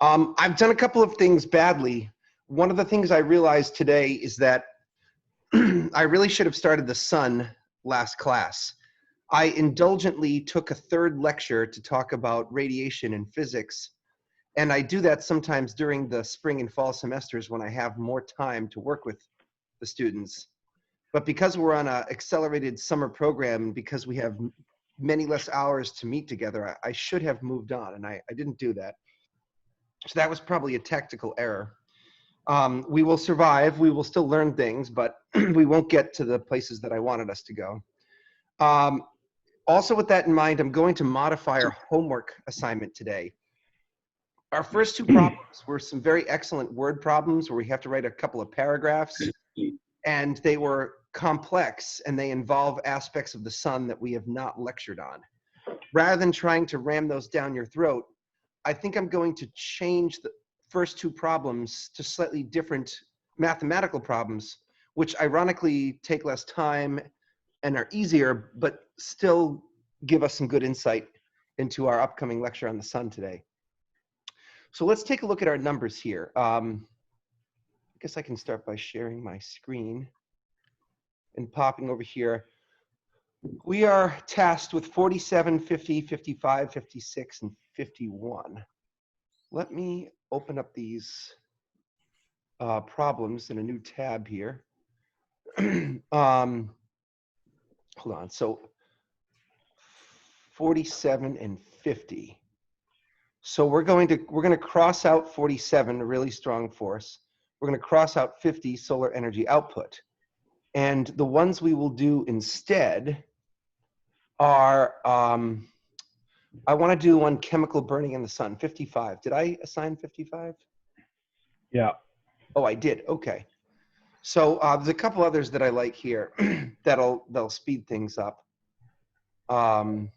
I've done a couple of things badly. One of the things I realized today is that I really should have started the sun last class. I indulgently took a third lecture to talk about radiation in physics, and I do that sometimes during the spring and fall semesters when I have more time to work with the students. But because we're on an accelerated summer program, and because we have many less hours to meet together, I should have moved on, and I didn't do that. So that was probably a tactical error. We will survive, we will still learn things, but we won't get to the places that I wanted us to go. Also with that in mind, I'm going to modify our homework assignment today. Our first two problems were some very excellent word problems where we have to write a couple of paragraphs, and they were complex and they involve aspects of the sun that we have not lectured on. Rather than trying to ram those down your throat, I think I'm going to change the first two problems to slightly different mathematical problems, which ironically take less time and are easier, but still give us some good insight into our upcoming lecture on the sun today. So let's take a look at our numbers here. I guess I can start by sharing my screen and popping over here. We are tasked with 47, 50, 55, 56, and 51. Let me open up these problems in a new tab here. Hold on, so 47 and 50. So we're going to cross out 47, a really strong force. We're going to cross out 50, solar energy output. And the ones we will do instead are, I want to do one chemical burning in the sun, 55. Did I assign 55? Yeah. Oh, I did. Okay. So there's a couple others that I like here they'll speed things up. What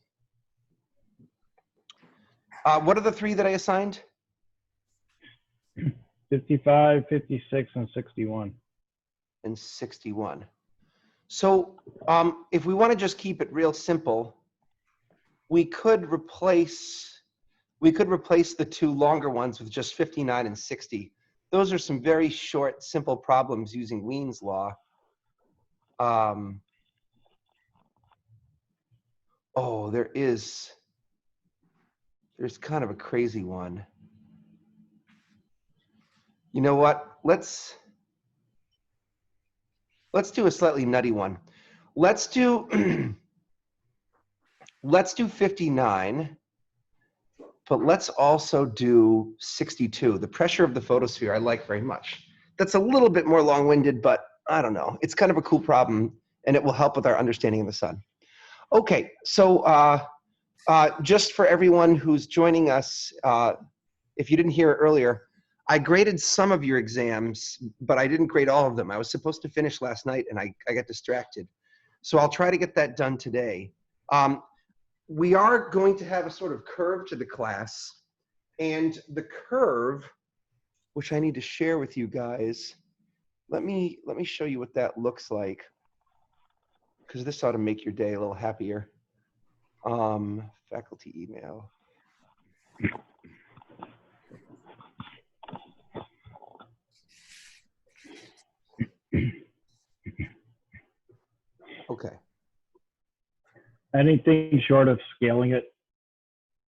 are the three that I assigned? 55, 56, and 61. And 61. So if we want to just keep it real simple, we could replace the two longer ones with just 59 and 60. Those are some very short, simple problems using Wien's law. Oh, there's kind of a crazy one. You know what? Let's do a slightly nutty one. Let's do 59, but let's also do 62. The pressure of the photosphere I like very much. That's a little bit more long-winded, but I don't know. It's kind of a cool problem, and it will help with our understanding of the sun. Okay, so just for everyone who's joining us, if you didn't hear it earlier, I graded some of your exams, but I didn't grade all of them. I was supposed to finish last night, and I got distracted. So I'll try to get that done today. We are going to have a sort of curve to the class, and the curve, which I need to share with you guys, let me show you what that looks like, because this ought to make your day a little happier. Faculty email. Okay. Anything short of scaling it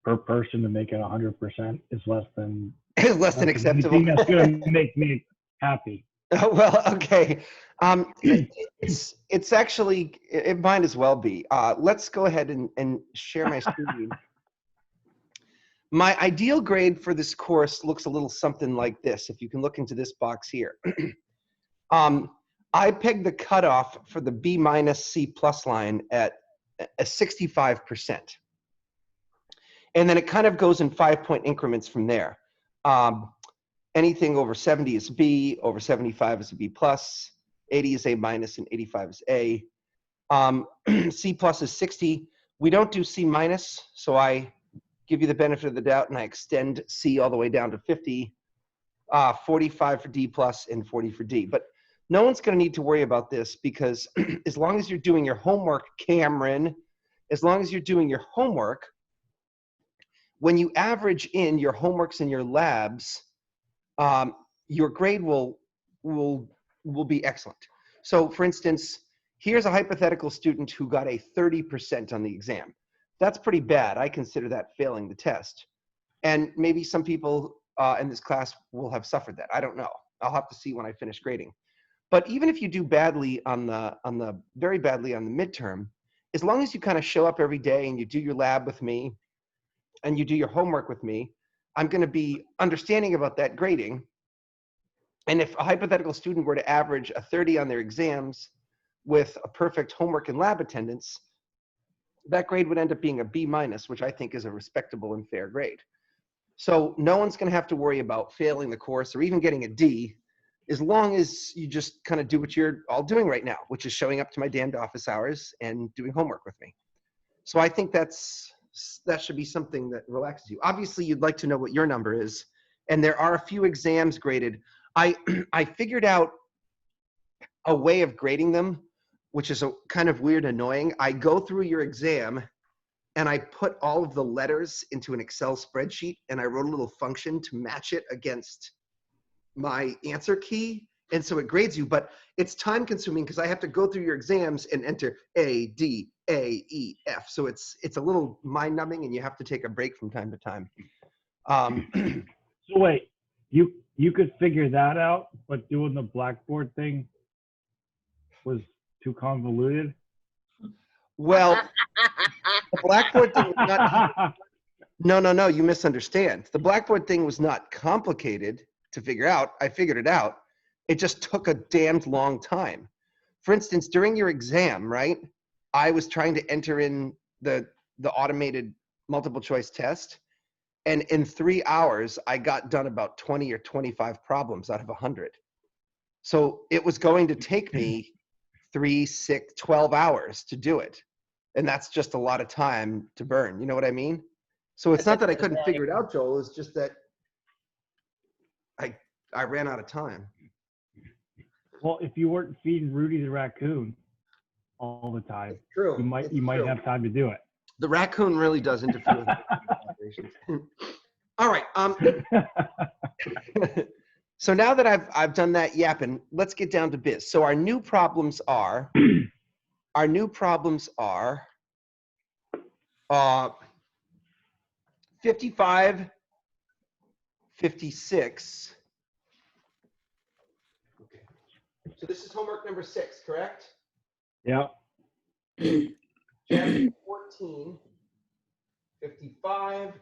per person to make it 100% is less than less than acceptable. Anything that's going to make me happy. Well, okay. It's actually, it might as well be. Let's go ahead and share my screen. My ideal grade for this course looks a little something like this, if you can look into this box here. I pegged the cutoff for the B- C+ line at a 65%. And then it kind of goes in 5-point increments from there. Anything over 70 is B, over 75 is a B+, 80 is A-, and 85 is A. C+ is 60. We don't do C-, so I give you the benefit of the doubt and I extend C all the way down to 50, 45 for D+, and 40 for D. But no one's going to need to worry about this because as long as you're doing your homework, Cameron, as long as you're doing your homework, when you average in your homeworks and your labs, your grade will be excellent. So for instance, here's a hypothetical student who got a 30% on the exam. That's pretty bad. I consider that failing the test. And maybe some people in this class will have suffered that. I don't know. I'll have to see when I finish grading. But even if you do badly very badly on the midterm, as long as you kind of show up every day and you do your lab with me and you do your homework with me, I'm going to be understanding about that grading. And if a hypothetical student were to average a 30 on their exams with a perfect homework and lab attendance, that grade would end up being a B-, which I think is a respectable and fair grade. So no one's going to have to worry about failing the course or even getting a D, as long as you just kind of do what you're all doing right now, which is showing up to my damned office hours and doing homework with me. So I think that should be something that relaxes you. Obviously, you'd like to know what your number is, and there are a few exams graded. I figured out a way of grading them, which is a kind of weird, annoying. I go through your exam and I put all of the letters into an Excel spreadsheet, and I wrote a little function to match it against my answer key. And so it grades you, but it's time consuming because I have to go through your exams and enter A, D, A, E, F. So it's a little mind numbing, and you have to take a break from time to time. So wait, you could figure that out, but doing the Blackboard thing was too convoluted? Well, the Blackboard thing was not, no, you misunderstand. The Blackboard thing was not complicated to figure out. I figured it out. It just took a damned long time. For instance, during your exam, right, I was trying to enter in the automated multiple choice test, and in 3 hours, I got done about 20 or 25 problems out of 100. So it was going to take me 3, 6, 12 hours to do it. And that's just a lot of time to burn. You know what I mean? So it's not that I couldn't figure it out, Joel. It's just that I ran out of time. Well, if you weren't feeding Rudy the raccoon all the time, it's true. you might have time to do it. The raccoon really does interfere with operations. All right. So now that I've done that yapping, let's get down to biz. So our new problems are 55, 56. Okay. So this is homework number 6, correct? Yeah. Chapter 14, 55,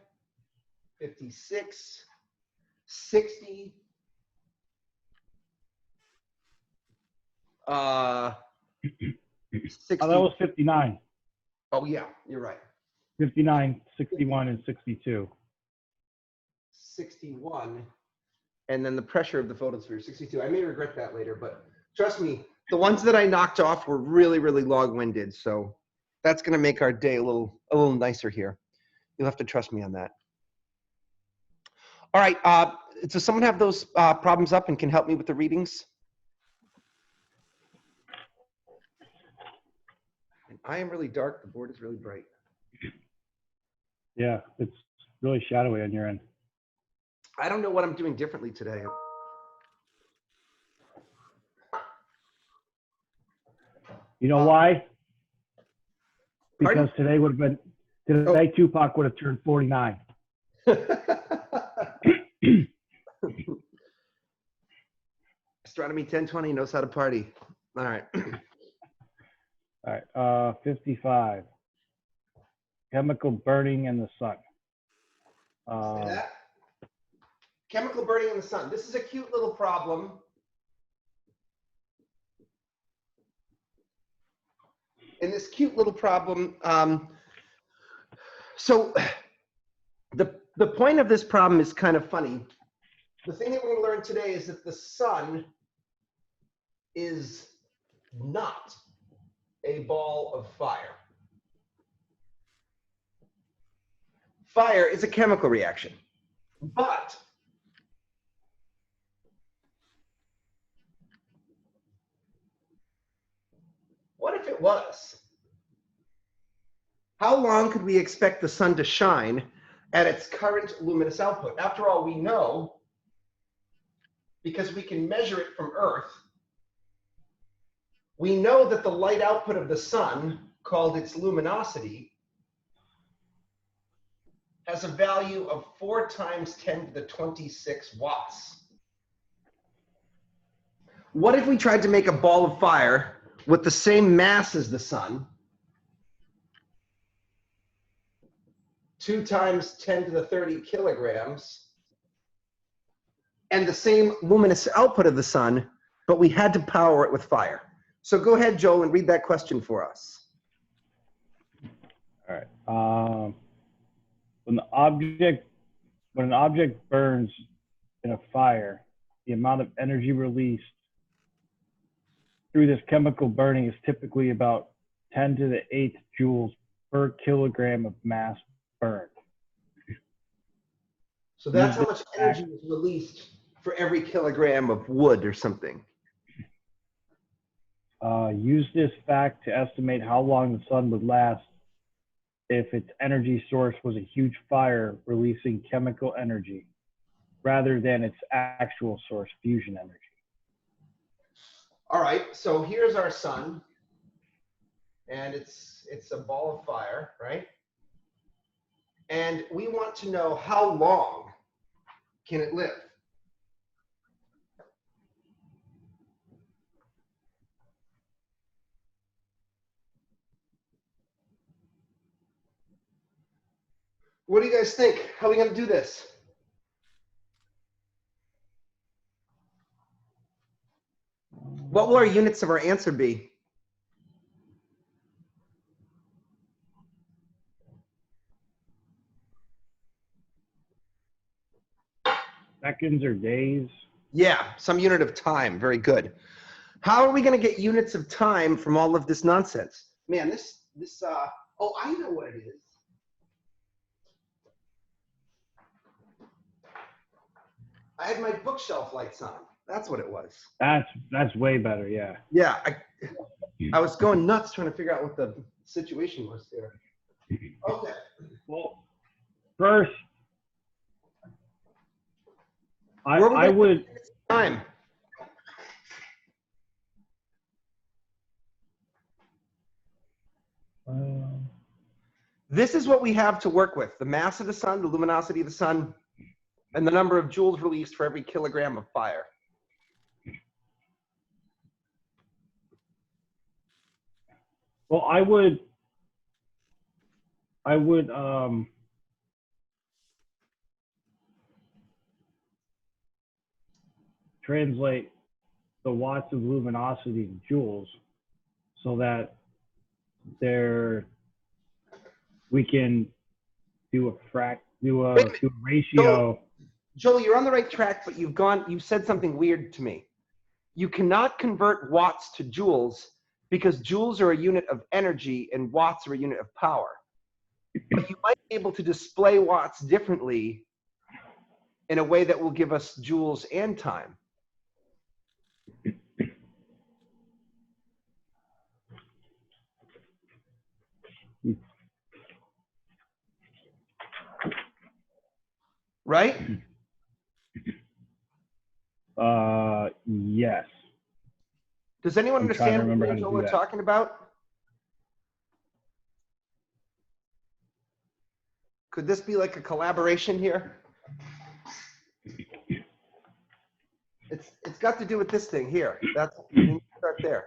56, 60, 60. Oh, that was 59. Oh, yeah, you're right. 59, 61, and 62. 61. And then the pressure of the photosphere, 62. I may regret that later, but trust me, the ones that I knocked off were really, really long-winded. So that's going to make our day a little nicer here. You'll have to trust me on that. All right. Does someone have those problems up and can help me with the readings? And I am really dark. The board is really bright. Yeah, it's really shadowy on your end. I don't know what I'm doing differently today. You know why? Because Pardon? today Tupac would have turned 49. Astronomy 1020 knows how to party. All right. All right, 55. Chemical burning in the sun. Say that. Chemical burning in the sun. This is a cute little problem. In this cute little problem, so the point of this problem is kind of funny. The thing that we're going to learn today is that the sun is not a ball of fire. Fire is a chemical reaction, but what if it was? How long could we expect the sun to shine at its current luminous output. After all, we know, because we can measure it from Earth, we know that the light output of the sun, called its luminosity, has a value of 4 times 10 to the 26 watts. What if we tried to make a ball of fire with the same mass as the sun, 2 times 10 to the 30 kilograms, and the same luminous output of the sun, but we had to power it with fire? So go ahead, Joel, and read that question for us. All right. When an object burns in a fire, the amount of energy released through this chemical burning is typically about 10 to the 8th joules per kilogram of mass burned. So that's how much energy is released for every kilogram of wood or something. Use this fact to estimate how long the sun would last if its energy source was a huge fire releasing chemical energy rather than its actual source, fusion energy. All right, so here's our sun, and it's a ball of fire, right? And we want to know how long can it live? What do you guys think? How are we going to do this? What will our units of our answer be? Seconds or days? Yeah, some unit of time. Very good. How are we going to get units of time from all of this nonsense? Man, oh, I know what it is. I had my bookshelf lights on. That's what it was. That's way better, yeah. Yeah, I was going nuts trying to figure out what the situation was there. Okay. Well, first, I would time. This is what we have to work with: the mass of the sun, the luminosity of the sun, and the number of joules released for every kilogram of fire. Well, I would translate the watts of luminosity to joules so that we can do a ratio. Joel, you're on the right track, but you've said something weird to me. You cannot convert watts to joules because joules are a unit of energy and watts are a unit of power. But you might be able to display watts differently in a way that will give us joules and time. Right? Yes. Does anyone understand what we're talking about? Could this be like a collaboration here? It's got to do with this thing here. That's we need to start there.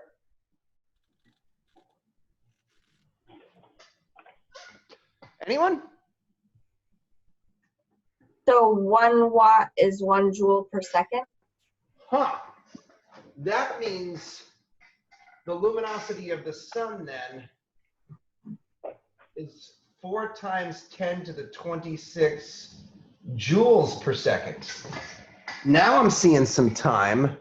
Anyone? So 1 watt is 1 joule per second? Huh. That means the luminosity of the sun then is 4 times 10 to the 26 joules per second. Now I'm seeing some time.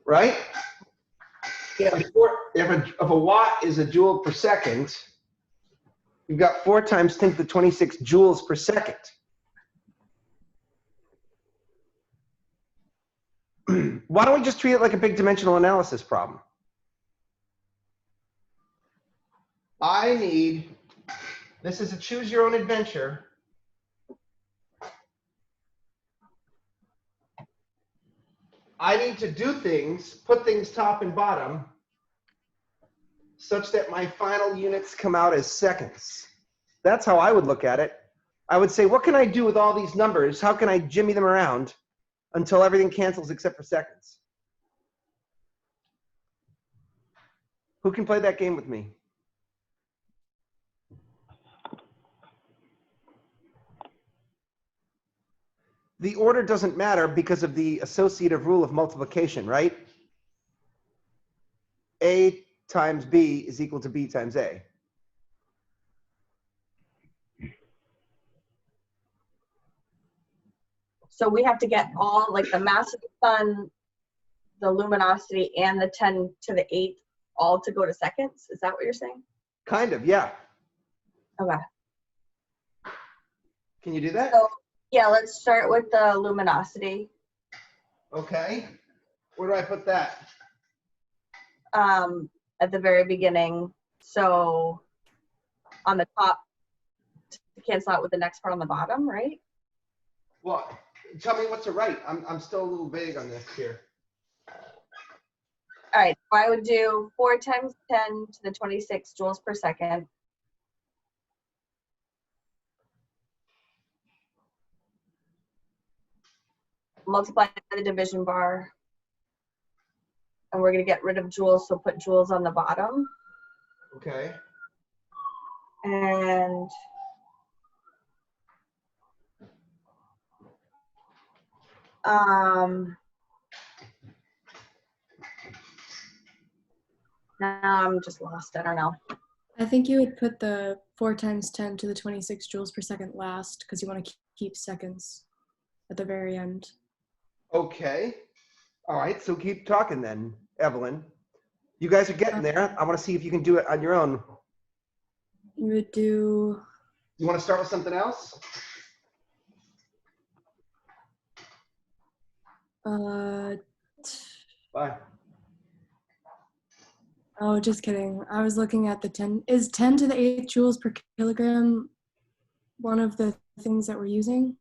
Right? Yeah. If a watt is a joule per second, you've got 4 times 10 to the 26 joules per second. Why don't we just treat it like a big dimensional analysis problem? I need, this is a choose your own adventure. I need to do things, put things top and bottom, such that my final units come out as seconds. That's how I would look at it. I would say, what can I do with all these numbers? How can I jimmy them around until everything cancels except for seconds? Who can play that game with me? The order doesn't matter because of the associative rule of multiplication, right? A times B is equal to B times A. So we have to get all, like the mass of the sun, the luminosity, and the 10 to the 8th all to go to seconds? Is that what you're saying? Kind of, yeah. Okay. Can you do that? So, yeah, let's start with the luminosity. Okay. Where do I put that? At the very beginning. So on the top, to cancel out with the next part on the bottom, right? Well, tell me what to write. I'm still a little vague on this here. All right, so I would do 4 times 10 to the 26 joules per second. Multiply the division bar. And we're going to get rid of joules, so put joules on the bottom. Okay. And now I'm just lost. I don't know. I think you would put the 4 times 10 to the 26 joules per second last because you want to keep seconds at the very end. Okay. All right, so keep talking then, Evelyn. You guys are getting there. I want to see if you can do it on your own. You would do... You want to start with something else? Bye. Oh, just kidding. I was looking at the 10. Is 10 to the 8th joules per kilogram one of the things that we're using?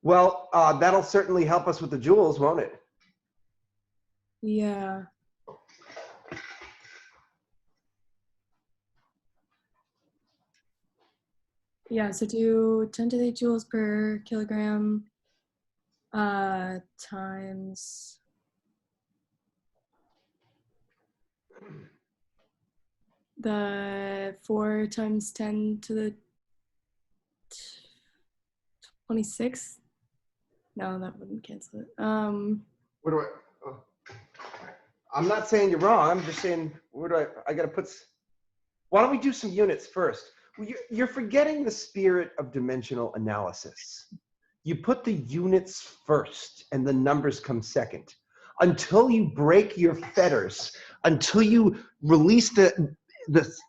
Well, that'll certainly help us with the joules, won't it? Yeah. Yeah, so do 10 to the 8 joules per kilogram times the 4 times 10 to the 26. No, that wouldn't cancel it. Where do I? Oh. I'm not saying you're wrong. I'm just saying, where do I got to put. Why don't we do some units first? Well, you're forgetting the spirit of dimensional analysis. You put the units first and the numbers come second. Until you break your fetters, until you release the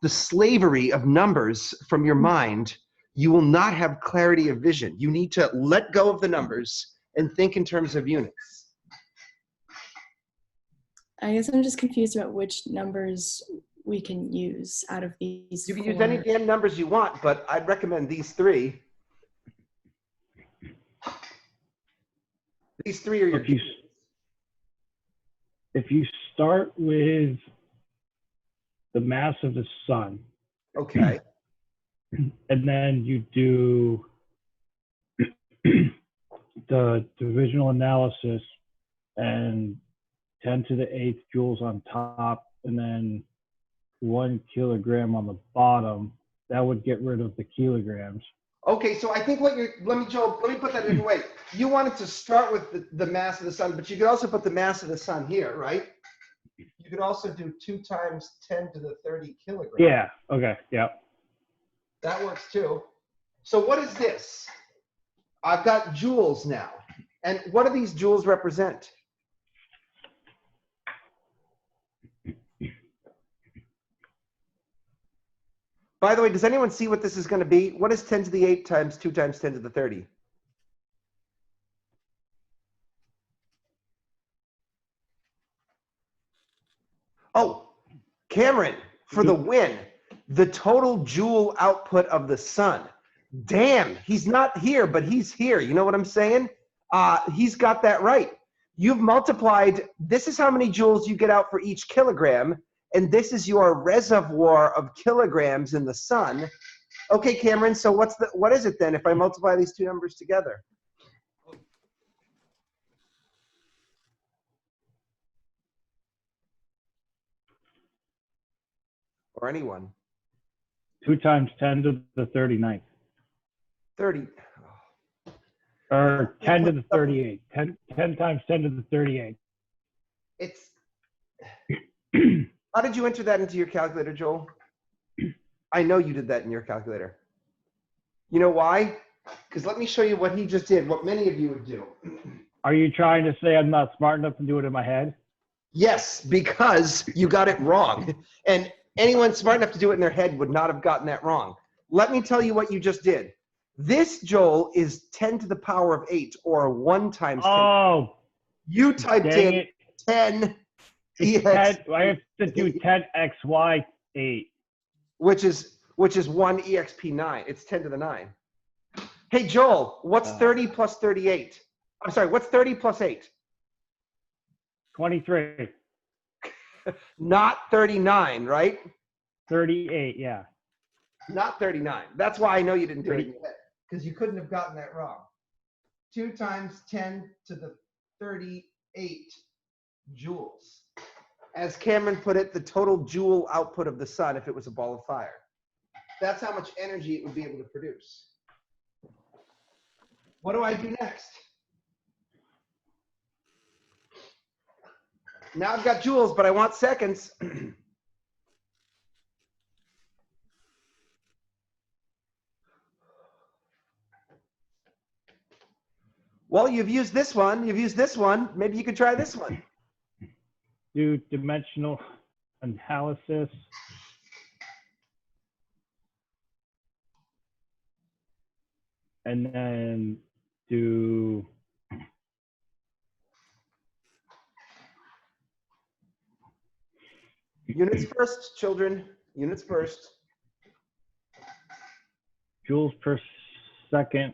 slavery of numbers from your mind, you will not have clarity of vision. You need to let go of the numbers and think in terms of units. I guess I'm just confused about which numbers we can use out of these. You can 4. use any damn numbers you want, but I'd recommend these 3. These 3 are your. If you start with the mass of the sun. Okay. And then you do the divisional analysis and 10 to the 8th joules on top, and then 1 kilogram on the bottom. That would get rid of the kilograms. Okay, so I think what you're, let me put that a different way. You wanted to start with the mass of the sun, but you could also put the mass of the sun here, right? You could also do 2 times 10 to the 30 kilograms. Yeah, okay, yeah. That works too. So what is this? I've got joules now. And what do these joules represent? By the way, does anyone see what this is going to be? What is 10 to the 8 times 2 times 10 to the 30? Oh, Cameron, for the win. the total joule output of the sun. Damn, he's not here, but he's here. You know what I'm saying? He's got that right. You've multiplied, this is how many joules you get out for each kilogram, and this is your reservoir of kilograms in the sun. Okay, Cameron, so what is it then if I multiply these two numbers together? Or anyone? 2 times 10 to the 39th. 30. Or 10 to the 38. 10 times 10 to the 38. It's, how did you enter that into your calculator, Joel? I know you did that in your calculator. You know why? Because let me show you what he just did, what many of you would do. Are you trying to say I'm not smart enough to do it in my head? Yes, because you got it wrong. And anyone smart enough to do it in their head would not have gotten that wrong. Let me tell you what you just did. This, Joel, is 10 to the power of 8, or 1 times 10. Oh, You typed in it. 10 It's EX, 10, I have to do 10xy8. which is 1 EXP9. It's 10 to the 9. Hey, Joel, what's 30 plus 38? I'm sorry, what's 30 plus 8? 23. Not 39, right? 38, yeah. Not 39. That's why I know you didn't do it in your head, because you couldn't have gotten that wrong. 2 times 10 to the 38 joules. As Cameron put it, the total joule output of the sun if it was a ball of fire. That's how much energy it would be able to produce. What do I do next? Now I've got joules, but I want seconds. Well, you've used this one. You've used this one. Maybe you could try this one. Do dimensional analysis. And then do Units first, children. Units first. joules per second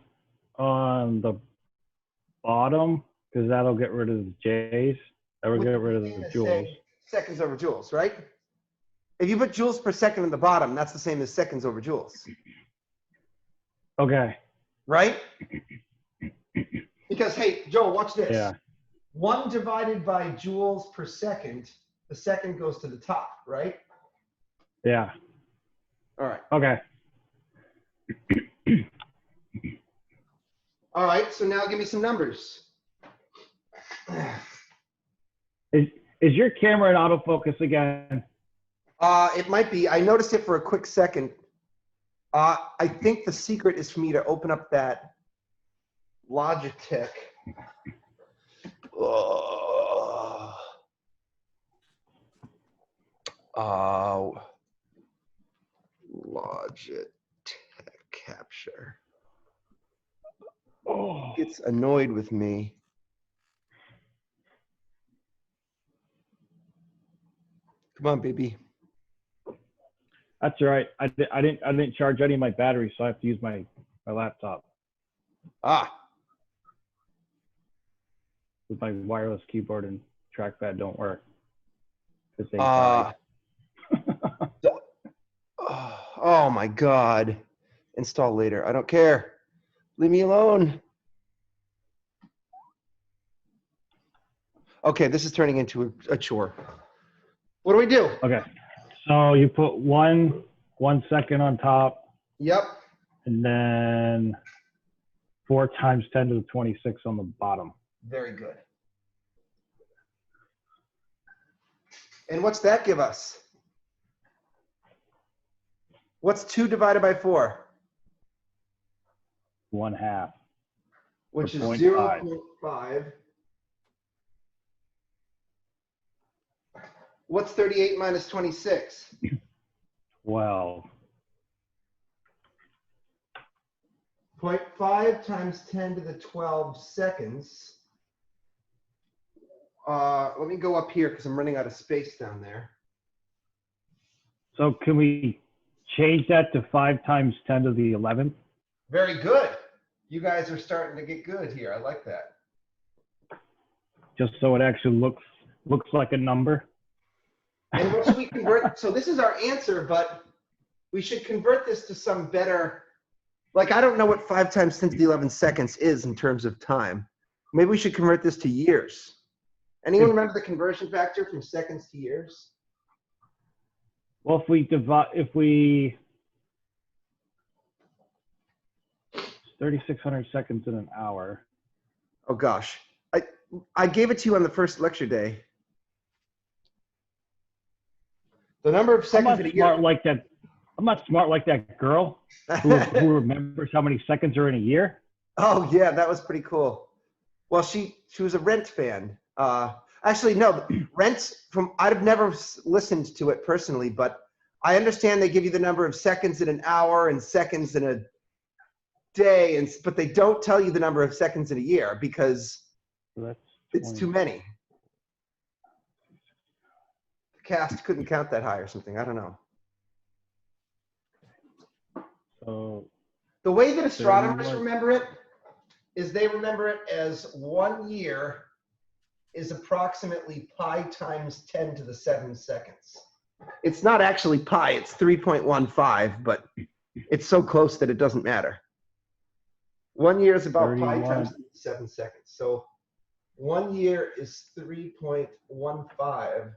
on the bottom, because that'll get rid of the J's. That will get rid of the joules. Seconds over joules, right? If you put joules per second in the bottom, that's the same as seconds over joules. Okay. Right? Because, hey, Joel, watch this. Yeah. 1 divided by joules per second, the second goes to the top, right? Yeah. All right. Okay. All right, so now give me some numbers. Is your camera in autofocus again? It might be. I noticed it for a quick second. I think the secret is for me to open up that Logitech. Logitech capture. Oh. It's annoyed with me. Come on, baby. That's all right. I didn't charge any of my batteries, so I have to use my laptop. With my wireless keyboard and trackpad don't work. Because they died. Oh my God. Install later. I don't care. Leave me alone. Okay, this is turning into a chore. What do we do? Okay. So you put 1 second on top. Yep. And then 4 times 10 to the 26 on the bottom. Very good. And what's that give us? What's 2 divided by 4? 1/2. Which is 0.5. 0.5. What's 38 minus 26? 12. 0.5 times 10 to the 12 seconds. Let me go up here because I'm running out of space down there. So can we change that to 5 times 10 to the 11th. Very good. You guys are starting to get good here. I like that. Just so it actually looks like a number. And what should we convert? So this is our answer, but we should convert this to some better, like I don't know what 5 times 10 to the 11 seconds is in terms of time. Maybe we should convert this to years. Anyone remember the conversion factor from seconds to years? Well, if we 3,600 seconds in an hour. Oh gosh, I gave it to you on the first lecture day. The number of seconds in a year. I'm not smart like that girl who remembers how many seconds are in a year. Oh yeah, that was pretty cool. Well, she was a Rent fan. Actually, no, Rent I've never listened to it personally, but I understand they give you the number of seconds in an hour and seconds in a day, but they don't tell you the number of seconds in a year because it's too many. The cast couldn't count that high or something. I don't know. So the way that astronomers remember it is they remember it as 1 year is approximately pi times 10 to the 7 seconds. It's not actually pi, it's 3.15, but it's so close that it doesn't matter. 1 year is about 31. pi times 7 seconds. So 1 year is 3.15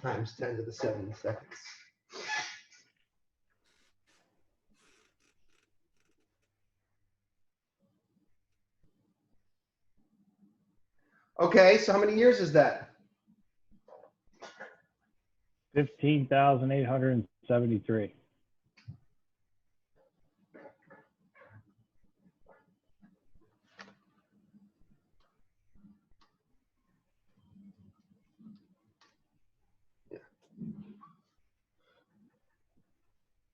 times 10 to the 7 seconds. Okay, so how many years is that? 15,873.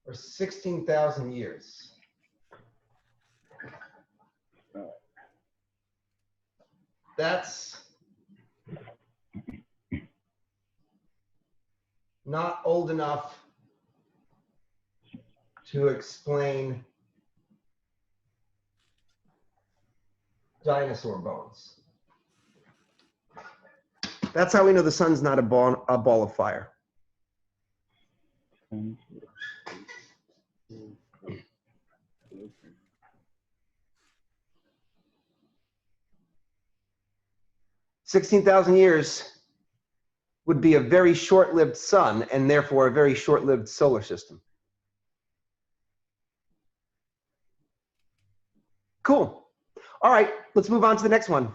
Or 16,000 years. That's not old enough to explain dinosaur bones. That's how we know the sun's not a ball of fire. $16,000 years would be a very short-lived sun and therefore a very short-lived solar system. Cool. All right, let's move on to the next one.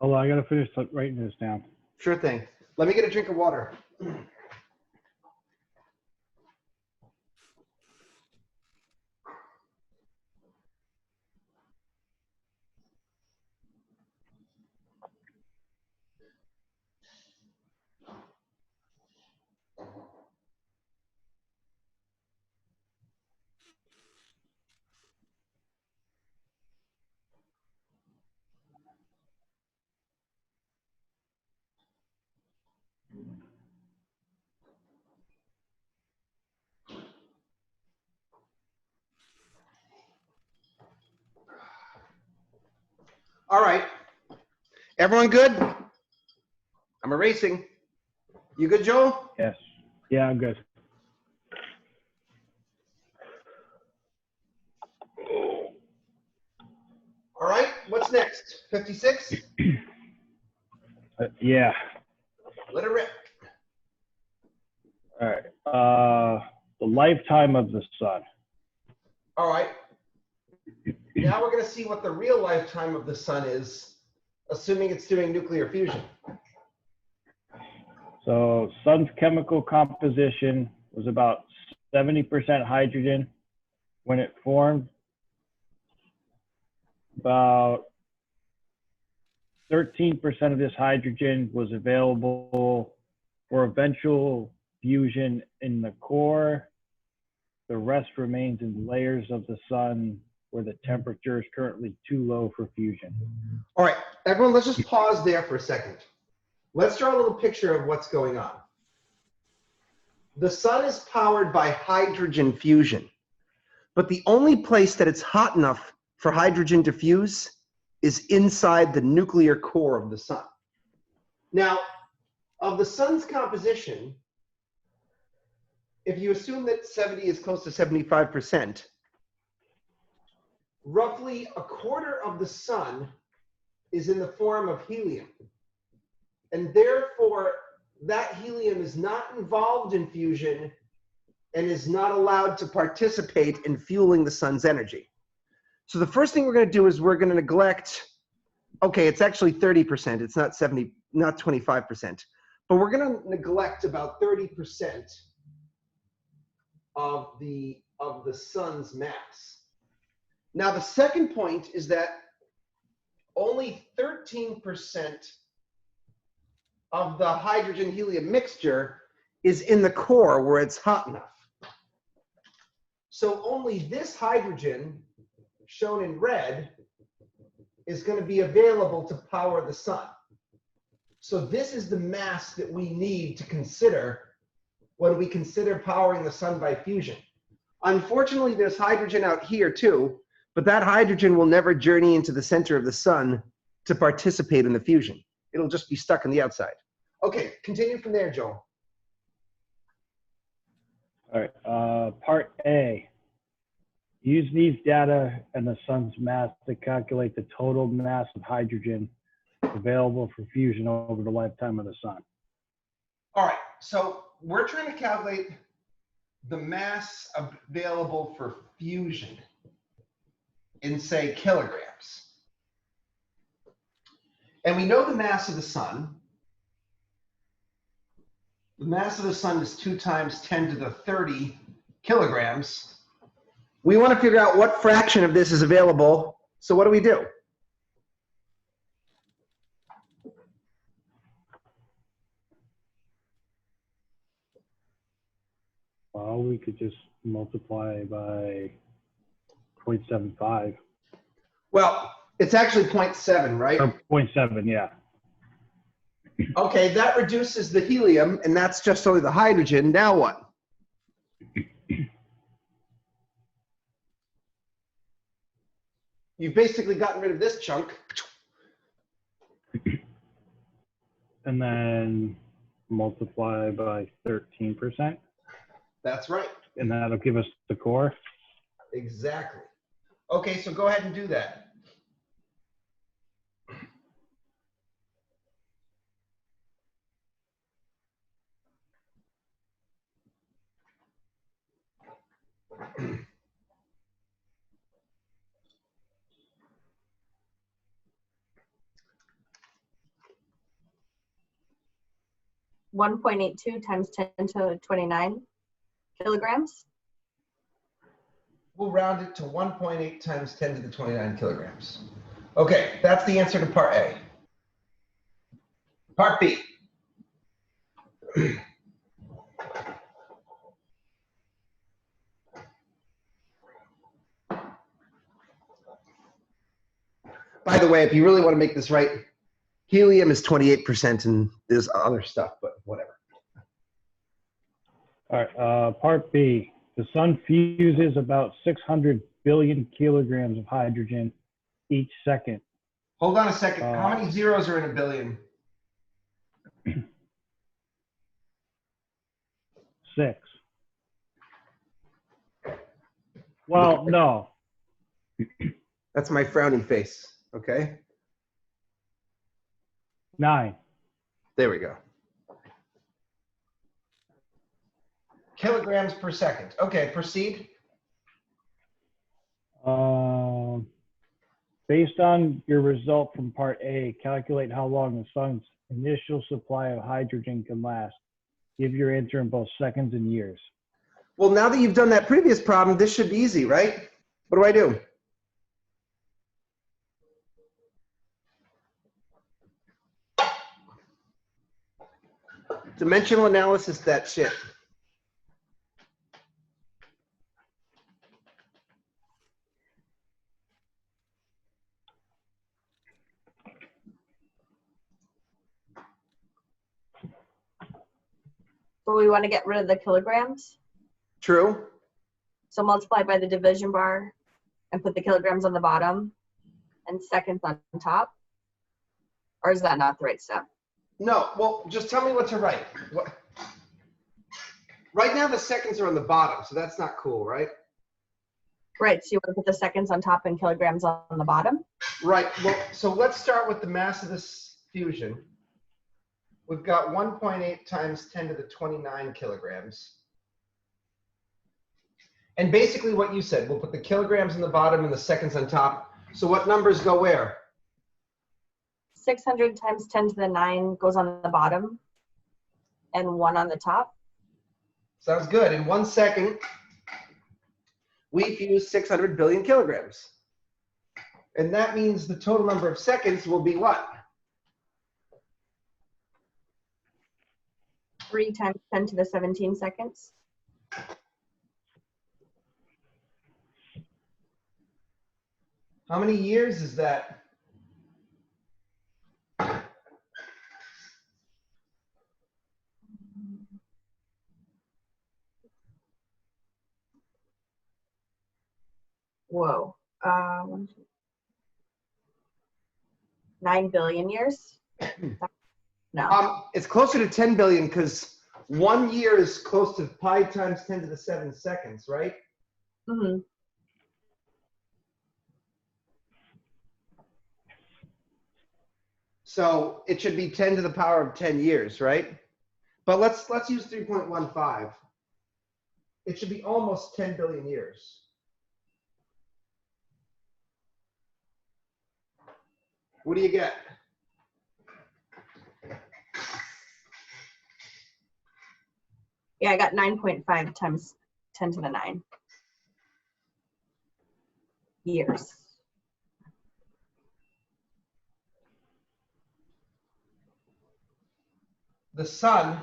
Hold on, I gotta finish writing this down. Sure thing. Let me get a drink of water. All right. Everyone good? I'm erasing. You good, Joel? Yes. Yeah, I'm good. All right. What's next? 56? Yeah. Let it rip. All right. The lifetime of the sun. All right. Now we're going to see what the real lifetime of the sun is, assuming it's doing nuclear fusion. So sun's chemical composition was about 70% hydrogen when it formed. About 13% of this hydrogen was available for eventual fusion in the core. The rest remains in layers of the sun where the temperature is currently too low for fusion. All right, everyone, let's just pause there for a second. Let's draw a little picture of what's going on. The sun is powered by hydrogen fusion, but the only place that it's hot enough for hydrogen to fuse is inside the nuclear core of the sun. Now, of the sun's composition, if you assume that 70 is close to 75%, roughly a quarter of the sun is in the form of helium. And therefore, that helium is not involved in fusion and is not allowed to participate in fueling the sun's energy. So the first thing we're going to do is we're going to neglect, okay, it's actually 30%, it's not 70, not 25%, but we're going to neglect about 30% of the sun's mass. Now the second point is that only 13% of the hydrogen helium mixture is in the core where it's hot enough. So only this hydrogen, shown in red, is going to be available to power the sun. So this is the mass that we need to consider when we consider powering the sun by fusion. Unfortunately, there's hydrogen out here too, but that hydrogen will never journey into the center of the sun to participate in the fusion. It'll just be stuck on the outside. Okay, continue from there, Joel. All right, part A. Use these data and the sun's mass to calculate the total mass of hydrogen available for fusion over the lifetime of the sun. All right, so we're trying to calculate the mass available for fusion in, say, kilograms. And we know the mass of the sun. The mass of the sun is 2 times 10 to the 30 kilograms. We want to figure out what fraction of this is available. So what do? Well, we could just multiply by 0.75. Well, it's actually 0.7, right? Or 0.7, yeah. Okay, that reduces the helium, and that's just only the hydrogen. Now what? You've basically gotten rid of this chunk. And then multiply by 13%. That's right. And that'll give us the core. Exactly. Okay, so go ahead and do that. $1.82 times 10 to 29 kilograms. We'll round it to 1.8 times 10 to the 29 kilograms. Okay, that's the answer to part A. Part B. By the way, if you really want to make this right, helium is 28% and there's other stuff, but whatever. All right, part B. The sun fuses about 600 billion kilograms of hydrogen each second. Hold on a second. How many zeros are in a billion? 6. Well, no. That's my frowning face, okay? 9. There we go. Kilograms per second. Okay, proceed. Based on your result from part A, calculate how long the sun's initial supply of hydrogen can last. Give your answer in both seconds and years. Well, now that you've done that previous problem, this should be easy, right? What do I do? Dimensional analysis, that shit. So we want to get rid of the kilograms. True. So multiply by the division bar and put the kilograms on the bottom and seconds on top. Or is that not the right step? No, well, just tell me what to write. What? Right now the seconds are on the bottom, so that's not cool, right? Right, so you want to put the seconds on top and kilograms on the bottom? Right, well, so let's start with the mass of this fusion. We've got 1.8 times 10 to the 29 kilograms. And basically what you said, we'll put the kilograms on the bottom and the seconds on top. So what numbers go where? 600 times 10 to the 9 goes on the bottom and 1 on the top. Sounds good. In 1 second, we fuse 600 billion kilograms. And that means the total number of seconds will be what? 3 times 10 to the 17 seconds. How many years is that? Whoa. 9 billion years? No. It's closer to 10 billion because 1 year is close to pi times 10 to the 7 seconds, right? Mm-hmm. So it should be 10 to the power of 10 years, right? But let's use 3.15. It should be almost 10 billion years. What do you get? Yeah, I got 9.5 times 10 to the 9 years. The sun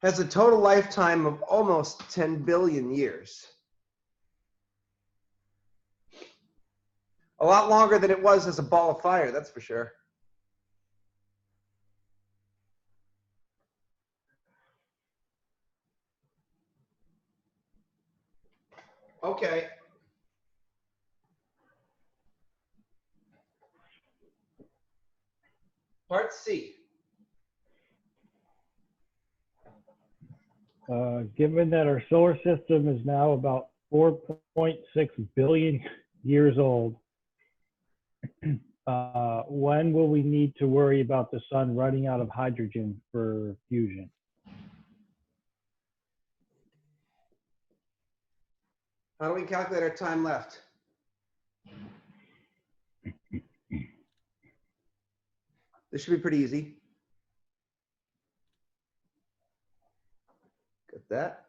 has a total lifetime of almost 10 billion years. A lot longer than it was as a ball of fire, that's for sure. Okay. Part C. Given that our solar system is now about 4.6 billion years old, when will we need to worry about the sun running out of hydrogen for fusion? How do we calculate our time left? This should be pretty easy. Got that.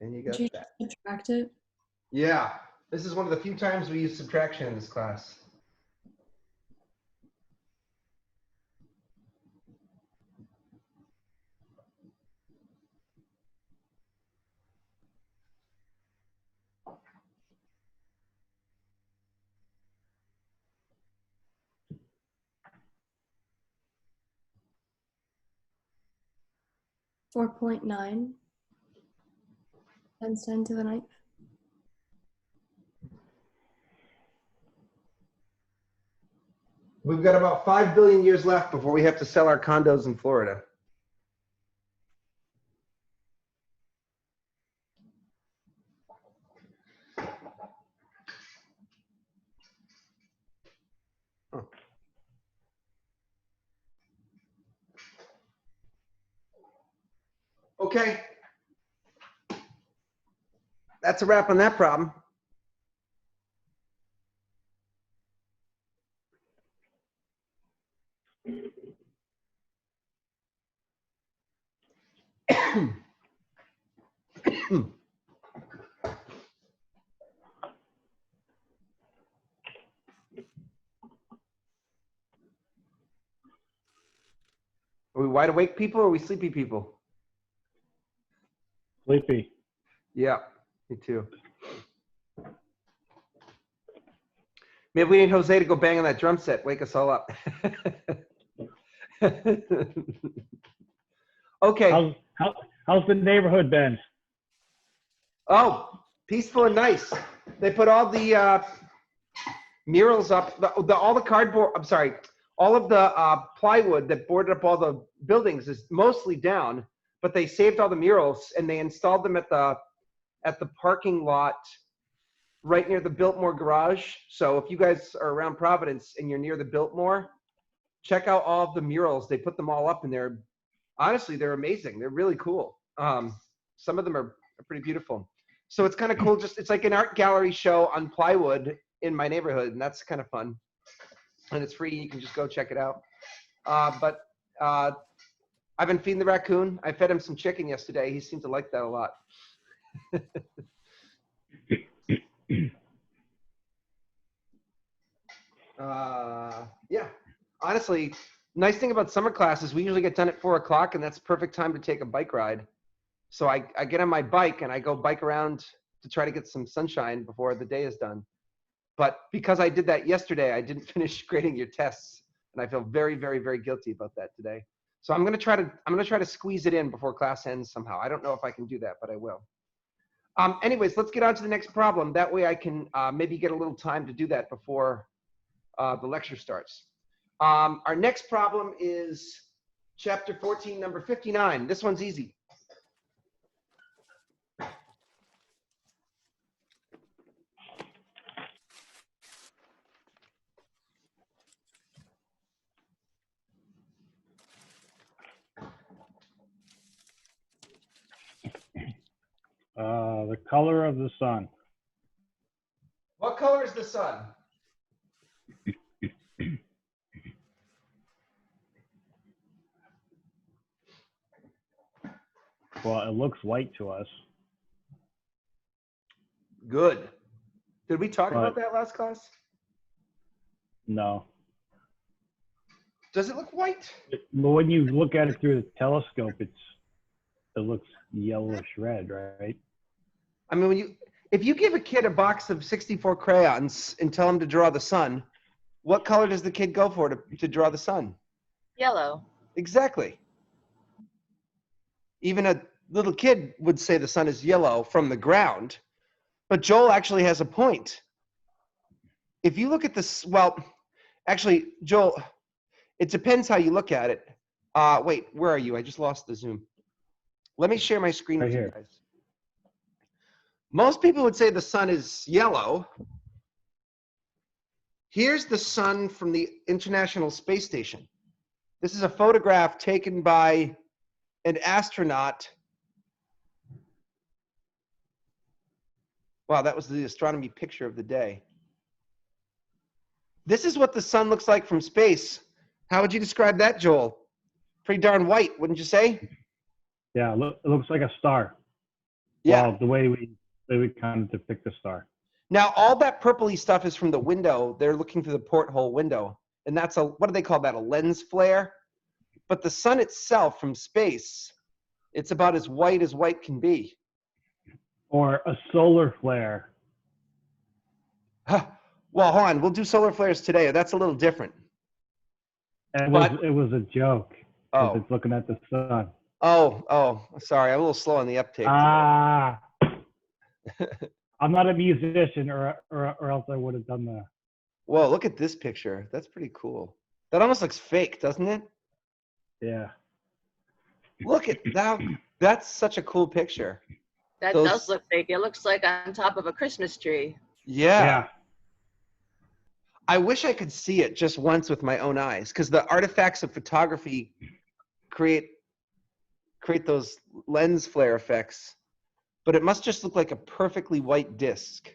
And you got Did you that. subtract it? Yeah. This is one of the few times we use subtraction in this class. .9 times 10 to the 9th. We've got about 5 billion years left before we have to sell our condos in Florida. Huh. Okay. That's a wrap on that problem. Are we wide awake people or are we sleepy people? Sleepy. Yeah, me too. Maybe we need Jose to go bang on that drum set, wake us all up. Okay. How's the neighborhood been? Oh, peaceful and nice. They put all the murals up, all the cardboard, I'm sorry, all of the plywood that boarded up all the buildings is mostly down, but they saved all the murals and they installed them at the parking lot right near the Biltmore garage. So if you guys are around Providence and you're near the Biltmore, check out all of the murals. They put them all up and honestly, they're amazing. They're really cool. Some of them are pretty beautiful. So it's kind of cool. It's like an art gallery show on plywood in my neighborhood, and that's kind of fun. And it's free. You can just go check it out. But I've been feeding the raccoon. I fed him some chicken yesterday. He seemed to like that a lot. Yeah, honestly, nice thing about summer classes, we usually get done at 4 o'clock, and that's perfect time to take a bike ride. So I get on my bike and I go bike around to try to get some sunshine before the day is done. But because I did that yesterday, I didn't finish grading your tests, and I feel very, very, very guilty about that today. So I'm gonna try to squeeze it in before class ends somehow. I don't know if I can do that, but I will. Anyways, let's get on to the next problem. That way I can maybe get a little time to do that before the lecture starts. Our next problem is chapter 14, number 59. This one's easy. The color of the sun. What color is the sun? Well, it looks white to us. Good. Did we talk about that last class? No. Does it look white? But when you look at it through the telescope, it looks yellowish red, right? I mean, if you give a kid a box of 64 crayons and tell him to draw the sun, what color does the kid go for to draw the sun? Yellow. Exactly. Even a little kid would say the sun is yellow from the ground, but Joel actually has a point. If you look at this, well, actually, Joel, it depends how you look at it. Wait, where are you? I just lost the Zoom. Let me share my screen with you guys. Most people would say the sun is yellow. Here's the sun from the International Space Station. This is a photograph taken by an astronaut. Wow, that was the astronomy picture of the day. This is what the sun looks like from space. How would you describe that, Joel? Pretty darn white, wouldn't you say? Yeah, it looks like a star. Yeah. Well, the way we kind of depict a star. Now, all that purpley stuff is from the window. They're looking through the porthole window. And that's what do they call that? A lens flare? But the sun itself from space, it's about as white can be. Or a solar flare. Well, hold on. We'll do solar flares today. That's a little different. And it was a joke. Oh. It's looking at the sun. Oh, sorry. I'm a little slow on the uptake. I'm not a musician, or else I would have done that. Whoa, look at this picture. That's pretty cool. That almost looks fake, doesn't it? Yeah. Look at that. That's such a cool picture. That does look fake. It looks like on top of a Christmas tree. Yeah. I wish I could see it just once with my own eyes, because the artifacts of photography create those lens flare effects. But it must just look like a perfectly white disc.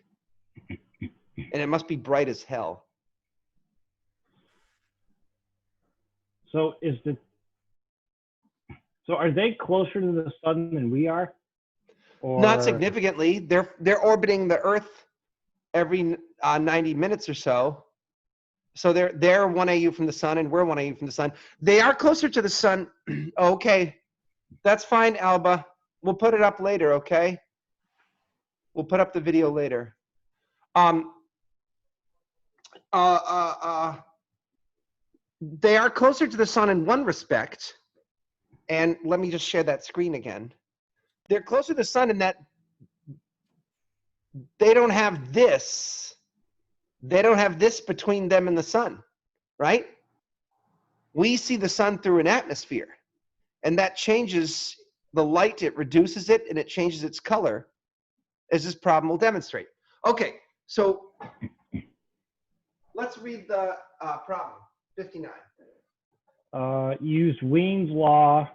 And it must be bright as hell. So are they closer to the sun than we are? Or? Not significantly. They're orbiting the Earth every 90 minutes or so. So they're 1 AU from the sun, and we're 1 AU from the sun. They are closer to the sun. Okay, that's fine, Alba. We'll put it up later, okay? We'll put up the video later. They are closer to the sun in one respect. And let me just share that screen again. they're closer to the sun in that they don't have this. They don't have this between them and the sun, right? We see the sun through an atmosphere, and that changes the light. It reduces it, and it changes its color, as this problem will demonstrate. Okay, so let's read the problem, 59. Use Wien's law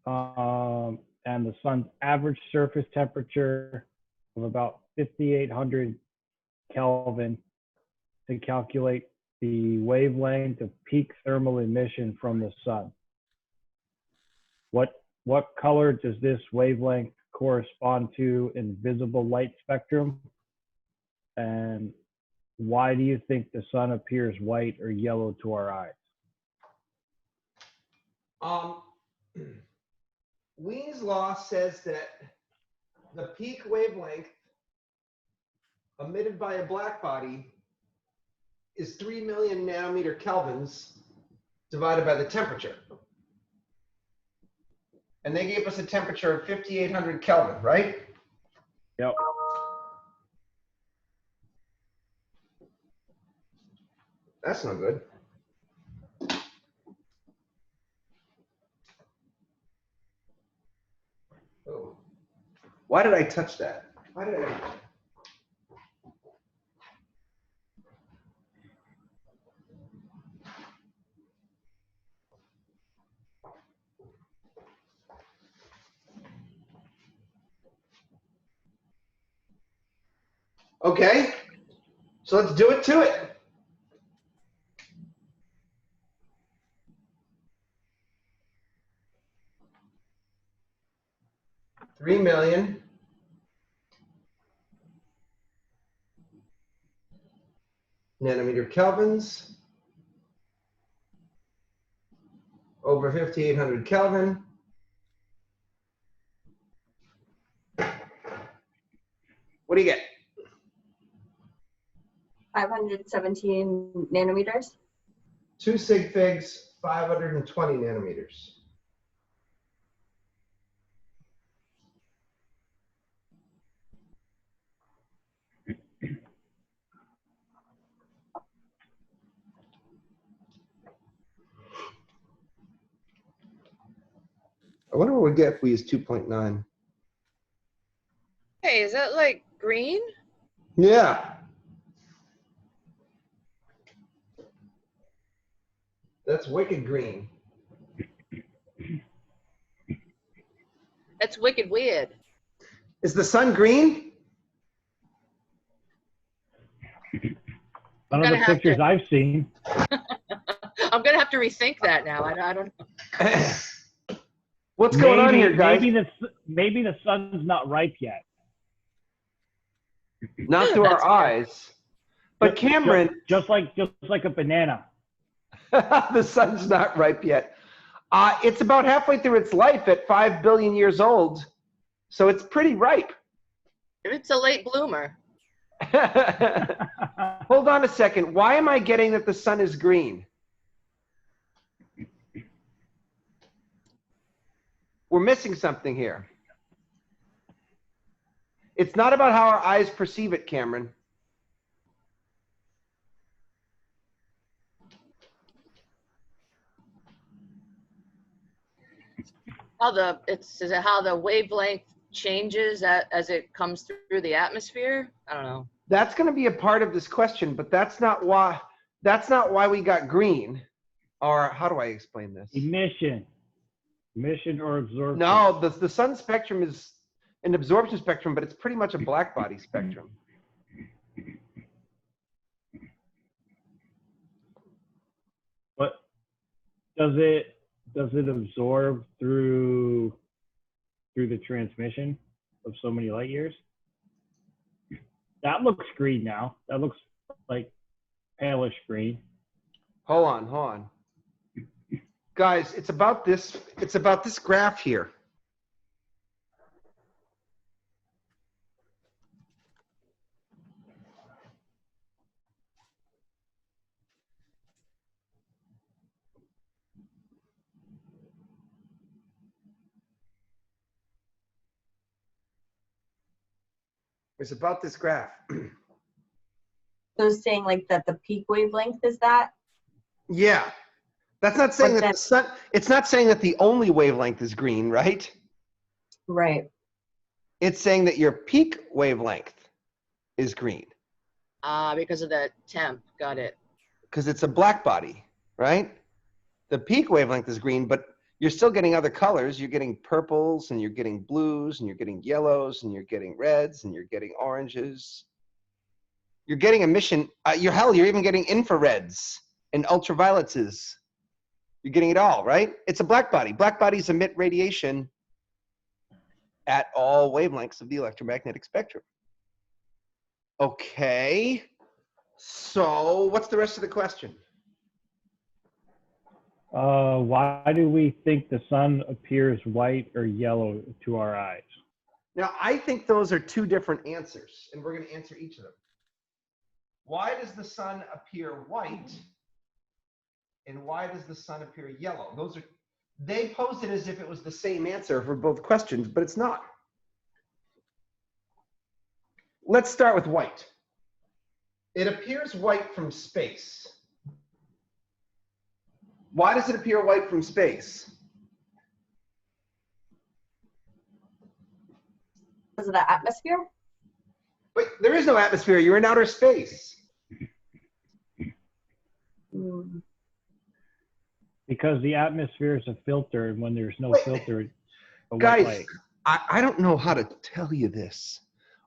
and the sun's average surface temperature of about 5,800 Kelvin to calculate the wavelength of peak thermal emission from the sun. What color does this wavelength correspond to in visible light spectrum? And why do you think the sun appears white or yellow to our eyes? Wien's law says that the peak wavelength emitted by a black body is 3 million nanometer kelvins divided by the temperature. And they gave us a temperature of 5,800 Kelvin, right? Yep. That's no good. Oh. Why did I touch that? Why did I? Okay, so let's do it to it. $3 million nanometer kelvins over 5,800 Kelvin. What do you get? 517 nanometers. 2 sig figs, 520 nanometers. I wonder what we get if we use 2.9. Hey, is that like green? Yeah. That's wicked green. That's wicked weird. Is the sun green? None of the pictures I've seen. I'm gonna have to rethink that now. I don't know. What's going on here, guys? Maybe the sun's not ripe yet. Not through our eyes. But Cameron, just like a banana. the sun's not ripe yet. It's about halfway through its life at 5 billion years old, so it's pretty ripe. It's a late bloomer. Hold on a second. Why am I getting that the sun is green? We're missing something here. It's not about how our eyes perceive it, Cameron. Is it how the wavelength changes as it comes through the atmosphere? I don't know. That's going to be a part of this question, but that's not why we got green. Or how do I explain this? Emission or absorption. No, the sun spectrum is an absorption spectrum, but it's pretty much a black body spectrum. But does it absorb through the transmission of so many light years? That looks green now. That looks like palish green. Hold on. Guys, it's about this graph here. It's about this graph. So it's saying like that the peak wavelength is that? Yeah. That's not saying But that the sun, it's not saying that the only wavelength is green, right? Right. It's saying that your peak wavelength is green Because of the temp. Got it. because it's a black body, right? The peak wavelength is green, but you're still getting other colors. You're getting purples and you're getting blues and you're getting yellows and you're getting reds and you're getting oranges. You're getting emission. You're even getting infrareds and ultraviolets. You're getting it all, right? It's a black body. Black bodies emit radiation at all wavelengths of the electromagnetic spectrum. Okay. So what's the rest of the question? Why do we think the sun appears white or yellow to our eyes? Now, I think those are two different answers, and we're going to answer each of them. Why does the sun appear white, and why does the sun appear yellow? They posed it as if it was the same answer for both questions, but it's not. Let's start with white. It appears white from space. Why does it appear white from space? Because of the atmosphere? Wait, there is no atmosphere. You're in outer space. Mm. Because the atmosphere is a filter, and when there's no Wait, filter, it's a white Guys, light. I don't know how to tell you this.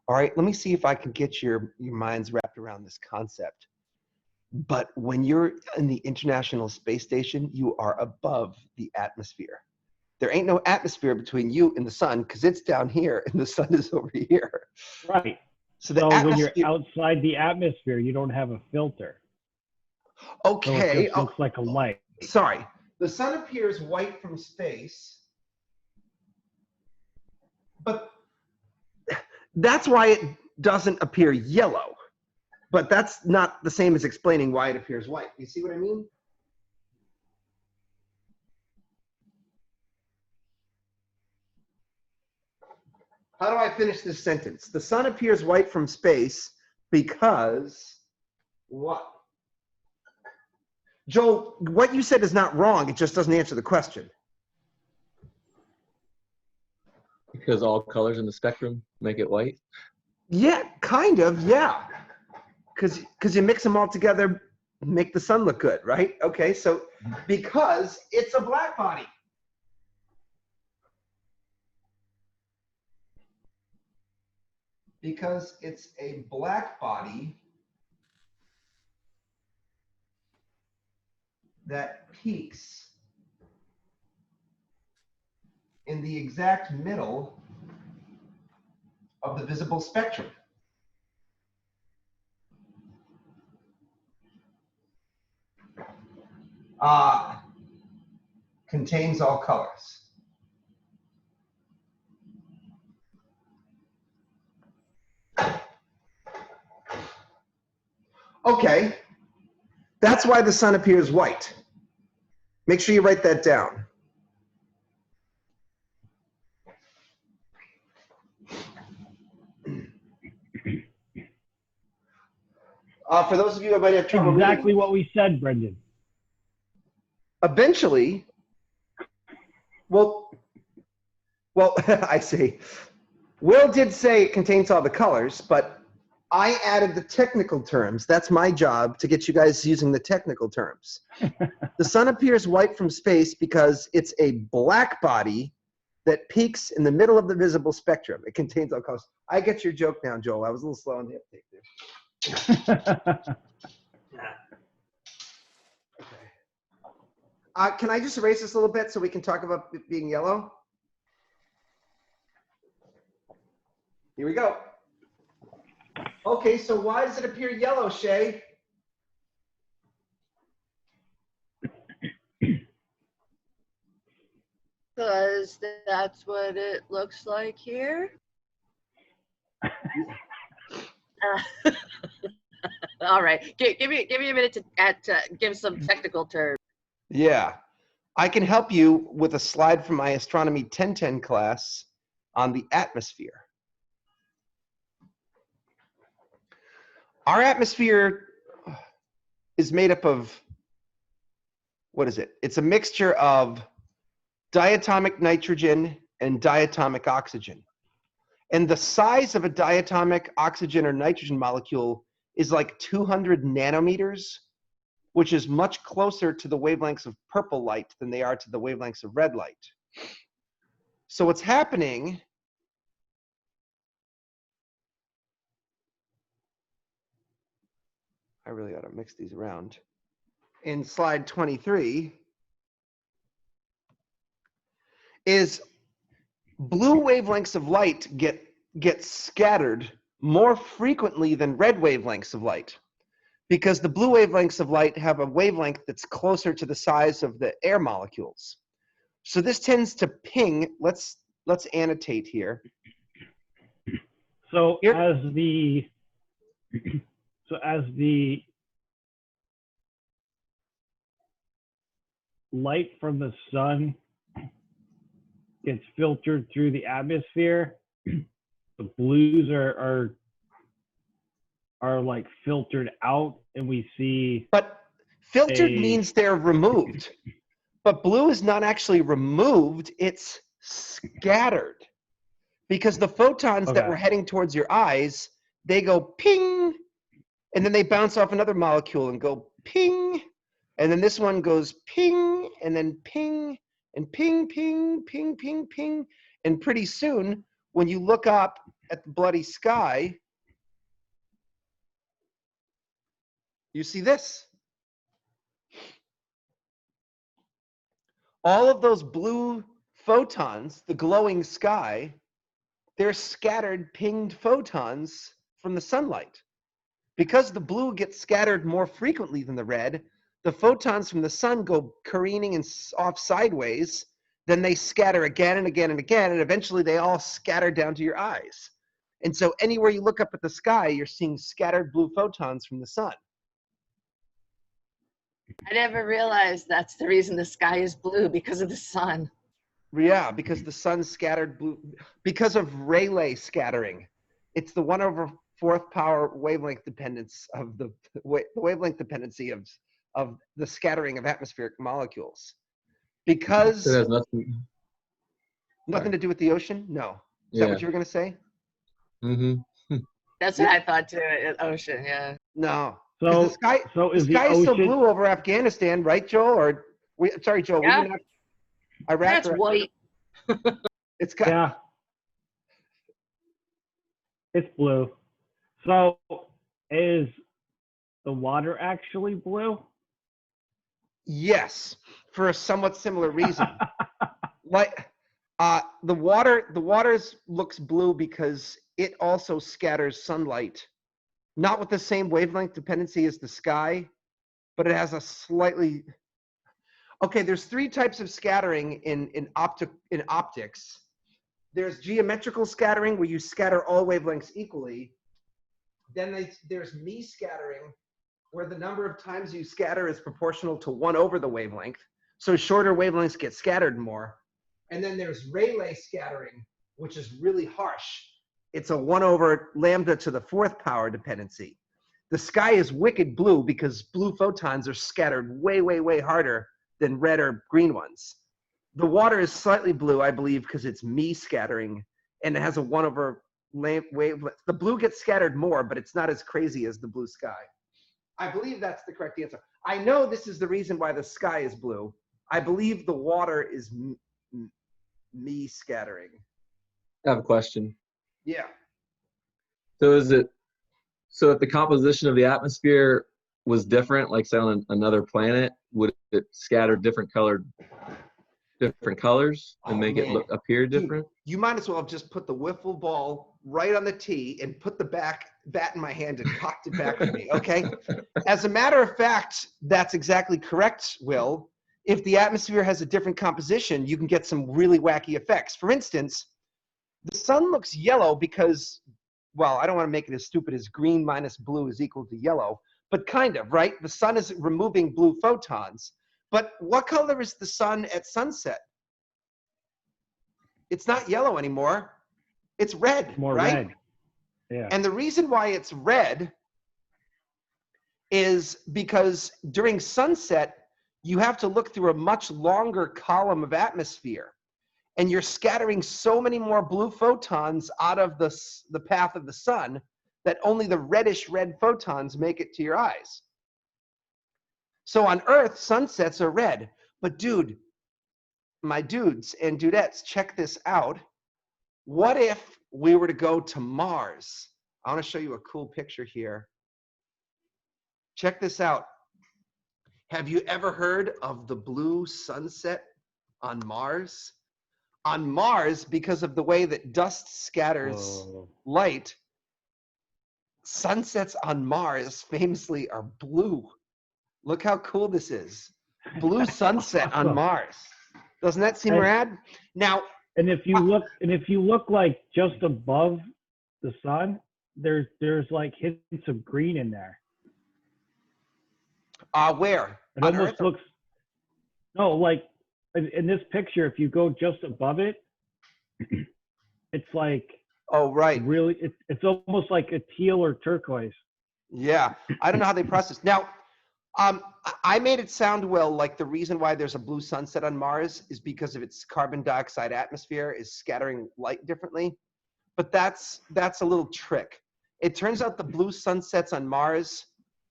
All right, let me see if I can get your minds wrapped around this concept. But when you're in the International Space Station, you are above the atmosphere. There ain't no atmosphere between you and the sun because it's down here and the sun is over here. Right. So the So when you're atmosphere. outside the atmosphere, you don't have a filter. So it Okay. just looks like a light. Sorry. The sun appears white from space, but that's why it doesn't appear yellow. But that's not the same as explaining why it appears white. You see what I mean? How do I finish this sentence? The sun appears white from space because what? Joel, what you said is not wrong. It just doesn't answer the question. Because all colors in the spectrum make it white? Yeah, kind of, yeah. Because you mix them all together, make the sun look good, right? Okay, so because it's a black body. Because it's a black body that peaks in the exact middle of the visible spectrum. Contains all colors. Okay, that's why the sun appears white. Make sure you write that down. For those of you who might have trouble Exactly reading, what we said, Brendan. eventually, well, I see. Will did say it contains all the colors, but I added the technical terms. That's my job, to get you guys using the technical terms. The sun appears white from space because it's a black body that peaks in the middle of the visible spectrum. It contains all colors. I get your joke now, Joel. I was a little slow on the uptake there. Okay. Can I just erase this a little bit so we can talk about it being yellow? Here we go. Okay, so why does it appear yellow, Shay? Because that's what it looks like here. All right, give me a minute to give some technical terms. Yeah, I can help you with a slide from my Astronomy 1010 class on the atmosphere. Our atmosphere is made up of, what is it? It's a mixture of diatomic nitrogen and diatomic oxygen. And the size of a diatomic oxygen or nitrogen molecule is like 200 nanometers, which is much closer to the wavelengths of purple light than they are to the wavelengths of red light. So what's happening, I really ought to mix these around. In slide 23 is blue wavelengths of light get scattered more frequently than red wavelengths of light, because the blue wavelengths of light have a wavelength that's closer to the size of the air molecules. So this tends to ping. Let's annotate here. So Here- as the light from the sun gets filtered through the atmosphere, the blues are like filtered out, and we see. But filtered A- means they're removed. But blue is not actually removed, it's scattered. Because the photons that Okay. were heading towards your eyes, they go ping, and then they bounce off another molecule and go ping, and then this one goes ping, and then ping, and ping, ping, ping, ping, ping. And pretty soon, when you look up at the bloody sky, you see this. All of those blue photons, the glowing sky, they're scattered pinged photons from the sunlight. Because the blue gets scattered more frequently than the red, the photons from the sun go careening and off sideways, then they scatter again and again and again, and eventually they all scatter down to your eyes. And so anywhere you look up at the sky, you're seeing scattered blue photons from the sun. I never realized that's the reason the sky is blue, because of the sun. Yeah, because the sun scattered blue, because of Rayleigh scattering. It's the 1/4 power wavelength dependence of the wavelength dependency of the scattering of atmospheric molecules. Because It has nothing. nothing to do with the ocean? No. Is that what you were going to say? Mm-hmm. That's what I thought too. Ocean, yeah. No. 'Cause So the is the sky is so ocean? blue over Afghanistan, right, Joel? Or sorry, Joel, were Yeah. you not Iraq? That's or- white. It's got, Yeah, it's blue. So is the water actually blue? yes, for a somewhat similar reason. Like the water looks blue because it also scatters sunlight, not with the same wavelength dependency as the sky, but it has a slightly. Okay, there's 3 types of scattering in optics. There's geometrical scattering, where you scatter all wavelengths equally. Then there's Mie scattering, where the number of times you scatter is proportional to 1 over the wavelength. So shorter wavelengths get scattered more. And then there's Rayleigh scattering, which is really harsh. It's a 1 over lambda to the 4th power dependency. The sky is wicked blue because blue photons are scattered way, way, way harder than red or green ones. The water is slightly blue, I believe, because it's Mie scattering, and it has a 1 over wavelength. The blue gets scattered more, but it's not as crazy as the blue sky. I believe that's the correct answer. I know this is the reason why the sky is blue. I believe the water is Mie scattering. I have a question. Yeah. So if the composition of the atmosphere was different, like say on another planet, would it scatter different colors and make it appear different? Dude, you might as well have just put the wiffle ball right on the tee and put the bat in my hand and cocked it back at me, okay? As a matter of fact, that's exactly correct, Will. If the atmosphere has a different composition, you can get some really wacky effects. For instance, the sun looks yellow because, well, I don't want to make it as stupid as green minus blue is equal to yellow, but kind of, right? The sun is removing blue photons. But what color is the sun at sunset? It's not yellow anymore. It's red, More right? red. Yeah. And the reason why it's red is because during sunset, you have to look through a much longer column of atmosphere. And you're scattering so many more blue photons out of the path of the sun that only the reddish red photons make it to your eyes. So on Earth, sunsets are red. But dude, my dudes and dudettes, check this out. What if we were to go to Mars? I want to show you a cool picture here. Check this out. Have you ever heard of the blue sunset on Mars? On Mars, because of the way that dust scatters light, sunsets on Mars famously are blue. Look how cool this is. Blue sunset on Mars. Doesn't that seem rad? Now, and if you look like just above the sun, there's like hints of green in there. Where? It almost looks, no, like in this picture, if you go just above it, it's like, oh, right. Really, it's almost like a teal or turquoise. Yeah, I don't know how they process. Now, I made it sound well like the reason why there's a blue sunset on Mars is because of its carbon dioxide atmosphere is scattering light differently. But that's a little trick. It turns out the blue sunsets on Mars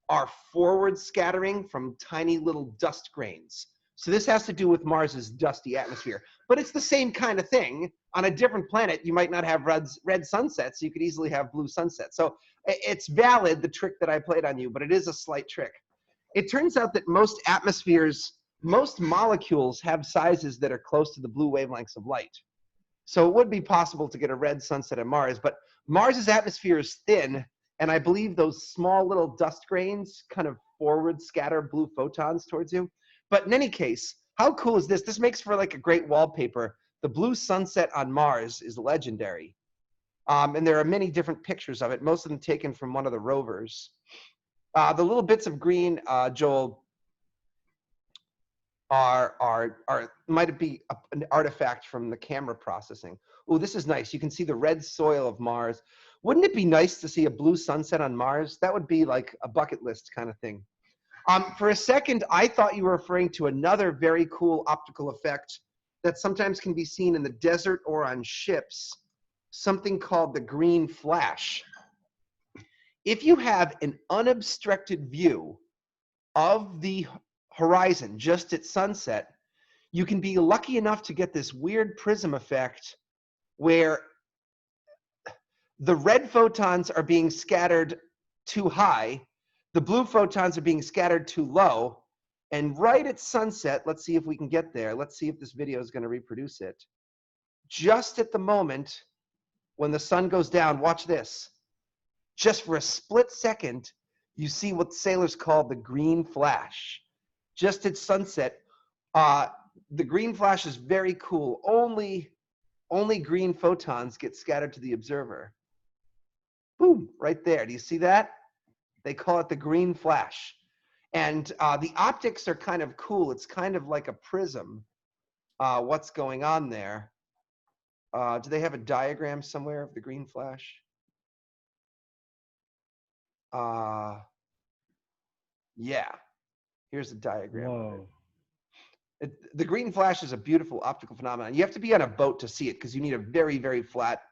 are forward scattering from tiny little dust grains. So this has to do with Mars's dusty atmosphere. But it's the same kind of thing. On a different planet, you might not have red sunsets. You could easily have blue sunsets. So it's valid, the trick that I played on you, but it is a slight trick. It turns out that most atmospheres, most molecules have sizes that are close to the blue wavelengths of light. So it would be possible to get a red sunset on Mars, but Mars's atmosphere is thin, and I believe those small little dust grains kind of forward scatter blue photons towards you. But in any case, how cool is this? This makes for like a great wallpaper. The blue sunset on Mars is legendary. And there are many different pictures of it, most of them taken from one of the rovers. The little bits of green, Joel, might be an artifact from the camera processing. Oh, this is nice. You can see the red soil of Mars. Wouldn't it be nice to see a blue sunset on Mars? That would be like a bucket list kind of thing. For a second, I thought you were referring to another very cool optical effect that sometimes can be seen in the desert or on ships, something called the green flash. If you have an unobstructed view of the horizon just at sunset, you can be lucky enough to get this weird prism effect where the red photons are being scattered too high, the blue photons are being scattered too low, and right at sunset, let's see if we can get there. Let's see if this video is going to reproduce it. Just at the moment when the sun goes down, watch this. Just for a split second, you see what sailors call the green flash. Just at sunset, the green flash is very cool. Only green photons get scattered to the observer. Boom, right there. Do you see that? They call it the green flash. And the optics are kind of cool. It's kind of like a prism. What's going on there? Do they have a diagram somewhere of the green flash? Yeah. Here's a diagram of it. The green flash is a beautiful optical phenomenon. You have to be on a boat to see it because you need a very, very flat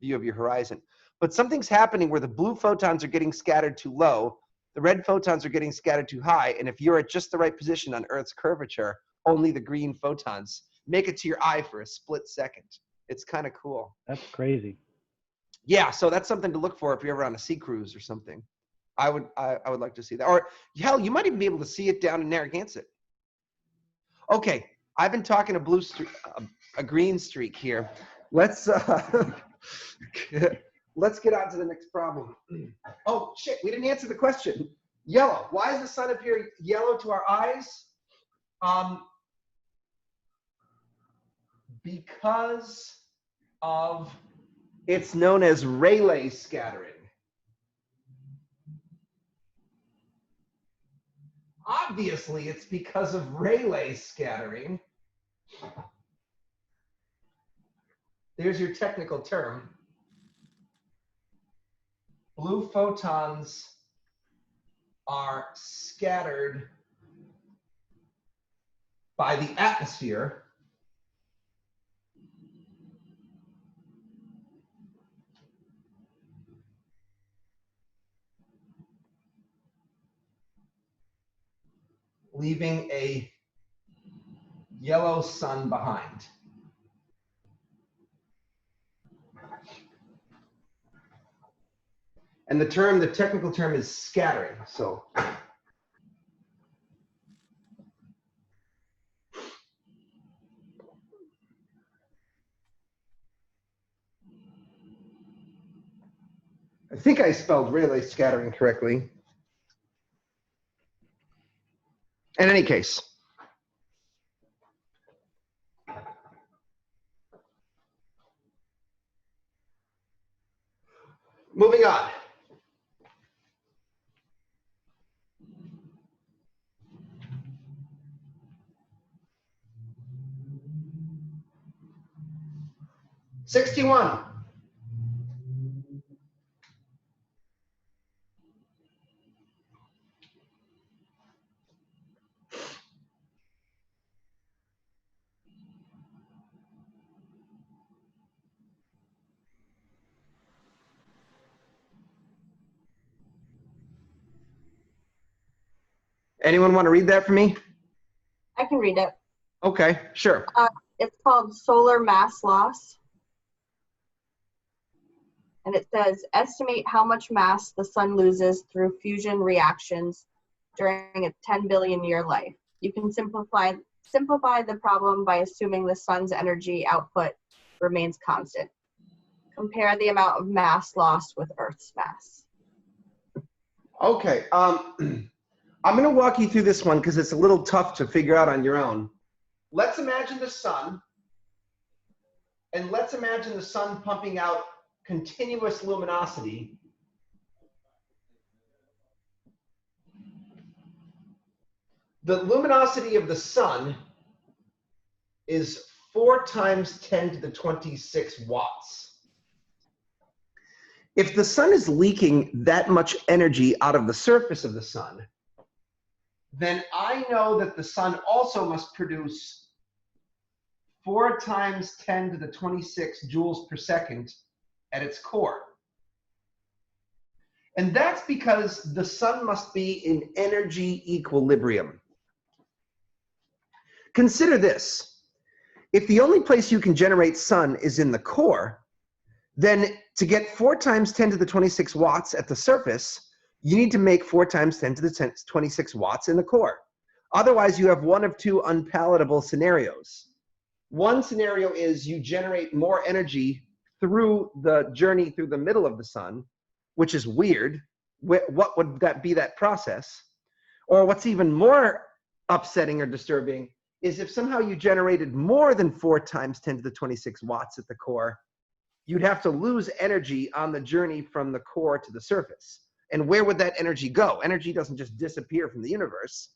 view of your horizon. But something's happening where the blue photons are getting scattered too low, the red photons are getting scattered too high, and if you're at just the right position on Earth's curvature, only the green photons make it to your eye for a split second. It's kind of cool. That's crazy. Yeah, so that's something to look for if you're ever on a sea cruise or something. I would like to see that. Or hell, you might even be able to see it down in Narragansett. Okay, I've been talking a green streak here. Let's let's get on to the next problem. Oh shit, we didn't answer the question. Yellow. Why does the sun appear yellow to our eyes? Because of, it's known as Rayleigh scattering. Obviously, it's because of Rayleigh scattering. There's your technical term. Blue photons are scattered by the atmosphere leaving a yellow sun behind. And the technical term is scattering. So I think I spelled relay scattering correctly. In any case, moving on. '61. Anyone want to read that for me? I can read it. Okay, sure. It's called solar mass loss. And it says, estimate how much mass the sun loses through fusion reactions during its 10 billion year life. You can simplify the problem by assuming the sun's energy output remains constant. Compare the amount of mass lost with Earth's mass. Okay, I'm going to walk you through this one because it's a little tough to figure out on your own. Let's imagine the sun, and let's imagine the sun pumping out continuous luminosity. The luminosity of the sun is 4 times 10 to the 26 watts. If the sun is leaking that much energy out of the surface of the sun, then I know that the sun also must produce 4 times 10 to the 26 joules per second at its core. And that's because the sun must be in energy equilibrium. Consider this. If the only place you can generate sun is in the core, then to get 4 times 10 to the 26 watts at the surface, you need to make 4 times 10 to the 26 watts in the core. Otherwise, you have one of two unpalatable scenarios. One scenario is you generate more energy through the journey through the middle of the sun, which is weird. What would that be, that process? Or what's even more upsetting or disturbing is if somehow you generated more than 4 times 10 to the 26 watts at the core, you'd have to lose energy on the journey from the core to the surface. And where would that energy go? Energy doesn't just disappear from the universe.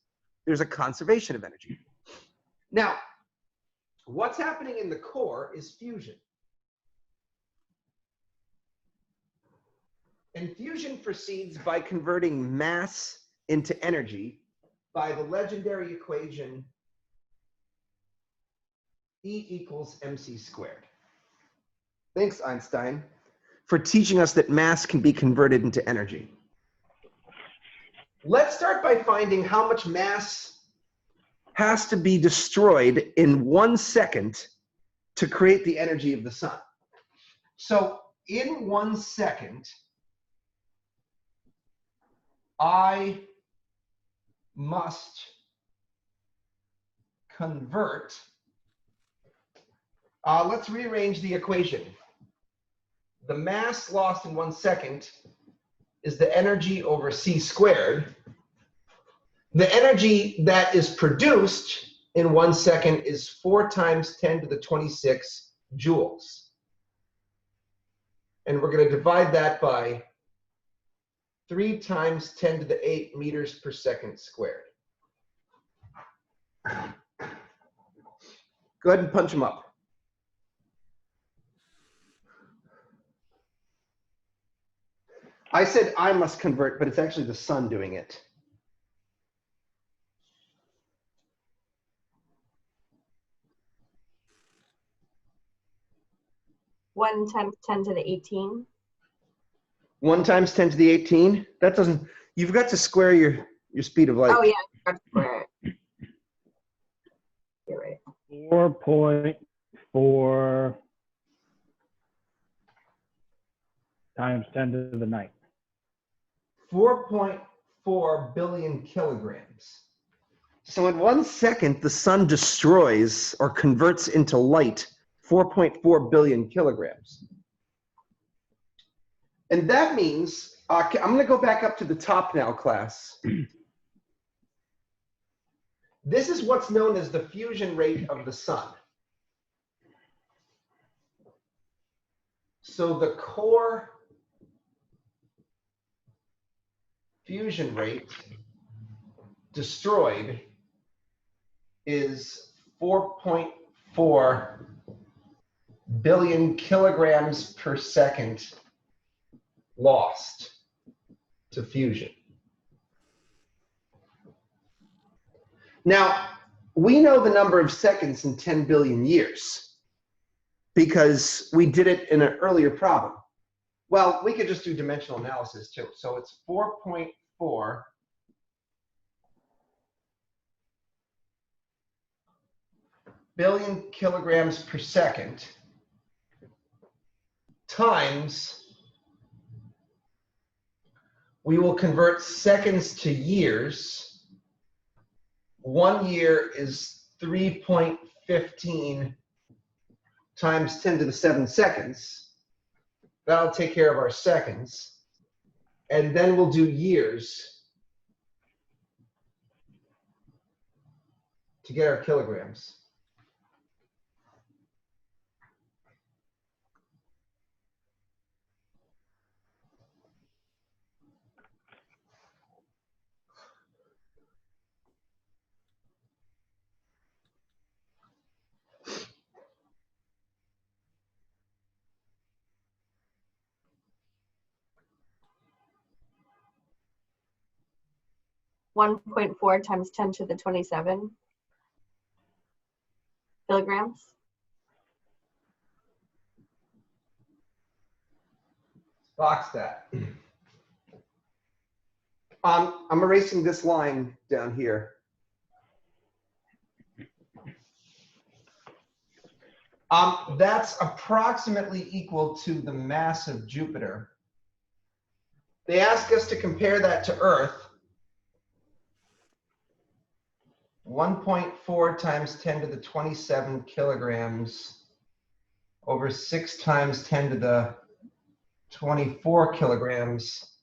There's a conservation of energy. Now, what's happening in the core is fusion. And fusion proceeds by converting mass into energy by the legendary equation E equals mc squared. Thanks, Einstein, for teaching us that mass can be converted into energy. Let's start by finding how much mass has to be destroyed in 1 second to create the energy of the sun. So in 1 second, I must convert, let's rearrange the equation. The mass lost in 1 second is the energy over c squared. The energy that is produced in 1 second is 4 times 10 to the 26 joules. And we're going to divide that by 3 times 10 to the 8 meters per second squared. Go ahead and punch them up. I said I must convert, but it's actually the sun doing it. 1 times 10 to the 18. 1 times 10 to the 18? That doesn't, you've got to square your speed of light. Oh yeah, I forgot to square it. You're right. 4.4 times 10 to the 9. 4.4 billion kilograms. So in 1 second, the sun destroys or converts into light 4.4 billion kilograms. And that means, I'm going to go back up to the top now, class. This is what's known as the fusion rate of the sun. So the core fusion rate destroyed is 4.4 billion kilograms per second lost to fusion. Now, we know the number of seconds in 10 billion years because we did it in an earlier problem. Well, we could just do dimensional analysis too. So it's 4.4 billion kilograms per second times, we will convert seconds to years. 1 year is 3.15 times 10 to the 7 seconds. That'll take care of our seconds. And then we'll do years to get our kilograms. .4 times 10 to the 27 kilograms. Box that. I'm erasing this line down here. That's approximately equal to the mass of Jupiter. They ask us to compare that to Earth. 1.4 times 10 to the 27 kilograms over 6 times 10 to the 24 kilograms.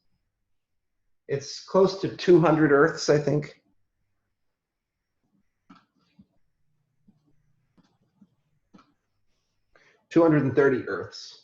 It's close to 200 Earths, I think. $230 Earths.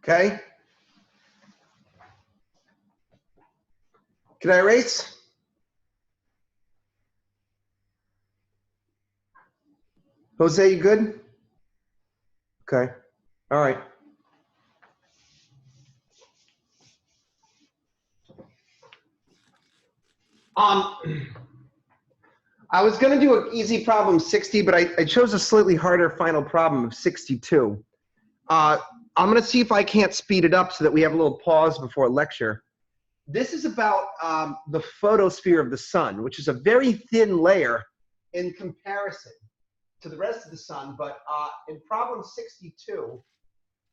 Okay. Can I erase? Jose, you good? Okay. All right. I was going to do an easy problem 60, but I chose a slightly harder final problem of 62. I'm going to see if I can't speed it up so that we have a little pause before lecture. This is about the photosphere of the sun, which is a very thin layer in comparison to the rest of the sun. But in problem 62,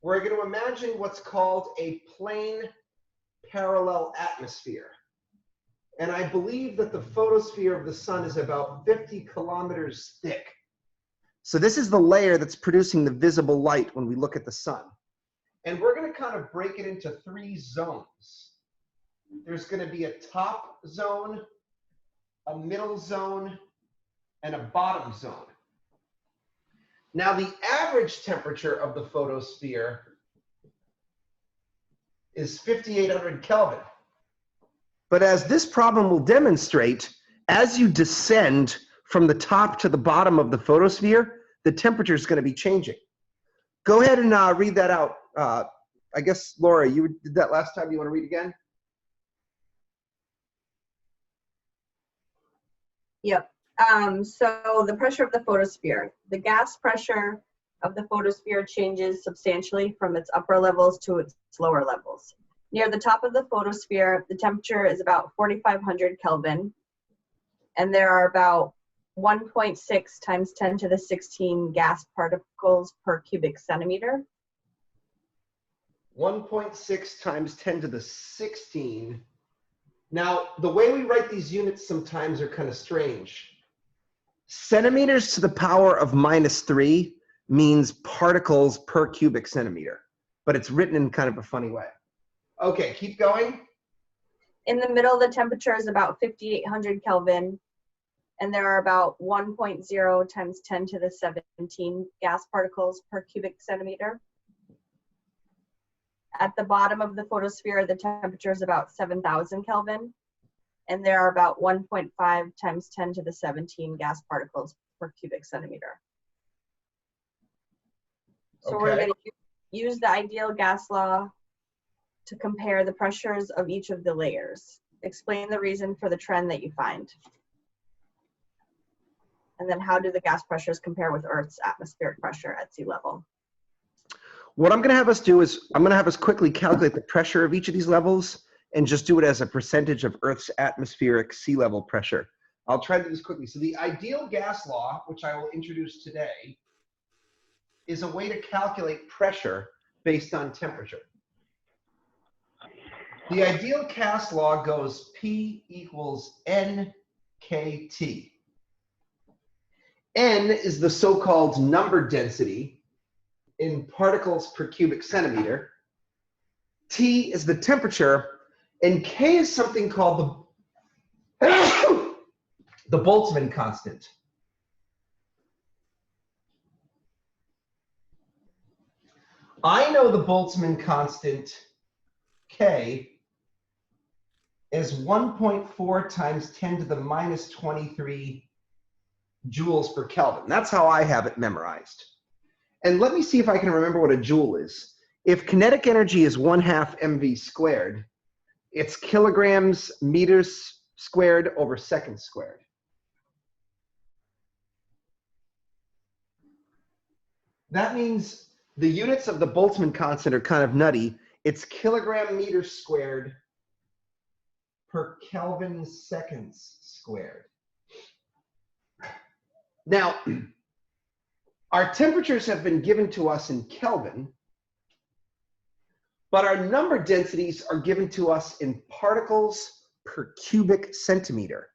we're going to imagine what's called a plane parallel atmosphere. And I believe that the photosphere of the sun is about 50 kilometers thick. So this is the layer that's producing the visible light when we look at the sun. And we're going to kind of break it into 3 zones. There's going to be a top zone, a middle zone, and a bottom zone. Now, the average temperature of the photosphere is 5,800 Kelvin. But as this problem will demonstrate, as you descend from the top to the bottom of the photosphere, the temperature is going to be changing. Go ahead and read that out. I guess, Laura, you did that last time. You want to read again? Yep. So the pressure of the photosphere. The gas pressure of the photosphere changes substantially from its upper levels to its lower levels. Near the top of the photosphere, the temperature is about 4,500 Kelvin, and there are about 1.6 times 10 to the 16 gas particles per cubic centimeter. 1.6 times 10 to the 16. Now, the way we write these units sometimes are kind of strange. Centimeters to the power of -3 means particles per cubic centimeter, but it's written in kind of a funny way. Okay, keep going. In the middle, the temperature is about 5,800 Kelvin, and there are about 1.0 times 10 to the 17 gas particles per cubic centimeter. At the bottom of the photosphere, the temperature is about 7,000 Kelvin, and there are about 1.5 times 10 to the 17 gas particles per cubic centimeter. So we're going to use the ideal gas law to compare the pressures of each of the layers. Explain the reason for the trend that you find. And then how do the gas pressures compare with Earth's atmospheric pressure at sea level? What I'm going to have us do is I'm going to have us quickly calculate the pressure of each of these levels and just do it as a percentage of Earth's atmospheric sea level pressure. I'll try to do this quickly. So the ideal gas law, which I will introduce today, is a way to calculate pressure based on temperature. The ideal gas law goes P equals NKT. N is the so-called number density in particles per cubic centimeter. T is the temperature, and K is something called the Boltzmann constant. I know the Boltzmann constant, K, is 1.4 times 10 to the minus 23 joules per Kelvin. That's how I have it memorized. And let me see if I can remember what a joule is. If kinetic energy is 1/2 mv squared, it's kilograms meters squared over seconds squared. That means the units of the Boltzmann constant are kind of nutty. It's kilogram meters squared per Kelvin seconds squared. Now, our temperatures have been given to us in Kelvin, but our number densities are given to us in particles per cubic centimeter.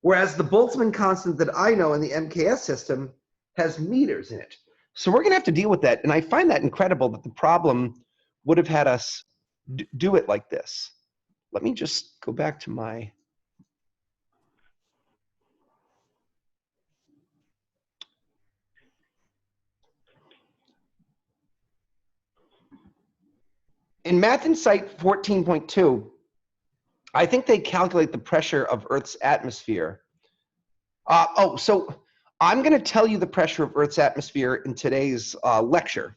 Whereas the Boltzmann constant that I know in the MKS system has meters in it. So we're going to have to deal with that. And I find that incredible that the problem would have had us do it like this. Let me just go back to my... In Math Insight 14.2, I think they calculate the pressure of Earth's atmosphere. So I'm going to tell you the pressure of Earth's atmosphere in today's lecture.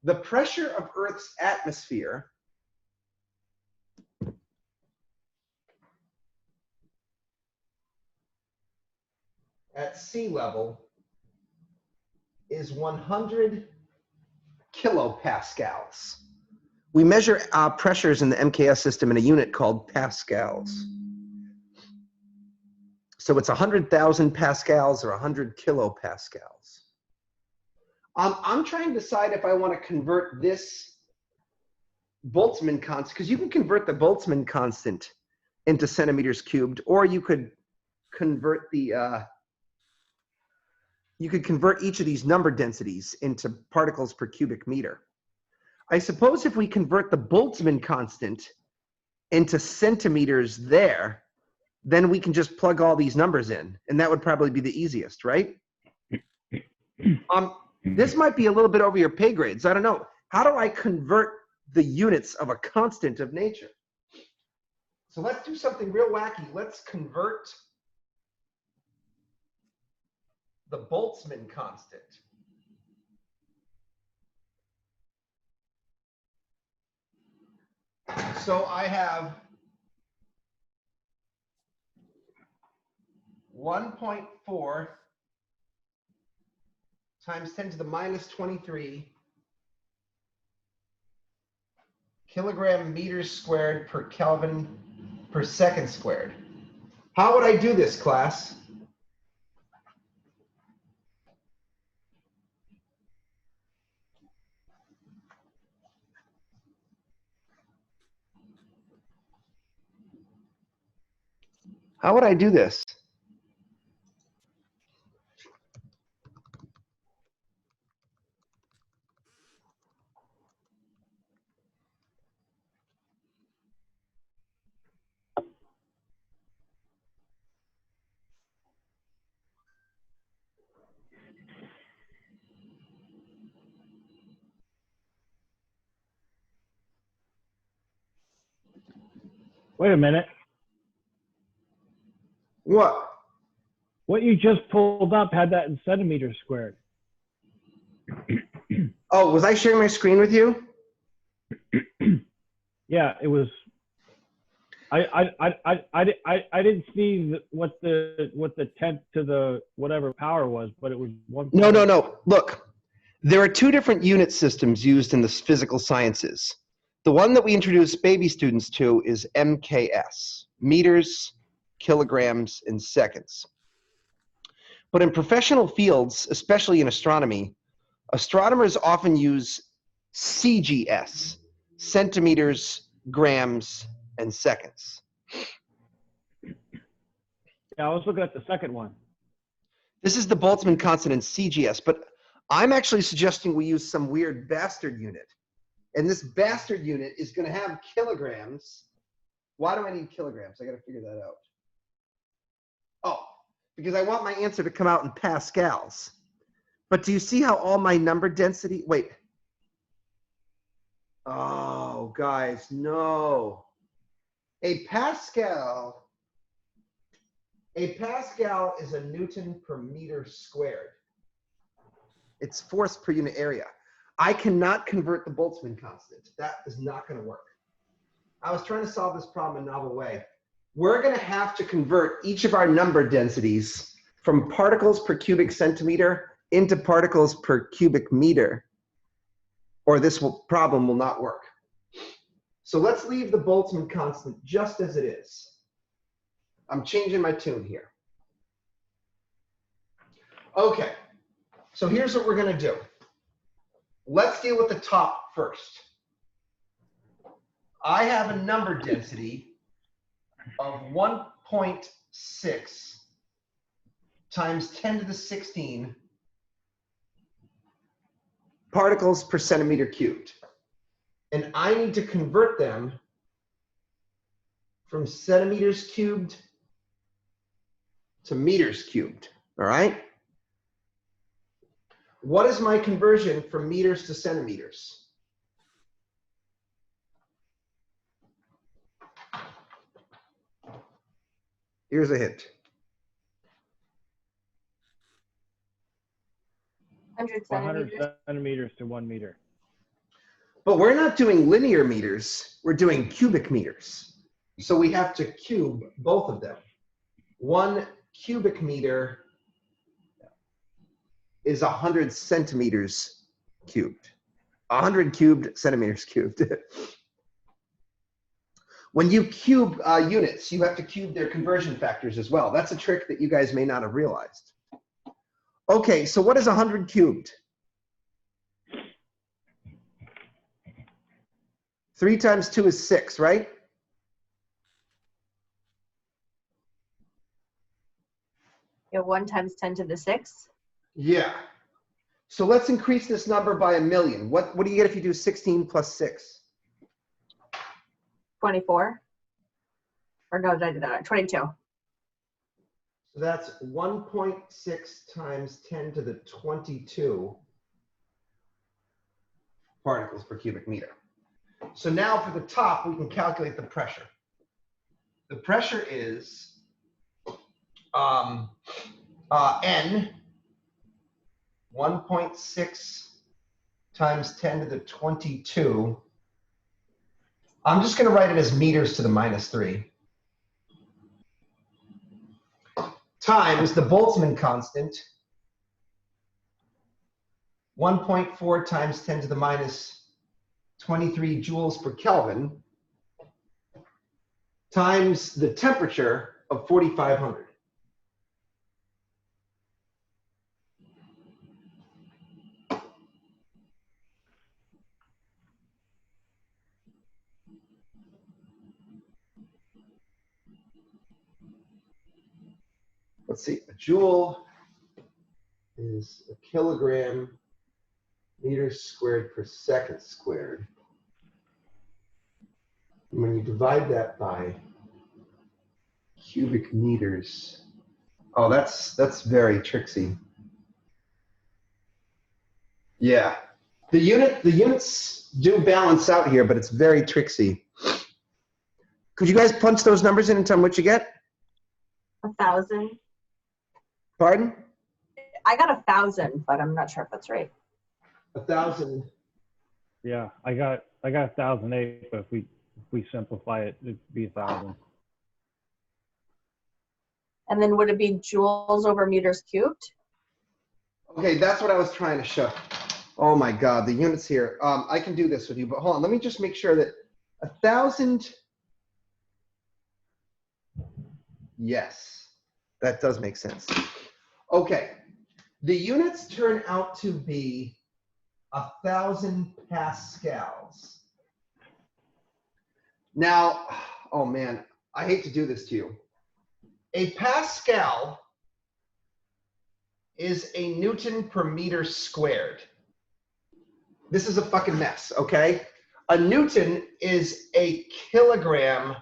The pressure of Earth's atmosphere at sea level is 100 kilopascals. We measure pressures in the MKS system in a unit called pascals. So it's 100,000 pascals or 100 kilopascals. I'm trying to decide if I want to convert this Boltzmann constant, because you can convert the Boltzmann constant into centimeters cubed, or you could convert the you could convert each of these number densities into particles per cubic meter. I suppose if we convert the Boltzmann constant into centimeters there, then we can just plug all these numbers in, and that would probably be the easiest, right? This might be a little bit over your pay grades. I don't know. How do I convert the units of a constant of nature? So let's do something real wacky. Let's convert the Boltzmann constant. So I have 1.4 times 10 to the minus 23 kilogram meters squared per Kelvin per second squared. How would I do this, class? How would I do this? Wait a minute. What? What you just pulled up had that in centimeters squared. Oh, was I sharing my screen with you? Yeah, it was. I didn't see what the tenth to the whatever power was, but it was one. No. Look, there are two different unit systems used in the physical sciences. The one that we introduce baby students to is MKS, meters, kilograms, and seconds. But in professional fields, especially in astronomy, astronomers often use CGS, centimeters, grams, and seconds. Yeah, I was looking at the second one. This is the Boltzmann constant in CGS, but I'm actually suggesting we use some weird bastard unit. And this bastard unit is going to have kilograms. Why do I need kilograms? I got to figure that out. Oh, because I want my answer to come out in pascals. But do you see how all my number density, wait. Oh, guys, no. A Pascal is a Newton per meter squared. It's force per unit area. I cannot convert the Boltzmann constant. That is not going to work. I was trying to solve this problem in a novel way. We're going to have to convert each of our number densities from particles per cubic centimeter into particles per cubic meter, or this problem will not work. So let's leave the Boltzmann constant just as it is. I'm changing my tune here. Okay, so here's what we're going to do. Let's deal with the top first. I have a number density of 1.6 times 10 to the 16 particles per centimeter cubed. And I need to convert them from centimeters cubed to meters cubed, all right? What is my conversion from meters to centimeters? Here's a hint. 100 100 centimeters. centimeters to 1 meter. But we're not doing linear meters, we're doing cubic meters. So we have to cube both of them. 1 cubic meter is 100 centimeters cubed. 100 cubed centimeters cubed. When you cube units, you have to cube their conversion factors as well. That's a trick that you guys may not have realized. Okay, so what is 100 cubed? 3 times 2 is 6, right? Yeah, 1 times 10 to the 6. Yeah. So let's increase this number by 1,000,000. What do you get if you do 16 plus 6? 24. Or no, did I do that? 22. So that's 1.6 times 10 to the 22 particles per cubic meter. So now for the top, we can calculate the pressure. The pressure is N 1.6 times 10 to the 22. I'm just going to write it as meters to the -3. Times the Boltzmann constant, 1.4 times 10 to the -23 joules per Kelvin, times the temperature of 4,500. Let's see, a joule is a kilogram meters squared per second squared. And when you divide that by cubic meters, oh, that's very tricksy. Yeah, the units do balance out here, but it's very tricksy. Could you guys punch those numbers in and tell me what you get? 1,000. Pardon? I got 1,000, but I'm not sure if that's right. 1,000. Yeah, I got 1,008, but if we simplify it, it'd be 1,000. And then would it be joules over meters cubed? Okay, that's what I was trying to show. Oh my God, the units here. I can do this with you, but hold on. Let me just make sure that 1,000. Yes, that does make sense. Okay, the units turn out to be 1,000 pascals. Now, oh man, I hate to do this to you. A pascal is a Newton per meter squared. This is a fucking mess, okay? A Newton is a kilogram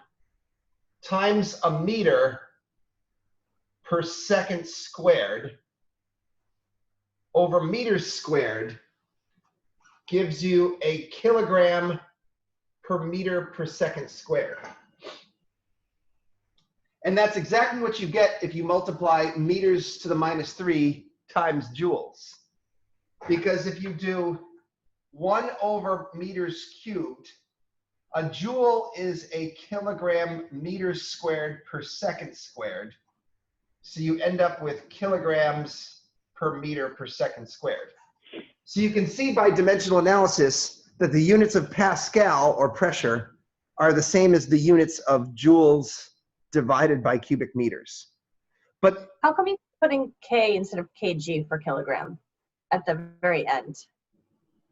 times a meter per second squared over meters squared gives you a kilogram per meter per second squared. And that's exactly what you get if you multiply meters to the -3 times joules. Because if you do 1 over meters cubed, a joule is a kilogram meters squared per second squared. So you end up with kilograms per meter per second squared. So you can see by dimensional analysis that the units of Pascal or pressure are the same as the units of joules divided by cubic meters. But How come you're putting K instead of kg for kilogram at the very end?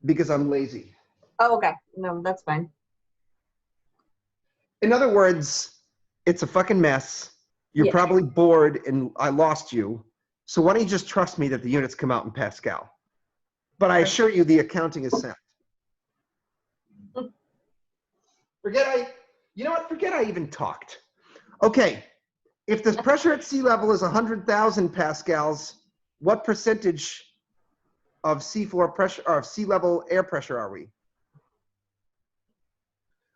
because I'm lazy. Oh, okay. No, that's fine. In other words, it's a fucking mess. You're Yeah. probably bored and I lost you. So why don't you just trust me that the units come out in Pascal? But I assure you the accounting is sound. You know what? Forget I even talked. Okay, if the pressure at sea level is 100,000 pascals, what percentage of seafloor pressure or of sea level air pressure are we?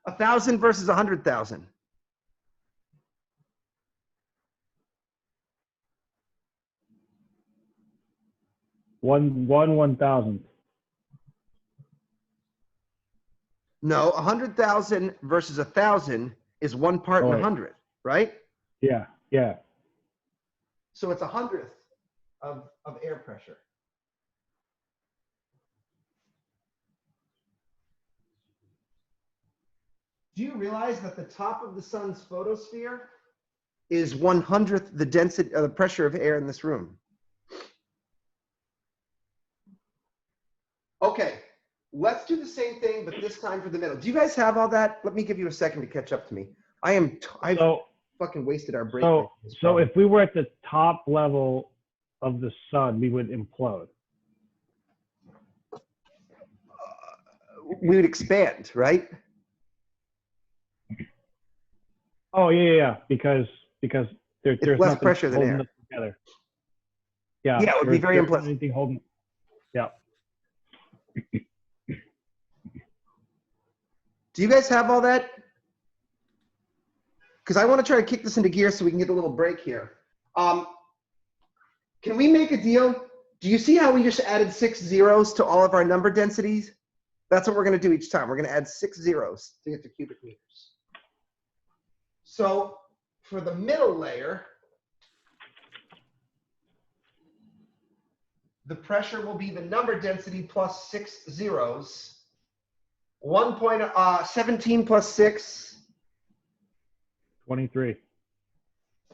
1,000 versus 100,000. One thousandth. No, 100,000 versus 1,000 is 1 part in Oh, 100, right? Yeah, yeah. So it's 100th of air pressure. Do you realize that the top of the sun's photosphere is 100th the density, the pressure of air in this room? Okay, Let's do the same thing, but this time for the middle. Do you guys have all that? Let me give you a second to catch up to me. I've So, fucking wasted our break. so if we were at the top level of the sun, we would implode. We would expand, right? Oh yeah, because there's It's less nothing pressure than holding air. us together. Yeah, Yeah, it would be very there isn't unpleasant. anything holding. Yeah. Do you guys have all that? Because I want to try to kick this into gear so we can get a little break here. Can we make a deal? Do you see how we just added 6 zeros to all of our number densities? That's what we're going to do each time. We're going to add 6 zeros to get to cubic meters. So for the middle layer, the pressure will be the number density plus 6 zeros. 17 plus 6. 23.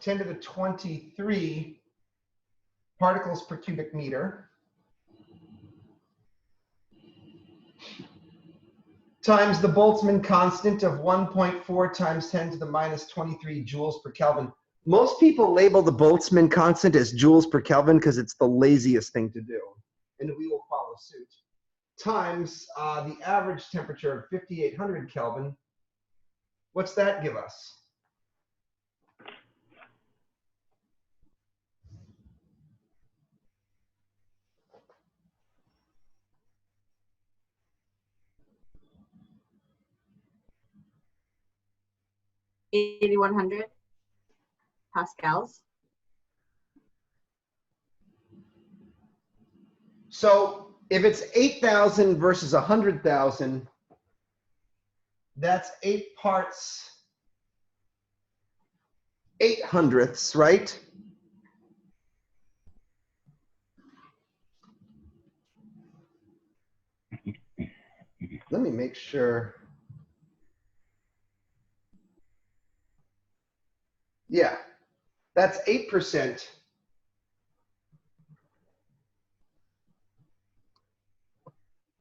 10 to the 23 particles per cubic meter times the Boltzmann constant of 1.4 times 10 to the minus 23 joules per Kelvin. Most people label the Boltzmann constant as joules per Kelvin because it's the laziest thing to do, and we will follow suit. Times the average temperature of 5,800 Kelvin. What's that give us? $8,100 pascals. So if it's 8,000 versus 100,000, that's 8 parts 800ths, right? Let me make sure. Yeah, that's 8%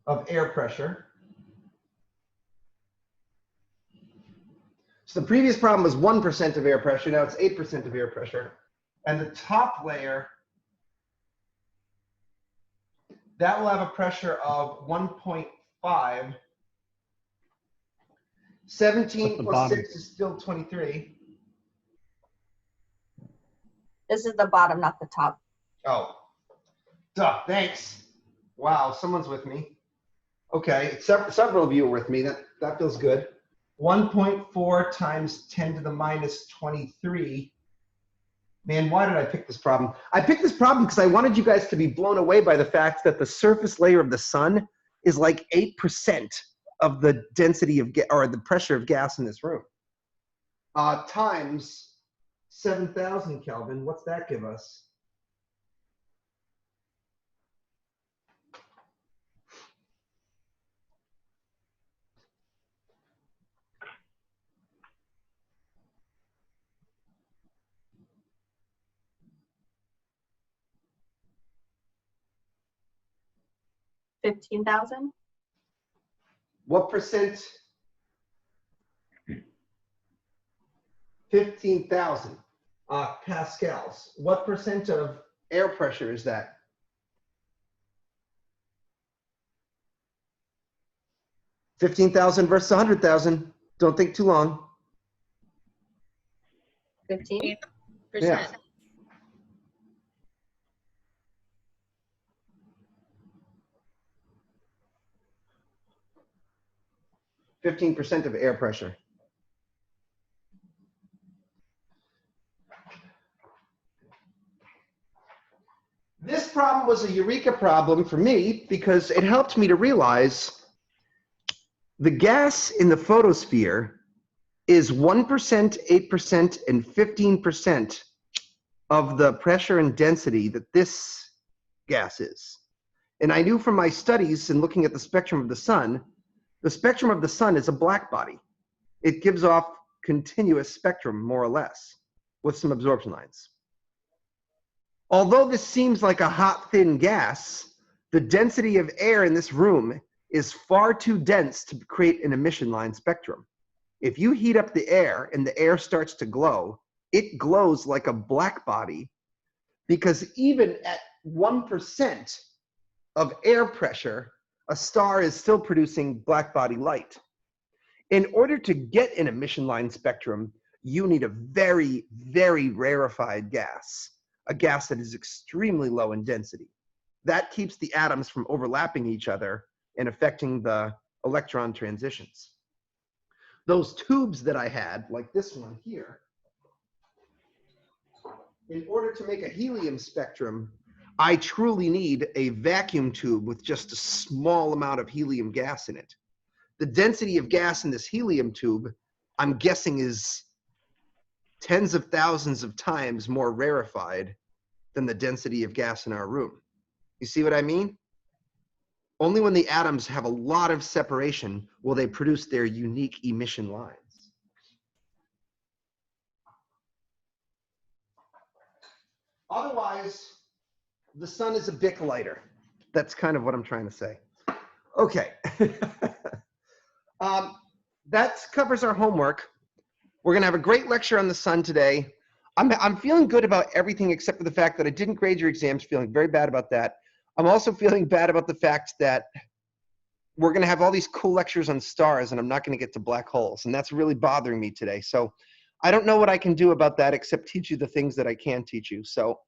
of air pressure. So the previous problem was 1% of air pressure. Now it's 8% of air pressure. And the top layer, that will have a pressure of 1.5. 17 plus bottom? 6 is still 23. This is the bottom, not the top. Oh, duh, thanks. Wow, someone's with me. Okay, several of you are with me. That feels good. 1.4 times 10 to the minus 23. Man, why did I pick this problem? I picked this problem because I wanted you guys to be blown away by the fact that the surface layer of the sun is like 8% of the density of or the pressure of gas in this room. Times 7,000 Kelvin, what's that give us? $15,000. What percent? 15,000 pascals. What percent of air pressure is that? $15,000 versus 100,000. Don't think too long. 15. Yeah. %15 of air pressure. This problem was a eureka problem for me because it helped me to realize the gas in the photosphere is 1%, 8%, and 15% of the pressure and density that this gas is. And I knew from my studies and looking at the spectrum of the sun is a black body. It gives off continuous spectrum, more or less, with some absorption lines. Although this seems like a hot, thin gas, the density of air in this room is far too dense to create an emission line spectrum. If you heat up the air and the air starts to glow, it glows like a black body, because even at 1% of air pressure, a star is still producing black body light. In order to get an emission line spectrum, you need a very, very rarefied gas, a gas that is extremely low in density. That keeps the atoms from overlapping each other and affecting the electron transitions. Those tubes that I had, like this one here, in order to make a helium spectrum, I truly need a vacuum tube with just a small amount of helium gas in it. The density of gas in this helium tube, I'm guessing, is tens of thousands of times more rarefied than the density of gas in our room. You see what I mean? Only when the atoms have a lot of separation will they produce their unique emission lines. Otherwise, the sun is a Bic lighter. That's kind of what I'm trying to say. Okay. That covers our homework. We're going to have a great lecture on the sun today. I'm feeling good about everything except for the fact that I didn't grade your exams, feeling very bad about that. I'm also feeling bad about the fact that we're going to have all these cool lectures on stars and I'm not going to get to black holes. And that's really bothering me today. So I don't know what I can do about that except teach you the things that I can teach you. So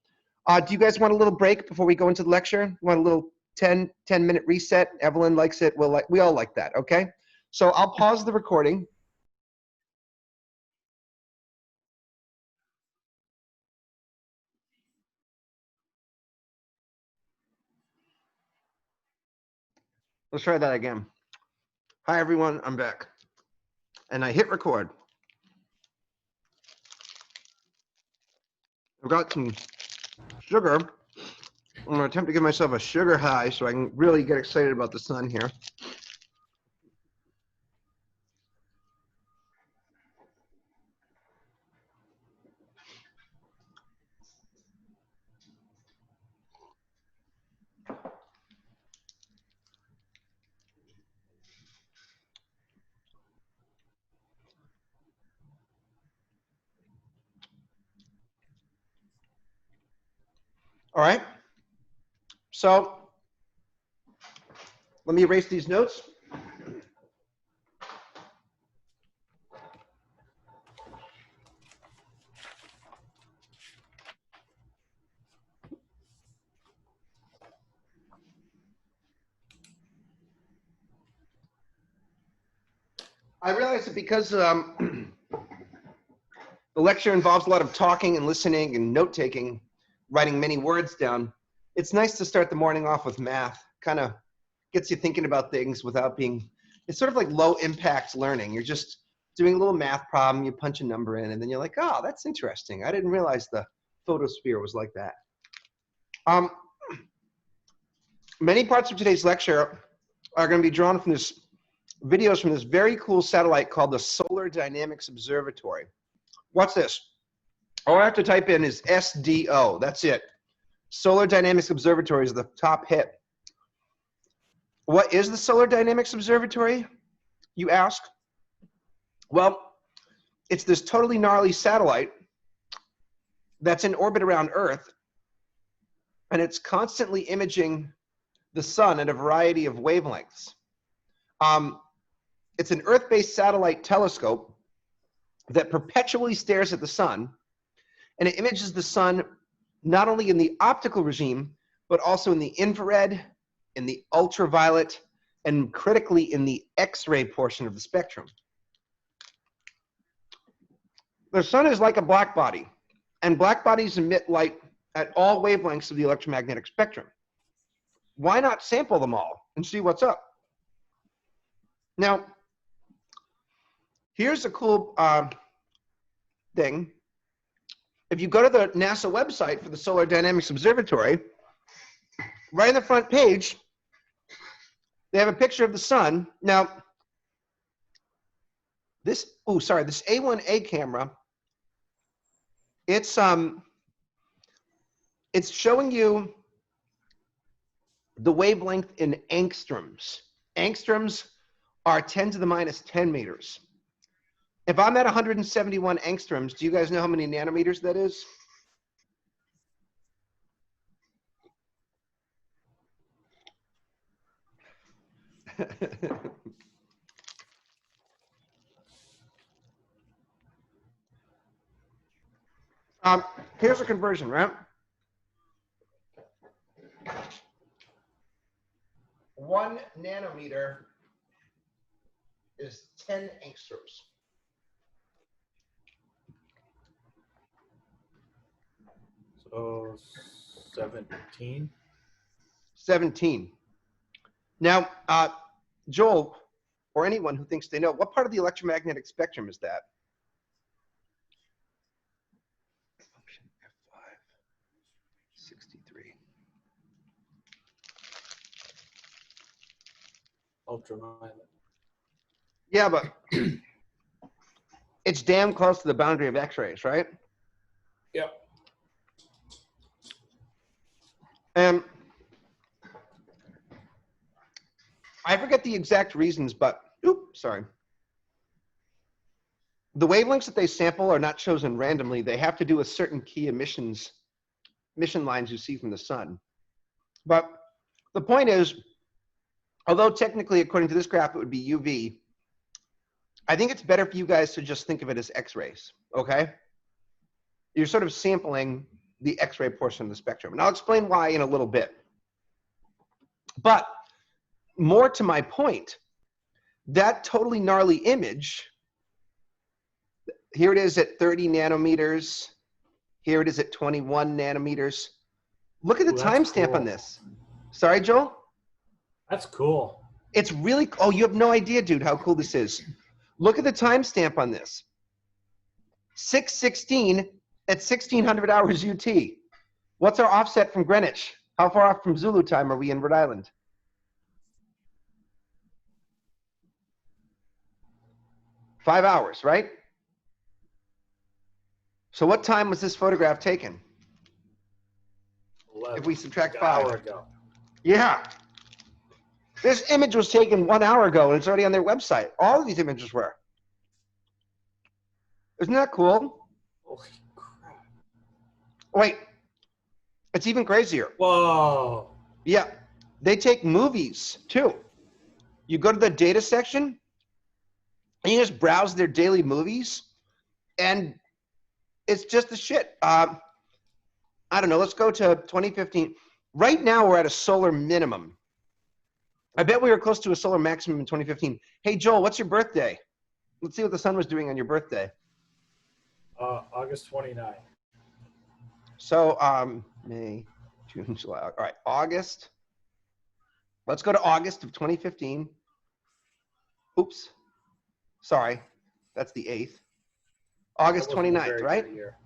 do you guys want a little break before we go into the lecture? You want a little 10-minute reset? Evelyn likes it. We all like that, okay? So I'll pause the recording. Let's try that again. Hi, everyone. I'm back. And I hit record. I've got some sugar. I'm going to attempt to give myself a sugar high so I can really get excited about the sun here. All right. So let me erase these notes. I realize that because the lecture involves a lot of talking and listening and note-taking, writing many words down, it's nice to start the morning off with math. Kind of gets you thinking about things without being, it's sort of like low-impact learning. You're just doing a little math problem, you punch a number in, and then you're like, oh, that's interesting. I didn't realize the photosphere was like that. Many parts of today's lecture are going to be drawn from this videos from this very cool satellite called the Solar Dynamics Observatory. What's this? All I have to type in is SDO. That's it. Solar Dynamics Observatory is the top hit. What is the Solar Dynamics Observatory, you ask? Well, it's this totally gnarly satellite that's in orbit around Earth, and it's constantly imaging the sun at a variety of wavelengths. It's an Earth-based satellite telescope that perpetually stares at the sun, and it images the sun not only in the optical regime, but also in the infrared, in the ultraviolet, and critically in the X-ray portion of the spectrum. The sun is like a black body, and black bodies emit light at all wavelengths of the electromagnetic spectrum. Why not sample them all and see what's up? Now, here's a cool thing. If you go to the NASA website for the Solar Dynamics Observatory, right on the front page, they have a picture of the sun. Now, this A1A camera, it's showing you the wavelength in angstroms. angstroms are 10 to the minus 10 meters. If I'm at 171 angstroms, do you guys know how many nanometers that is? Here's a conversion, right? 1 nanometer is 10 angstroms. So 17. 17. Now, Joel, or anyone who thinks they know, what part of the electromagnetic spectrum is that? Function F5, 63. Ultraviolet. Yeah, but it's damn close to the boundary of X-rays, right? Yep. And I forget the exact reasons, but, sorry. The wavelengths that they sample are not chosen randomly. They have to do with certain key emission lines you see from the sun. But the point is, although technically, according to this graph, it would be UV, I think it's better for you guys to just think of it as X-rays, okay? You're sort of sampling the X-ray portion of the spectrum. And I'll explain why in a little bit. But more to my point, that totally gnarly image, here it is at 30 nanometers. Here it is at 21 nanometers. Look at the Ooh, that's timestamp on cool. this. Sorry, Joel? That's cool. It's really, oh, you have no idea, dude, how cool this is. Look at the timestamp on this. 6:16 at 1600 hours UT. What's our offset from Greenwich? How far off from Zulu time are we in Rhode Island? Five hours, right? So what time was this photograph taken? 11. If we subtract Like an 5. hour ago. Yeah. This image was taken 1 hour ago, and it's already on their website. All of these images were. Isn't that cool? Holy crap. Wait, it's even crazier. Whoa. Yeah, they take movies too. You go to the data section, and you just browse their daily movies, and it's just the shit. I don't know, let's go to 2015. Right now, we're at a solar minimum. I bet we were close to a solar maximum in 2015. Hey, Joel, what's your birthday? Let's see what the sun was doing on your birthday. August 29. So, May, June, July. All right, August. Let's go to August of 2015. Oops. Sorry, that's the 8th. August That wasn't a 29th, very right? good year.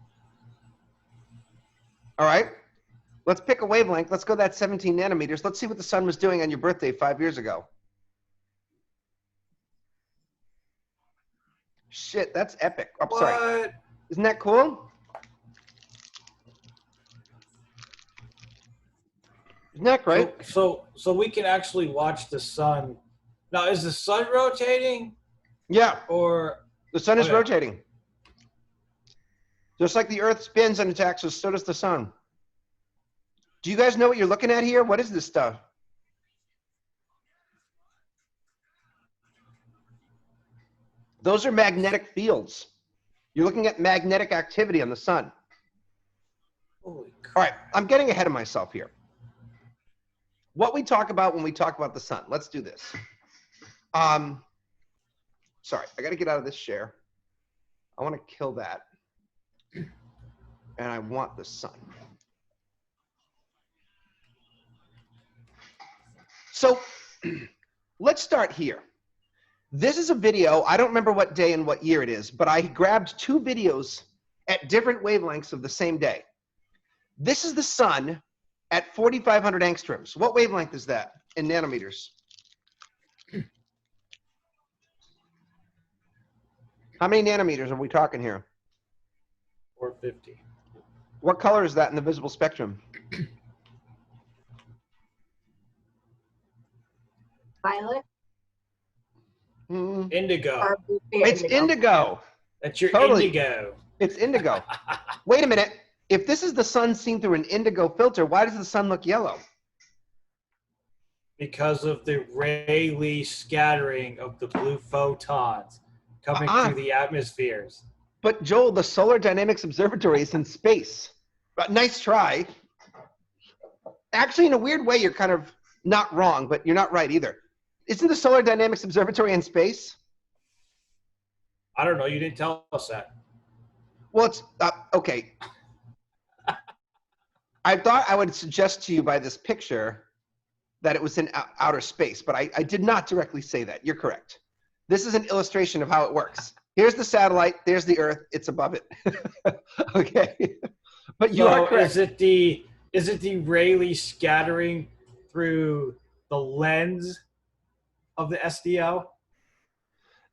All right. Let's pick a wavelength. Let's go that 17 nanometers. Let's see what the sun was doing on your birthday 5 years ago. Shit, that's epic. Oh, sorry. What? Isn't that cool? Isn't that great? So we can actually watch the sun. Now, is the sun rotating Yeah, or? the sun is Okay. rotating. Just like the Earth spins on its axis, so does the sun. Do you guys know what you're looking at here? What is this stuff? Those are magnetic fields. You're looking at magnetic activity on the sun. Holy crap. All right, I'm getting ahead of myself here. What we talk about when we talk about the sun. Let's do this. Sorry, I got to get out of this share. I want to kill that. And I want the sun. So let's start here. This is a video, I don't remember what day and what year it is, but I grabbed 2 videos at different wavelengths of the same day. This is the sun at 4,500 angstroms. What wavelength is that in nanometers? How many nanometers are we talking here? 450. What color is that in the visible spectrum? Violet. Indigo. Or yeah, It's indigo. That's your Totally. indigo. It's indigo. Wait a minute. If this is the sun seen through an indigo filter, why does the sun look yellow? Because of the Rayleigh scattering of the blue photons coming through the atmospheres. But Joel, the Solar Dynamics Observatory is in space. Nice try. Actually, in a weird way, you're kind of not wrong, but you're not right either. Isn't the Solar Dynamics Observatory in space? I don't know. You didn't tell us that. Well, it's okay. I thought I would suggest to you by this picture that it was in outer space, but I did not directly say that. You're correct. This is an illustration of how it works. Here's the satellite. There's the Earth. It's above it. Okay. But you are correct. Is it the Rayleigh scattering through the lens of the SDO?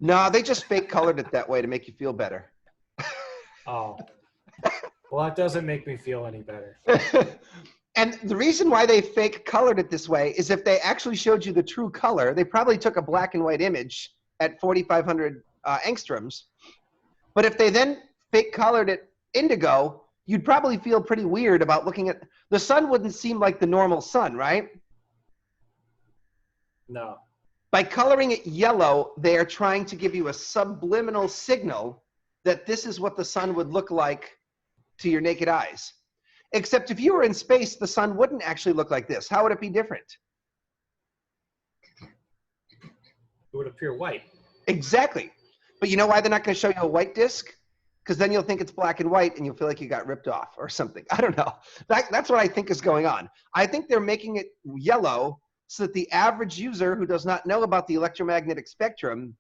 No, they just fake colored it that way to make you feel better. Oh. Well, that doesn't make me feel any better. And the reason why they fake colored it this way is if they actually showed you the true color, they probably took a black and white image at 4,500 angstroms. But if they then fake colored it indigo, you'd probably feel pretty weird about looking at the sun. Wouldn't seem like the normal sun, right? No. By coloring it yellow, they are trying to give you a subliminal signal that this is what the sun would look like to your naked eyes. Except if you were in space, the sun wouldn't actually look like this. How would it be different? It would appear white. Exactly. But you know why they're not going to show you a white disk? Because then you'll think it's black and white and you'll feel like you got ripped off or something. I don't know. That's what I think is going on. I think they're making it yellow so that the average user who does not know about the electromagnetic spectrum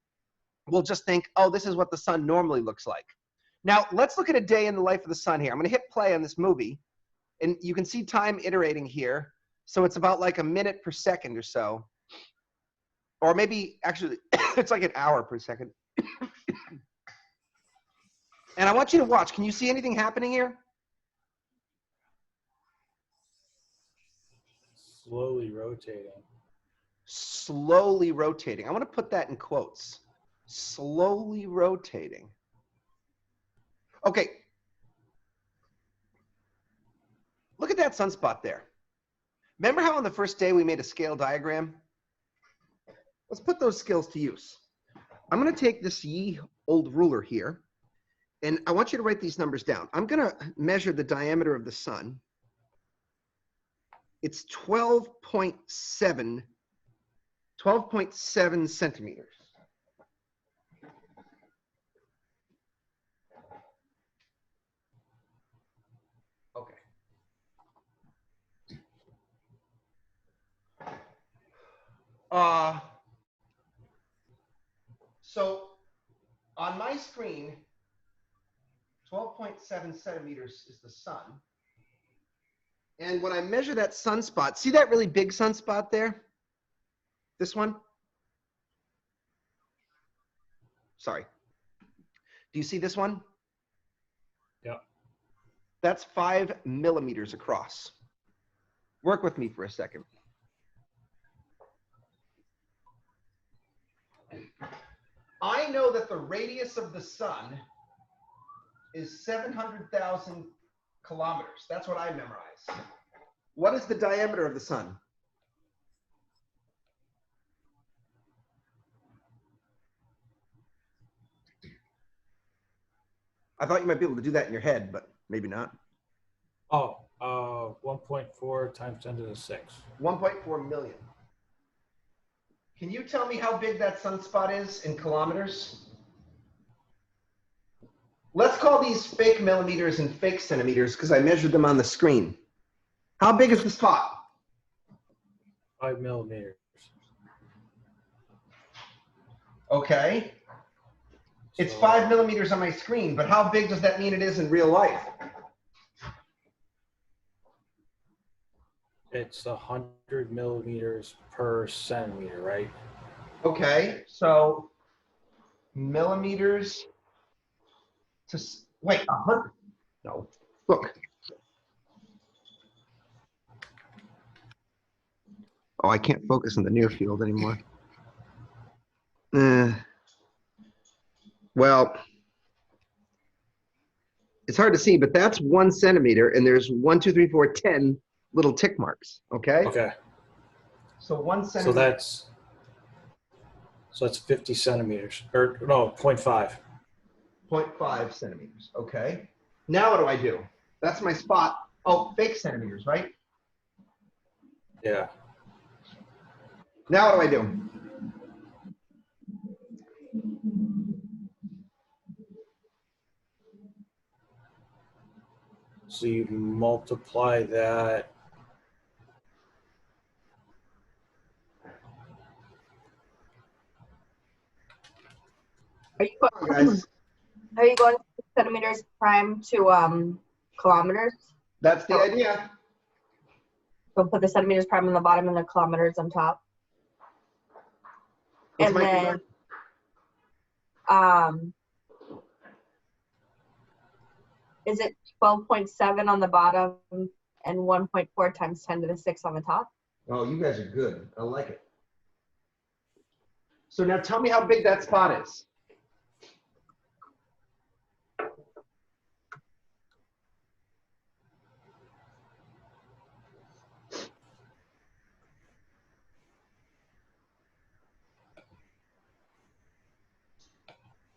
will just think, oh, this is what the sun normally looks like. Now, let's look at a day in the life of the sun here. I'm going to hit play on this movie, and you can see time iterating here. So it's about like a minute per second or so. Or maybe, actually, it's like an hour per second. And I want you to watch. Can you see anything happening here? Slowly rotating. Slowly rotating. I want to put that in quotes. Slowly rotating. Okay. Look at that sunspot there. Remember how on the first day we made a scale diagram? Let's put those skills to use. I'm going to take this ye old ruler here, and I want you to write these numbers down. I'm going to measure the diameter of the sun. It's 12.7 centimeters. Okay. So on my screen, 12.7 centimeters is the sun. And when I measure that sunspot, see that really big sunspot there? This one? Sorry. Do you see this one? Yeah. That's 5 millimeters across. Work with me for a second. I know that the radius of the sun is 700,000 kilometers. That's what I memorized. What is the diameter of the sun? I thought you might be able to do that in your head, but maybe not. Oh, 1.4 times 10 to the 6. 1.4 million. Can you tell me how big that sunspot is in kilometers? Let's call these fake millimeters and fake centimeters because I measured them on the screen. How big is the spot? 5 millimeters. Okay. It's So 5 millimeters on my screen, but how big does that mean it is in real life? it's 100 millimeters per centimeter, right? Okay, so millimeters to, wait, 100, no, look. Oh, I can't focus on the near field anymore. Well, it's hard to see, but that's 1 centimeter, and there's 1, 2, 3, 4, 10 little tick marks. Okay. Okay. So 1 So centimeter. that's 50 centimeters, or no, 0.5. 0.5 centimeters. Okay. Now what do I do? That's my spot. Oh, fake centimeters, right? Yeah. Now what do I do? So you multiply that. Are you Come on, guys. are you going centimeters prime to kilometers? That's the idea. So put the centimeters prime on the bottom and the kilometers on top. What's And my then answer? is it 12.7 on the bottom and 1.4 times 10 to the 6 on the top? Oh, you guys are good. I like it. So now tell me how big that spot is.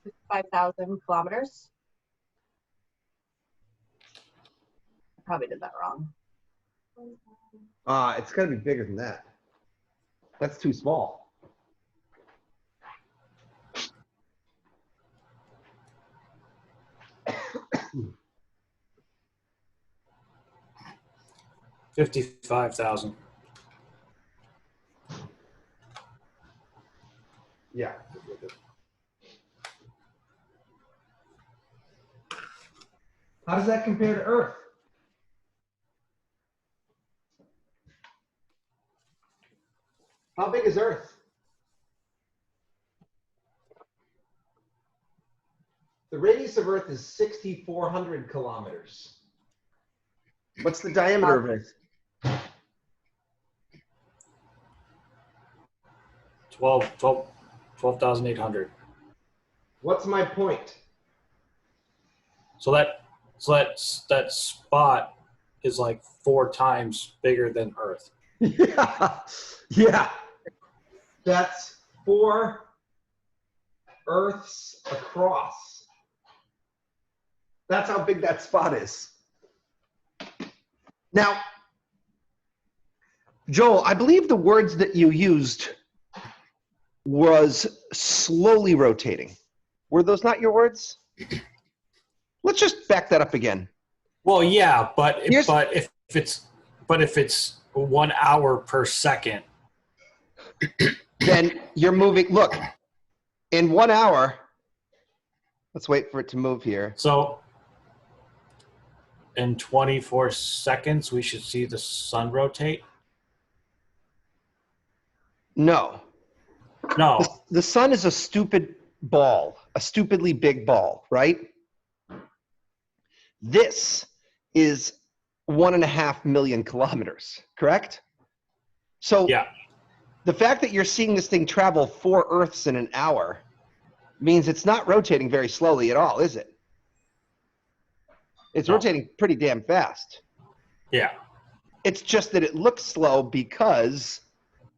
It's 5,000 kilometers. I probably did that wrong. It's got to be bigger than that. That's too small. $55,000. Yeah. How does that compare to Earth? How big is Earth? The radius of Earth is 6,400 kilometers. What's the diameter of Earth? 12,800. What's my point? So that spot is like 4 times bigger than Earth. Yeah. Yeah. That's 4 Earths across. That's how big that spot is. Now, Joel, I believe the words that you used was slowly rotating. Were those not your words? Let's just back that up again. Well, yeah, but Here's- if it's 1 hour per second, Then you're moving. Look, in 1 hour, let's wait for it to move here. so in 24 seconds we should see the sun rotate. No. No. The sun is a stupid ball, a stupidly big ball, right? This is 1.5 million kilometers, correct? So Yeah. the fact that you're seeing this thing travel 4 Earths in an hour means it's not rotating very slowly at all, is it? It's No. rotating pretty damn fast. Yeah. It's just that it looks slow because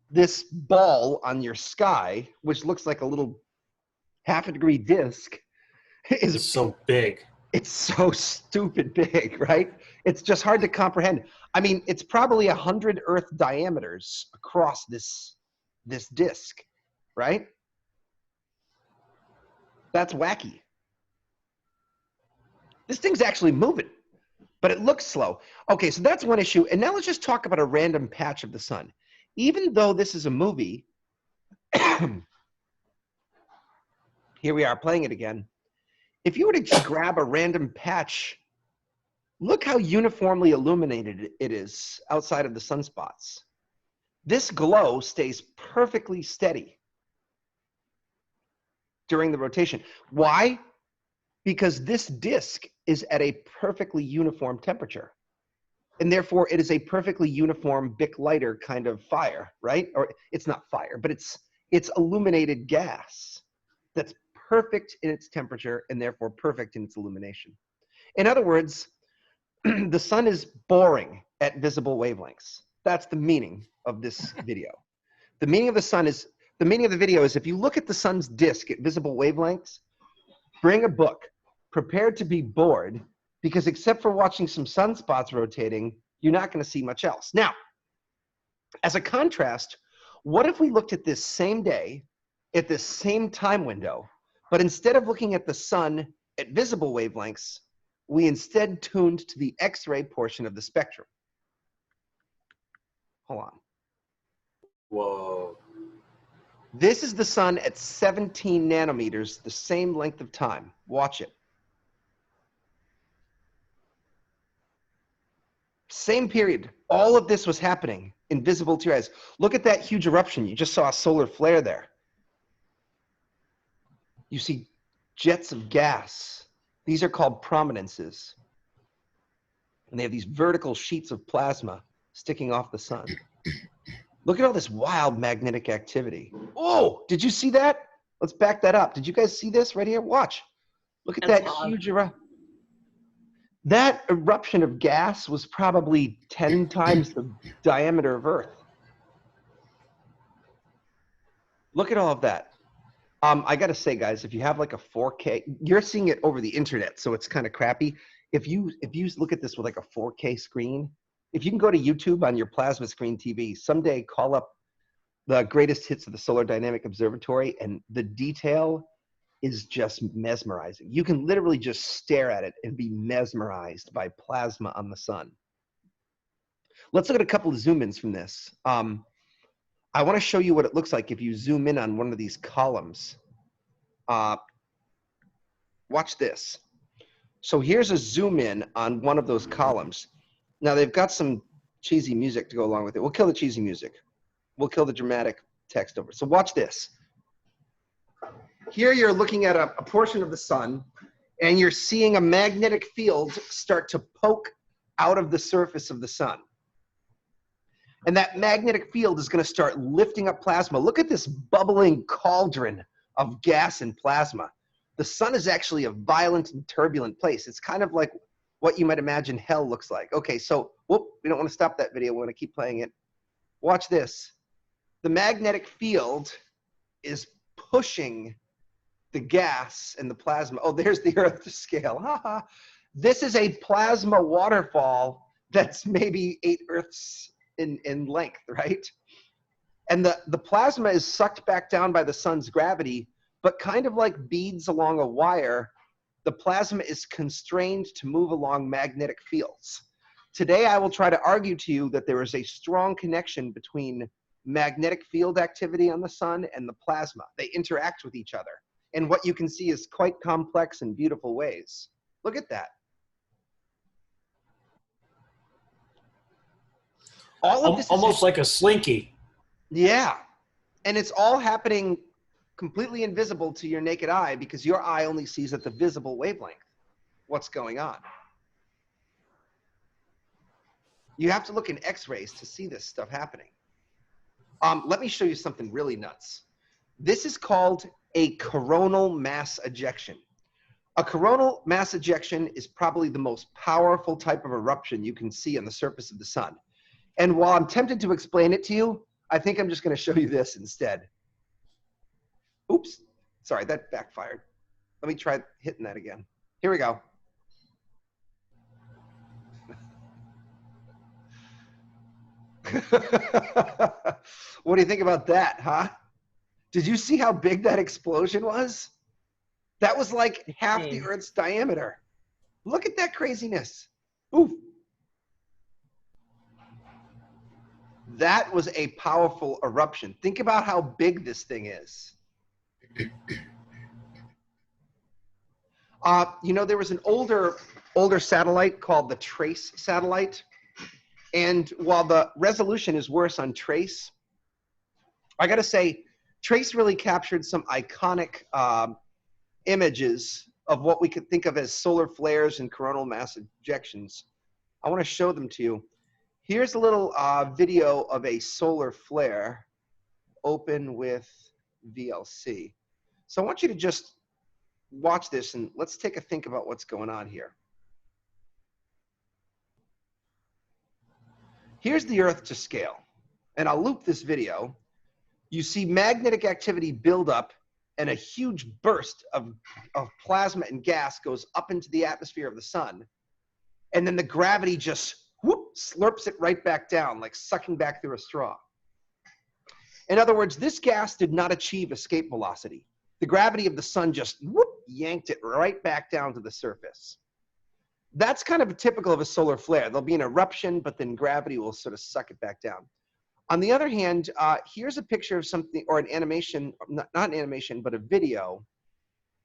this ball on your sky, which looks like a little half-a-degree disc, It's so big. it's so stupid big, right? It's just hard to comprehend. I mean, it's probably 100 Earth diameters across this disc, right? That's wacky. This thing's actually moving, but it looks slow. Okay, so that's one issue. And now let's just talk about a random patch of the sun. Even though this is a movie, here we are playing it again. If you were to just grab a random patch, look how uniformly illuminated it is outside of the sunspots. This glow stays perfectly steady during the rotation. Why? Because this disk is at a perfectly uniform temperature. And therefore, it is a perfectly uniform Bic lighter kind of fire, right? Or it's not fire, but it's It's illuminated gas that's perfect in its temperature and therefore perfect in its illumination. In other words, the sun is boring at visible wavelengths. That's the meaning of this video. The meaning of the meaning of the video is if you look at the sun's disk at visible wavelengths, bring a book, prepared to be bored, because except for watching some sunspots rotating, you're not going to see much else. Now, as a contrast, what if we looked at this same day, at this same time window, but instead of looking at the sun at visible wavelengths, we instead tuned to the X-ray portion of the spectrum? Hold on. Whoa. This is the sun at 17 nanometers, the same length of time. Watch it. Same period. All of this was happening invisible to your eyes. Look at that huge eruption. You just saw a solar flare there. You see jets of gas. These are called prominences. And they have these vertical sheets of plasma sticking off the sun. Look at all this wild magnetic activity. Oh, did you see that? Let's back that up. Did you guys see this right here? Watch. Look at that huge eruption. That eruption of gas was probably 10 times the diameter of Earth. Look at all of that. I got to say, guys, if you have like a 4K, you're seeing it over the internet, so it's kind of crappy. If you look at this with like a 4K screen, if you can go to YouTube on your plasma screen TV, someday call up the greatest hits of the Solar Dynamic Observatory, and the detail is just mesmerizing. You can literally just stare at it and be mesmerized by plasma on the sun. Let's look at a couple of zoom-ins from this. I want to show you what it looks like if you zoom in on one of these columns. Watch this. So here's a zoom in on one of those columns. Now they've got some cheesy music to go along with it. We'll kill the cheesy music. We'll kill the dramatic text over. So watch this. Here you're looking at a portion of the sun, and you're seeing a magnetic field start to poke out of the surface of the sun. And that magnetic field is going to start lifting up plasma. Look at this bubbling cauldron of gas and plasma. The sun is actually a violent and turbulent place. It's kind of like what you might imagine hell looks like. Okay, so whoop, we don't want to stop that video. We want to keep playing it. Watch this. The magnetic field is pushing the gas and the plasma. Oh, there's the Earth to scale. Haha. This is a plasma waterfall that's maybe 8 Earths in length, right? And the plasma is sucked back down by the sun's gravity, but kind of like beads along a wire, the plasma is constrained to move along magnetic fields. Today, I will try to argue to you that there is a strong connection between magnetic field activity on the sun and the plasma. They interact with each other. And what you can see is quite complex and beautiful ways. Look at that. All of this almost like a slinky. Yeah. And it's all happening completely invisible to your naked eye because your eye only sees at the visible wavelength what's going on. You have to look in X-rays to see this stuff happening. Let me show you something really nuts. This is called a coronal mass ejection. A coronal mass ejection is probably the most powerful type of eruption you can see on the surface of the sun. And while I'm tempted to explain it to you, I think I'm just going to show you this instead. Oops, sorry, that backfired. Let me try hitting that again. Here we go. What do you think about that, huh? Did you see how big that explosion was? That was like half the Earth's diameter. Look at that craziness. Oof. That was a powerful eruption. Think about how big this thing is. You know, there was an older satellite called the TRACE satellite. And while the resolution is worse on TRACE, I got to say, TRACE really captured some iconic images of what we could think of as solar flares and coronal mass ejections. I want to show them to you. Here's a little video of a solar flare. Open with VLC. So I want you to just watch this and let's take a think about what's going on here. Here's the Earth to scale, and I'll loop this video. You see magnetic activity build up, and a huge burst of plasma and gas goes up into the atmosphere of the sun, and then the gravity just whoop, slurps it right back down, like sucking back through a straw. In other words, this gas did not achieve escape velocity. The gravity of the sun just whoop, yanked it right back down to the surface. That's kind of typical of a solar flare. There'll be an eruption, but then gravity will sort of suck it back down. On the other hand, here's a picture of something, or an animation, not an animation, but a video.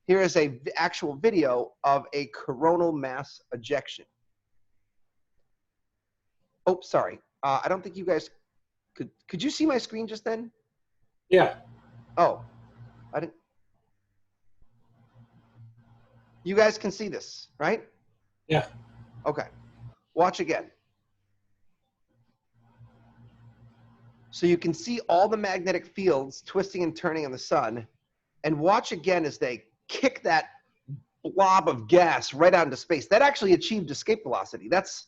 Here is an actual video of a coronal mass ejection. Oh, sorry. I don't think you guys could you see my screen just then? Yeah. Oh, I didn't. You guys can see this, right? Yeah. Okay. Watch again. So you can see all the magnetic fields twisting and turning on the sun, and watch again as they kick that blob of gas right out into space. That actually achieved escape velocity. That's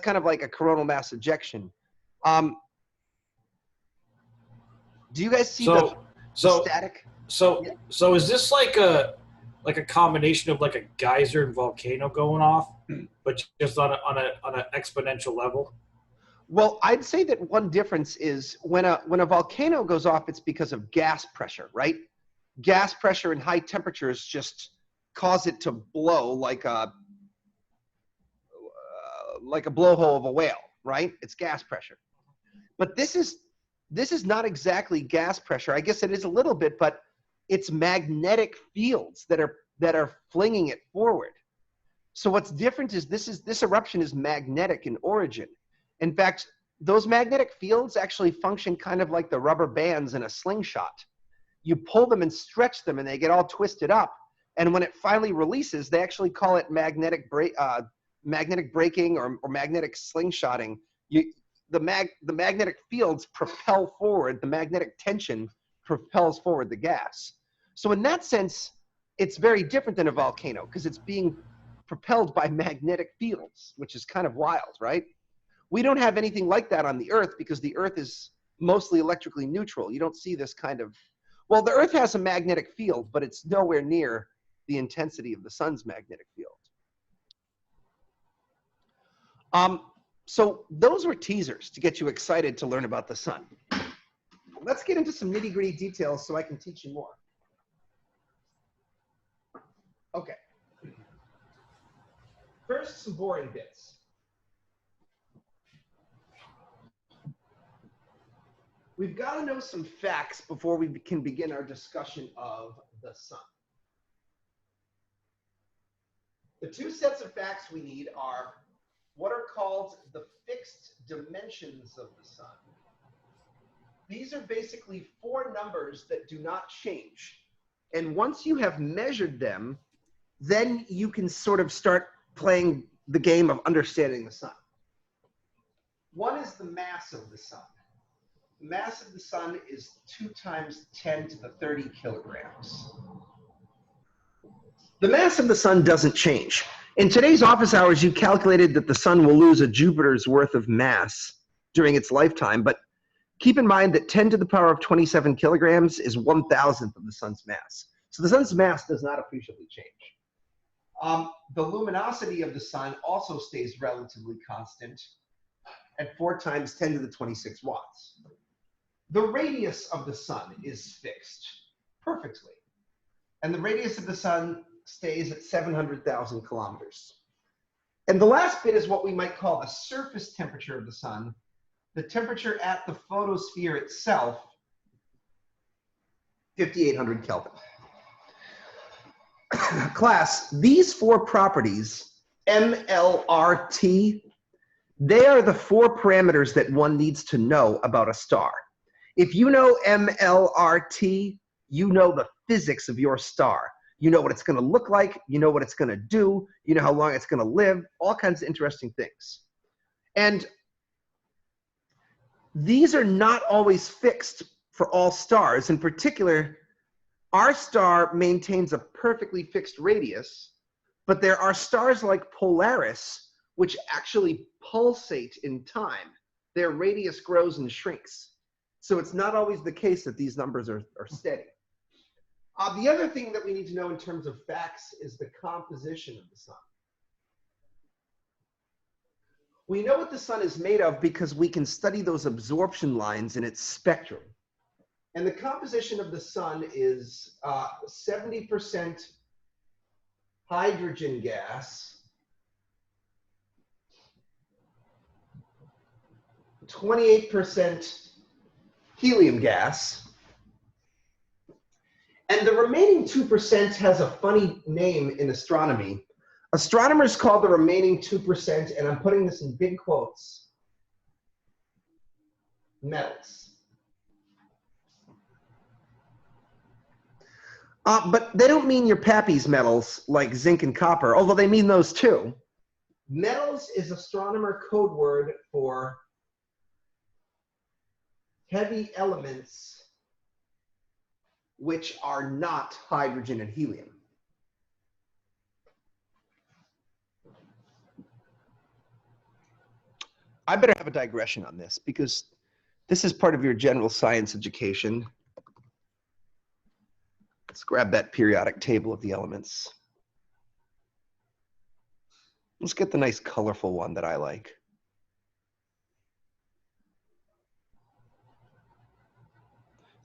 kind of like a coronal mass ejection. Do you guys see the static? So is this like a combination of like a geyser and volcano going off, but just on an exponential level? Well, I'd say that one difference is when a volcano goes off, it's because of gas pressure, right? Gas pressure and high temperatures just cause it to blow like a blowhole of a whale, right? It's gas pressure. But this is not exactly gas pressure. I guess it is a little bit, but it's magnetic fields that are flinging it forward. So what's different is this eruption is magnetic in origin. In fact, those magnetic fields actually function kind of like the rubber bands in a slingshot. You pull them and stretch them, and they get all twisted up. And when it finally releases, they actually call it magnetic braking or magnetic slingshotting. The magnetic fields propel forward. The magnetic tension propels forward the gas. So in that sense, it's very different than a volcano because it's being propelled by magnetic fields, which is kind of wild, right? We don't have anything like that on the Earth because the Earth is mostly electrically neutral. You don't see this kind of, well, the Earth has a magnetic field, but it's nowhere near the intensity of the sun's magnetic field. So those were teasers to get you excited to learn about the sun. Let's get into some nitty-gritty details so I can teach you more. Okay. First, some boring bits. We've got to know some facts before we can begin our discussion of the sun. The two sets of facts we need are what are called the fixed dimensions of the sun. These are basically four numbers that do not change. And once you have measured them, then you can sort of start playing the game of understanding the sun. One is the mass of the sun. The mass of the sun is 2 times 10 to the 30 kilograms. The mass of the sun doesn't change. In today's office hours, you calculated that the sun will lose a Jupiter's worth of mass during its lifetime, but keep in mind that 10 to the power of 27 kilograms is 1,000th of the sun's mass. So the sun's mass does not appreciably change. The luminosity of the sun also stays relatively constant at 4 times 10 to the 26 watts. The radius of the sun is fixed perfectly. And the radius of the sun stays at 700,000 kilometers. And the last bit is what we might call the surface temperature of the sun, the temperature at the photosphere itself, 5,800 Kelvin. Class, these four properties, MLRT, they are the four parameters that one needs to know about a star. If you know MLRT, you know the physics of your star. You know what it's going to look like, you know what it's going to do, you know how long it's going to live, all kinds of interesting things. And these are not always fixed for all stars. In particular, Our star maintains a perfectly fixed radius, but there are stars like Polaris which actually pulsate in time. Their radius grows and shrinks. So it's not always the case that these numbers are steady. The other thing that we need to know in terms of facts is the composition of the sun. We know what the sun is made of because we can study those absorption lines in its spectrum. And the composition of the sun is 70% hydrogen gas, 28% helium gas, and the remaining 2% has a funny name in astronomy. Astronomers call the remaining 2%, and I'm putting this in big quotes, metals. But they don't mean your pappy's metals like zinc and copper, although they mean those too. Metals is astronomer code word for heavy elements which are not hydrogen and helium. I better have a digression on this because this is part of your general science education. Let's grab that periodic table of the elements. Let's get the nice colorful one that I like.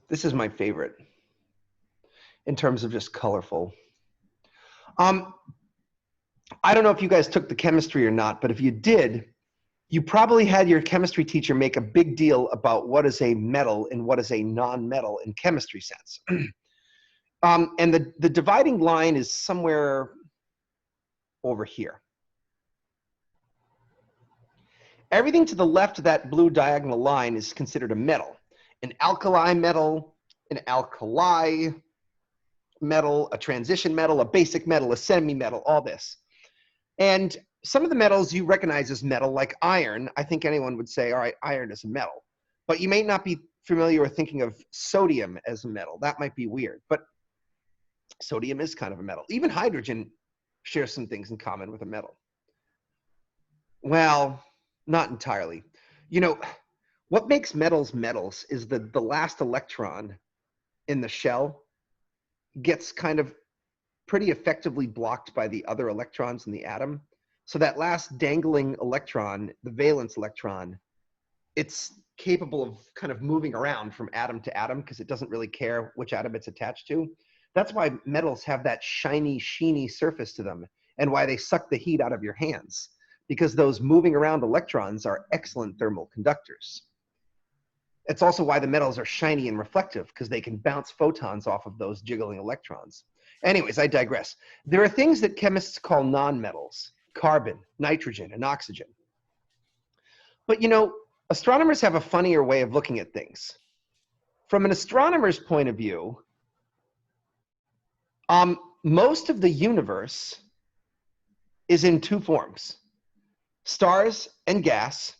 This is my favorite in terms of just colorful. I don't know if you guys took the chemistry or not, but if you did, you probably had your chemistry teacher make a big deal about what is a metal and what is a non-metal in chemistry sense. And the dividing line is somewhere over here. Everything to the left of that blue diagonal line is considered a metal. An alkali metal, an alkali metal, a transition metal, a basic metal, a semi-metal, all this. And some of the metals you recognize as metal, like iron, I think anyone would say, all right, iron is a metal. But you may not be familiar with thinking of sodium as a metal. That might be weird, but sodium is kind of a metal. Even hydrogen shares some things in common with a metal. Well, not entirely. You know, what makes metals metals is the last electron in the shell gets kind of pretty effectively blocked by the other electrons in the atom. So that last dangling electron, the valence electron, it's capable of kind of moving around from atom to atom because it doesn't really care which atom it's attached to. That's why metals have that shiny, sheeny surface to them and why they suck the heat out of your hands, because those moving around electrons are excellent thermal conductors. It's also why the metals are shiny and reflective, because they can bounce photons off of those jiggling electrons. Anyways, I digress. There are things that chemists call nonmetals: carbon, nitrogen, and oxygen. But you know, astronomers have a funnier way of looking at things. From an astronomer's point of view, most of the universe is in two forms: stars and gas,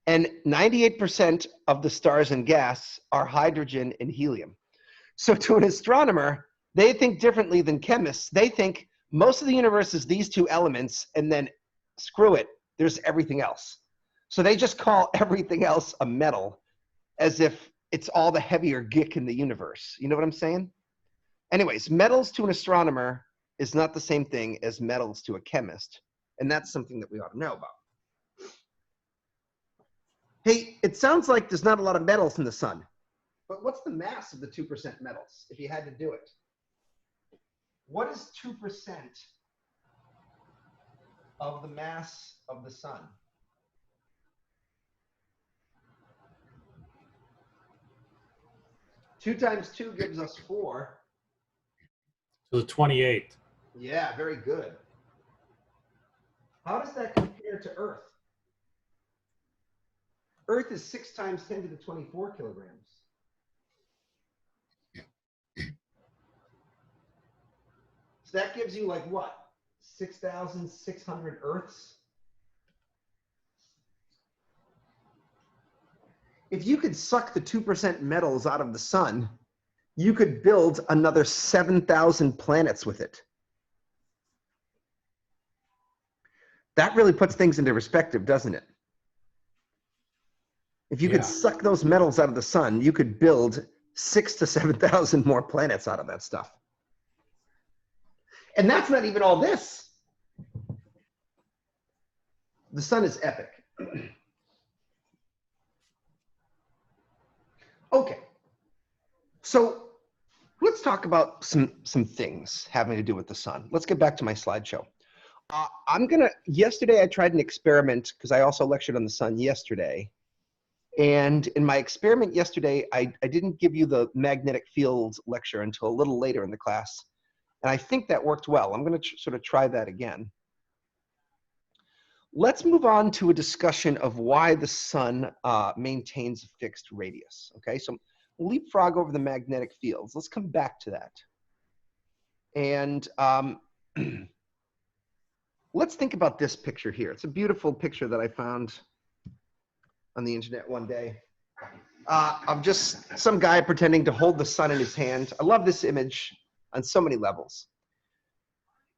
and 98% of the stars and gas are hydrogen and helium. So to an astronomer, they think differently than chemists. They think most of the universe is these two elements, and then screw it, there's everything else. So they just call everything else a metal, as if it's all the heavier gick in the universe. You know what I'm saying? Anyways, metals to an astronomer is not the same thing as metals to a chemist, and that's something that we ought to know about. Hey, it sounds like there's not a lot of metals in the sun, but what's the mass of the 2% metals if you had to do it? What is 2% of the mass of the sun? Two times 2 gives us 4. So the 28. Yeah, very good. How does that compare to Earth? Earth is 6 times 10 to the 24 kilograms. So that gives you like what? 6,600 Earths? If you could suck the 2% metals out of the sun, you could build another 7,000 planets with it. That really puts things into perspective, doesn't it? If you could suck those metals out of the sun, you could build 6,000 to 7,000 more planets out of that stuff. And that's not even all this. The sun is epic. Okay. So let's talk about some things having to do with the sun. Let's get back to my slideshow. Yesterday I tried an experiment because I also lectured on the sun yesterday. And in my experiment yesterday, I didn't give you the magnetic field lecture until a little later in the class. And I think that worked well. I'm going to sort of try that again. Let's move on to a discussion of why the sun maintains a fixed radius. Okay, so we'll leapfrog over the magnetic fields. Let's come back to that. And let's think about this picture here. It's a beautiful picture that I found on the internet one day of just some guy pretending to hold the sun in his hand. I love this image on so many levels.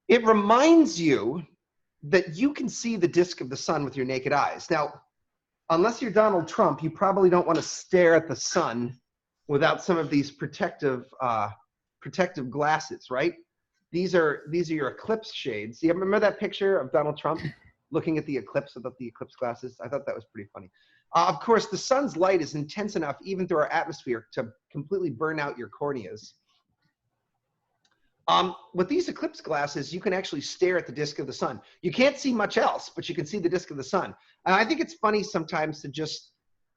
It reminds you that you can see the disk of the sun with your naked eyes. Now, unless you're Donald Trump, you probably don't want to stare at the sun without some of these protective glasses, right? These are your eclipse shades. You remember that picture of Donald Trump looking at the eclipse without the eclipse glasses? I thought that was pretty funny. Of course, the sun's light is intense enough, even through our atmosphere, to completely burn out your corneas. With these eclipse glasses, you can actually stare at the disk of the sun. You can't see much else, but you can see the disk of the sun. And I think it's funny sometimes to just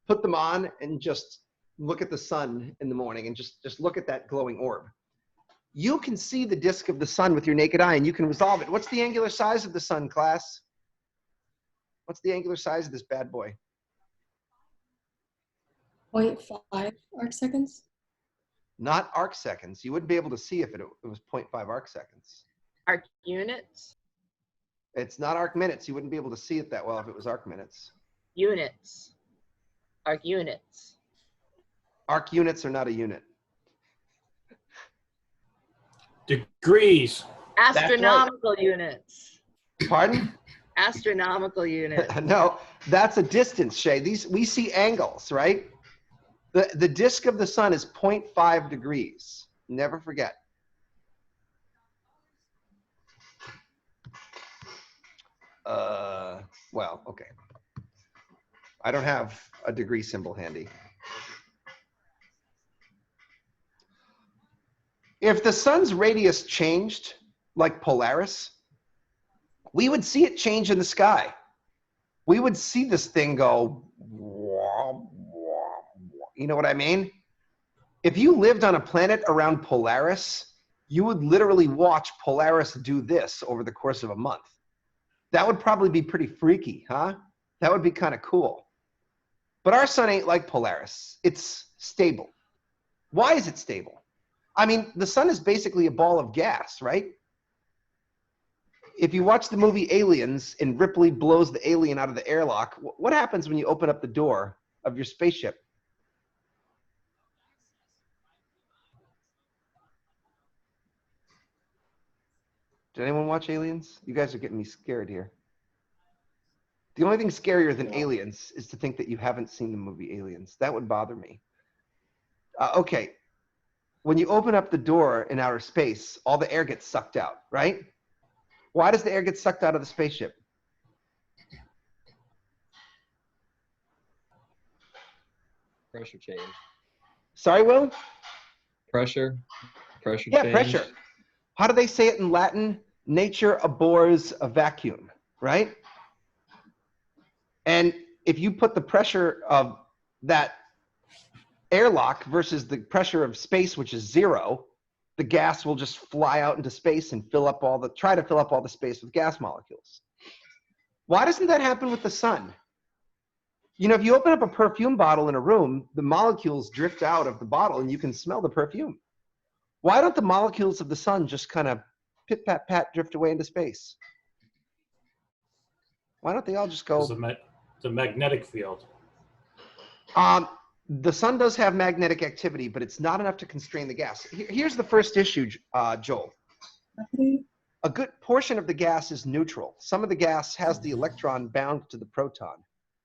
put them on and just look at the sun in the morning and just look at that glowing orb. You can see the disk of the sun with your naked eye, and you can resolve it. What's the angular size of the sun, class? What's the angular size of this bad boy? 0.5 arc seconds. Not arc seconds. You wouldn't be able to see if it was 0.5 arc seconds. Arc units? It's not arc minutes. You wouldn't be able to see it that well if it was arc minutes. Units. Arc units. Arc units are not a unit. Degrees. Astronomical units. Pardon? Astronomical units. No, that's a distance, Shay. We see angles, right? The disk of the sun is 0.5 degrees. Never forget. Well, okay. I don't have a degree symbol handy. If the sun's radius changed, like Polaris, we would see it change in the sky. We would see this thing go, you know what I mean? If you lived on a planet around Polaris, you would literally watch Polaris do this over the course of a month. That would probably be pretty freaky, huh? That would be kind of cool. But our sun ain't like Polaris. It's stable. Why is it stable? I mean, the sun is basically a ball of gas, right? If you watch the movie Aliens and Ripley blows the alien out of the airlock, what happens when you open up the door of your spaceship? Did anyone watch Aliens? You guys are getting me scared here. The only thing scarier than Aliens is to think that you haven't seen the movie Aliens. That would bother me. Okay. When you open up the door in outer space, all the air gets sucked out, right? Why does the air get sucked out of the spaceship? Pressure change. Sorry, Will? Pressure change. Yeah, pressure. How do they say it in Latin? Nature abhors a vacuum, right? And if you put the pressure of that airlock versus the pressure of space, which is 0, the gas will just fly out into space and try to fill up all the space with gas molecules. Why doesn't that happen with the sun? You know, if you open up a perfume bottle in a room, the molecules drift out of the bottle and you can smell the perfume. Why don't the molecules of the sun just kind of pit, pat, pat, drift away into space? Why don't they all just go? The magnetic field. The sun does have magnetic activity, but it's not enough to constrain the gas. Here's the first issue, Joel. A good portion of the gas is neutral. Some of the gas has the electron bound to the proton,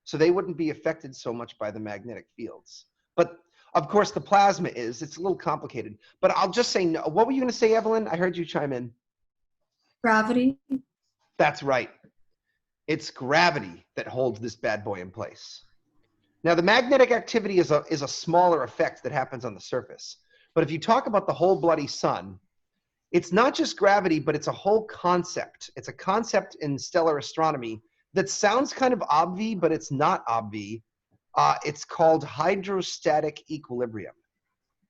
so they wouldn't be affected so much by the magnetic fields. But of course, the plasma is. It's a little complicated. But I'll just say no. What were you going to say, Evelyn? I heard you chime in. Gravity. That's right. It's gravity that holds this bad boy in place. Now, the magnetic activity is a smaller effect that happens on the surface. But if you talk about the whole bloody sun, it's not just gravity, but it's a whole concept. It's a concept in stellar astronomy that sounds kind of obvi, but it's not obvi. It's called hydrostatic equilibrium.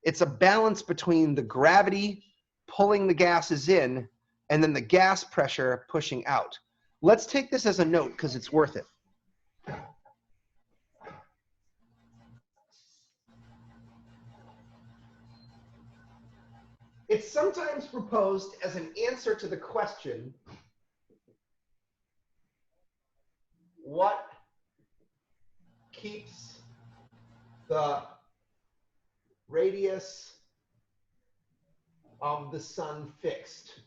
It's a balance between the gravity pulling the gases in and then the gas pressure pushing out. Let's take this as a note because it's worth it. It's sometimes proposed as an answer to the question, what keeps the radius of the sun fixed?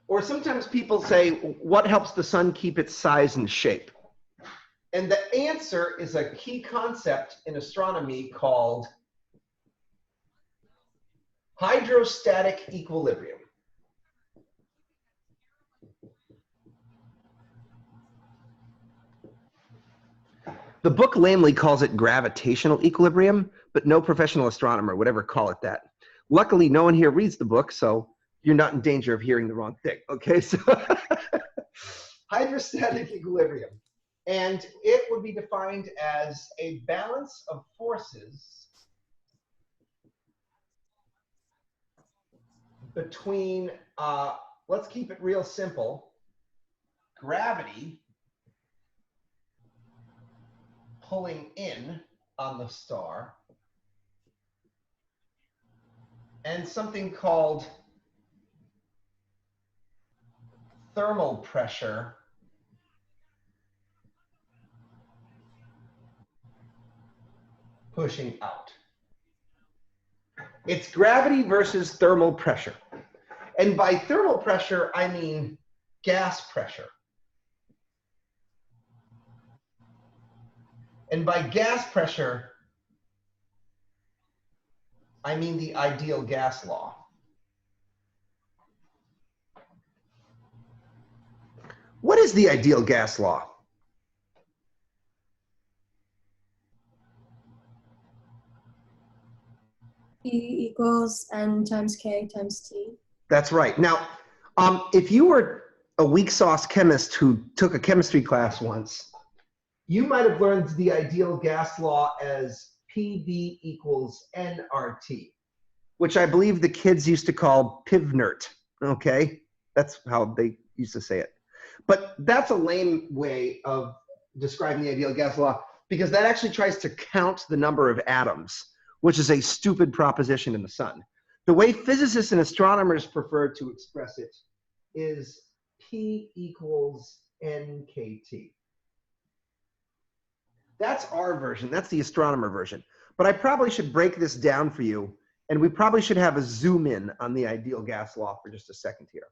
Or sometimes people say, what helps the sun keep its size and shape? And the answer is a key concept in astronomy called hydrostatic equilibrium. The book lamely calls it gravitational equilibrium, but no professional astronomer would ever call it that. Luckily, no one here reads the book, so you're not in danger of hearing the wrong thing. Okay, so hydrostatic equilibrium. And it would be defined as a balance of forces between, let's keep it real simple, gravity pulling in on the star and something called thermal pressure pushing out. It's gravity versus thermal pressure. And by thermal pressure, I mean gas pressure. And by gas pressure, I mean the ideal gas law. What is the ideal gas law? E equals N times K times T. That's right. Now, if you were a weak sauce chemist who took a chemistry class once, you might have learned the ideal gas law as PV equals nRT, which I believe the kids used to call PIVNERT, okay? That's how they used to say it. But that's a lame way of describing the ideal gas law because that actually tries to count the number of atoms, which is a stupid proposition in the sun. The way physicists and astronomers prefer to express it is P equals NKT. That's our version. That's the astronomer version. But I probably should break this down for you, and we probably should have a zoom in on the ideal gas law for just a second here.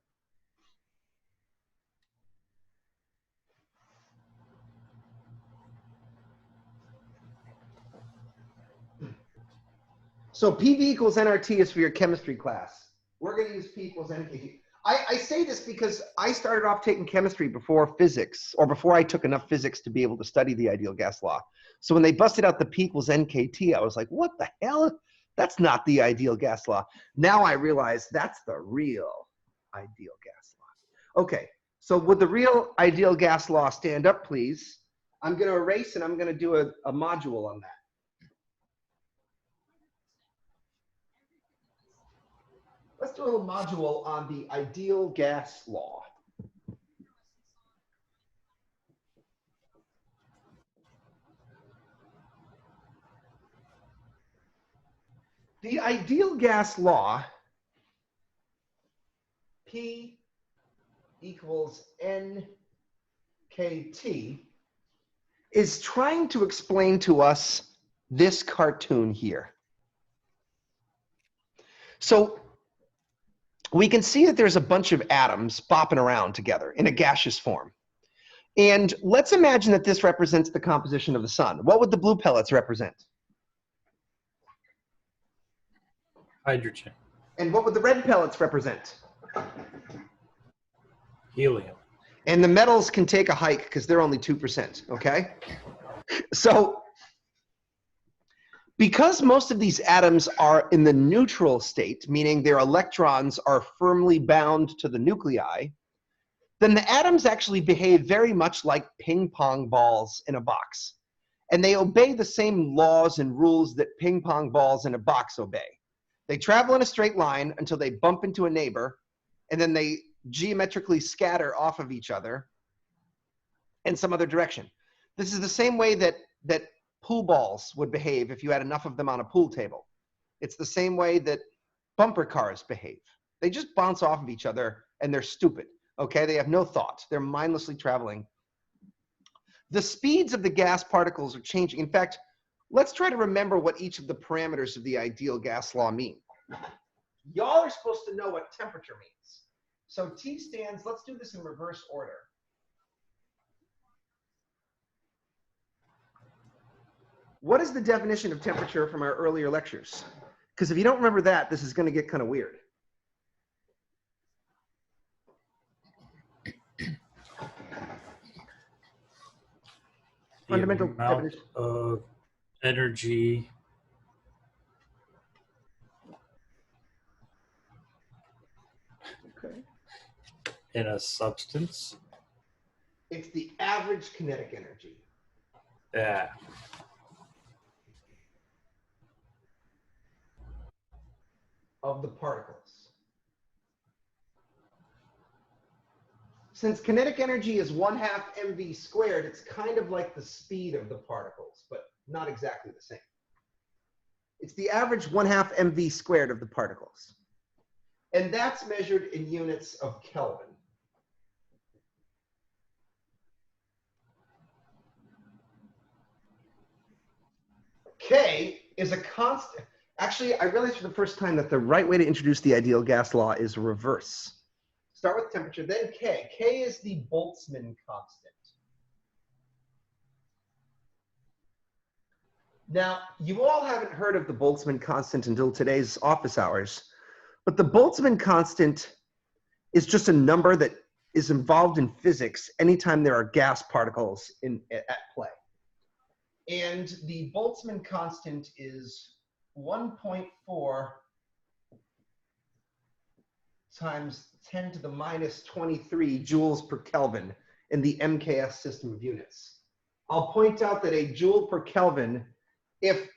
So PV equals nRT is for your chemistry class. We're going to use P equals NKT. I say this because I started off taking chemistry before physics, or before I took enough physics to be able to study the ideal gas law. So when they busted out the P equals NKT, I was like, what the hell? That's not the ideal gas law. Now I realize that's the real ideal gas law. Okay, so would the real ideal gas law stand up, please? I'm going to erase and I'm going to do a module on that. Let's do a little module on the ideal gas law. The ideal gas law, P equals NKT, is trying to explain to us this cartoon here. So we can see that there's a bunch of atoms bopping around together in a gaseous form. And let's imagine that this represents the composition of the sun. What would the blue pellets represent? Hydrogen. And what would the red pellets represent? Helium. And the metals can take a hike because they're only 2%, okay? So because most of these atoms are in the neutral state, meaning their electrons are firmly bound to the nuclei, then the atoms actually behave very much like ping pong balls in a box. And they obey the same laws and rules that ping pong balls in a box obey. They travel in a straight line until they bump into a neighbor, and then they geometrically scatter off of each other in some other direction. This is the same way that pool balls would behave if you had enough of them on a pool table. It's the same way that bumper cars behave. They just bounce off of each other, and they're stupid. Okay, they have no thought. They're mindlessly traveling. The speeds of the gas particles are changing. In fact, let's try to remember what each of the parameters of the ideal gas law mean. Y'all are supposed to know what temperature means. So T stands, let's do this in reverse order. What is the definition of temperature from our earlier lectures? Because if you don't remember that, this is going to get kind of weird. Fundamental amount definition of energy in a substance. It's the average kinetic energy. Yeah. Of the particles. Since kinetic energy is 1/2 mv squared, it's kind of like the speed of the particles, but not exactly the same. It's the average 1/2 mv squared of the particles. And that's measured in units of Kelvin. K is a constant. Actually, I realized for the first time that the right way to introduce the ideal gas law is reverse. Start with temperature, then K. K is the Boltzmann constant. Now, you all haven't heard of the Boltzmann constant until today's office hours, but the Boltzmann constant is just a number that is involved in physics anytime there are gas particles at play. And the Boltzmann constant is 1.4 times 10 to the minus 23 joules per Kelvin in the MKS system of units. I'll point out that a joule per Kelvin, if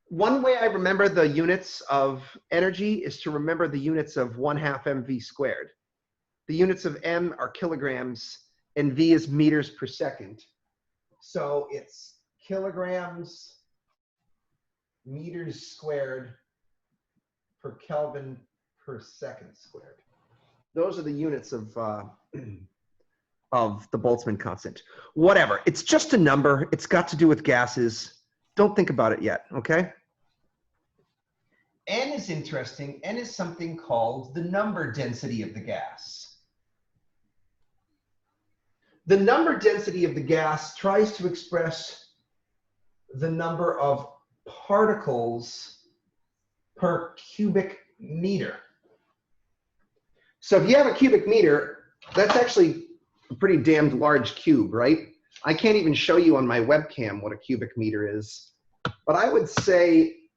one way I remember the units of energy is to remember the units of 1/2 mv squared. The units of M are kilograms and V is meters per second. So it's kilograms meters squared per Kelvin per second squared. Those are the units of the Boltzmann constant. Whatever, it's just a number. It's got to do with gases. Don't think about it yet, okay? N is interesting. N is something called the number density of the gas. The number density of the gas tries to express the number of particles per cubic meter. So if you have a cubic meter, that's actually a pretty damned large cube, right? I can't even show you on my webcam what a cubic meter is, but I would say,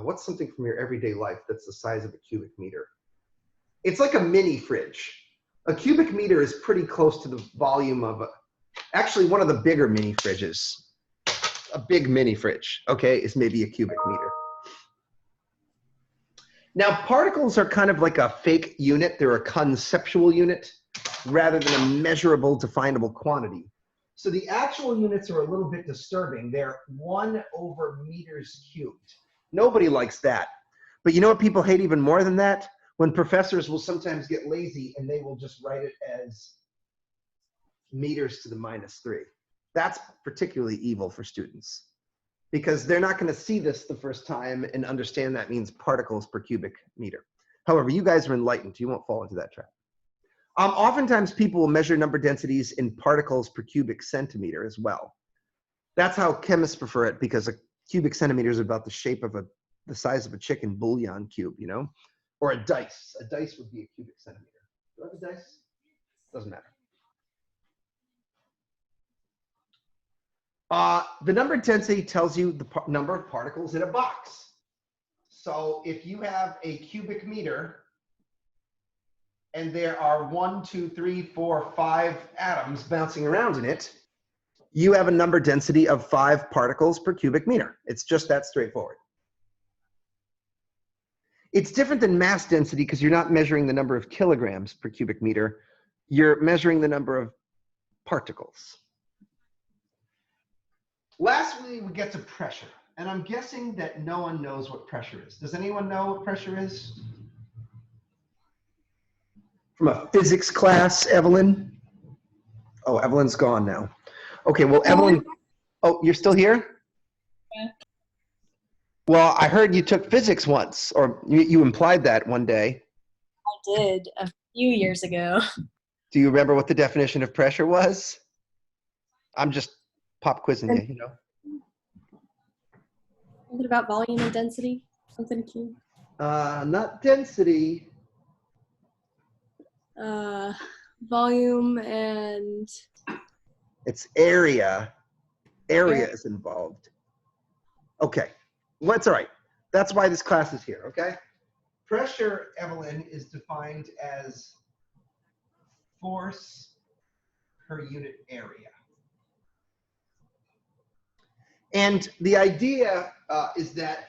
what's something from your everyday life that's the size of a cubic meter? It's like a mini fridge. A cubic meter is pretty close to the volume of actually one of the bigger mini fridges. A big mini fridge, okay, is maybe a cubic meter. Now, particles are kind of like a fake unit. They're a conceptual unit rather than a measurable, definable quantity. So the actual units are a little bit disturbing. They're 1/meters cubed. Nobody likes that. But you know what people hate even more than that? When professors will sometimes get lazy and they will just write it as meters to the -3. That's particularly evil for students because they're not going to see this the first time and understand that means particles per cubic meter. However, you guys are enlightened. You won't fall into that trap. Oftentimes, people will measure number densities in particles per cubic centimeter as well. That's how chemists prefer it because a cubic centimeter is about the shape of the size of a chicken bouillon cube, you know, or a dice. A dice would be a cubic centimeter. Do I have a dice? Doesn't matter. The number density tells you the number of particles in a box. So if you have a cubic meter and there are 1, 2, 3, 4, 5 atoms bouncing around in it, you have a number density of 5 particles per cubic meter. It's just that straightforward. It's different than mass density because you're not measuring the number of kilograms per cubic meter. You're measuring the number of particles. Lastly, we get to pressure. And I'm guessing that no one knows what pressure is. Does anyone know what pressure is? From a physics class, Evelyn? Oh, Evelyn's gone now. Okay, well, Evelyn, oh, you're still here? Yeah. Well, I heard you took physics once, or you implied that one day. I did a few years ago. Do you remember what the definition of pressure was? I'm just pop quizzing you, you know. Something about volume and density? Something cute. Not density. Volume and It's area. Area is involved. Okay, well, that's all right. That's why this class is here, okay? Pressure, Evelyn, is defined as force per unit area. And the idea is that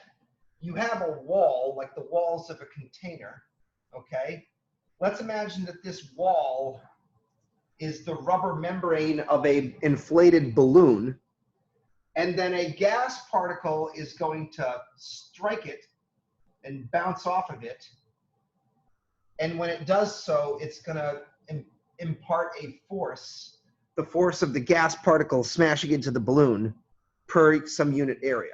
you have a wall, like the walls of a container, okay? Let's imagine that this wall is the rubber membrane of an inflated balloon, and then a gas particle is going to strike it and bounce off of it. And when it does so, it's going to impart a force, the force of the gas particle smashing into the balloon per some unit area.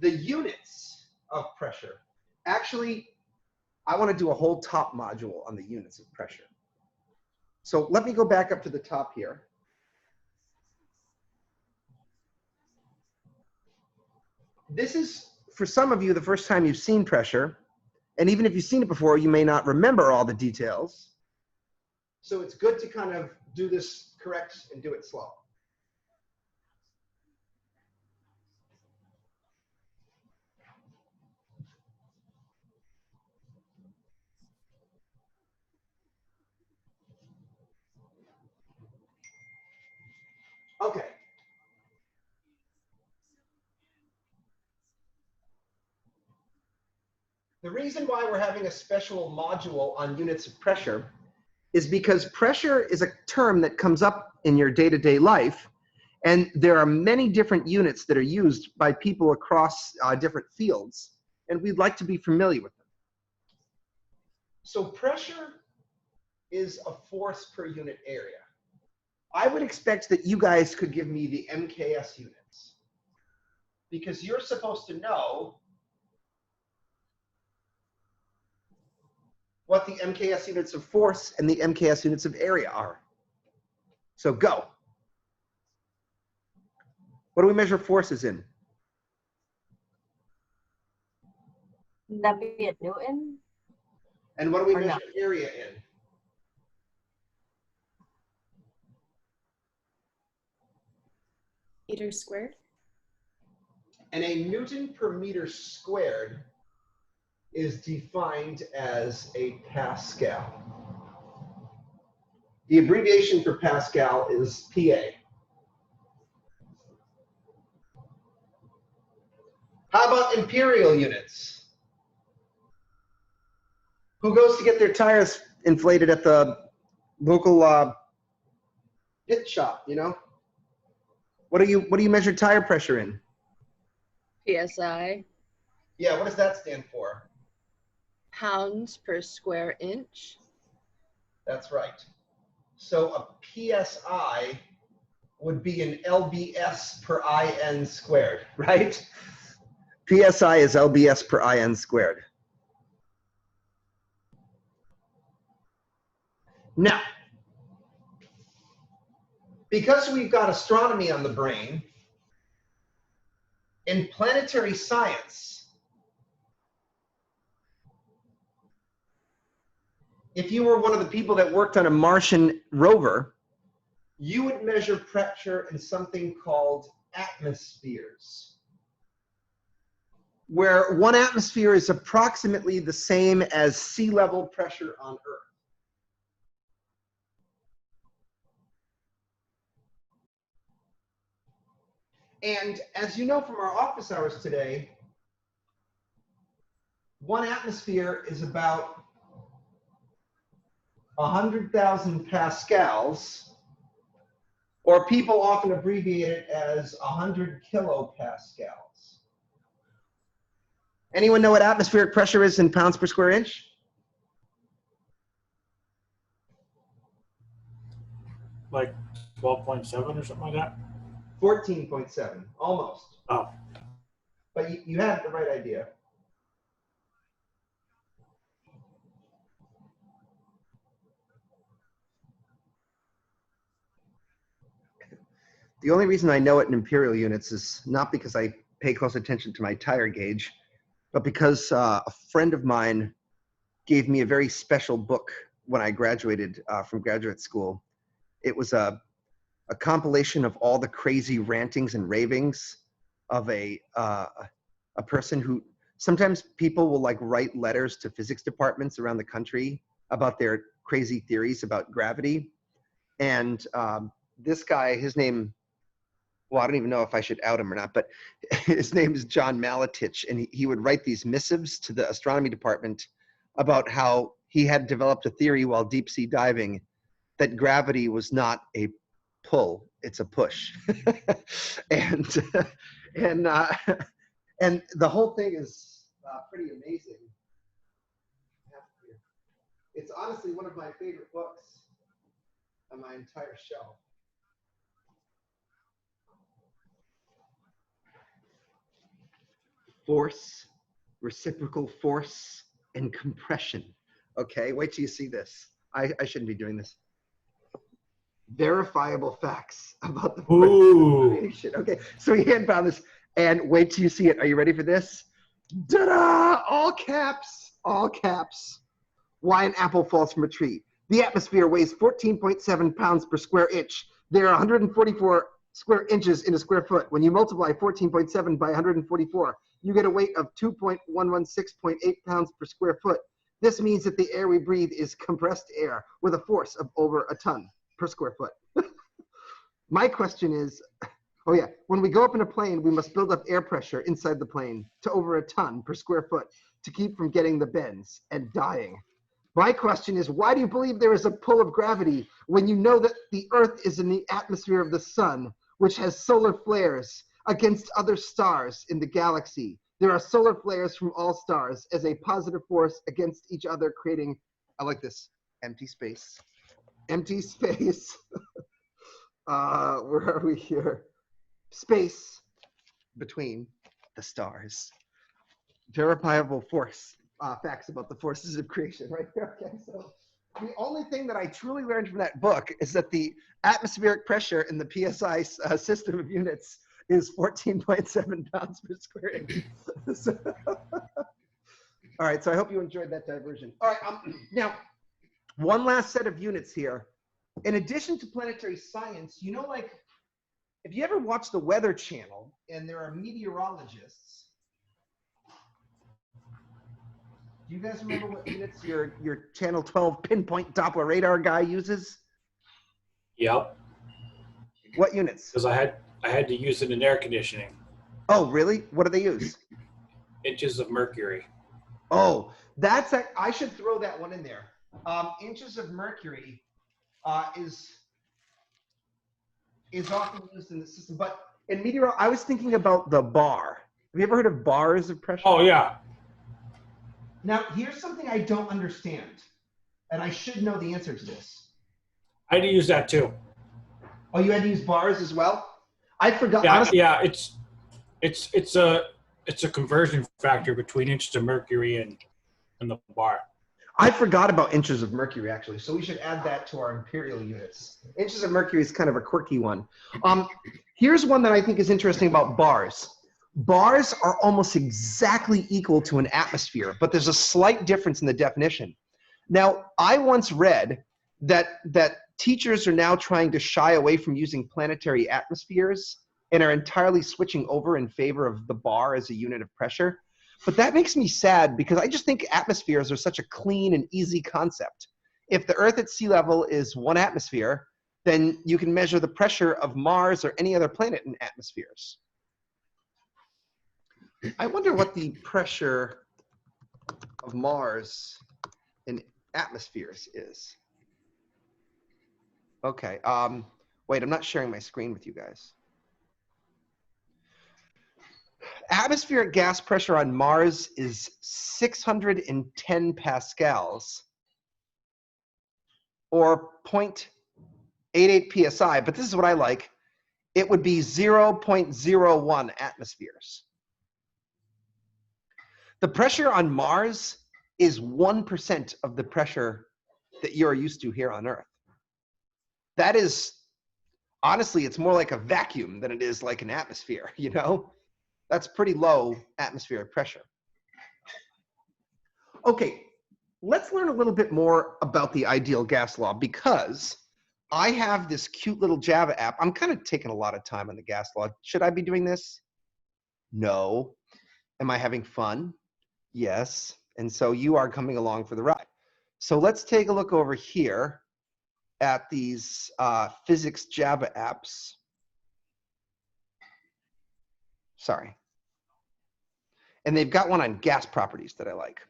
The units of pressure, actually, I want to do a whole top module on the units of pressure. So let me go back up to the top here. This is, for some of you, the first time you've seen pressure. And even if you've seen it before, you may not remember all the details. So it's good to kind of do this correct and do it slow. Okay. The reason why we're having a special module on units of pressure is because pressure is a term that comes up in your day-to-day life, and there are many different units that are used by people across different fields, and we'd like to be familiar with them. So pressure is a force per unit area. I would expect that you guys could give me the MKS units, because you're supposed to know what the MKS units of force and the MKS units of area are. So go. What do we measure forces in? W at Newton. And what do we Or no. measure area in? meters squared. And a Newton per meter squared is defined as a Pascal. The abbreviation for Pascal is PA. How about imperial units? Who goes to get their tires inflated at the local pit shop, you know? What do you measure tire pressure in? PSI, Yeah, what does that stand for? pounds per square inch. That's right. So a PSI would be an lbs per IN squared, right? PSI is lbs per IN squared. Now, because we've got astronomy on the brain, in planetary science, if you were one of the people that worked on a Martian rover, you would measure pressure in something called atmospheres, where one atmosphere is approximately the same as sea level pressure on Earth. And as you know from our office hours today, one atmosphere is about 100,000 pascals, or people often abbreviate it as 100 kilopascals. Anyone know what atmospheric pressure is in pounds per square inch? Like 12.7 or something like that? 14.7, almost. Oh. But you had the right idea. The only reason I know it in imperial units is not because I pay close attention to my tire gauge, but because a friend of mine gave me a very special book when I graduated from graduate school. It was a compilation of all the crazy rantings and ravings of a person who, sometimes people will like write letters to physics departments around the country about their crazy theories about gravity. And this guy, his name, well, I don't even know if I should out him or not, but his name is John Maletich, and he would write these missives to the astronomy department about how he had developed a theory while deep sea diving that gravity was not a pull, it's a push. and the whole thing is pretty amazing. It's honestly one of my favorite books on my entire shelf. Force, reciprocal force, and compression. Okay, wait till you see this. I shouldn't be doing this. Verifiable facts about the force of radiation. Okay, so he had found this, and wait till you see it. Are you ready for this? Ta-da! All caps, all caps. Why an apple falls from a tree. The atmosphere weighs 14.7 pounds per square inch. There are 144 square inches in a square foot. When you multiply 14.7 by 144, you get a weight of 2.116.8 pounds per square foot. This means that the air we breathe is compressed air with a force of over a ton per square foot. My question is, oh yeah, when we go up in a plane, we must build up air pressure inside the plane to over a ton per square foot to keep from getting the bends and dying. My question is, why do you believe there is a pull of gravity when you know that the Earth is in the atmosphere of the sun, which has solar flares against other stars in the galaxy? There are solar flares from all stars as a positive force against each other, creating, I like this, empty space. Empty space. Where are we here? Space between the stars. Verifiable force. Facts about the forces of creation right here. Okay, so the only thing that I truly learned from that book is that the atmospheric pressure in the PSI system of units is 14.7 pounds per square inch. So, all right, so I hope you enjoyed that diversion. All right, now, one last set of units here. In addition to planetary science, you know, like, if you ever watch the Weather Channel and there are meteorologists, do you guys remember what units your Channel 12 pinpoint Doppler radar guy uses? Yep. What units? Because I had to use it in air conditioning. Oh, really? What do they use? Inches of mercury. Oh, that's I should throw that one in there. Inches of mercury is often used in the system, but in meteorology, I was thinking about the bar. Have you ever heard of bars of pressure? Oh yeah. Now, here's something I don't understand, and I should know the answer to this. I had to use that too. Oh, you had to use bars as well? I forgot. Yeah, Honestly, yeah. It's a conversion factor between inches of mercury and the bar. I forgot about inches of mercury, actually. So we should add that to our imperial units. Inches of mercury is kind of a quirky one. Here's one that I think is interesting about bars. Bars are almost exactly equal to an atmosphere, but there's a slight difference in the definition. Now, I once read that teachers are now trying to shy away from using planetary atmospheres and are entirely switching over in favor of the bar as a unit of pressure. But that makes me sad because I just think atmospheres are such a clean and easy concept. If the Earth at sea level is 1 atmosphere, then you can measure the pressure of Mars or any other planet in atmospheres. I wonder what the pressure of Mars in atmospheres is. Okay, wait, I'm not sharing my screen with you guys. Atmospheric gas pressure on Mars is 610 pascals, or 0.88 psi, but this is what I like. It would be 0.01 atmospheres. The pressure on Mars is 1% of the pressure that you're used to here on Earth. That is, honestly, it's more like a vacuum than it is like an atmosphere, you know? That's pretty low atmospheric pressure. Okay, let's learn a little bit more about the ideal gas law because I have this cute little Java app. I'm kind of taking a lot of time on the gas law. Should I be doing this? No. Am I having fun? Yes. And so you are coming along for the ride. So let's take a look over here at these physics Java apps. Sorry. And they've got one on gas properties that I like.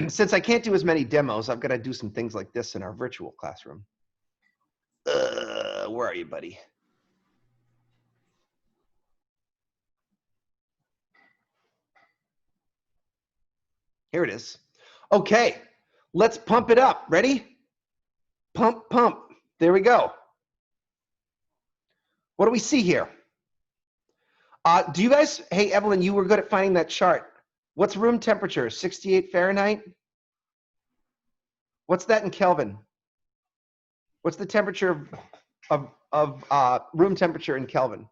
Since I can't do as many demos, I've got to do some things like this in our virtual classroom. Where are you, buddy? Here it is. Okay, let's pump it up. Ready? Pump, pump. There we go. What do we see here? Do you guys, hey, Evelyn, you were good at finding that chart. What's room temperature? 68 Fahrenheit? What's that in Kelvin? What's the temperature of room temperature in Kelvin?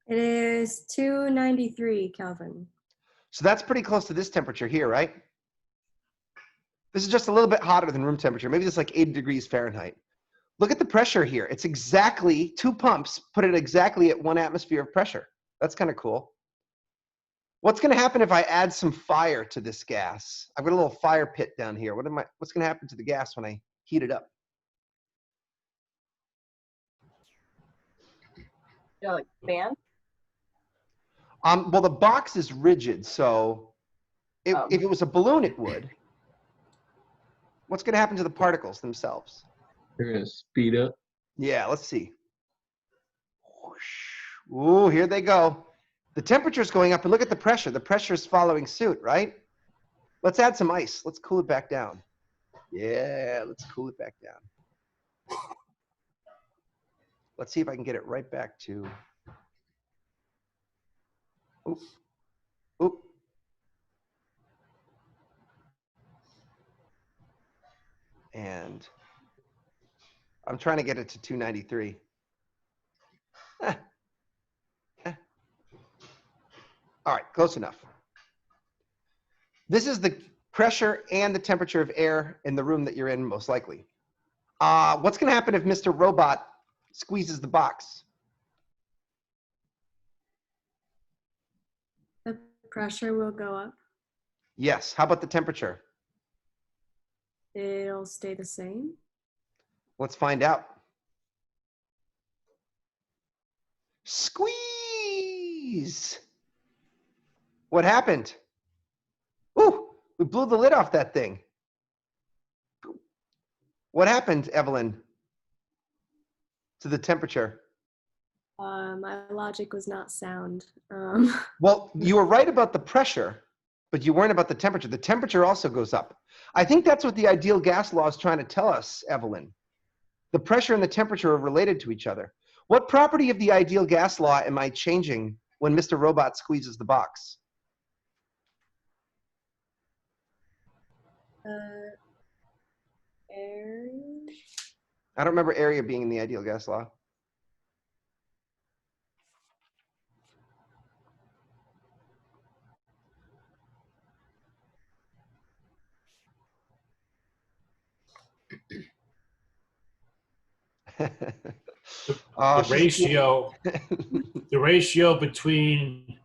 It is 293 Kelvin. So that's pretty close to this temperature here, right? This is just a little bit hotter than room temperature. Maybe it's like 80 degrees Fahrenheit. Look at the pressure here. It's exactly 2 pumps, put it exactly at 1 atmosphere of pressure. That's kind of cool. What's going to happen if I add some fire to this gas? I've got a little fire pit down here. What's going to happen to the gas when I heat it up? Yeah, like fan. Well, the box is rigid, so if it was a balloon, it would. What's going to happen to the particles themselves? They're going to speed up. Yeah, let's see. Ooh, here they go. The temperature's going up, and look at the pressure. The pressure is following suit, right? Let's add some ice. Let's cool it back down. Yeah, let's cool it back down. Let's see if I can get it right back to. Oop. Oop. And I'm trying to get it to 293. All right, close enough. This is the pressure and the temperature of air in the room that you're in, most likely. What's going to happen if Mr. Robot squeezes the box? The pressure will go up. Yes. How about the temperature? It'll stay the same. Let's find out. Squeeze! What happened? Ooh, we blew the lid off that thing. What happened, Evelyn, to the temperature? My logic was not sound. Well, you were right about the pressure, but you weren't about the temperature. The temperature also goes up. I think that's what the ideal gas law is trying to tell us, Evelyn. The pressure and the temperature are related to each other. What property of the ideal gas law am I changing when Mr. Robot squeezes the box? Area? I don't remember area being in the ideal gas law. Oh, The ratio, the ratio between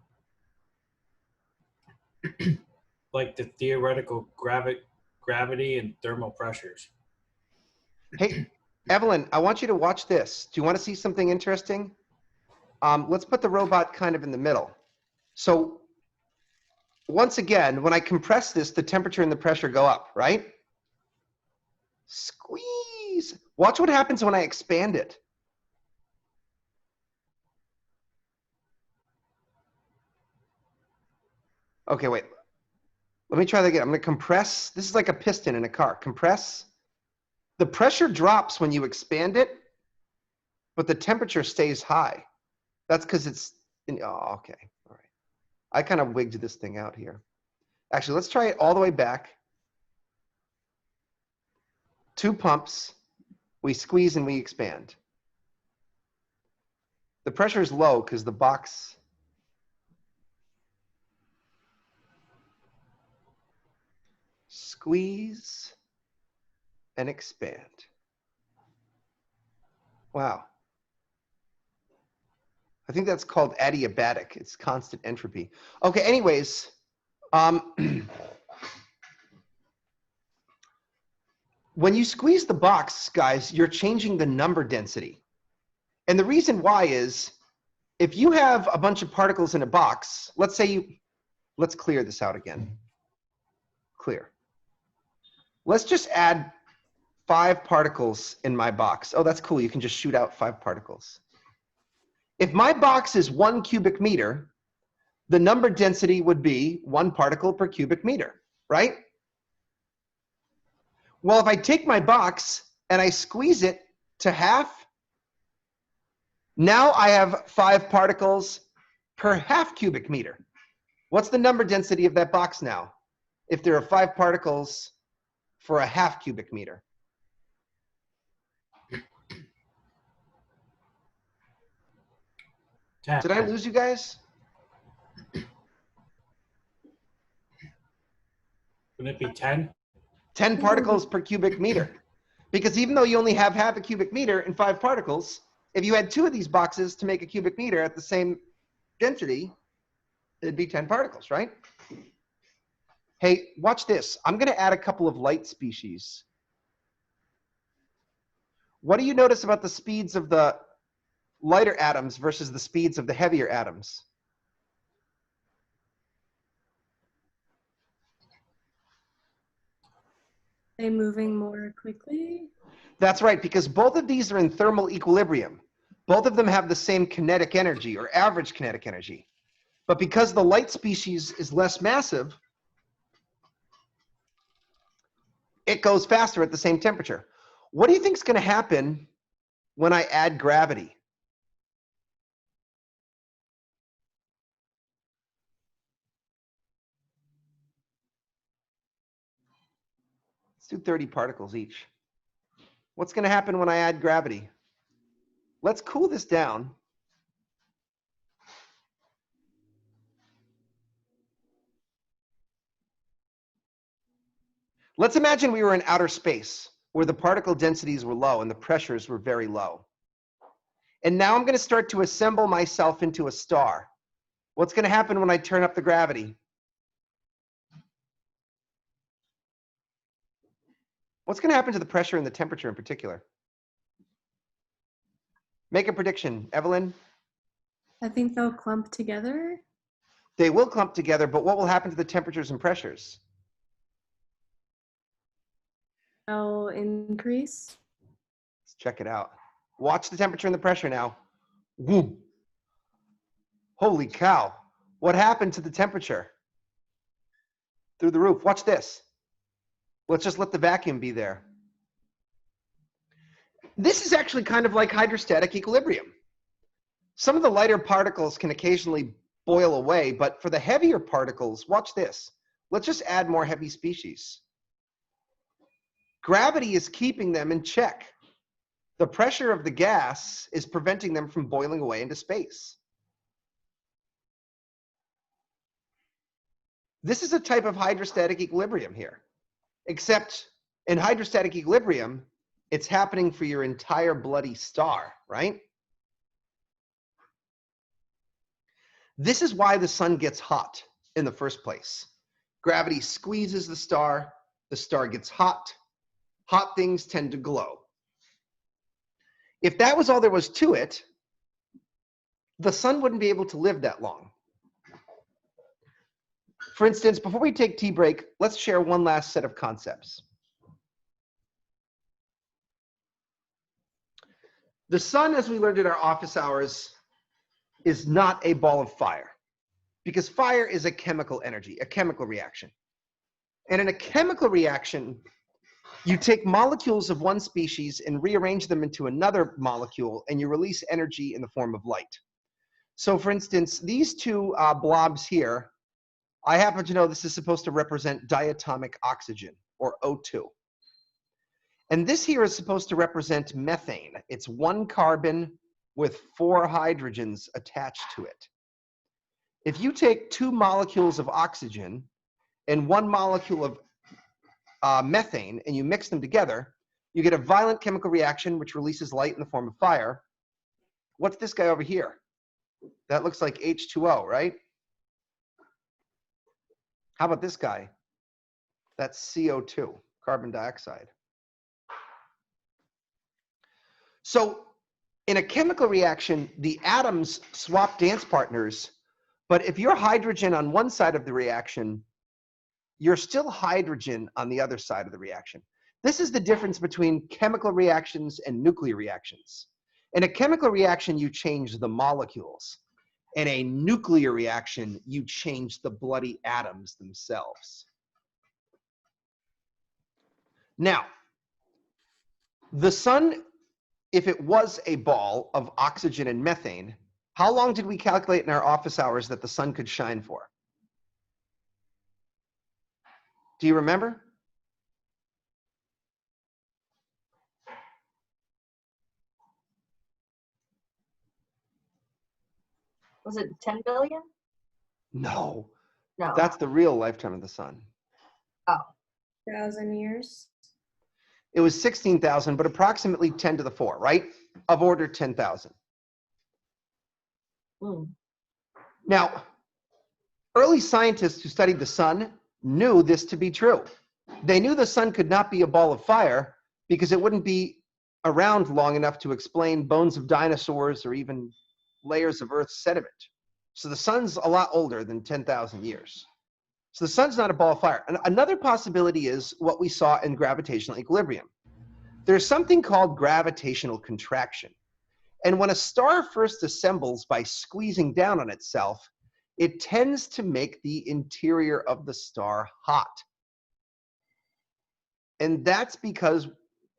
like the theoretical gravity and thermal pressures. Hey, Evelyn, I want you to watch this. Do you want to see something interesting? Let's put the robot kind of in the middle. So once again, when I compress this, the temperature and the pressure go up, right? Squeeze. Watch what happens when I expand it. Okay, wait. Let me try that again. I'm going to compress. This is like a piston in a car. Compress. The pressure drops when you expand it, but the temperature stays high. That's because it's, oh, okay. All right. I kind of wigged this thing out here. Actually, let's try it all the way back. 2 pumps. We squeeze and we expand. The pressure is low because the box. Squeeze and expand. Wow. I think that's called adiabatic. It's constant entropy. Okay, anyways. When you squeeze the box, guys, you're changing the number density. And the reason why is, if you have a bunch of particles in a box, let's say you, let's clear this out again. Clear. Let's just add 5 particles in my box. Oh, that's cool. You can just shoot out 5 particles. If my box is 1 cubic meter, the number density would be 1 particle per cubic meter, right? Well, if I take my box and I squeeze it to half, now I have 5 particles per half cubic meter. What's the number density of that box now, if there are 5 particles for a half cubic meter? Did I lose you guys? Wouldn't it be 10? 10 particles per cubic meter. Because even though you only have half a cubic meter and 5 particles, if you had 2 of these boxes to make a cubic meter at the same density, it'd be 10 particles, right? Hey, watch this. I'm going to add a couple of light species. What do you notice about the speeds of the lighter atoms versus the speeds of the heavier atoms? They moving more quickly? That's right, because both of these are in thermal equilibrium. Both of them have the same kinetic energy, or average kinetic energy. But because the light species is less massive, it goes faster at the same temperature. What do you think is going to happen when I add gravity? Let's do 30 particles each. What's going to happen when I add gravity? Let's cool this down. Let's imagine we were in outer space where the particle densities were low and the pressures were very low. And now I'm going to start to assemble myself into a star. What's going to happen when I turn up the gravity? What's going to happen to the pressure and the temperature in particular? Make a prediction, Evelyn. I think they'll clump together. They will clump together, but what will happen to the temperatures and pressures? They'll increase. Let's check it out. Watch the temperature and the pressure now. Woo. Holy cow. What happened to the temperature? Through the roof. Watch this. Let's just let the vacuum be there. This is actually kind of like hydrostatic equilibrium. Some of the lighter particles can occasionally boil away, but for the heavier particles, watch this. Let's just add more heavy species. Gravity is keeping them in check. The pressure of the gas is preventing them from boiling away into space. This is a type of hydrostatic equilibrium here, except in hydrostatic equilibrium, it's happening for your entire bloody star, right? This is why the sun gets hot in the first place. Gravity squeezes the star gets hot. Hot things tend to glow. If that was all there was to it, the sun wouldn't be able to live that long. For instance, before we take tea break, let's share one last set of concepts. The sun, as we learned in our office hours, is not a ball of fire, because fire is a chemical energy, a chemical reaction. And in a chemical reaction, you take molecules of one species and rearrange them into another molecule, and you release energy in the form of light. So for instance, these two blobs here, I happen to know this is supposed to represent diatomic oxygen, or O2. And this here is supposed to represent methane. It's one carbon with 4 hydrogens attached to it. If you take 2 molecules of oxygen and 1 molecule of methane, and you mix them together, you get a violent chemical reaction which releases light in the form of fire. What's this guy over here? That looks like H2O, right? How about this guy? That's CO2, carbon dioxide. So in a chemical reaction, the atoms swap dance partners, but if you're hydrogen on one side of the reaction, you're still hydrogen on the other side of the reaction. This is the difference between chemical reactions and nuclear reactions. In a chemical reaction, you change the molecules. In a nuclear reaction, you change the bloody atoms themselves. Now, the sun, if it was a ball of oxygen and methane, how long did we calculate in our office hours that the sun could shine for? Do you remember? Was it 10 billion? No. No. That's the real lifetime of the sun. Oh. 1,000 years. It was 16,000, but approximately 10 to the 4, right? Of order 10,000. Now, early scientists who studied the sun knew this to be true. They knew the sun could not be a ball of fire because it wouldn't be around long enough to explain bones of dinosaurs or even layers of Earth's sediment. So the sun's a lot older than 10,000 years. So the sun's not a ball of fire. And another possibility is what we saw in gravitational equilibrium. There's something called gravitational contraction. And when a star first assembles by squeezing down on itself, it tends to make the interior of the star hot. And that's because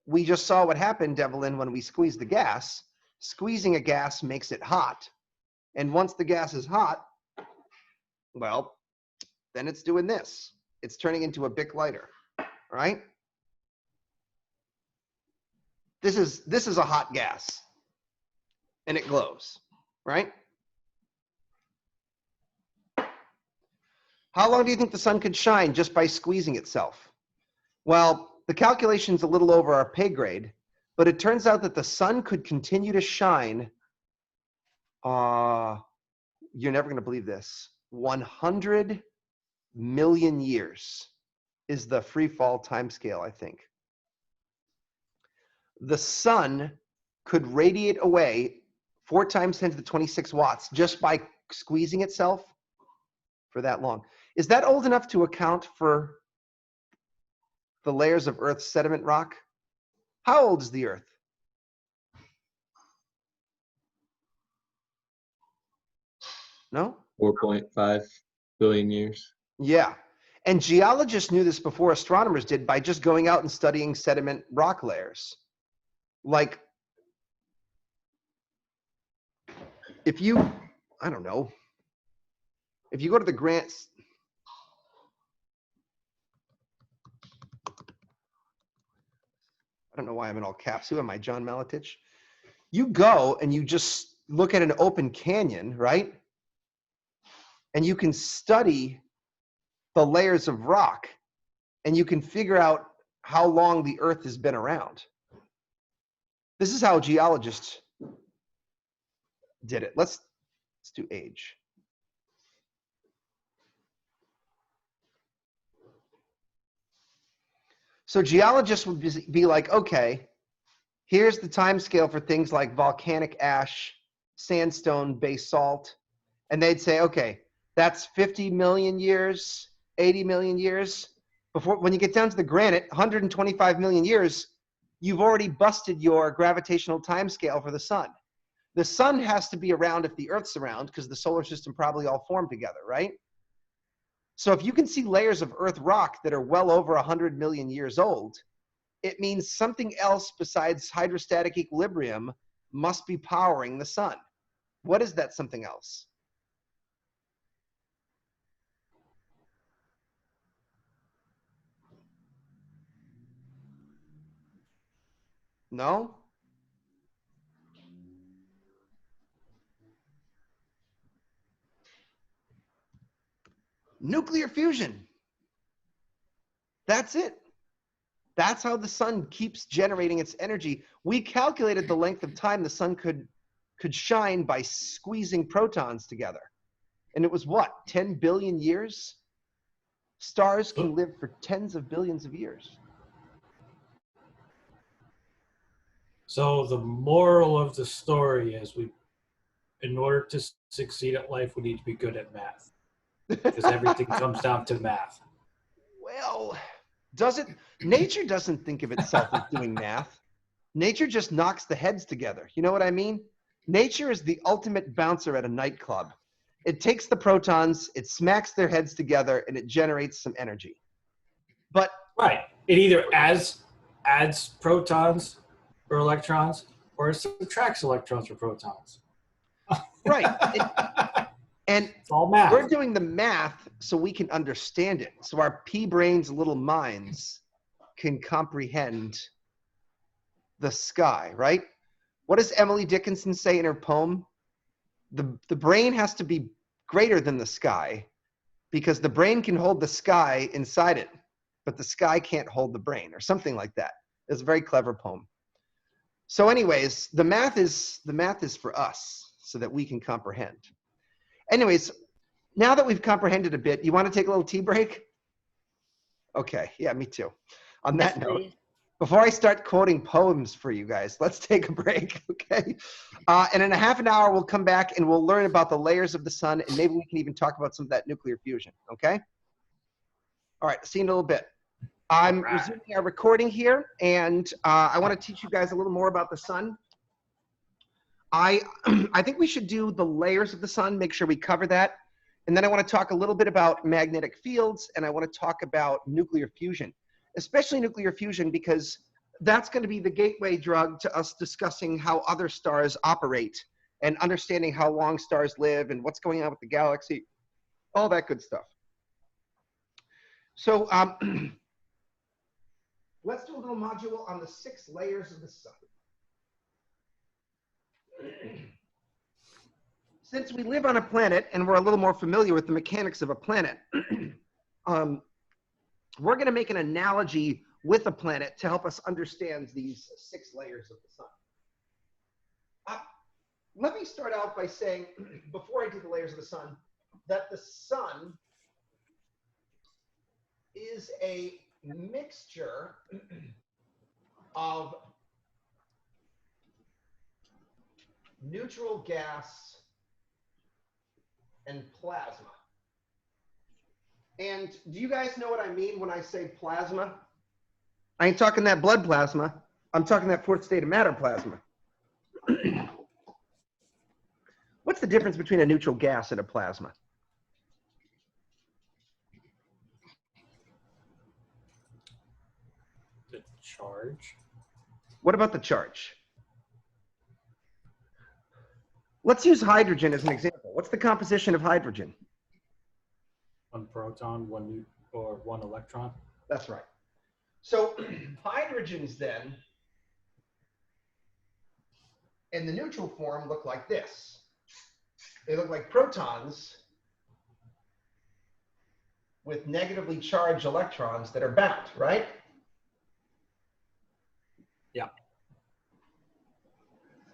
we just saw what happened, Devlin, when we squeezed the gas. Squeezing a gas makes it hot. And once the gas is hot, well, then it's doing this. It's turning into a Bic lighter, right? This is a hot gas, and it glows, right? How long do you think the sun could shine just by squeezing itself? Well, the calculation's a little over our pay grade, but it turns out that the sun could continue to shine, you're never gonna believe this, 100 million years is the free fall timescale, I think. The sun could radiate away 4 times 10 to the 26 watts just by squeezing itself for that long. Is that old enough to account for the layers of Earth's sediment rock? How old is the Earth? No? 4.5 billion years. Yeah. And geologists knew this before astronomers did by just going out and studying sediment rock layers. Like, if you, I don't know, if you go to the grants, I don't know why I'm in all caps. Who am I, John Maletich? You go and you just look at an open canyon, right? And you can study the layers of rock, and you can figure out how long the Earth has been around. This is how geologists did it. Let's do age. So geologists would be like, okay, here's the time scale for things like volcanic ash, sandstone, basalt. And they'd say, okay, that's 50 million years, 80 million years. Before, when you get down to the granite, 125 million years, you've already busted your gravitational time scale for the sun. The sun has to be around if the Earth's around, because the solar system probably all formed together, right? So if you can see layers of Earth rock that are well over 100 million years old, it means something else besides hydrostatic equilibrium must be powering the sun. What is that something else? No? Nuclear fusion. That's it. That's how the sun keeps generating its energy. We calculated the length of time the sun could shine by squeezing protons together. And it was what, 10 billion years? Stars can live for tens of billions of years. So the moral of the story is in order to succeed at life, we need to be good at math. Because everything comes down to math. Well, nature doesn't think of itself as doing math. Nature just knocks the heads together. You know what I mean? Nature is the ultimate bouncer at a nightclub. It takes the protons, it smacks their heads together, and it generates some energy. But right, it either adds protons or electrons, or it subtracts electrons or protons. Right. And it's all math. We're doing the math so we can understand it. So our pea brains, little minds can comprehend the sky, right? What does Emily Dickinson say in her poem? The brain has to be greater than the sky because the brain can hold the sky inside it, but the sky can't hold the brain, or something like that. It's a very clever poem. So anyways, the math is for us so that we can comprehend. Anyways, now that we've comprehended a bit, you want to take a little tea break? Okay, yeah, me too. On that note, before I start quoting poems for you guys, let's take a break, okay? And in a half an hour, we'll come back and we'll learn about the layers of the sun, and maybe we can even talk about some of that nuclear fusion, okay? All right, see you in a little bit. I'm resuming our recording here, and I want to teach you guys a little more about the sun. I think we should do the layers of the sun, make sure we cover that. And then I want to talk a little bit about magnetic fields, and I want to talk about nuclear fusion, especially nuclear fusion, because that's going to be the gateway drug to us discussing how other stars operate and understanding how long stars live and what's going on with the galaxy, all that good stuff. So let's do a little module on the 6 layers of the sun. Since we live on a planet and we're a little more familiar with the mechanics of a planet, we're going to make an analogy with a planet to help us understand these 6 layers of the sun. Let me start out by saying, before I do the layers of the sun, that the sun is a mixture of neutral gas and plasma. And do you guys know what I mean when I say plasma? I ain't talking that blood plasma. I'm talking that fourth state of matter plasma. What's the difference between a neutral gas and a plasma? The charge. What about the charge? Let's use hydrogen as an example. What's the composition of hydrogen? One proton, one electron. That's right. So hydrogens then, in the neutral form, look like this. They look like protons with negatively charged electrons that are bound, right? Yeah.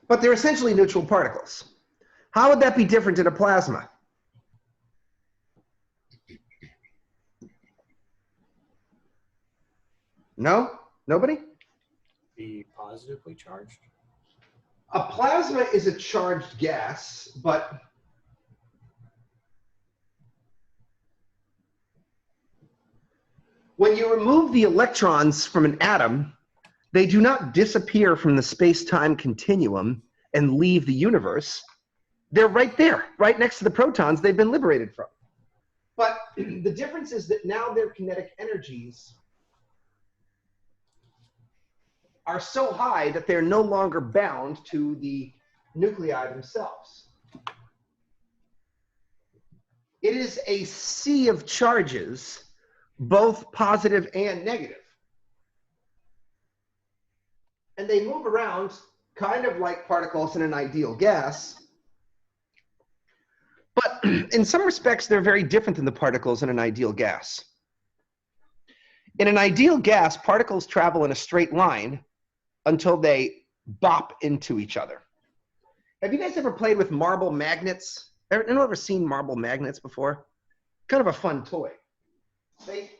But they're essentially neutral particles. How would that be different in a plasma? No? Nobody? Be positively charged. A plasma is a charged gas, but when you remove the electrons from an atom, they do not disappear from the space-time continuum and leave the universe. They're right there, right next to the protons they've been liberated from. But the difference is that now their kinetic energies are so high that they're no longer bound to the nuclei themselves. It is a sea of charges, both positive and negative. And they move around kind of like particles in an ideal gas. But in some respects, they're very different than the particles in an ideal gas. In an ideal gas, particles travel in a straight line until they bop into each other. Have you guys ever played with marble magnets? Anyone ever seen marble magnets before? Kind of a fun toy. They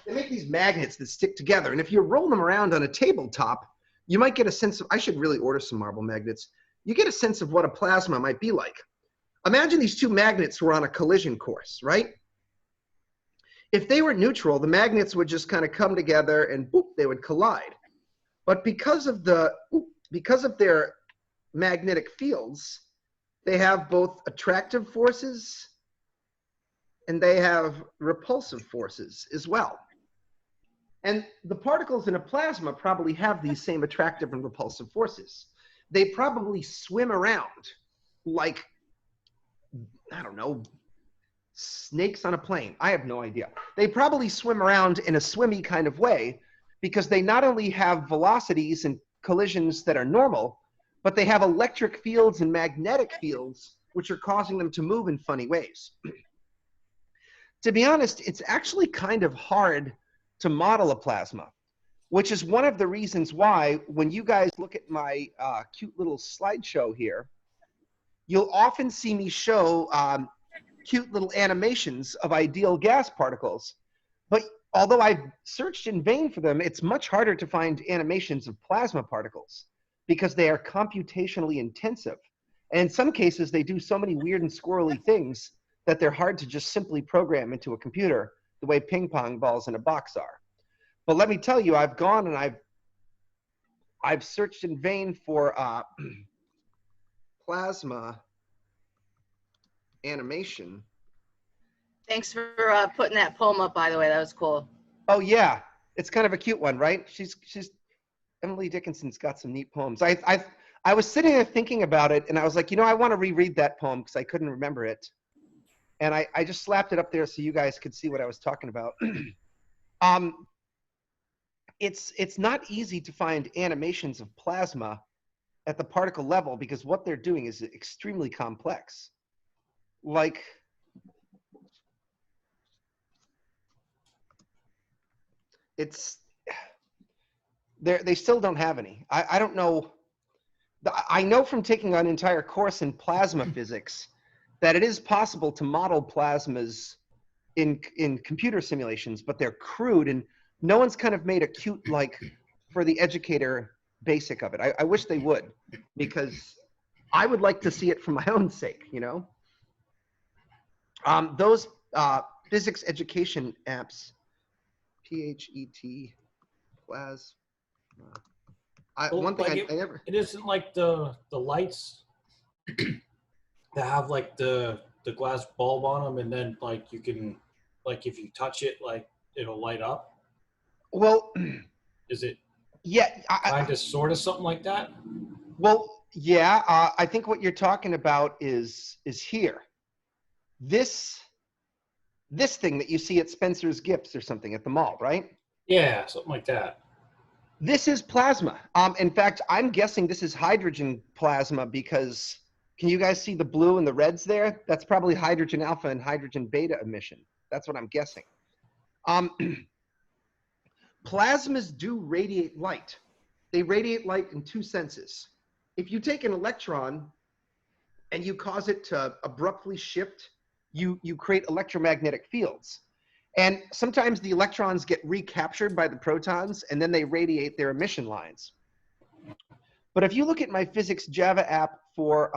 make these magnets that stick together, and if you roll them around on a tabletop, you might get a sense of, I should really order some marble magnets. You get a sense of what a plasma might be like. Imagine these two magnets were on a collision course, right? If they were neutral, the magnets would just kind of come together and boop, they would collide. But because of their magnetic fields, they have both attractive forces and they have repulsive forces as well. And the particles in a plasma probably have these same attractive and repulsive forces. They probably swim around like, I don't know, snakes on a plane. I have no idea. They probably swim around in a swimmy kind of way because they not only have velocities and collisions that are normal, but they have electric fields and magnetic fields which are causing them to move in funny ways. To be honest, it's actually kind of hard to model a plasma, which is one of the reasons why when you guys look at my cute little slideshow here, you'll often see me show cute little animations of ideal gas particles. But although I've searched in vain for them, it's much harder to find animations of plasma particles because they are computationally intensive. And in some cases, they do so many weird and squirrely things that they're hard to just simply program into a computer the way ping pong balls in a box are. But let me tell you, I've gone and I've searched in vain for plasma animation. Thanks for putting that poem up, by the way. That was cool. Oh yeah, it's kind of a cute one, right? She's Emily Dickinson's got some neat poems. I was sitting there thinking about it, and I was like, you know, I want to reread that poem because I couldn't remember it, and I just slapped it up there so you guys could see what I was talking about. It's not easy to find animations of plasma at the particle level because what they're doing is extremely complex. Like, they still don't have any. I don't know. I know from taking an entire course in plasma physics that it is possible to model plasmas in computer simulations, but they're crude and no one's kind of made a cute, like, for the educator basic of it. I wish they would, because I would like to see it for my own sake, you know? Those physics education apps, PHET, plasma One thing Like I never. it isn't like the lights that have like the glass bulb on them, and then like you can, like if you touch it, like it'll light up. Well, Is it yeah. kind of sort of something like that? Well, yeah. I think what you're talking about is here. This thing that you see at Spencer's Gifts or something at the mall, right? Yeah, something like that. This is plasma. In fact, I'm guessing this is hydrogen plasma because can you guys see the blue and the reds there? That's probably hydrogen alpha and hydrogen beta emission. That's what I'm guessing. Plasmas do radiate light. They radiate light in two senses. If you take an electron and you cause it to abruptly shift, you create electromagnetic fields. And sometimes the electrons get recaptured by the protons and then they radiate their emission lines. But if you look at my physics Java app for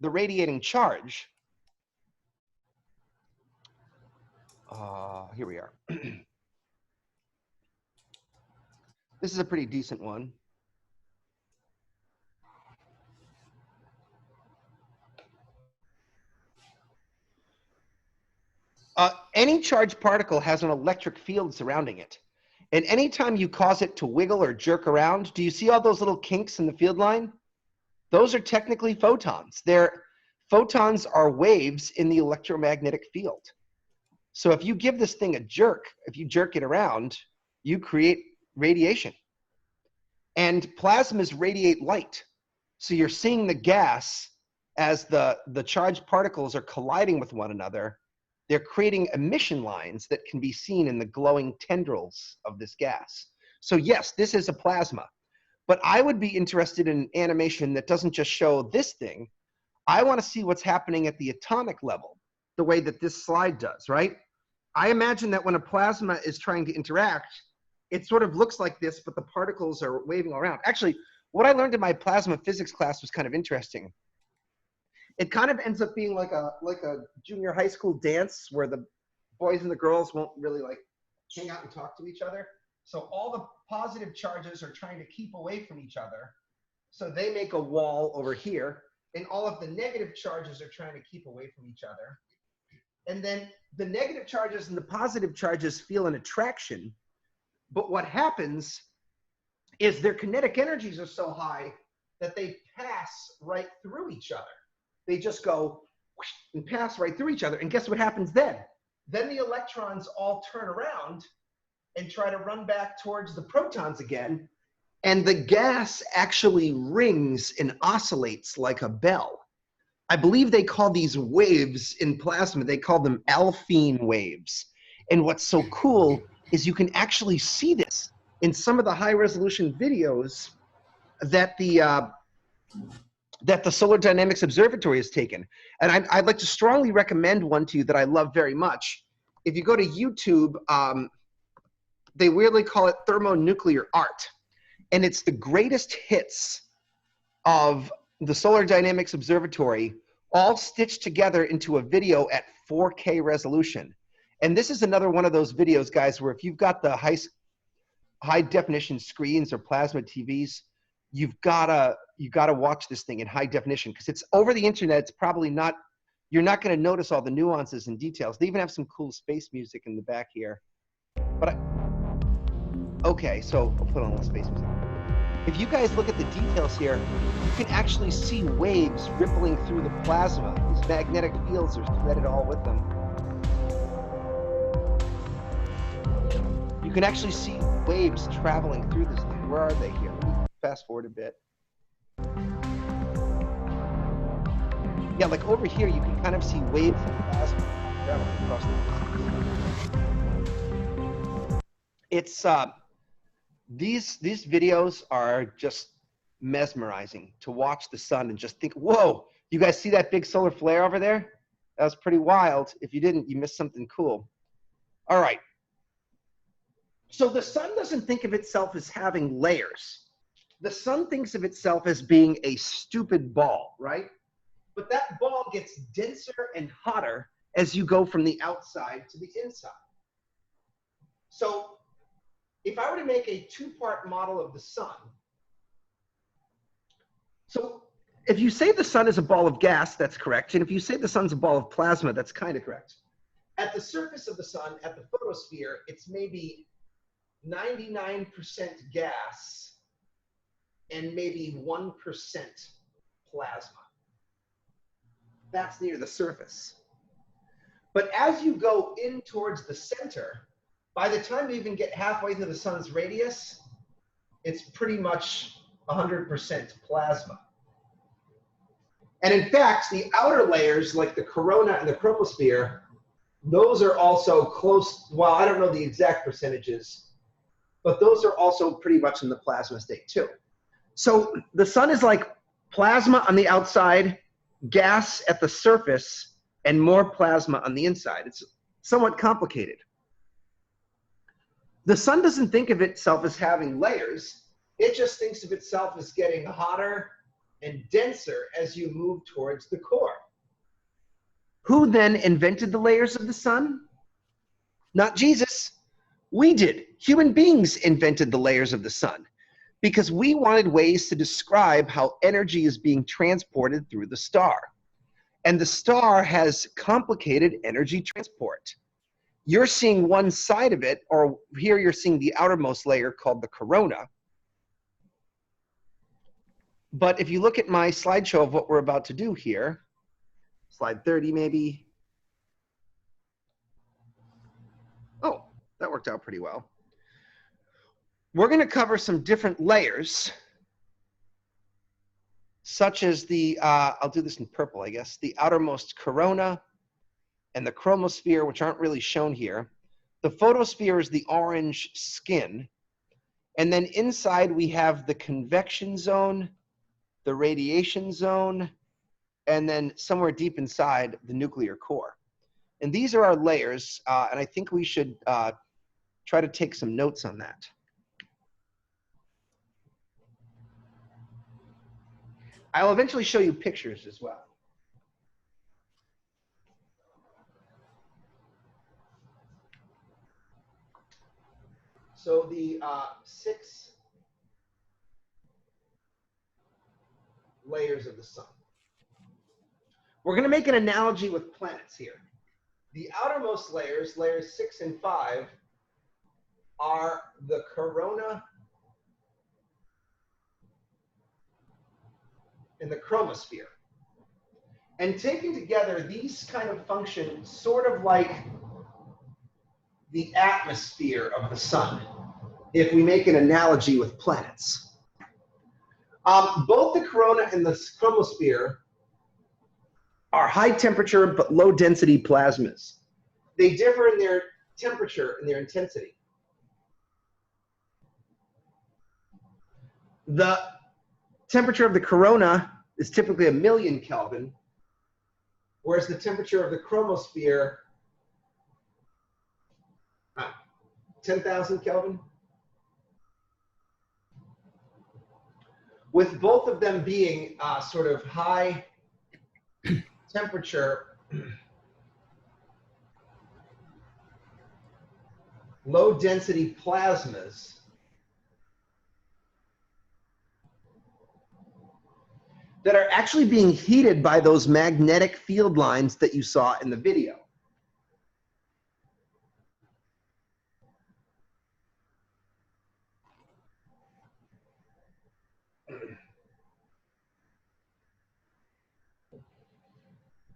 the radiating charge, here we are. This is a pretty decent one. Any charged particle has an electric field surrounding it. And anytime you cause it to wiggle or jerk around, do you see all those little kinks in the field line? Those are technically photons. Photons are waves in the electromagnetic field. So if you give this thing a jerk, if you jerk it around, you create radiation. And plasmas radiate light. So you're seeing the gas as the charged particles are colliding with one another. They're creating emission lines that can be seen in the glowing tendrils of this gas. So yes, this is a plasma. But I would be interested in an animation that doesn't just show this thing. I want to see what's happening at the atomic level, the way that this slide does, right? I imagine that when a plasma is trying to interact, it sort of looks like this, but the particles are waving around. Actually, what I learned in my plasma physics class was kind of interesting. It kind of ends up being like a junior high school dance where the boys and the girls won't really like hang out and talk to each other. So all the positive charges are trying to keep away from each other. So they make a wall over here, and all of the negative charges are trying to keep away from each other. And then the negative charges and the positive charges feel an attraction. But what happens is their kinetic energies are so high that they pass right through each other. They just go and pass right through each other. And guess what happens then? Then the electrons all turn around and try to run back towards the protons again. And the gas actually rings and oscillates like a bell. I believe they call these waves in plasma, they call them alphine waves. And what's so cool is you can actually see this in some of the high resolution videos that the Solar Dynamics Observatory has taken. And I'd like to strongly recommend one to you that I love very much. If you go to YouTube, they weirdly call it thermonuclear art. And it's the greatest hits of the Solar Dynamics Observatory all stitched together into a video at 4K resolution. And this is another one of those videos, guys, where if you've got the high definition screens or plasma TVs, you've gotta watch this thing in high definition because it's over the internet. It's probably not, you're not going to notice all the nuances and details. They even have some cool space music in the back here. But okay, so I'll put on a little space music. If you guys look at the details here, you can actually see waves rippling through the plasma. These magnetic fields are threaded all with them. You can actually see waves traveling through this thing. Where are they here? Let me fast forward a bit. Yeah, like over here, you can kind of see waves of plasma traveling across the distance. It's these videos are just mesmerizing to watch the sun and just think, whoa, you guys see that big solar flare over there? That was pretty wild. If you didn't, you missed something cool. All right. So the sun doesn't think of itself as having layers. The sun thinks of itself as being a stupid ball, right? But that ball gets denser and hotter as you go from the outside to the inside. So if I were to make a two-part model of the sun, so if you say the sun is a ball of gas, that's correct. And if you say the sun's a ball of plasma, that's kind of correct. At the surface of the sun, at the photosphere, it's maybe 99% gas and maybe 1% plasma. That's near the surface. But as you go in towards the center, by the time you even get halfway through the sun's radius, it's pretty much 100% plasma. And in fact, the outer layers, like the corona and the chromosphere, those are also close, well, I don't know the exact percentages, but those are also pretty much in the plasma state too. So the sun is like plasma on the outside, gas at the surface, and more plasma on the inside. It's somewhat complicated. The sun doesn't think of itself as having layers. It just thinks of itself as getting hotter and denser as you move towards the core. Who then invented the layers of the sun? Not Jesus. We did. Human beings invented the layers of the sun because we wanted ways to describe how energy is being transported through the star. And the star has complicated energy transport. You're seeing one side of it, or here you're seeing the outermost layer called the corona. But if you look at my slideshow of what we're about to do here, slide 30 maybe. Oh, that worked out pretty well. We're going to cover some different layers, such as the, I'll do this in purple, I guess, the outermost corona and the chromosphere, which aren't really shown here. The photosphere is the orange skin. And then inside we have the convection zone, the radiation zone, and then somewhere deep inside, the nuclear core. And these are our layers, and I think we should try to take some notes on that. I'll eventually show you pictures as well. So the 6 layers of the sun. We're going to make an analogy with planets here. The outermost layers, layers 6 and 5, are the corona and the chromosphere. And taken together, these kind of function sort of like the atmosphere of the sun, if we make an analogy with planets. Both the corona and the chromosphere are high temperature but low density plasmas. They differ in their temperature and their intensity. The temperature of the corona is typically 1,000,000 Kelvin, whereas the temperature of the chromosphere, 10,000 Kelvin. With both of them being sort of high temperature, low density plasmas, that are actually being heated by those magnetic field lines that you saw in the video.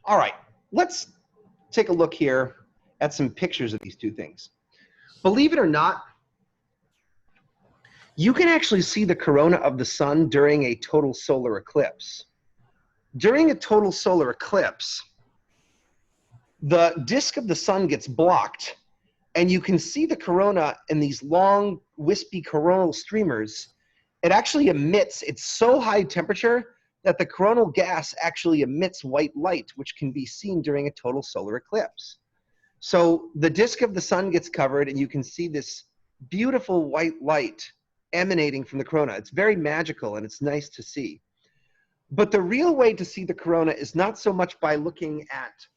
All right, let's take a look here at some pictures of these two things. Believe it or not, you can actually see the corona of the sun during a total solar eclipse. During a total solar eclipse, the disk of the sun gets blocked, and you can see the corona in these long, wispy coronal streamers. It actually emits, it's so high temperature that the coronal gas actually emits white light, which can be seen during a total solar eclipse. So the disk of the sun gets covered, and you can see this beautiful white light emanating from the corona. It's very magical, and it's nice to see. But the real way to see the corona is not so much by looking at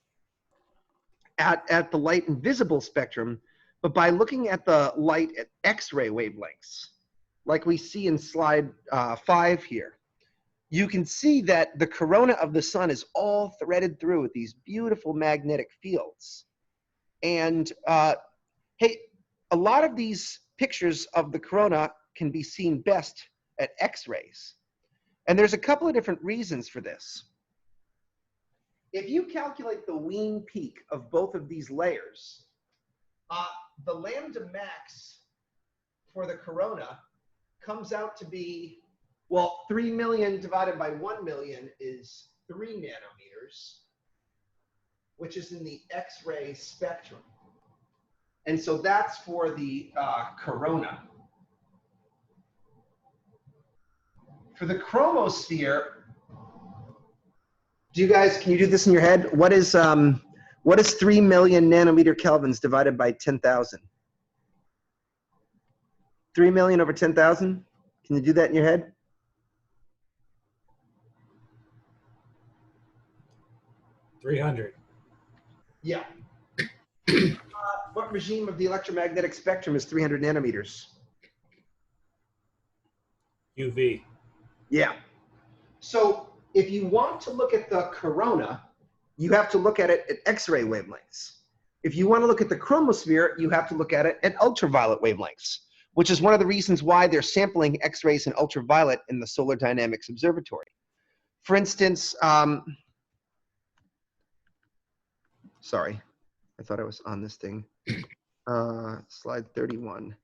the light and visible spectrum, but by looking at the light at X-ray wavelengths, like we see in slide 5 here, you can see that the corona of the sun is all threaded through with these beautiful magnetic fields. And hey, a lot of these pictures of the corona can be seen best at X-rays. And there's a couple of different reasons for this. If you calculate the Wien peak of both of these layers, the lambda max for the corona comes out to be, well, 3 million divided by 1 million is 3 nanometers, which is in the X-ray spectrum. And so that's for the corona. For the chromosphere, can you do this in your head? What is 3 million nanometer kelvins divided by 10,000? 3 million over 10,000? Can you do that in your head? $300. Yeah. What regime of the electromagnetic spectrum is 300 nanometers? UV. Yeah. So if you want to look at the corona, you have to look at it at X-ray wavelengths. If you want to look at the chromosphere, you have to look at it at ultraviolet wavelengths, which is one of the reasons why they're sampling X-rays and ultraviolet in the Solar Dynamics Observatory. For instance, sorry, I thought I was on this thing. Slide 31.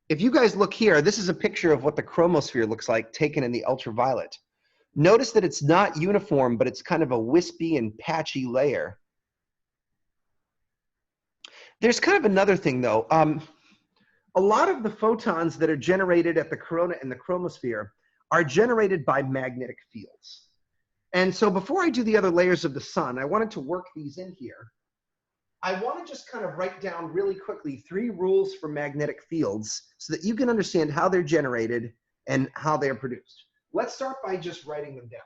If you guys look here, this is a picture of what the chromosphere looks like taken in the ultraviolet. Notice that it's not uniform, but it's kind of a wispy and patchy layer. There's kind of another thing though. A lot of the photons that are generated at the corona and the chromosphere are generated by magnetic fields. And so before I do the other layers of the sun, I wanted to work these in here. I want to just kind of write down really quickly 3 rules for magnetic fields so that you can understand how they're generated and how they're produced. Let's start by just writing them down.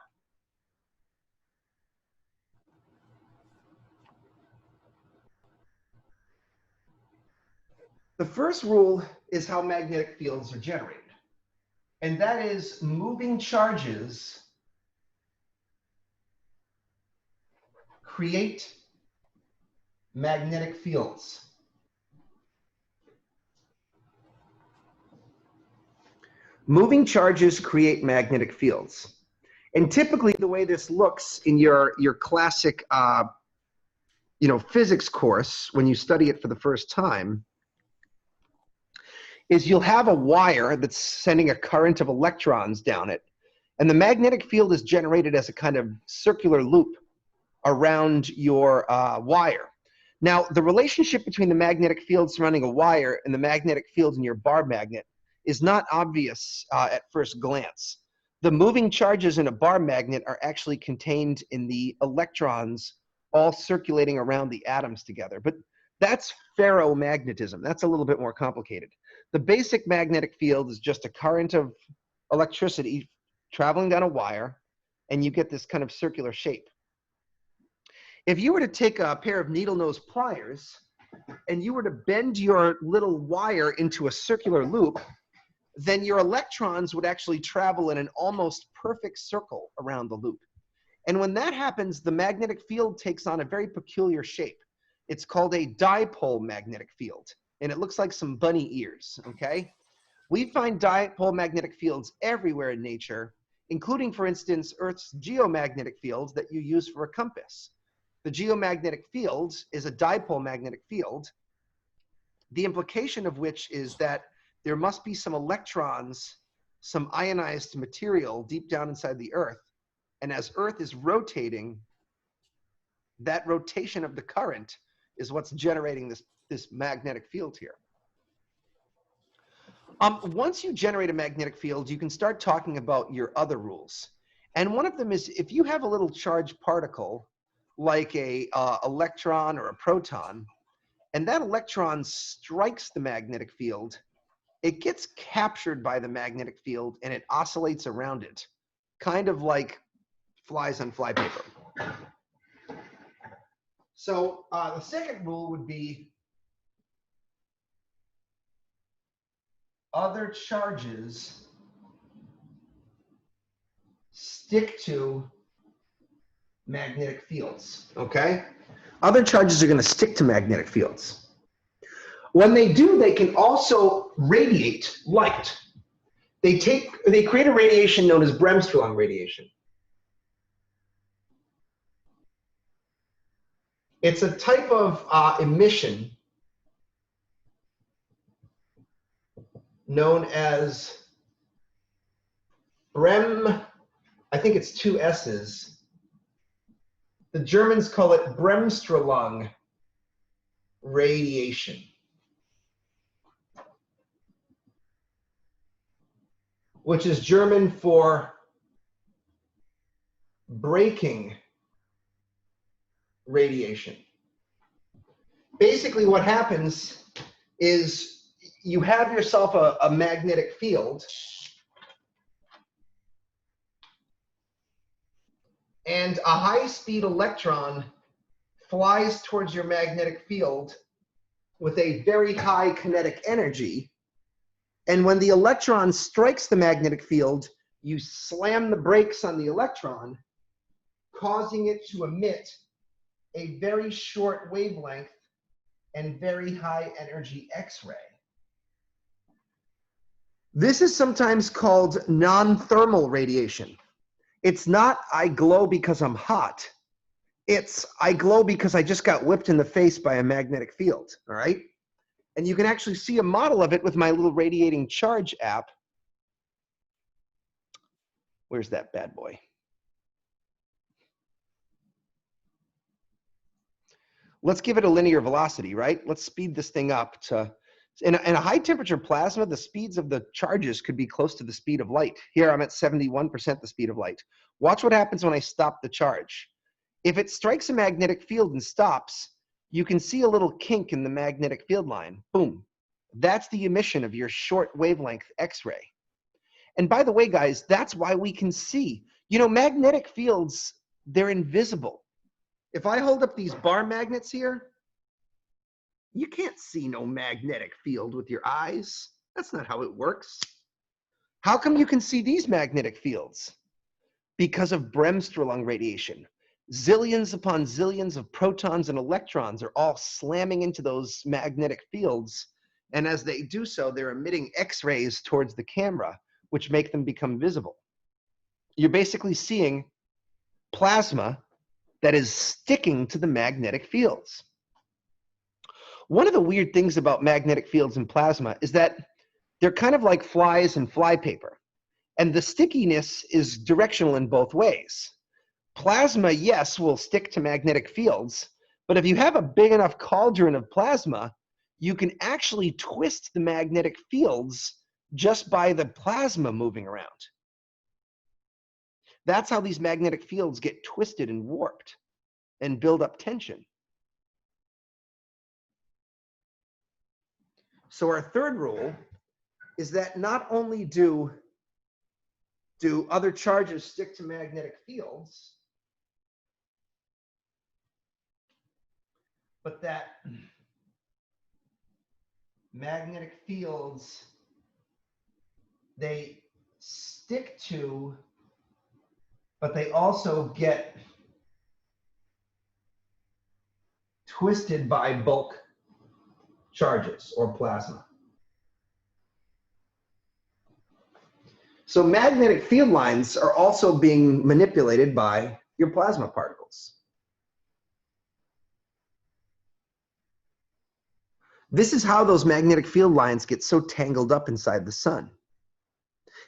The first rule is how magnetic fields are generated, and that is moving charges create magnetic fields. Moving charges create magnetic fields. And typically the way this looks in your classic physics course, when you study it for the first time, is you'll have a wire that's sending a current of electrons down it, and the magnetic field is generated as a kind of circular loop around your wire. Now, the relationship between the magnetic field surrounding a wire and the magnetic field in your bar magnet is not obvious at first glance. The moving charges in a bar magnet are actually contained in the electrons all circulating around the atoms together. But that's ferromagnetism. That's a little bit more complicated. The basic magnetic field is just a current of electricity traveling down a wire, and you get this kind of circular shape. If you were to take a pair of needle nose pliers and you were to bend your little wire into a circular loop, then your electrons would actually travel in an almost perfect circle around the loop. And when that happens, the magnetic field takes on a very peculiar shape. It's called a dipole magnetic field, and it looks like some bunny ears, okay? We find dipole magnetic fields everywhere in nature, including, for instance, Earth's geomagnetic fields that you use for a compass. The geomagnetic field is a dipole magnetic field, the implication of which is that there must be some electrons, some ionized material deep down inside the Earth. And as Earth is rotating, that rotation of the current is what's generating this magnetic field here. Once you generate a magnetic field, you can start talking about your other rules. And one of them is if you have a little charged particle, like a electron or a proton, and that electron strikes the magnetic field, it gets captured by the magnetic field and it oscillates around it, kind of like flies on flypaper. So the second rule would be other charges stick to magnetic fields, okay? Other charges are going to stick to magnetic fields. When they do, they can also radiate light. They create a radiation known as Bremsstrahlung radiation. It's a type of emission known as I think it's two S's. The Germans call it Bremsstrahlung radiation, which is German for braking radiation. Basically what happens is you have yourself a magnetic field, and a high-speed electron flies towards your magnetic field with a very high kinetic energy. And when the electron strikes the magnetic field, you slam the brakes on the electron, causing it to emit a very short wavelength and very high energy X-ray. This is sometimes called non-thermal radiation. It's not I glow because I'm hot. It's I glow because I just got whipped in the face by a magnetic field, all right? And you can actually see a model of it with my little radiating charge app. Where's that bad boy? Let's give it a linear velocity, right? Let's speed this thing up to, in a high temperature plasma, the speeds of the charges could be close to the speed of light. Here I'm at 71% the speed of light. Watch what happens when I stop the charge. If it strikes a magnetic field and stops, you can see a little kink in the magnetic field line. Boom. That's the emission of your short wavelength X-ray. And by the way, guys, that's why we can see. You know, magnetic fields, they're invisible. If I hold up these bar magnets here, you can't see no magnetic field with your eyes. That's not how it works. How come you can see these magnetic fields? Because of Bremsstrahlung radiation. Zillions upon zillions of protons and electrons are all slamming into those magnetic fields. And as they do so, they're emitting X-rays towards the camera, which make them become visible. You're basically seeing plasma that is sticking to the magnetic fields. One of the weird things about magnetic fields in plasma is that they're kind of like flies and flypaper. And the stickiness is directional in both ways. Plasma, yes, will stick to magnetic fields, but if you have a big enough cauldron of plasma, you can actually twist the magnetic fields just by the plasma moving around. That's how these magnetic fields get twisted and warped and build up tension. So our third rule is that not only do other charges stick to magnetic fields, but that magnetic fields, they stick to, but they also get twisted by bulk charges or plasma. So magnetic field lines are also being manipulated by your plasma particles. This is how those magnetic field lines get so tangled up inside the sun.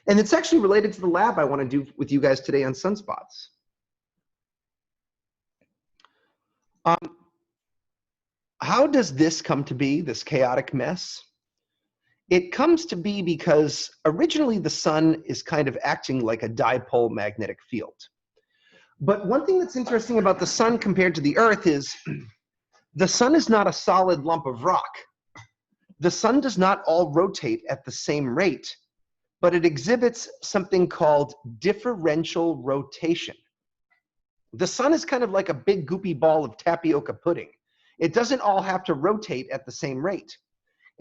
And it's actually related to the lab I want to do with you guys today on sunspots. How does this come to be, this chaotic mess? It comes to be because originally the sun is kind of acting like a dipole magnetic field. But one thing that's interesting about the sun compared to the Earth is the sun is not a solid lump of rock. The sun does not all rotate at the same rate, but it exhibits something called differential rotation. The sun is kind of like a big goopy ball of tapioca pudding. It doesn't all have to rotate at the same rate.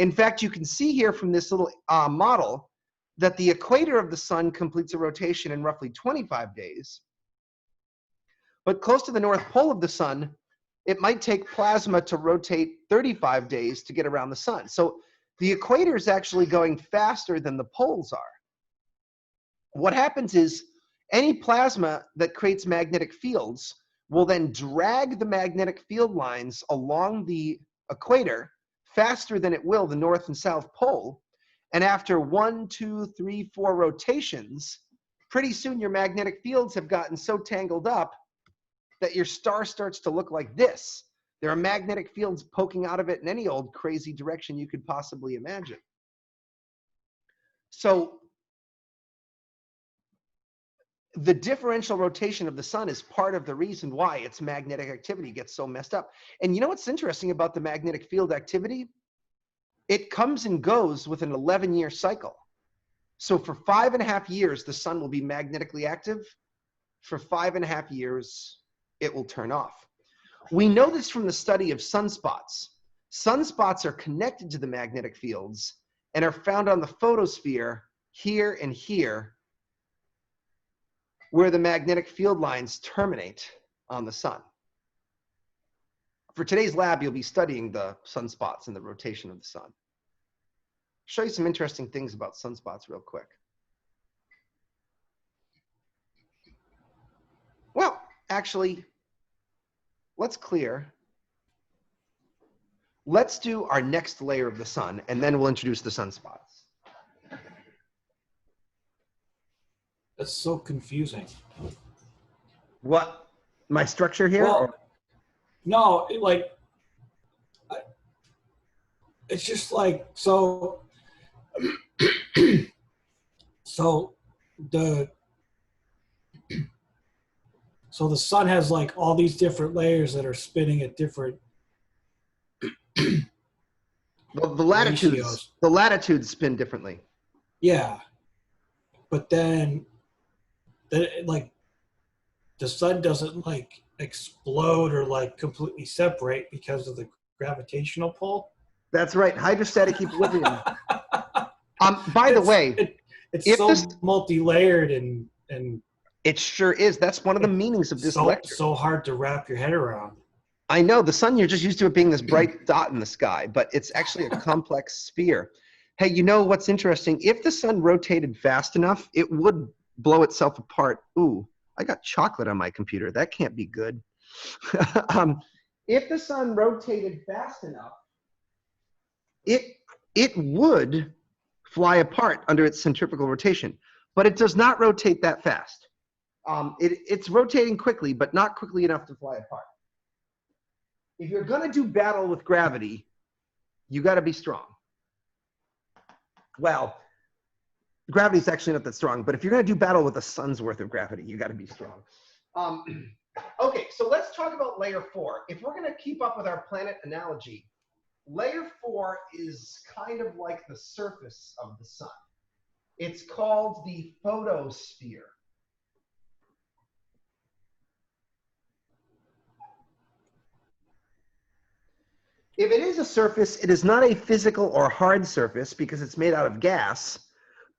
In fact, you can see here from this little model that the equator of the sun completes a rotation in roughly 25 days. But close to the North Pole of the sun, it might take plasma to rotate 35 days to get around the sun. So the equator is actually going faster than the poles are. What happens is any plasma that creates magnetic fields will then drag the magnetic field lines along the equator faster than it will the North and South Pole. And after 1, 2, 3, 4 rotations, pretty soon your magnetic fields have gotten so tangled up that your star starts to look like this. There are magnetic fields poking out of it in any old crazy direction you could possibly imagine. So the differential rotation of the sun is part of the reason why its magnetic activity gets so messed up. And you know what's interesting about the magnetic field activity? It comes and goes with an 11-year cycle. So for 5.5 years, the sun will be magnetically active. For 5.5 years, it will turn off. We know this from the study of sunspots. Sunspots are connected to the magnetic fields and are found on the photosphere here and here, where the magnetic field lines terminate on the sun. For today's lab, you'll be studying the sunspots and the rotation of the sun. Show you some interesting things about sunspots real quick. Well, actually, let's clear. Let's do our next layer of the sun, and then we'll introduce the sunspots. That's so confusing. What? My structure here? Well, no, it's just like, so the sun has like all these different layers that are spinning at different the latitudes, ratios. the latitudes spin differently. Yeah, but then like the sun doesn't like explode or like completely separate because of the gravitational pull. That's right, hydrostatic equilibrium. By the way, it's so multi-layered and it sure is. That's one of the meanings of this lecture. So hard to wrap your head around. I know, the sun, you're just used to it being this bright dot in the sky, but it's actually a complex sphere. Hey, you know what's interesting? If the sun rotated fast enough, it would blow itself apart. Ooh, I got chocolate on my computer. That can't be good. If the sun rotated fast enough, it would fly apart under its centrifugal rotation, but it does not rotate that fast. It's rotating quickly, but not quickly enough to fly apart. If you're going to do battle with gravity, you got to be strong. Well, gravity's actually not that strong, but if you're going to do battle with a sun's worth of gravity, you got to be strong. Okay, so let's talk about layer 4. If we're going to keep up with our planet analogy, layer 4 is kind of like the surface of the sun. It's called the photosphere. If it is a surface, it is not a physical or hard surface because it's made out of gas,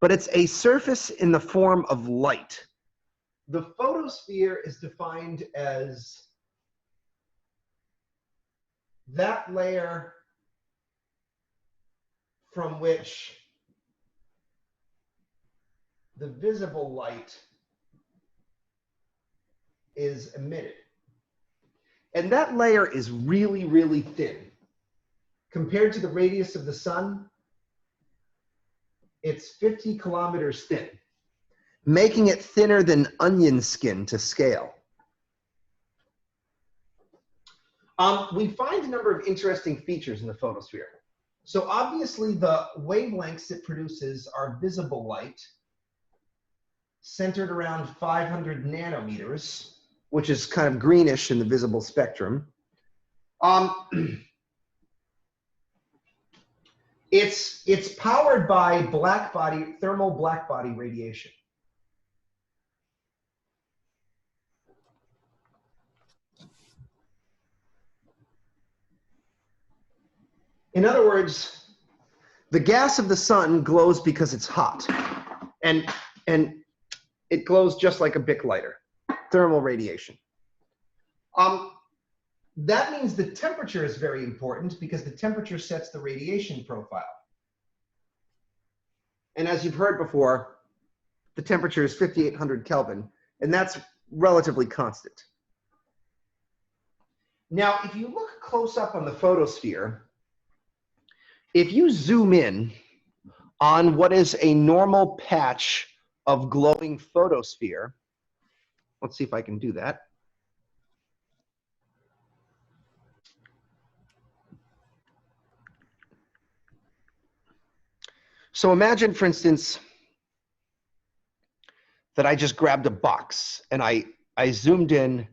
but it's a surface in the form of light. The photosphere is defined as that layer from which the visible light is emitted. And that layer is really, really thin. Compared to the radius of the sun, it's 50 kilometers thin, making it thinner than onion skin to scale. We find a number of interesting features in the photosphere. So obviously the wavelengths it produces are visible light, centered around 500 nanometers, which is kind of greenish in the visible spectrum. It's powered by thermal blackbody radiation. In other words, The gas of the sun glows because it's hot. And it glows just like a Bic lighter, thermal radiation. That means the temperature is very important because the temperature sets the radiation profile. And as you've heard before, the temperature is 5,800 Kelvin, and that's relatively constant. Now, if you look close up on the photosphere, if you zoom in on what is a normal patch of glowing photosphere, let's see if I can do that. So imagine, for instance, that I just grabbed a box and I zoomed in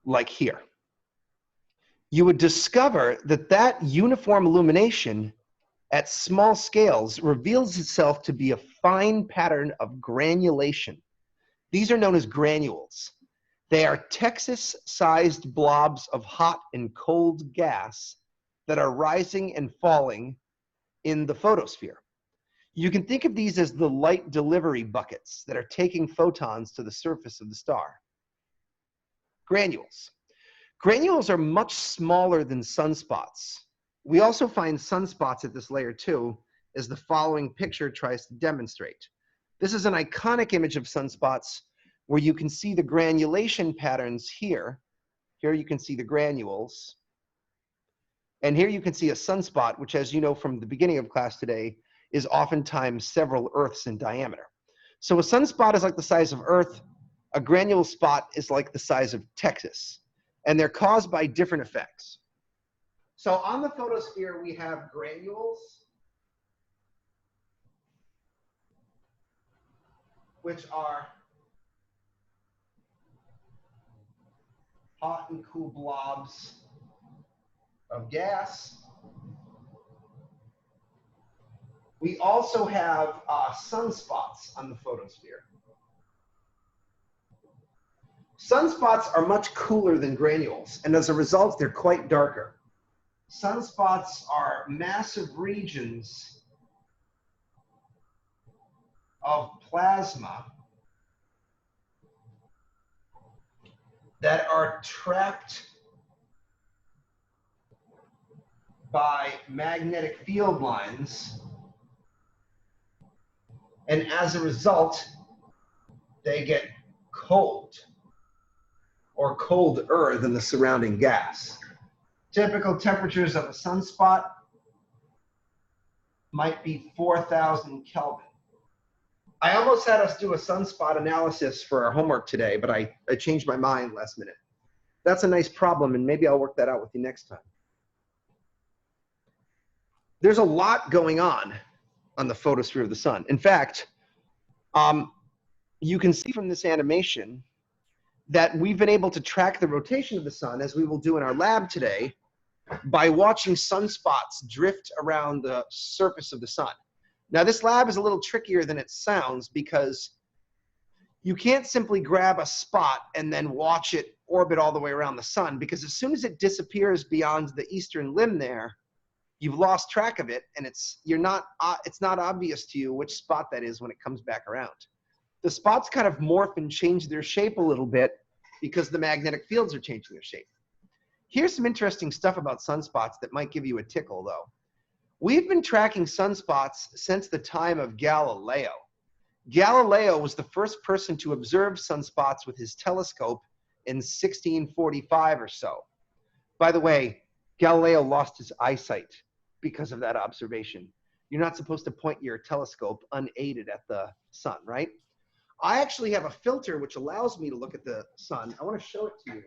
like here. You would discover that that uniform illumination at small scales reveals itself to be a fine pattern of granulation. These are known as granules. They are Texas-sized blobs of hot and cold gas that are rising and falling in the photosphere. You can think of these as the light delivery buckets that are taking photons to the surface of the star. Granules. Granules are much smaller than sunspots. We also find sunspots at this layer too, as the following picture tries to demonstrate. This is an iconic image of sunspots where you can see the granulation patterns here. Here you can see the granules. And here you can see a sunspot, which, as you know from the beginning of class today, is oftentimes several Earths in diameter. So a sunspot is like the size of Earth. A granule spot is like the size of Texas. And they're caused by different effects. So on the photosphere, we have granules, which are hot and cool blobs of gas. We also have sunspots on the photosphere. Sunspots are much cooler than granules, and as a result, they're quite darker. Sunspots are massive regions of plasma that are trapped by magnetic field lines, and as a result, they get cold or colder than the surrounding gas. Typical temperatures of a sunspot might be 4,000 Kelvin. I almost had us do a sunspot analysis for our homework today, but I changed my mind last minute. That's a nice problem, and maybe I'll work that out with you next time. There's a lot going on the photosphere of the sun. In fact, you can see from this animation that we've been able to track the rotation of the sun, as we will do in our lab today, by watching sunspots drift around the surface of the sun. Now, this lab is a little trickier than it sounds because you can't simply grab a spot and then watch it orbit all the way around the sun, because as soon as it disappears beyond the eastern limb there, you've lost track of it, and it's not obvious to you which spot that is when it comes back around. The spots kind of morph and change their shape a little bit because the magnetic fields are changing their shape. Here's some interesting stuff about sunspots that might give you a tickle, though. We've been tracking sunspots since the time of Galileo. Galileo was the first person to observe sunspots with his telescope in 1645 or so. By the way, Galileo lost his eyesight because of that observation. You're not supposed to point your telescope unaided at the sun, right? I actually have a filter which allows me to look at the sun. I want to show it to you.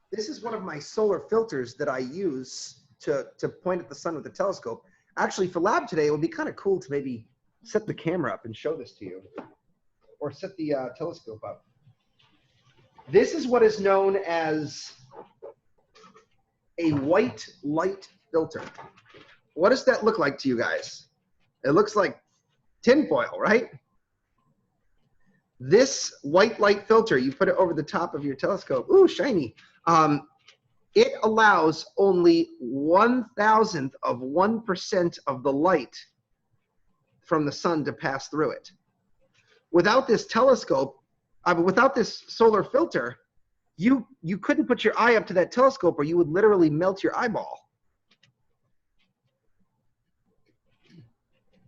This is one of my solar filters that I use to point at the sun with the telescope. Actually, for lab today, it would be kind of cool to maybe set the camera up and show this to you, or set the telescope up. This is what is known as a white light filter. What does that look like to you guys? It looks like tinfoil, right? This white light filter, you put it over the top of your telescope. Ooh, shiny. it allows only 1,000th of 1% of the light from the sun to pass through it. Without this telescope, without this solar filter, you couldn't put your eye up to that telescope or you would literally melt your eyeball.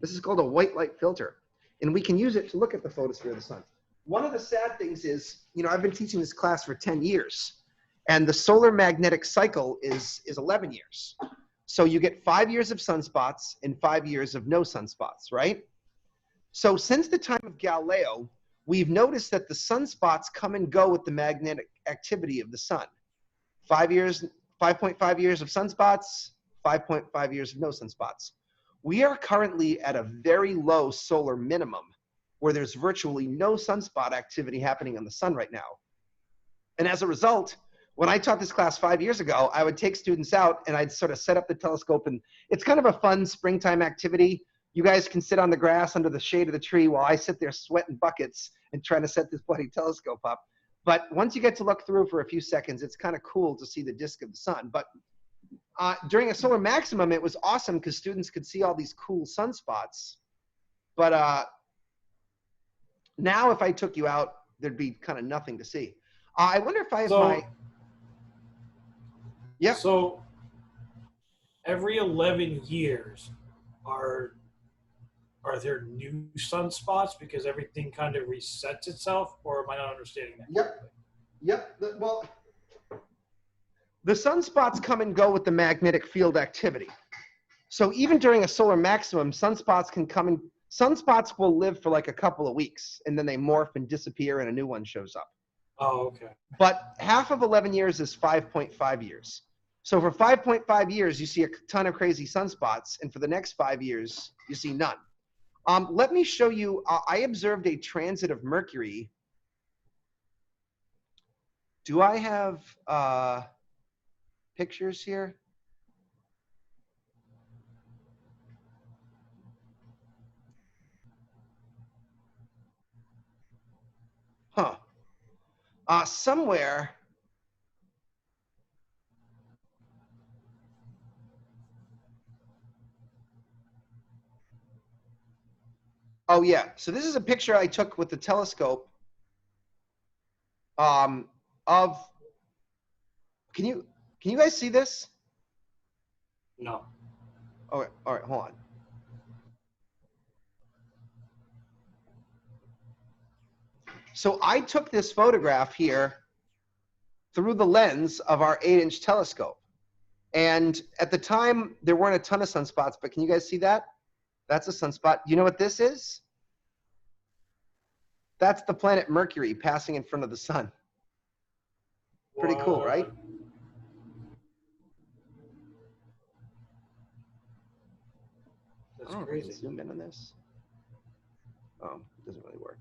This is called a white light filter, and we can use it to look at the photosphere of the sun. One of the sad things is, you know, I've been teaching this class for 10 years, and the solar magnetic cycle is 11 years. So you get 5 years of sunspots and 5 years of no sunspots, right? So since the time of Galileo, we've noticed that the sunspots come and go with the magnetic activity of the sun. 5 years, 5.5 years of sunspots, 5.5 years of no sunspots. We are currently at a very low solar minimum where there's virtually no sunspot activity happening on the sun right now. And as a result, when I taught this class 5 years ago, I would take students out and I'd sort of set up the telescope, and it's kind of a fun springtime activity. You guys can sit on the grass under the shade of the tree while I sit there sweating buckets and trying to set this bloody telescope up. But once you get to look through for a few seconds, it's kind of cool to see the disk of the sun. But during a solar maximum, it was awesome because students could see all these cool sunspots. But now if I took you out, there'd be kind of nothing to see. I wonder if I have my... Yeah. So every 11 years, are there new sunspots because everything kind of resets itself, or am I not understanding that? Yep. Well, the sunspots come and go with the magnetic field activity. So even during a solar maximum, sunspots can come and sunspots will live for like a couple of weeks, and then they morph and disappear, and a new one shows up. Oh, okay. But half of 11 years is 5.5 years. So for 5.5 years, you see a ton of crazy sunspots, and for the next 5 years, you see none. Let me show you, I observed a transit of Mercury. Do I have pictures here? Huh. Somewhere. Oh yeah, so this is a picture I took with the telescope of, can you guys see this? No. All right, hold on. So I took this photograph here through the lens of our 8-inch telescope. And at the time, there weren't a ton of sunspots, but can you guys see that? That's a sunspot. You know what this is? That's the planet Mercury passing in front of the sun. Pretty cool, right? That's Crazy. crazy. Zoom in on this. Oh, it doesn't really work.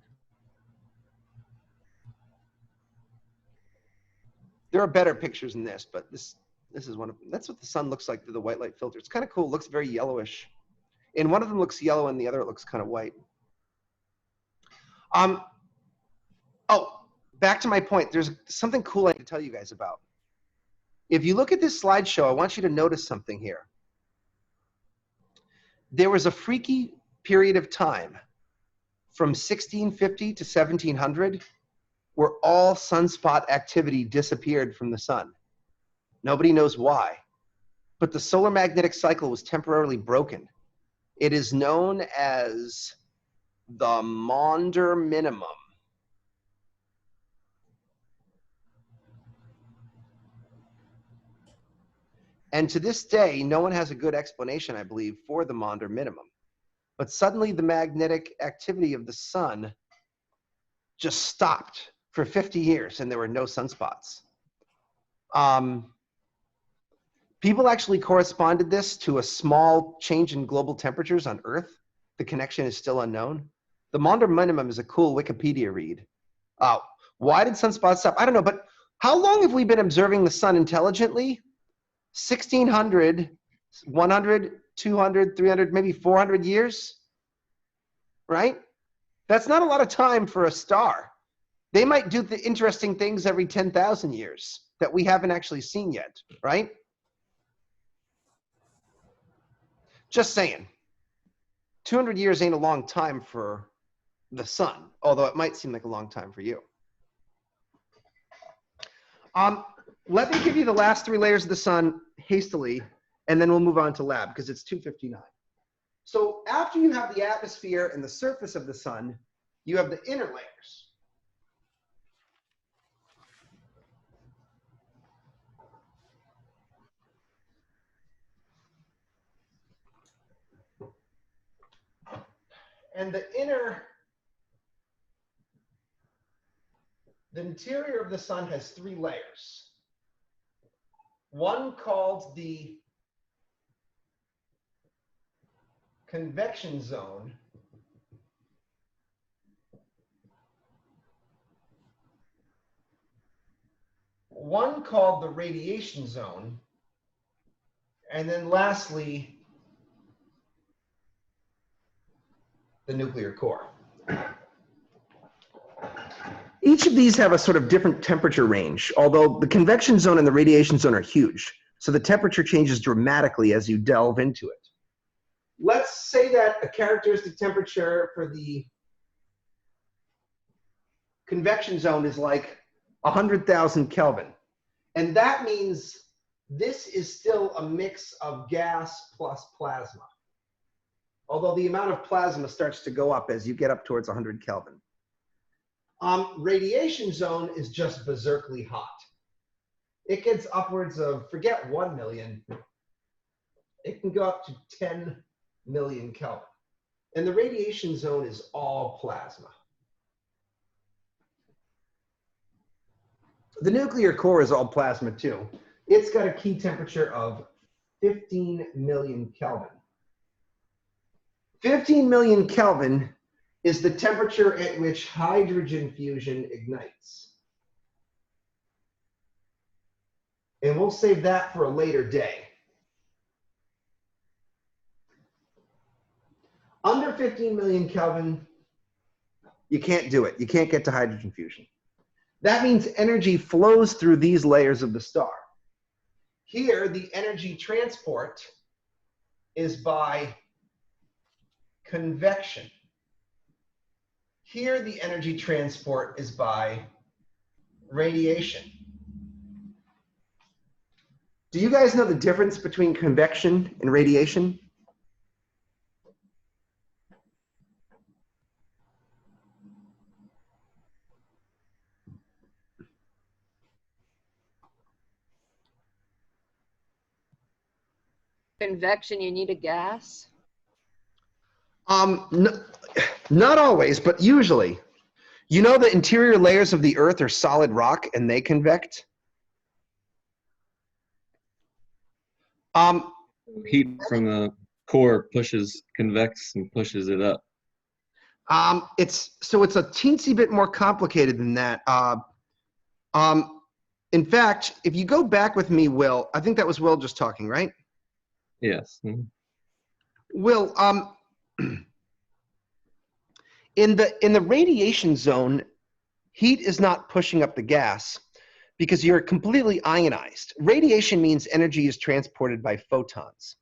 There are better pictures than this, but this is one of them. That's what the sun looks like through the white light filter. It's kind of cool. It looks very yellowish. And one of them looks yellow and the other looks kind of white. Oh, back to my point. There's something cool I need to tell you guys about. If you look at this slideshow, I want you to notice something here. There was a freaky period of time from 1650 to 1700 where all sunspot activity disappeared from the sun. Nobody knows why, but the solar magnetic cycle was temporarily broken. It is known as the Maunder minimum. And to this day, no one has a good explanation, I believe, for the Maunder minimum. But suddenly the magnetic activity of the sun just stopped for 50 years and there were no sunspots. People actually corresponded this to a small change in global temperatures on Earth. The connection is still unknown. The Maunder minimum is a cool Wikipedia read. Why did sunspots stop? I don't know, but how long have we been observing the sun intelligently? 1600, 100, 200, 300, maybe 400 years, right? That's not a lot of time for a star. They might do the interesting things every 10,000 years. that we haven't actually seen yet, right? Just saying. 200 years ain't a long time for the sun, although it might seem like a long time for you. Let me give you the last 3 layers of the sun hastily, and then we'll move on to lab because it's 2:59. So after you have the atmosphere and the surface of the sun, you have the inner layers. And the interior of the sun has 3 layers. One called the convection zone. One called the radiation zone. And then lastly, the nuclear core. Each of these have a sort of different temperature range, although the convection zone and the radiation zone are huge. So the temperature changes dramatically as you delve into it. Let's say that a characteristic temperature for the convection zone is like 100,000 Kelvin. And that means this is still a mix of gas plus plasma. Although the amount of plasma starts to go up as you get up towards 100 Kelvin. Radiation zone is just berserkly hot. It gets upwards of, forget 1 million, it can go up to 10 million Kelvin. And the radiation zone is all plasma. The nuclear core is all plasma too. It's got a key temperature of 15 million Kelvin. 15 million Kelvin is the temperature at which hydrogen fusion ignites. And we'll save that for a later day. Under 15 million Kelvin, you can't do it. You can't get to hydrogen fusion. That means energy flows through these layers of the star. Here, the energy transport is by convection. Here, the energy transport is by radiation. Do you guys know the difference between convection and radiation? Convection, you need a gas? No, not always, but usually. You know the interior layers of the Earth are solid rock and they convect? Heat from the core convects and pushes it up. It's a teensy bit more complicated than that. In fact, if you go back with me, Will, I think that was Will just talking, right? Yes. Mhm. Will, in the radiation zone, heat is not pushing up the gas because you're completely ionized. Radiation means energy is transported by photons.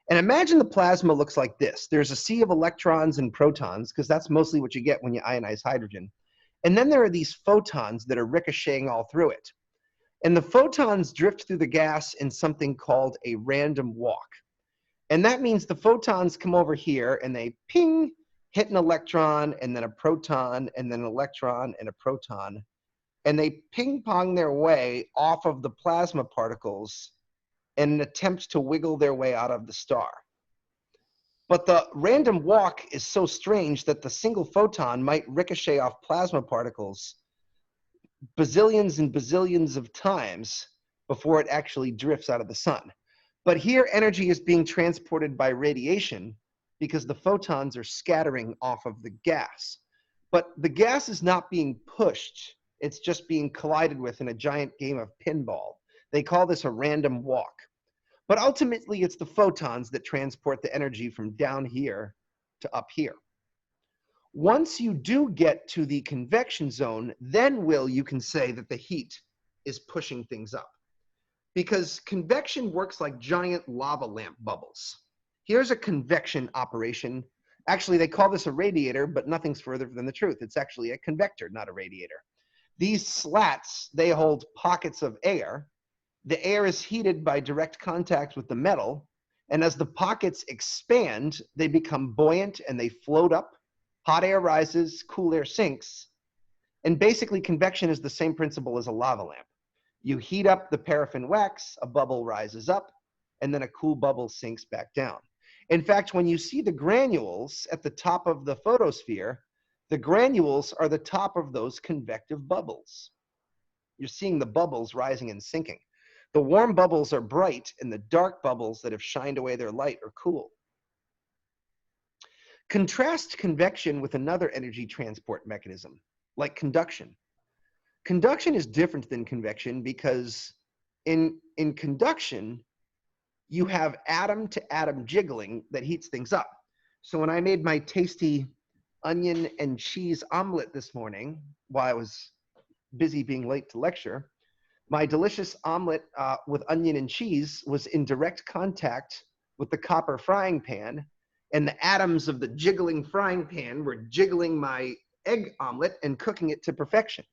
And imagine the plasma looks like this. There's a sea of electrons and protons, because that's mostly what you get when you ionize hydrogen. And then there are these photons that are ricocheting all through it. And the photons drift through the gas in something called a random walk. And that means the photons come over here and they ping, hit an electron, and then a proton, and then an electron and a proton. And they ping pong their way off of the plasma particles in an attempt to wiggle their way out of the star. But the random walk is so strange that the single photon might ricochet off plasma particles bazillions and bazillions of times before it actually drifts out of the sun. But here, energy is being transported by radiation because the photons are scattering off of the gas. But the gas is not being pushed. It's just being collided with in a giant game of pinball. They call this a random walk. But ultimately, it's the photons that transport the energy from down here to up here. Once you do get to the convection zone, then, Will, you can say that the heat is pushing things up. Because convection works like giant lava lamp bubbles. Here's a convection operation. Actually, they call this a radiator, but nothing's further than the truth. It's actually a convector, not a radiator. These slats, they hold pockets of air. The air is heated by direct contact with the metal, and as the pockets expand, they become buoyant and they float up. Hot air rises, cool air sinks, and basically convection is the same principle as a lava lamp. You heat up the paraffin wax, a bubble rises up, and then a cool bubble sinks back down. In fact, when you see the granules at the top of the photosphere, the granules are the top of those convective bubbles. You're seeing the bubbles rising and sinking. The warm bubbles are bright, and the dark bubbles that have shined away their light are cool. Contrast convection with another energy transport mechanism, like conduction. Conduction is different than convection because in conduction, you have atom-to-atom jiggling that heats things up. So when I made my tasty onion and cheese omelet this morning, while I was busy being late to lecture, my delicious omelet with onion and cheese was in direct contact with the copper frying pan, and the atoms of the jiggling frying pan were jiggling my egg omelet and cooking it to perfection.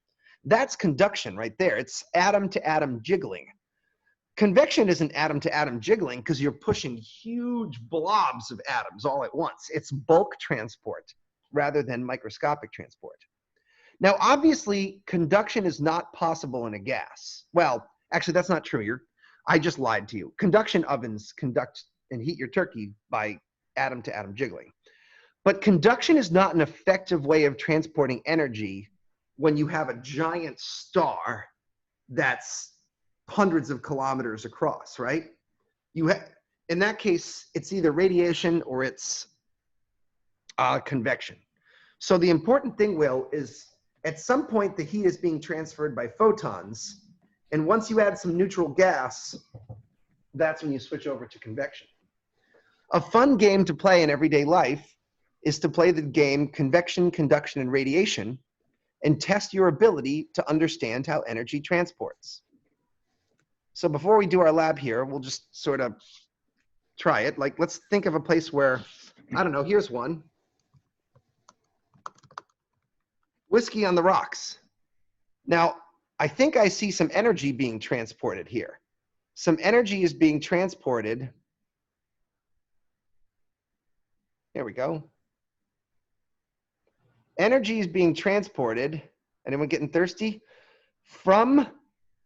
That's conduction right there. It's atom-to-atom jiggling. Convection isn't atom-to-atom jiggling because you're pushing huge blobs of atoms all at once. It's bulk transport rather than microscopic transport. Now, obviously, conduction is not possible in a gas. Well, actually, that's not true. I just lied to you. Conduction ovens conduct and heat your turkey by atom-to-atom jiggling. But conduction is not an effective way of transporting energy when you have a giant star that's hundreds of kilometers across, right? In that case, it's either radiation or it's convection. So the important thing, Will, is at some point the heat is being transferred by photons, and once you add some neutral gas, that's when you switch over to convection. A fun game to play in everyday life is to play the game convection, conduction, and radiation and test your ability to understand how energy transports. So before we do our lab here, we'll just sort of try it. Like, let's think of a place where, I don't know, here's one. Whiskey on the rocks. Now, I think I see some energy being transported here. Some energy is being transported. There we go. Energy is being transported, anyone getting thirsty? From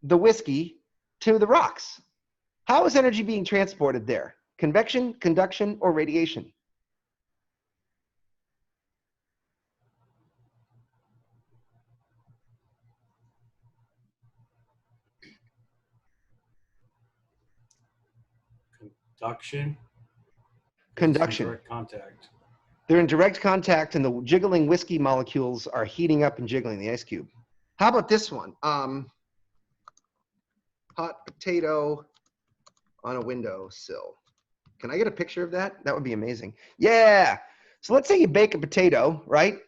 the whiskey to the rocks. How is energy being transported there? Convection, conduction, or radiation? Conduction. Conduction. Direct contact. They're in direct contact, and the jiggling whiskey molecules are heating up and jiggling the ice cube. How about this one? Hot potato on a windowsill. Can I get a picture of that? That would be amazing. Yeah. So let's say you bake a potato, right?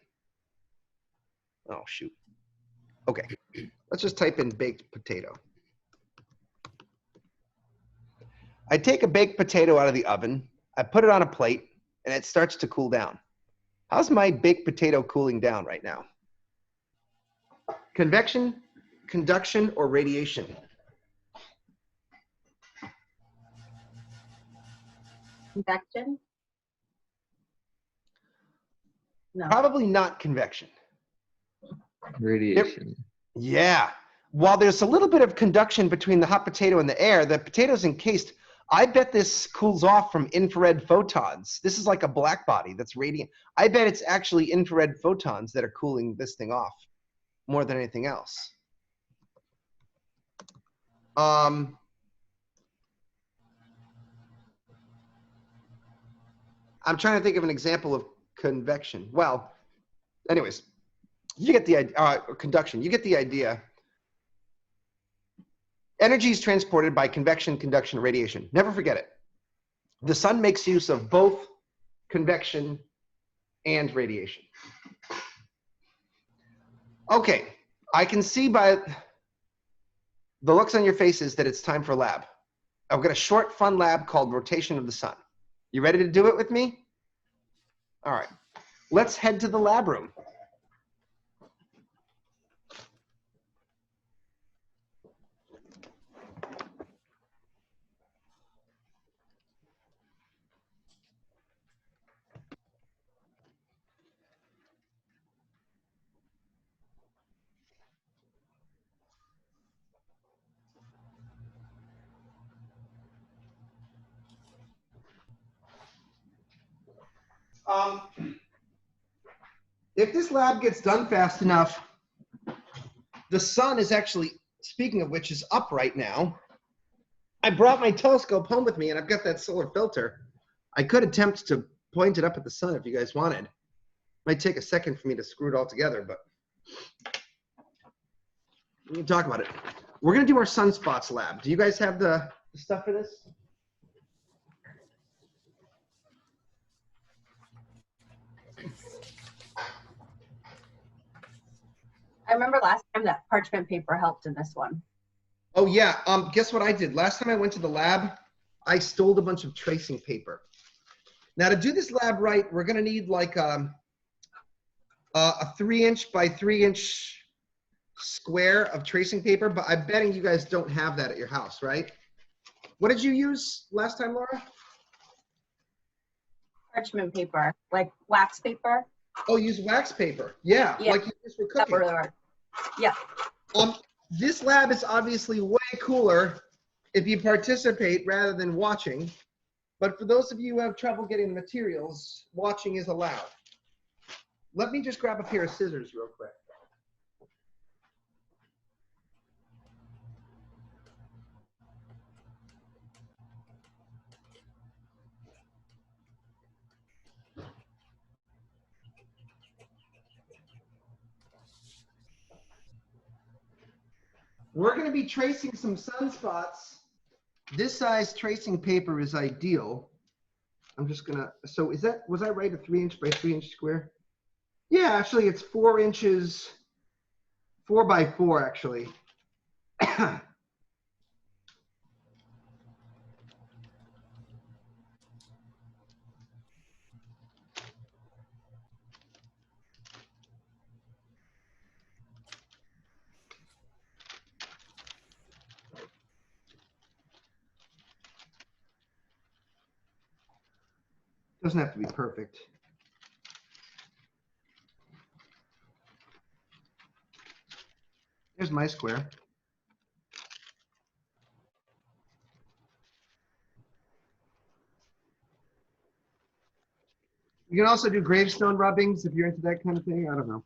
Oh, shoot. Okay. Let's just type in baked potato. I take a baked potato out of the oven. I put it on a plate, and it starts to cool down. How's my baked potato cooling down right now? Convection, conduction, or radiation? Convection? No. Probably not convection. Radiation. Yeah. While there's a little bit of conduction between the hot potato and the air, the potato's encased. I bet this cools off from infrared photons. This is like a black body that's radiant. I bet it's actually infrared photons that are cooling this thing off more than anything else. I'm trying to think of an example of convection. Well, anyways, you get the idea, conduction, you get the idea. Energy is transported by convection, conduction, radiation. Never forget it. The sun makes use of both convection and radiation. Okay, I can see by, the looks on your face is that it's time for lab. I've got a short, fun lab called Rotation of the Sun. You ready to do it with me? All right. Let's head to the lab room. If this lab gets done fast enough, the sun is actually, speaking of which, is up right now. I brought my telescope home with me, and I've got that solar filter. I could attempt to point it up at the sun if you guys wanted. Might take a second for me to screw it all together, but we can talk about it. We're going to do our sunspots lab. Do you guys have the stuff for this? I remember last time that parchment paper helped in this one. Oh yeah, guess what I did? Last time I went to the lab, I stole a bunch of tracing paper. Now to do this lab right, we're gonna need like a 3" by 3" square of tracing paper, but I'm betting you guys don't have that at your house, right? What did you use last time, Laura? Parchment paper, like wax paper. Oh, use wax paper. Yeah, Yeah. like you use for That cooking. really worked. Yeah. This lab is obviously way cooler if you participate rather than watching. But for those of you who have trouble getting the materials, watching is allowed. Let me just grab a pair of scissors real quick. We're going to be tracing some sunspots. This size tracing paper is ideal. I'm just going to, so is that, was I right, a 3" by 3" square? Yeah, actually it's 4 inches, 4 by 4 actually. Doesn't have to be perfect. Here's my square. You can also do gravestone rubbings if you're into that kind of thing. I don't know.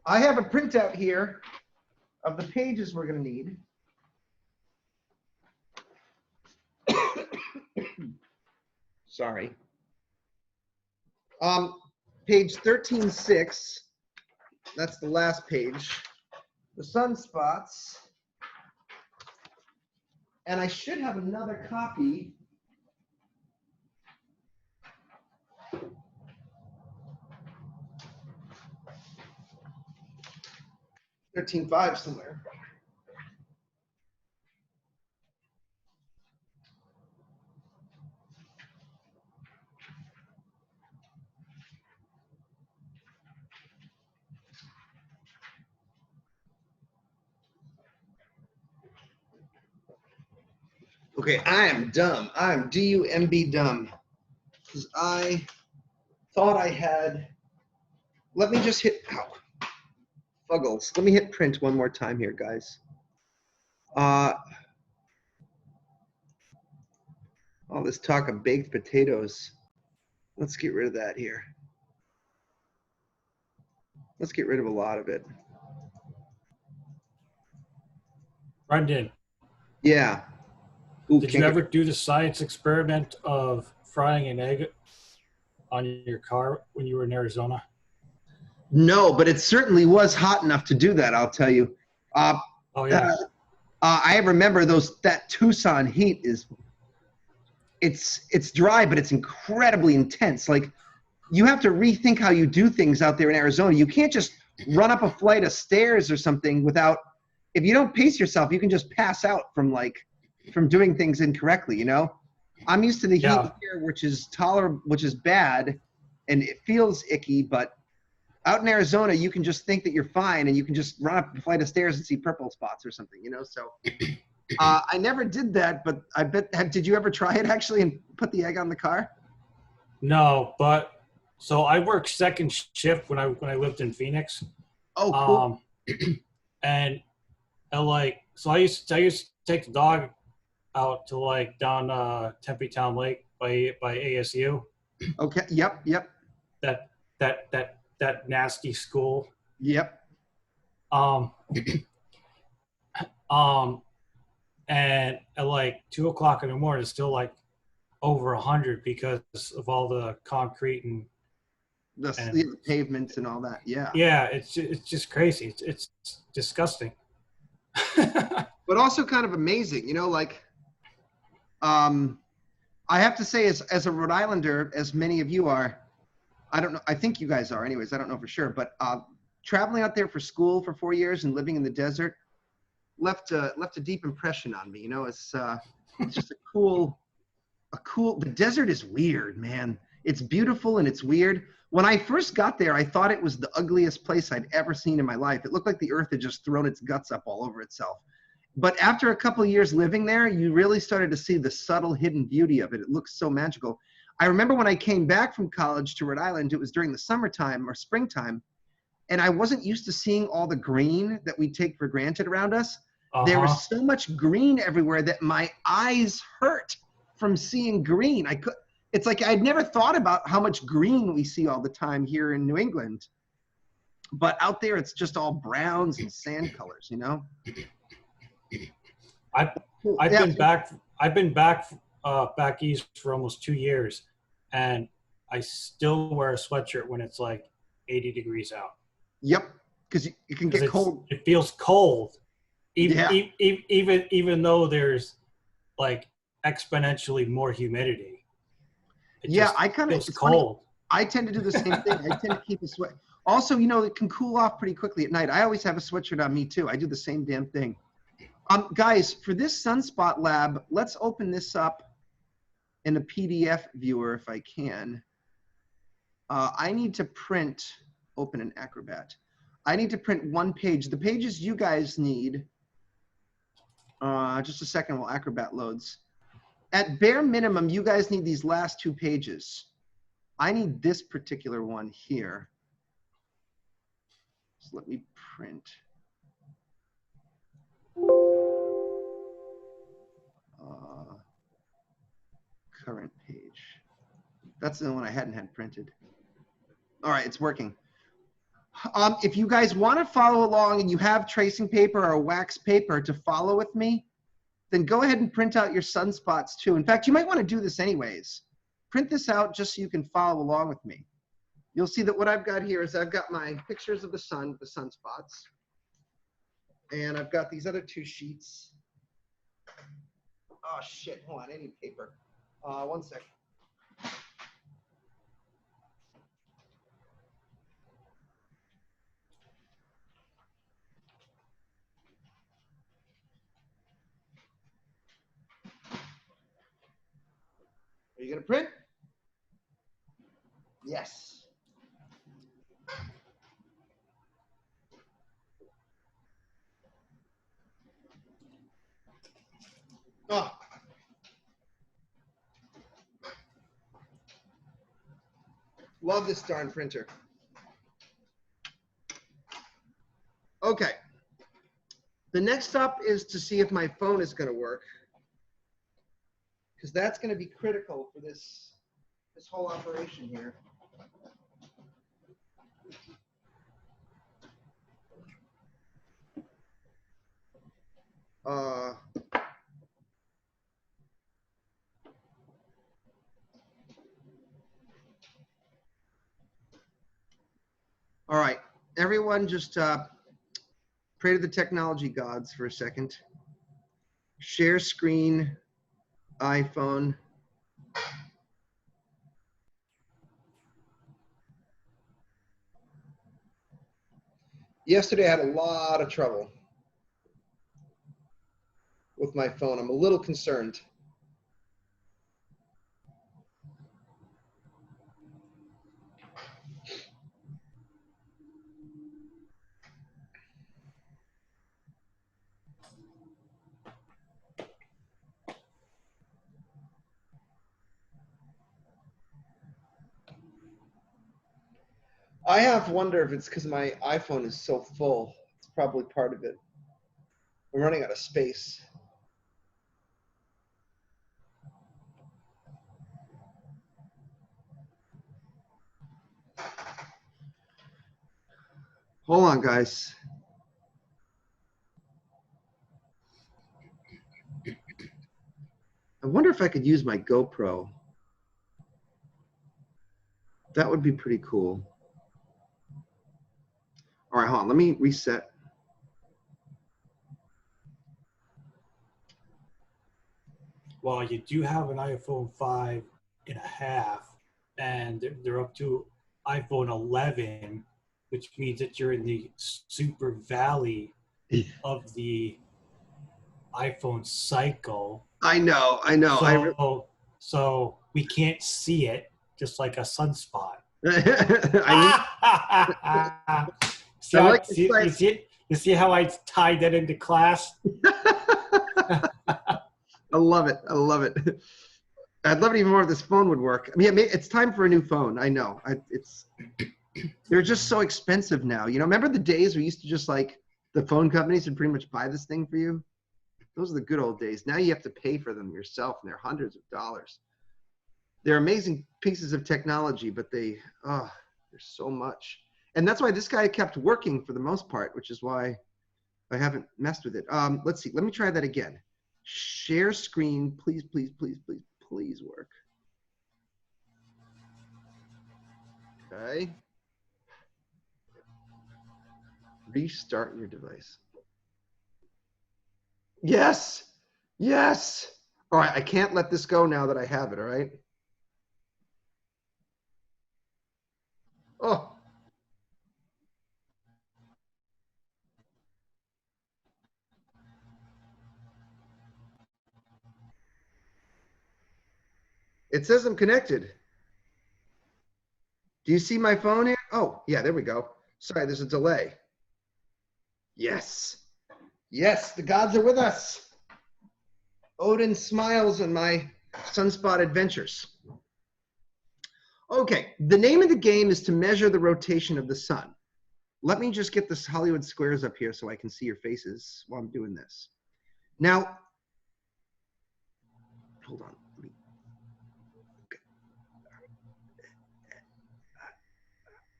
I have a printout here of the pages we're going to need. Sorry. Page 13.6, that's the last page. The sunspots. And I should have another copy. $13.5 somewhere. Okay, I am dumb. I'm D-U-M-B dumb. Because I thought I had, let me just hit, ow, fuggles. Let me hit print one more time here, guys. All this talk of baked potatoes. Let's get rid of that here. Let's get rid of a lot of it. Brendan, Yeah. Ooh, did can't you get- ever do the science experiment of frying an egg on your car when you were in Arizona? No, but it certainly was hot enough to do that, I'll tell you. Oh yeah. I remember that Tucson heat is, it's dry, but it's incredibly intense. Like, you have to rethink how you do things out there in Arizona. You can't just run up a flight of stairs or something without, if you don't pace yourself, you can just pass out from doing things incorrectly, you know? I'm used to the heat here, which is tolerable, which is bad, and it feels icky, but out in Arizona, you can just think that you're fine, and you can just run up a flight of stairs and see purple spots or something, you know? So I never did that, but I bet, did you ever try it actually and put the egg on the car? No, but so I worked second shift when I lived in Phoenix. Oh, cool. And so I used to take the dog out to like down Tempe Town Lake by ASU. Okay. Yep. That nasty school. Yep. And at like 2 o'clock in the morning, it's still like over 100 because of all the concrete and the pavements and all that. Yeah. Yeah, it's just crazy. It's disgusting. But also kind of amazing, you know, like, I have to say, as a Rhode Islander, as many of you are, I don't know, I think you guys are anyways, I don't know for sure, but traveling out there for school for 4 years and living in the desert left a deep impression on me, you know. It's just a cool, the desert is weird, man. It's beautiful and it's weird. When I first got there, I thought it was the ugliest place I'd ever seen in my life. It looked like the earth had just thrown its guts up all over itself. But after a couple of years living there, you really started to see the subtle hidden beauty of it. It looks so magical. I remember when I came back from college to Rhode Island, it was during the summertime or springtime, and I wasn't used to seeing all the green that we take for granted around us. There was so much green everywhere that my eyes hurt from seeing green. It's like I'd never thought about how much green we see all the time here in New England. But out there, it's just all browns and sand colors, you know? I've been back east for almost 2 years, and I still wear a sweatshirt when it's like 80 degrees out. Yep, because it can get cold. It feels cold, even though there's like exponentially more humidity. I kind of, it's cold. Funny. I tend to do the same thing. I tend to keep a sweat. Also, you know, it can cool off pretty quickly at night. I always have a sweatshirt on me too. I do the same damn thing. Guys, for this sunspot lab, let's open this up in a PDF viewer if I can. I need to open an Acrobat. I need to print one page. The pages you guys need, just a second while Acrobat loads. At bare minimum, you guys need these last 2 pages. I need this particular one here. So let me print. Current page. That's the one I hadn't had printed. All right, it's working. If you guys want to follow along and you have tracing paper or wax paper to follow with me, then go ahead and print out your sunspots too. In fact, you might want to do this anyways. Print this out just so you can follow along with me. You'll see that what I've got here is I've got my pictures of the sun, the sunspots, and I've got these other 2 sheets. Oh shit, hold on, I need paper. 1 second. Are you gonna print? Yes. Oh. Love this darn printer. Okay. The next step is to see if my phone is going to work, because that's going to be critical for this whole operation here. All right, everyone just pray to the technology gods for a second. Share screen, iPhone. Yesterday I had a lot of trouble with my phone. I'm a little concerned. I have to wonder if it's because my iPhone is so full. It's probably part of it. I'm running out of space. Hold on, guys. I wonder if I could use my GoPro. That would be pretty cool. All right, hold on. Let me reset. Well, you do have an iPhone 5.5, and they're up to iPhone 11, which means that you're in the super valley of the iPhone cycle. I know. So we can't see it, just like a sunspot. I You see how I tied that into class? I love it. I love it. I'd love it even more if this phone would work. I mean, it's time for a new phone. I know. They're just so expensive now. You know, remember the days we used to just like the phone companies would pretty much buy this thing for you? Those are the good old days. Now you have to pay for them yourself, and they're hundreds of dollars. They're amazing pieces of technology, but there's so much. And that's why this guy kept working for the most part, which is why I haven't messed with it. Let's see. Let me try that again. Share screen, please, please, please, please, please work. Okay. Restart your device. Yes. Yes. All right. I can't let this go now that I have it. All right. Oh. It says I'm connected. Do you see my phone here? Oh, yeah, there we go. Sorry, there's a delay. Yes. Yes, the gods are with us. Odin smiles on my sunspot adventures. Okay, the name of the game is to measure the rotation of the sun. Let me just get this Hollywood squares up here so I can see your faces while I'm doing this. Now, hold on.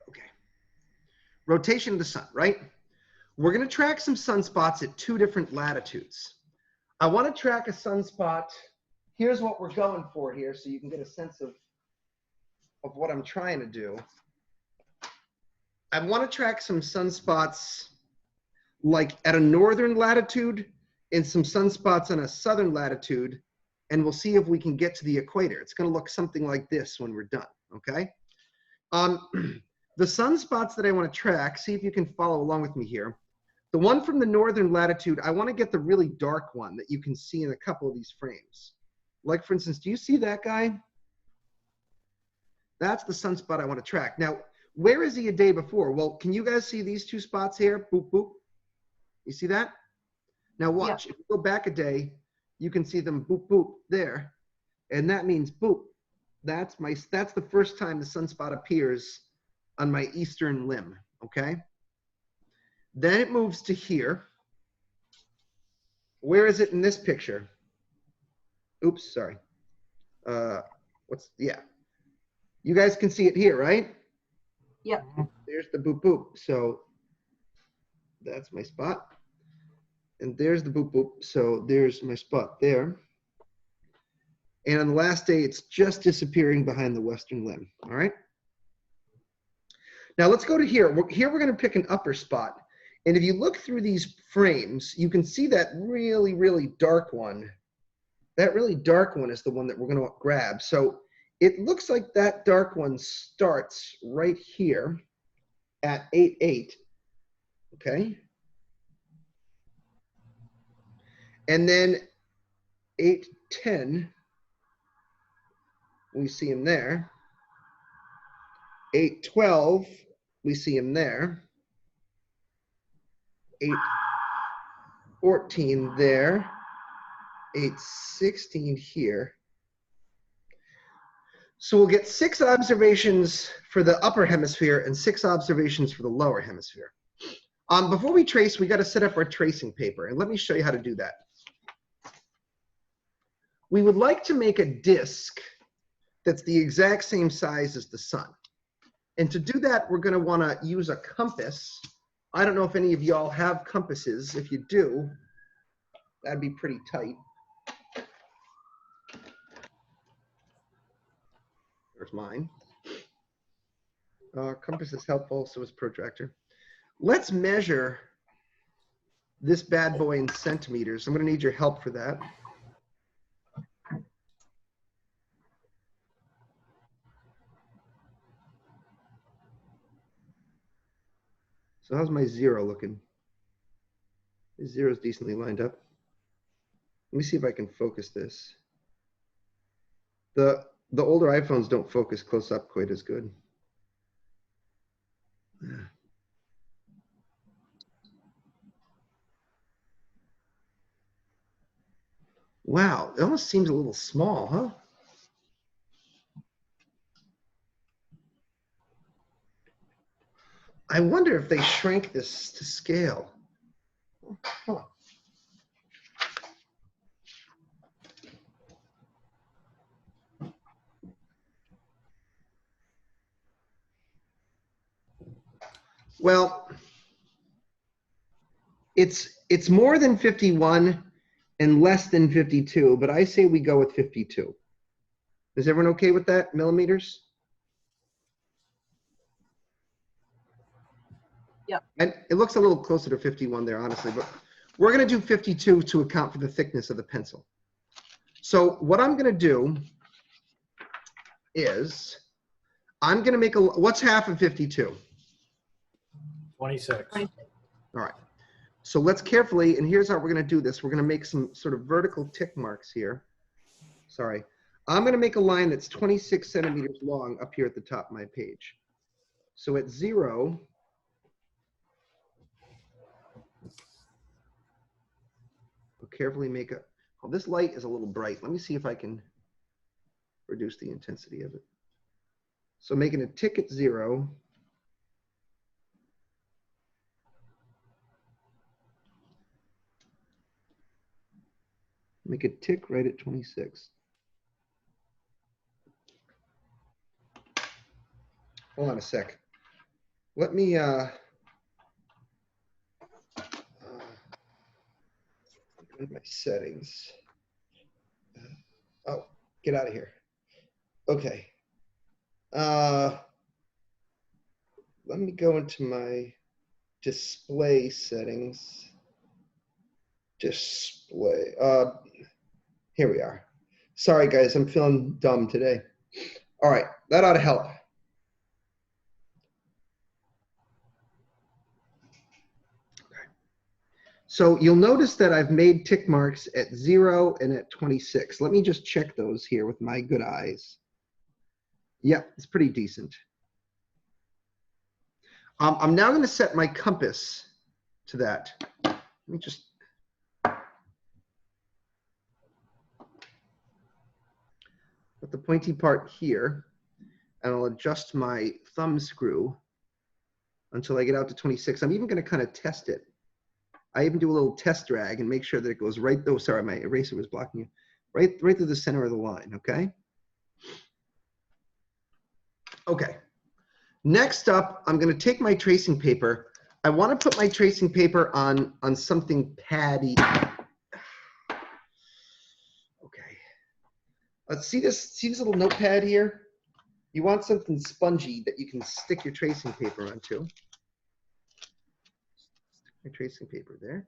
Okay. Rotation of the sun, right? We're going to track some sunspots at 2 different latitudes. I want to track a sunspot. Here's what we're going for here so you can get a sense of what I'm trying to do. I want to track some sunspots like at a northern latitude and some sunspots on a southern latitude, and we'll see if we can get to the equator. It's going to look something like this when we're done, okay? The sunspots that I want to track, see if you can follow along with me here. The one from the northern latitude, I want to get the really dark one that you can see in a couple of these frames. Like, for instance, do you see that guy? That's the sunspot I want to track. Now, where is he a day before? Well, can you guys see these 2 spots here? Boop, boop. You see that? Now watch. Yeah. If you go back a day, you can see them boop, boop there. And that means boop. That's the first time the sunspot appears on my eastern limb, okay? Then it moves to here. Where is it in this picture? Oops, sorry. Yeah. You guys can see it here, right? Yep. There's the boop, boop. So that's my spot. And there's the boop, boop. So there's my spot there. And on the last day, it's just disappearing behind the western limb, all right? Now let's go to here. Here we're going to pick an upper spot. And if you look through these frames, you can see that really, really dark one. That really dark one is the one that we're going to grab. So it looks like that dark one starts right here at 8.8. Okay. And then 810, we see him there. 812, we see him there. 814 there. 816 here. So we'll get 6 observations for the upper hemisphere and 6 observations for the lower hemisphere. Before we trace, we got to set up our tracing paper, and let me show you how to do that. We would like to make a disk that's the exact same size as the sun. And to do that, we're going to want to use a compass. I don't know if any of y'all have compasses. If you do, that'd be pretty tight. There's mine. Compass is helpful, so is protractor. Let's measure this bad boy in centimeters. I'm going to need your help for that. So how's my 0 looking? The 0 is decently lined up. Let me see if I can focus this. The older iPhones don't focus close up quite as good. Wow, it almost seems a little small, huh? I wonder if they shrank this to scale. Hold on. Well, it's more than 51 and less than 52, but I say we go with 52. Is everyone okay with that, millimeters? Yep. And it looks a little closer to 51 there, honestly, but we're going to do 52 to account for the thickness of the pencil. So what I'm going to do is I'm going to make what's half of 52? 26. All right. So let's carefully, and here's how we're going to do this. We're going to make some sort of vertical tick marks here. Sorry. I'm going to make a line that's 26 centimeters long up here at the top of my page. So at 0, we'll carefully make a, oh, this light is a little bright. Let me see if I can reduce the intensity of it. So making a tick at 0. Make a tick right at 26. Hold on a sec. Let me go to my settings. Oh, get out of here. Okay. Let me go into my display settings. Display. Here we are. Sorry, guys, I'm feeling dumb today. All right, that ought to help. Okay. So you'll notice that I've made tick marks at 0 and at 26. Let me just check those here with my good eyes. Yeah, it's pretty decent. I'm now going to set my compass to that. Let me just put the pointy part here, and I'll adjust my thumb screw until I get out to 26. I'm even going to kind of test it. I even do a little test drag and make sure that it goes right, oh, sorry, my eraser was blocking you, right through the center of the line, okay? Okay. Next up, I'm going to take my tracing paper. I want to put my tracing paper on something paddy. Okay. Let's see this little notepad here? You want something spongy that you can stick your tracing paper onto. Stick my tracing paper there.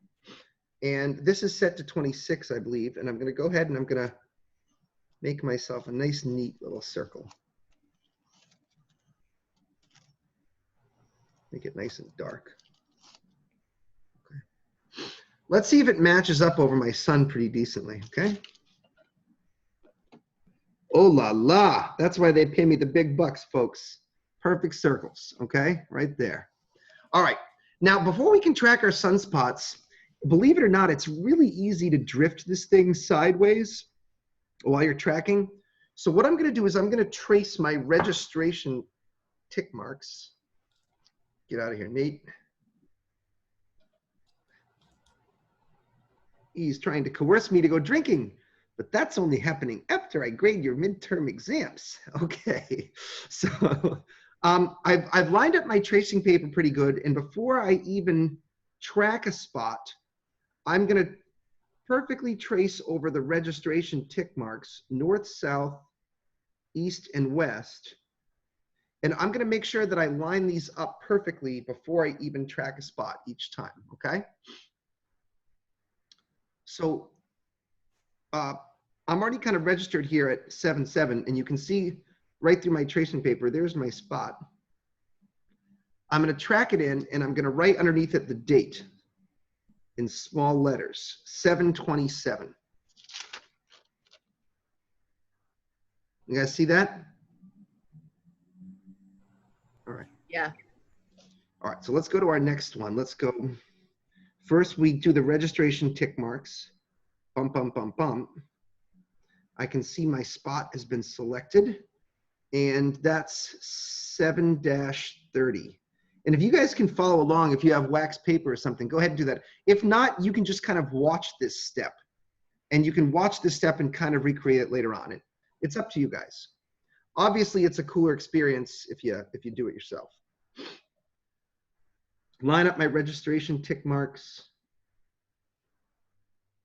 And this is set to 26, I believe. And I'm going to go ahead and I'm going to make myself a nice, neat little circle. Make it nice and dark. Let's see if it matches up over my sun pretty decently, okay? Oh la la, that's why they pay me the big bucks, folks. Perfect circles, okay? Right there. All right, now before we can track our sunspots, believe it or not, it's really easy to drift this thing sideways while you're tracking. So what I'm gonna do is I'm gonna trace my registration tick marks. Get out of here, Nate. He's trying to coerce me to go drinking, but that's only happening after I grade your midterm exams. Okay, so I've lined up my tracing paper pretty good, and before I even track a spot, I'm gonna perfectly trace over the registration tick marks, north, south, east, and west. And I'm gonna make sure that I line these up perfectly before I even track a spot each time, okay? So I'm already kind of registered here at 7.7, and you can see right through my tracing paper, there's my spot. I'm gonna track it in, and I'm gonna write underneath it the date in small letters, 7/27. You guys see that? All right. Yeah. All right, so let's go to our next one. Let's go. First, we do the registration tick marks. Bump, bump, bump, bump. I can see my spot has been selected, and that's 7-30. And if you guys can follow along, if you have wax paper or something, go ahead and do that. If not, you can just kind of watch this step, and you can watch this step and kind of recreate it later on. It's up to you guys. Obviously, it's a cooler experience if you do it yourself. Line up my registration tick marks.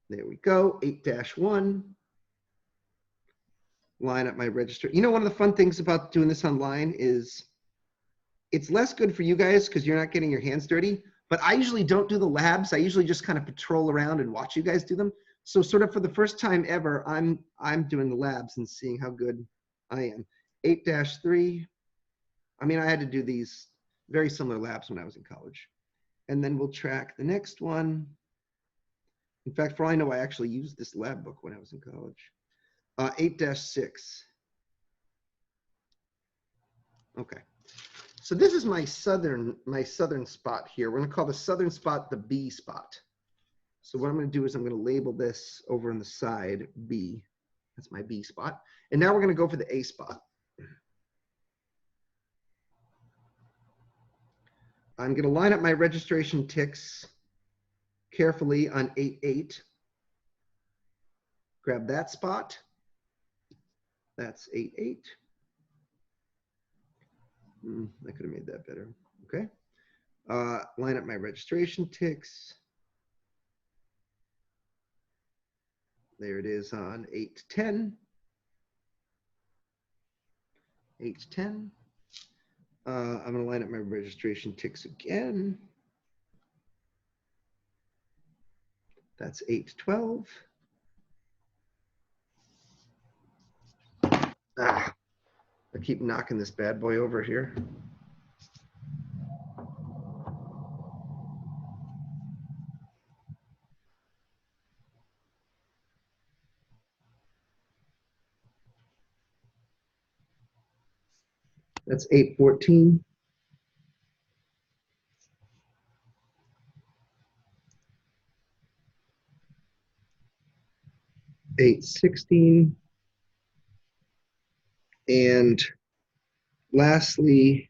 There we go, 8-1. Line up my register. You know, one of the fun things about doing this online is it's less good for you guys because you're not getting your hands dirty, but I usually don't do the labs. I usually just kind of patrol around and watch you guys do them. So sort of for the first time ever, I'm doing the labs and seeing how good I am. 8-3. I mean, I had to do these very similar labs when I was in college. And then we'll track the next one. In fact, for all I know, I actually used this lab book when I was in college. 8-6. Okay. So this is my southern spot here. We're gonna call the southern spot the B spot. So what I'm gonna do is I'm gonna label this over on the side B. That's my B spot. And now we're gonna go for the A spot. I'm gonna line up my registration ticks carefully on 8-8. Grab that spot. That's 8-8. I could have made that better. Okay. Line up my registration ticks. There it is on 8-10. 8-10. I'm going to line up my registration ticks again. That's 8-12. I keep knocking this bad boy over here. That's 8-14. $8.16. And lastly,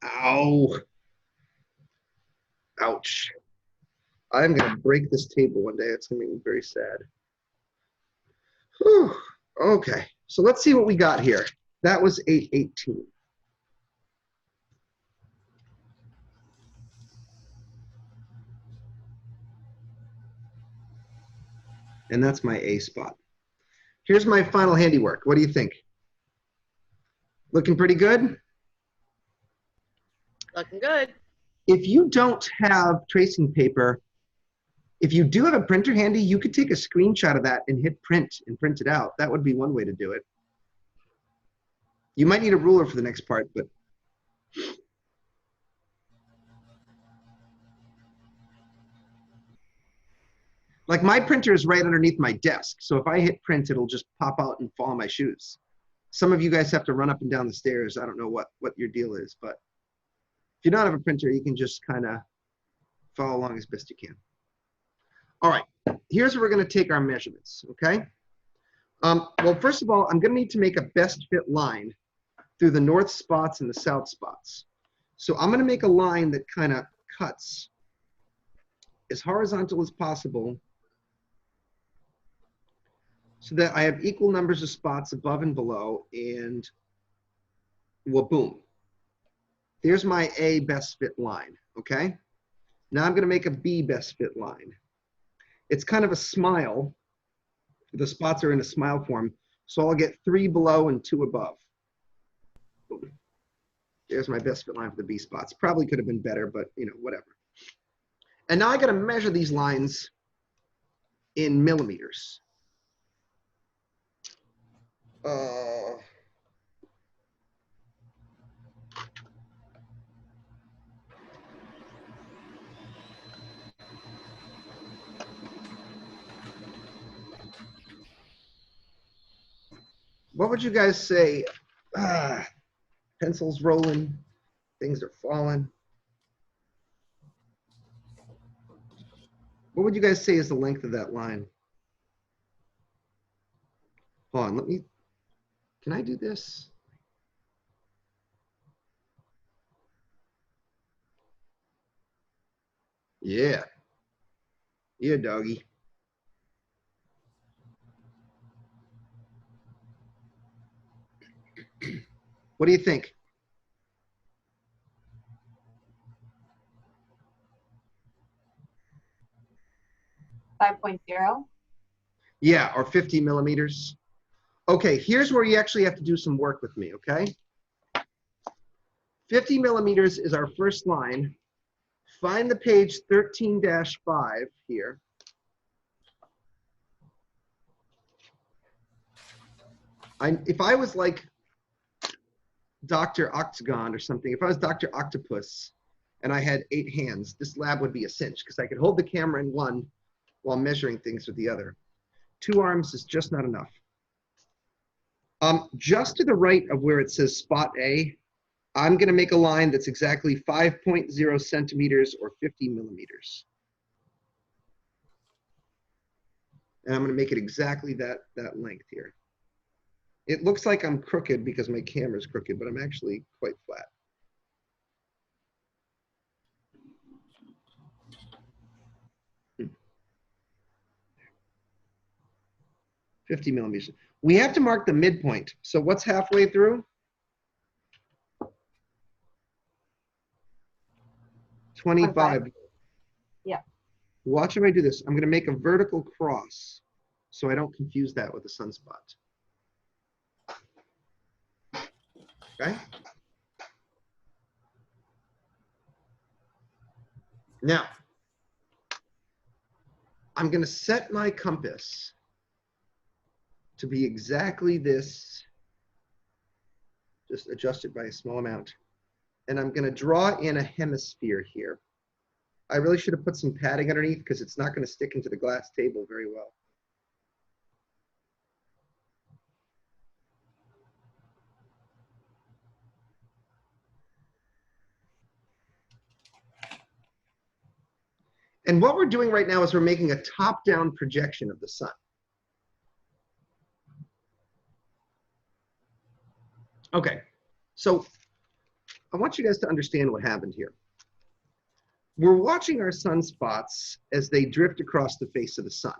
ow, ouch. I'm gonna break this table one day. It's gonna make me very sad. Whew. Okay, so let's see what we got here. That was 8-18. And that's my A spot. Here's my final handiwork. What do you think? Looking pretty good? Looking good. If you don't have tracing paper, if you do have a printer handy, you could take a screenshot of that and hit print and print it out. That would be one way to do it. You might need a ruler for the next part, but Like my printer is right underneath my desk. So if I hit print, it'll just pop out and fall on my shoes. Some of you guys have to run up and down the stairs. I don't know what your deal is, but if you don't have a printer, you can just kind of follow along as best you can. All right, here's where we're going to take our measurements, okay? Well, first of all, I'm going to need to make a best fit line through the north spots and the south spots. So I'm going to make a line that kind of cuts as horizontal as possible so that I have equal numbers of spots above and below, and well, boom. There's my A best fit line, okay? Now I'm going to make a B best fit line. It's kind of a smile. The spots are in a smile form, so I'll get 3 below and 2 above. Boom. There's my best fit line for the B spots. Probably could have been better, but you know, whatever. And now I got to measure these lines in millimeters. What would you guys say? Pencils rolling, things are falling. What would you guys say is the length of that line? Hold on, can I do this? Yeah. Yeah, doggy. What do you think? 5.0. Yeah, or 50 millimeters. Okay, here's where you actually have to do some work with me, okay? 50 millimeters is our first line. Find the page 13-5 here. If I was like Dr. Octagon or something, if I was Dr. Octopus and I had 8 hands, this lab would be a cinch because I could hold the camera in one while measuring things with the other. 2 arms is just not enough. Just to the right of where it says spot A, I'm going to make a line that's exactly 5.0 centimeters or 50 millimeters. And I'm going to make it exactly that length here. It looks like I'm crooked because my camera's crooked, but I'm actually quite flat. Hmm. 50 millimeters. We have to mark the midpoint. So what's halfway through? 25. Yeah. Watch if I do this. I'm going to make a vertical cross so I don't confuse that with a sunspot. Okay. Now, I'm going to set my compass to be exactly this. Just adjust it by a small amount. And I'm going to draw in a hemisphere here. I really should have put some padding underneath because it's not going to stick into the glass table very well. And what we're doing right now is we're making a top-down projection of the sun. Okay, so I want you guys to understand what happened here. We're watching our sunspots as they drift across the face of the sun.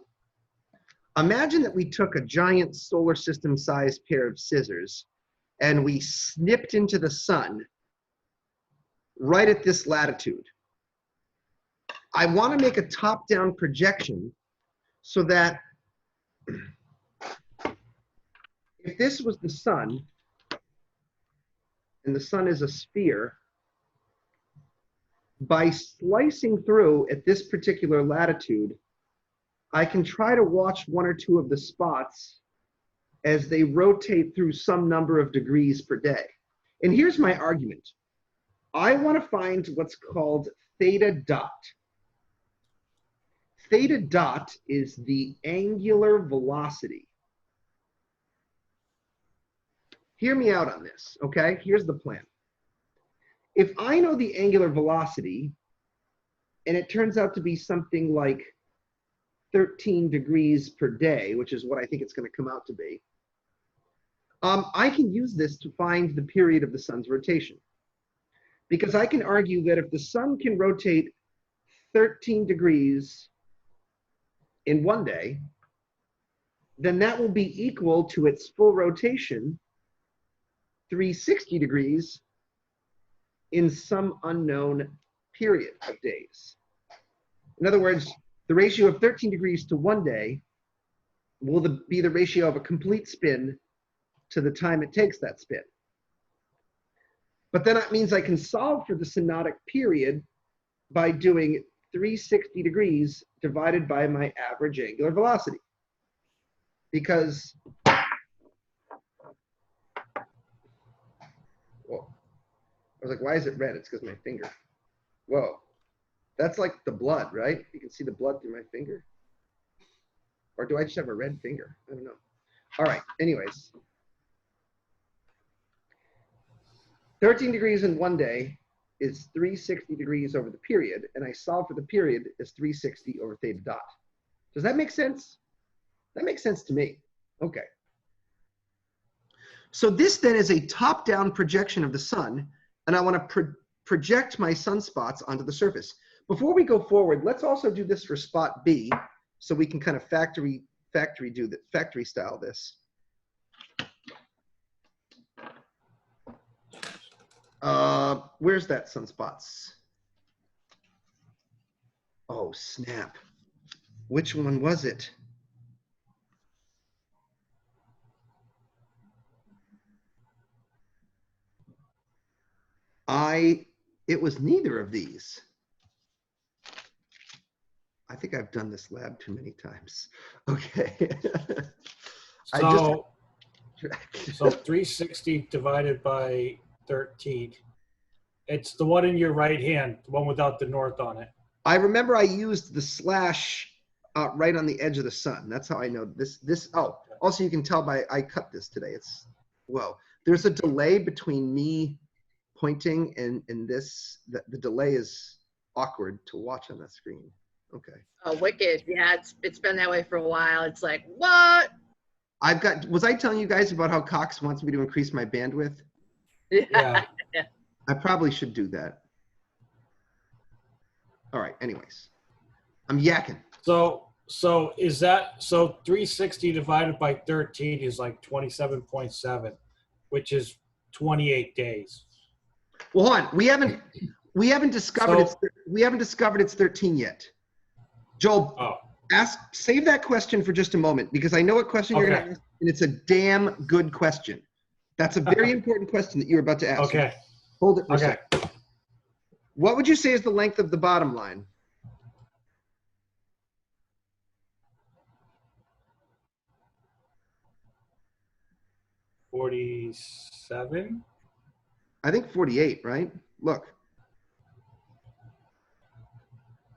Imagine that we took a giant solar system-sized pair of scissors and we snipped into the sun right at this latitude. I want to make a top-down projection so that if this was the sun, and the sun is a sphere, by slicing through at this particular latitude, I can try to watch 1 or 2 of the spots as they rotate through some number of degrees per day. And here's my argument. I want to find what's called theta dot. theta dot is the angular velocity. Hear me out on this, okay? Here's the plan. If I know the angular velocity, and it turns out to be something like 13 degrees per day, which is what I think it's going to come out to be, I can use this to find the period of the sun's rotation. Because I can argue that if the sun can rotate 13 degrees in one day, then that will be equal to its full rotation, 360 degrees, in some unknown period of days. In other words, the ratio of 13 degrees to one day will be the ratio of a complete spin to the time it takes that spin. But then that means I can solve for the synodic period by doing 360 degrees divided by my average angular velocity. Because, whoa, I was like, why is it red? It's because my finger. Whoa, that's like the blood, right? You can see the blood through my finger. Or do I just have a red finger? I don't know. All right, anyways. 13 degrees in one day is 360 degrees over the period, and I solve for the period as 360 over theta dot. Does that make sense? That makes sense to me. Okay. So this then is a top-down projection of the sun, and I want to project my sunspots onto the surface. Before we go forward, let's also do this for spot B, so we can kind of factory style this. Where's that sunspots? Oh, snap. Which one was it? It was neither of these. I think I've done this lab too many times. Okay. So 360 divided by 13. It's the one in your right hand, the one without the north on it. I remember I used the slash right on the edge of the sun. That's how I know this. Oh, also you can tell by, I cut this today. It's, whoa. There's a delay between me pointing and this. The delay is awkward to watch on that screen. Okay. Oh, wicked. Yeah, it's been that way for a while. It's like, what? Was I telling you guys about how Cox wants me to increase my bandwidth? Yeah. I probably should do that. All right, anyways. I'm yakking. So 360 divided by 13 is like 27.7, which is 28 days. Well, hold on. We haven't discovered it's 13 yet. Joel, save that question for just a moment, because I know what question you're going to ask, and it's a damn good question. That's a very important question that you're about to ask. Okay. Hold it for a second. What would you say is the length of the bottom line? $47. I think 48, right? Look.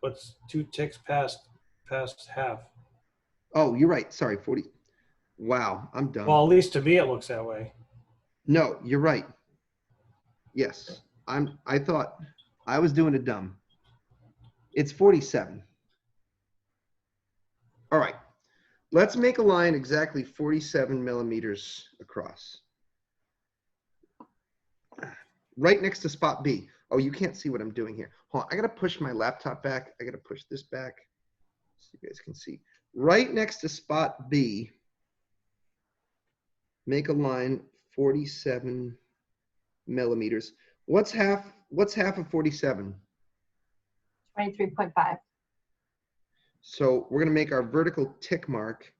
What's 2 ticks past half? Oh, you're right. Sorry, 40. Wow, I'm done. Well, at least to me it looks that way. No, you're right. Yes, I thought I was doing it dumb. It's 47. All right, let's make a line exactly 47 millimeters across. Right next to spot B. Oh, you can't see what I'm doing here. Hold on, I gotta push my laptop back. I gotta push this back so you guys can see. Right next to spot B, make a line 47 millimeters. What's half of 47? 23.5. So we're gonna make our vertical tick mark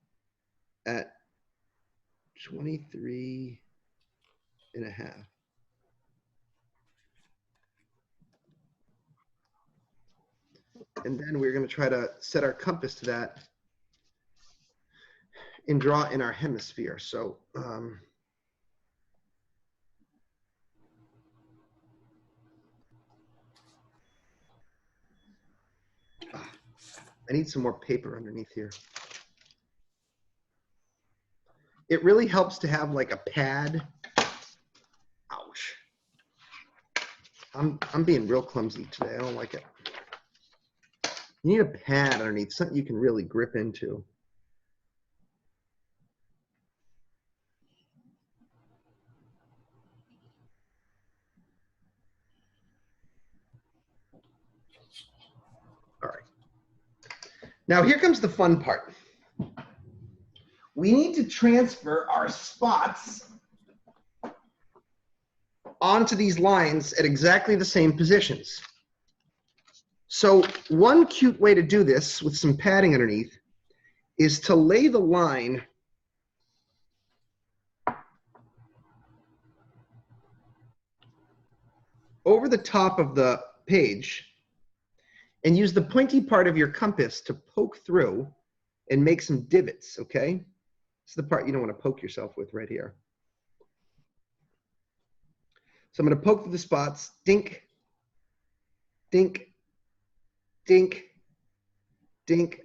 at 23 and a half. And then we're gonna try to set our compass to that and draw in our hemisphere. So I need some more paper underneath here. It really helps to have like a pad. Ouch. I'm being real clumsy today. I don't like it. You need a pad underneath, something you can really grip into. All right. Now here comes the fun part. We need to transfer our spots onto these lines at exactly the same positions. So one cute way to do this with some padding underneath is to lay the line over the top of the page and use the pointy part of your compass to poke through and make some divots, okay? This is the part you don't want to poke yourself with right here. So I'm going to poke through the spots, dink, dink, dink, dink,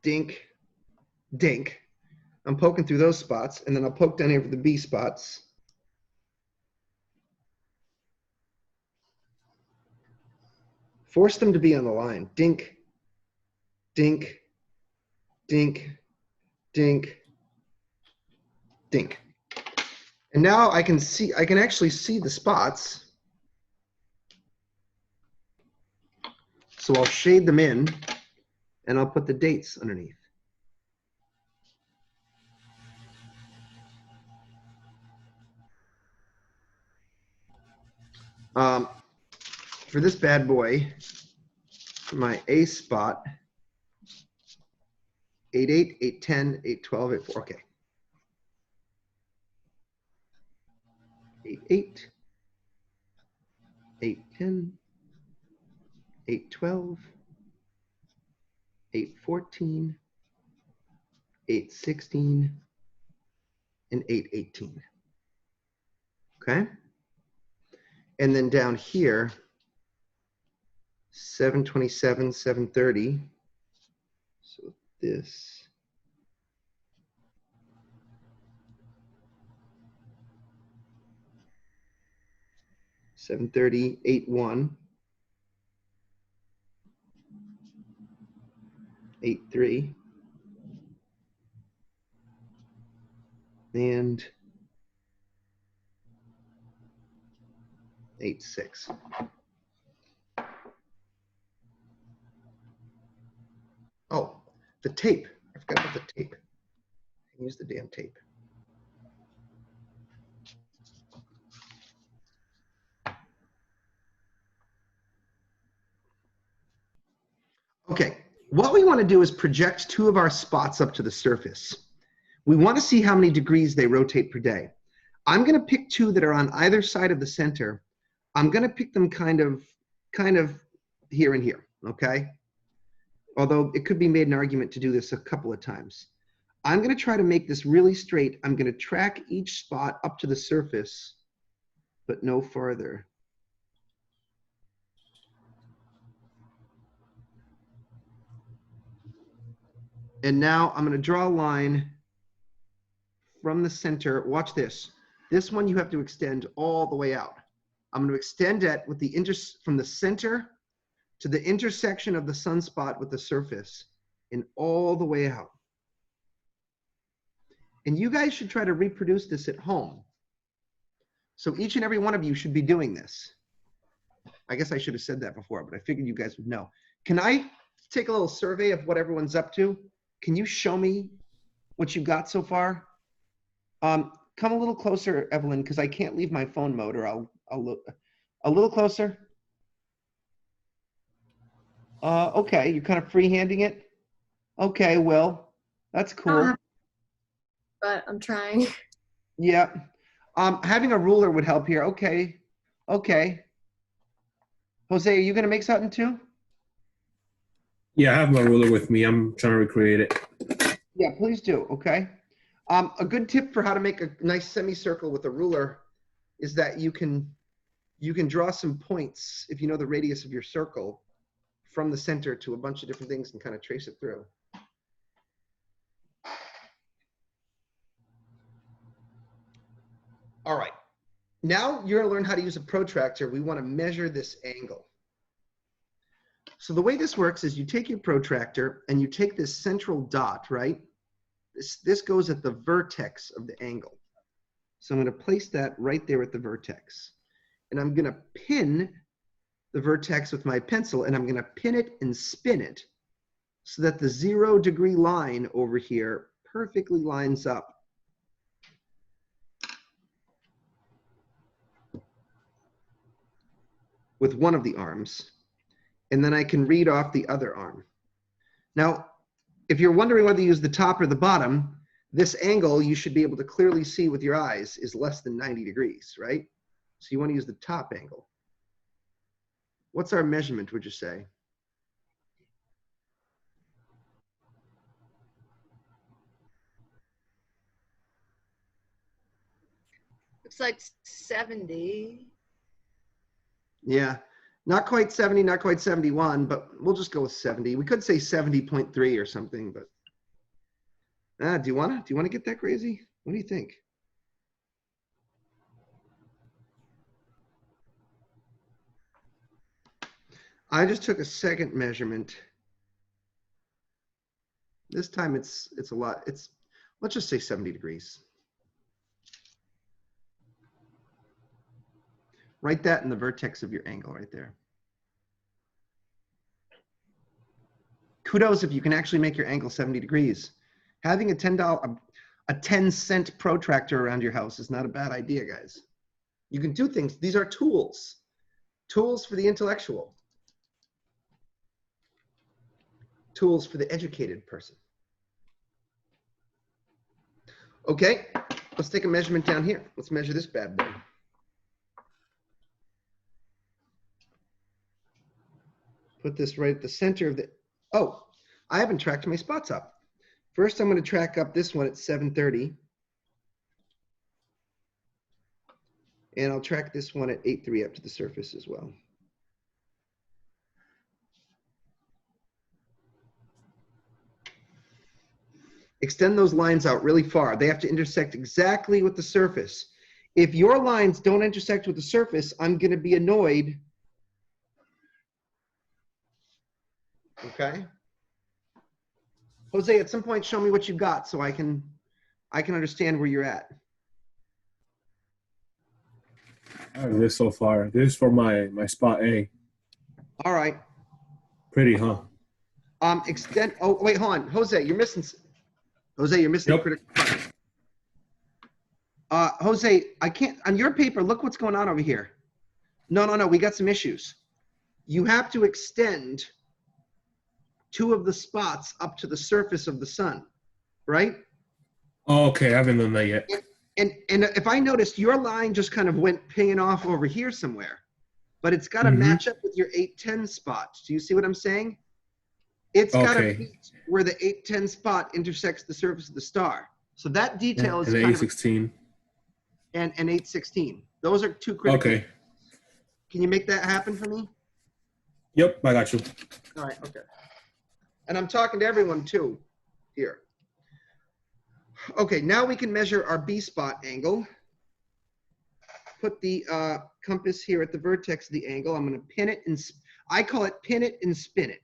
dink, dink. I'm poking through those spots, and then I'll poke down here for the B spots. Force them to be on the line. Dink, dink, dink, dink, dink. And now I can actually see the spots. So I'll shade them in, and I'll put the dates underneath. For this bad boy, for my A spot, 8-8, 8-10, 8-12, 8-4, okay. 8-8, 8-10, 8-12, 8-14, 8-16, and 8-18. Okay? And then down here, 7-27, 7-30. So this. $730, 8-1, 8-3, and 8-6. Oh, the tape. I forgot about the tape. Use the damn tape. Okay, what we want to do is project two of our spots up to the surface. We want to see how many degrees they rotate per day. I'm going to pick two that are on either side of the center. I'm going to pick them kind of here and here, okay? Although it could be made an argument to do this a couple of times. I'm going to try to make this really straight. I'm going to track each spot up to the surface, but no farther. And now I'm going to draw a line from the center. Watch this. This one you have to extend all the way out. I'm going to extend it with the from the center to the intersection of the sunspot with the surface and all the way out. And you guys should try to reproduce this at home. So each and every one of you should be doing this. I guess I should have said that before, but I figured you guys would know. Can I take a little survey of what everyone's up to? Can you show me what you got so far? Come a little closer, Evelyn, because I can't leave my phone mode, or I'll look a little closer. Okay, you're kind of freehanding it. Okay, Will, that's cool. But I'm trying. Yeah. Having a ruler would help here. Okay. Okay. Jose, are you going to make something too? Yeah, I have my ruler with me. I'm trying to recreate it. Yeah, please do. Okay. A good tip for how to make a nice semicircle with a ruler is that you can draw some points, if you know the radius of your circle, from the center to a bunch of different things and kind of trace it through. All right. Now you're going to learn how to use a protractor. We want to measure this angle. So the way this works is you take your protractor and you take this central dot, right? This goes at the vertex of the angle. So I'm going to place that right there at the vertex. And I'm going to pin the vertex with my pencil, and I'm going to pin it and spin it so that the 0 degree line over here perfectly lines up with one of the arms. And then I can read off the other arm. Now, if you're wondering whether you use the top or the bottom, this angle you should be able to clearly see with your eyes is less than 90 degrees, right? So you want to use the top angle. What's our measurement, would you say? Looks like 70. Yeah, not quite 70, not quite 71, but we'll just go with 70. We could say 70.3 or something, but do you want to get that crazy? What do you think? I just took a second measurement. This time it's a lot. Let's just say 70 degrees. Write that in the vertex of your angle right there. Kudos if you can actually make your angle 70 degrees. Having a $10-cent protractor around your house is not a bad idea, guys. You can do things. These are tools. Tools for the intellectual. Tools for the educated person. Okay, let's take a measurement down here. Let's measure this bad boy. Put this right at the center of the, oh, I haven't tracked my spots up. First, I'm going to track up this one at 730. And I'll track this one at 8.3 up to the surface as well. Extend those lines out really far. They have to intersect exactly with the surface. If your lines don't intersect with the surface, I'm going to be annoyed. Okay. Jose, at some point, show me what you got so I can understand where you're at. I have this so far. This is for my spot A. All right. Pretty, huh? Extend. Oh, wait, hold on, Jose. You're missing. Jose, you're missing Yep. critical part. Jose, I can't. On your paper, look what's going on over here. No. We got some issues. You have to extend 2 of the spots up to the surface of the sun, right? Oh, okay, I haven't done that yet. And if I noticed, your line just kind of went paying off over here somewhere, but it's got to match up with your 810 spot. Do you see what I'm saying? It's got to meet where the 810 spot intersects the surface of the star. So that detail is and kind 816. and 816. Those are 2 critical. Okay. Can you make that happen for me? Yep, I got you. All right, okay. And I'm talking to everyone too here. Okay, now we can measure our B spot angle. Put the compass here at the vertex of the angle. I'm going to pin it, and I call it pin it and spin it.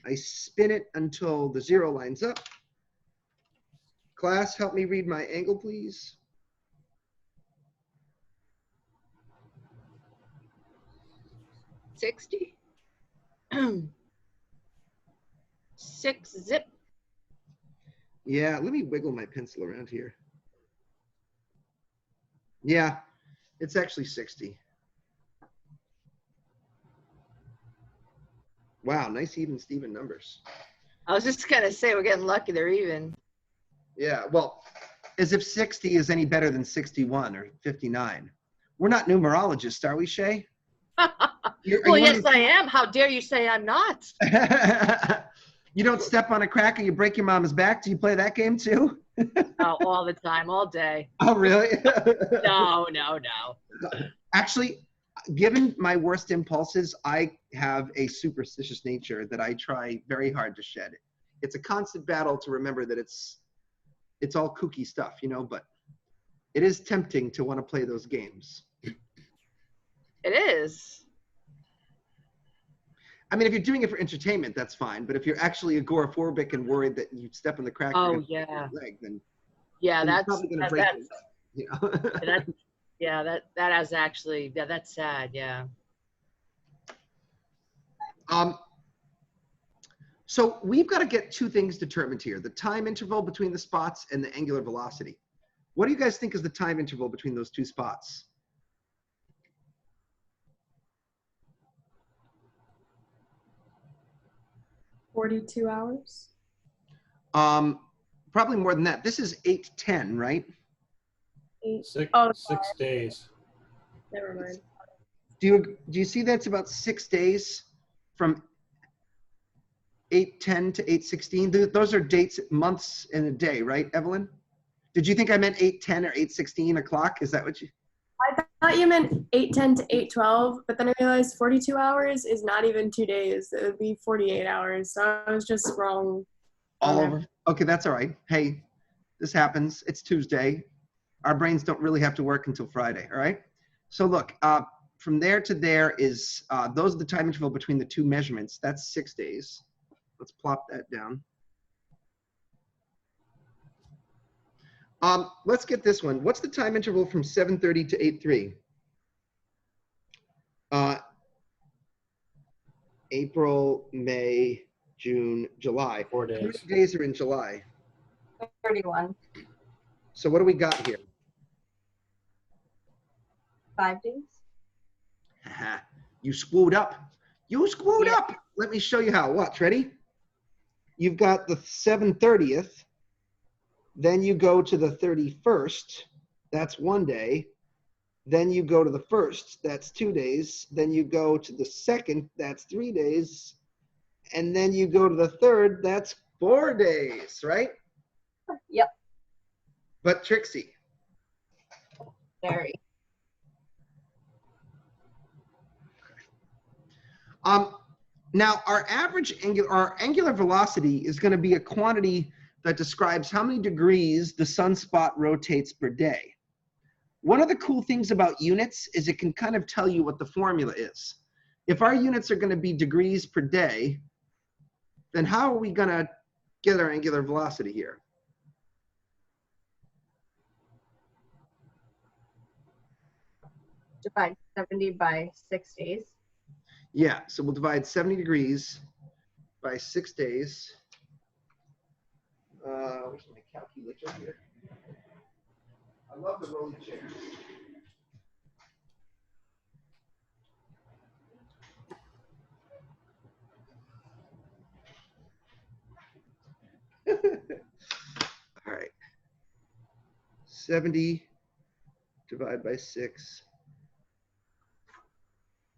I spin it until the 0 lines up. Class, help me read my angle, please. $60. 6 zip. Yeah, let me wiggle my pencil around here. Yeah, it's actually 60. Wow, nice even Steven numbers. I was just gonna say we're getting lucky they're even. Yeah, well, as if 60 is any better than 61 or 59. We're not numerologists, are we, Shay? Well, yes, I am. How dare you say I'm not? You don't step on a crack and you break your mama's back. Do you play that game too? Oh, all the time, all day. Oh, really? No. Actually, given my worst impulses, I have a superstitious nature that I try very hard to shed. It's a constant battle to remember that it's all kooky stuff, you know, but it is tempting to want to play those games. It is. I mean, if you're doing it for entertainment, that's fine. But if you're actually agoraphobic and worried that you step in the crack, you're Oh gonna break yeah. your leg, then Yeah, you're that's probably going to break your leg, you know. that is actually, yeah, that's sad. Yeah. So we've got to get two things determined here: the time interval between the spots and the angular velocity. What do you guys think is the time interval between those two spots? 42 hours. Probably more than that. This is 8:10, right? 6 Oh, 6 days. Never mind. Do you see that's about 6 days from 8:10 to 8:16? Those are dates, months in a day, right, Evelyn? Did you think I meant 8:10 or 8:16 o'clock? Is that what you? I thought you meant 8:10 to 8:12, but then I realized 42 hours is not even 2 days. It would be 48 hours. So I was just wrong. All over. Okay, that's all right. Hey, this happens. It's Tuesday. Our brains don't really have to work until Friday, all right? So look, from there to there is, those are the time interval between the two measurements. That's 6 days. Let's plop that down. Let's get this one. What's the time interval from 7:30 to 8:03? April, May, June, July. 4 How many days. days are in July? 31. So what do we got here? 5 days. Haha, you screwed up. You screwed Yeah. up. Let me show you how. Watch, ready? You've got the 7/30th. Then you go to the 31st. That's 1 day. Then you go to the 1st. That's 2 days. Then you go to the 2nd. That's 3 days. And then you go to the 3rd. That's 4 days, right? Yep. But Trixie. Very. Now our angular velocity is going to be a quantity that describes how many degrees the sunspot rotates per day. One of the cool things about units is it can kind of tell you what the formula is. If our units are going to be degrees per day, then how are we going to get our angular velocity here? Divide 70 by 6 days. Yeah, so we'll divide 70 degrees by 6 days. Where's my calculator here? I love the rolling chair. All right. 70 divided by 6.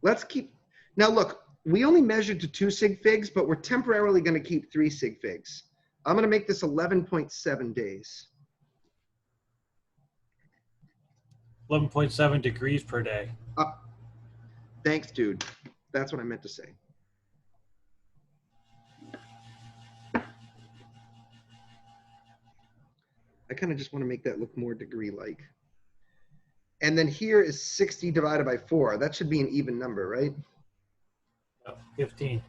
Let's keep, now look, we only measured to 2 sig figs, but we're temporarily going to keep 3 sig figs. I'm going to make this 11.7 days. 11.7 degrees per day. Thanks, dude. That's what I meant to say. I kind of just want to make that look more degree-like. And then here is 60 divided by 4. That should be an even number, right? 15.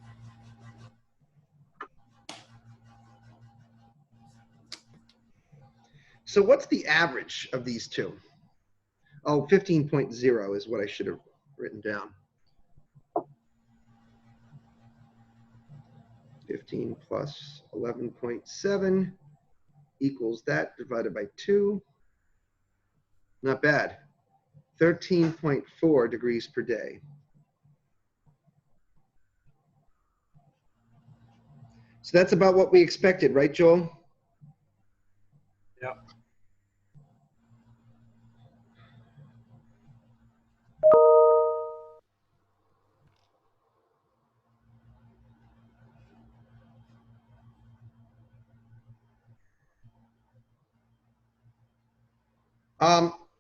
So what's the average of these two? Oh, 15.0 is what I should have written down. 15 plus 11.7 equals that divided by 2. Not bad. 13.4 degrees per day. So that's about what we expected, right, Joel? Yep.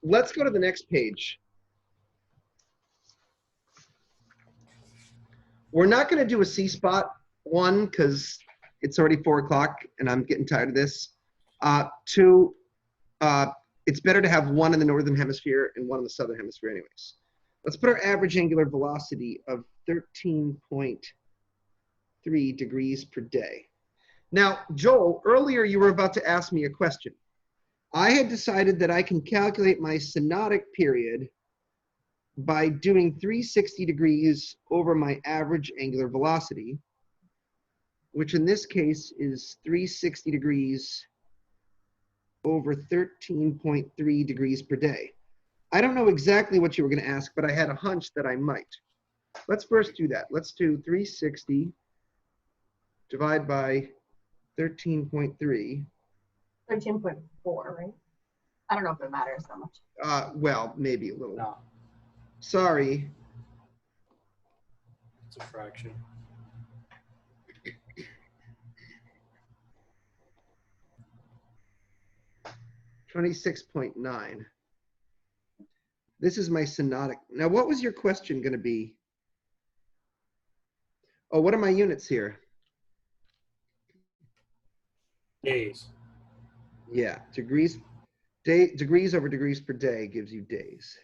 Let's go to the next page. We're not going to do a C-spot one because it's already 4 o'clock and I'm getting tired of this. Two, it's better to have one in the northern hemisphere and one in the southern hemisphere anyways. Let's put our average angular velocity of 13.3 degrees per day. Now, Joel, earlier you were about to ask me a question. I had decided that I can calculate my synodic period by doing 360 degrees over my average angular velocity, which in this case is 360 degrees over 13.3 degrees per day. I don't know exactly what you were going to ask, but I had a hunch that I might. Let's first do that. Let's do 360 divide by 13.3. 13.4, right? I don't know if it matters that much. Well, maybe a little. No, Sorry. it's a fraction. 26.9. This is my synodic. Now, what was your question going to be? Oh, what are my units here? Days. Yeah, degrees. Degrees over degrees per day gives you days.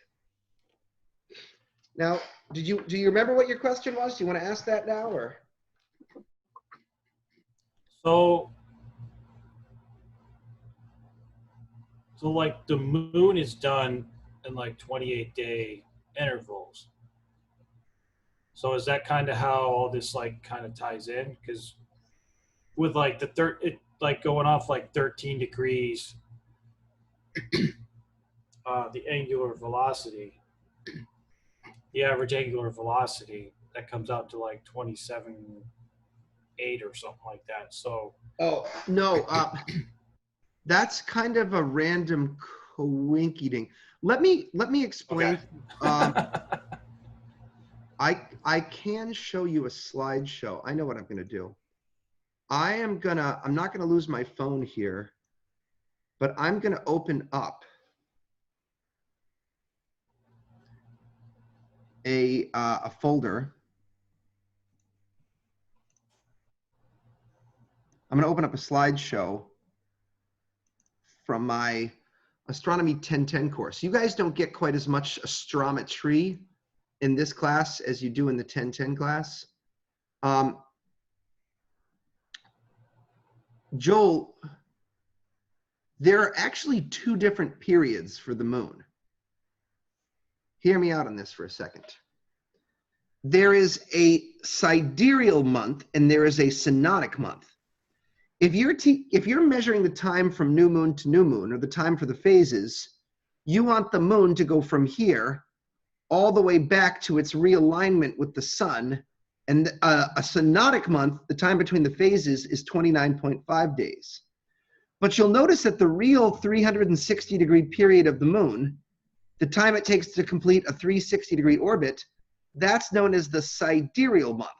Now, do you remember what your question was? Do you want to ask that now, or? So like the moon is done in like 28-day intervals. So is that kind of how all this like kind of ties in? Because with like the like going off like 13 degrees, the angular velocity, the average angular velocity, that comes out to like 27.8 or something like that. So Oh no, that's kind of a random coinky-ding. Let me explain. okay. I can show you a slideshow. I know what I'm going to do. I'm not going to lose my phone here, but I'm going to open up a folder. I'm going to open up a slideshow from my Astronomy 1010 course. You guys don't get quite as much astrometry in this class as you do in the 1010 class. Joel, there are actually 2 different periods for the moon. Hear me out on this for a second. There is a sidereal month and there is a synodic month. If you're measuring the time from new moon to new moon, or the time for the phases, you want the moon to go from here all the way back to its realignment with the sun. And a synodic month, the time between the phases, is 29.5 days. But you'll notice that the real 360-degree period of the moon, the time it takes to complete a 360-degree orbit, that's known as the sidereal month,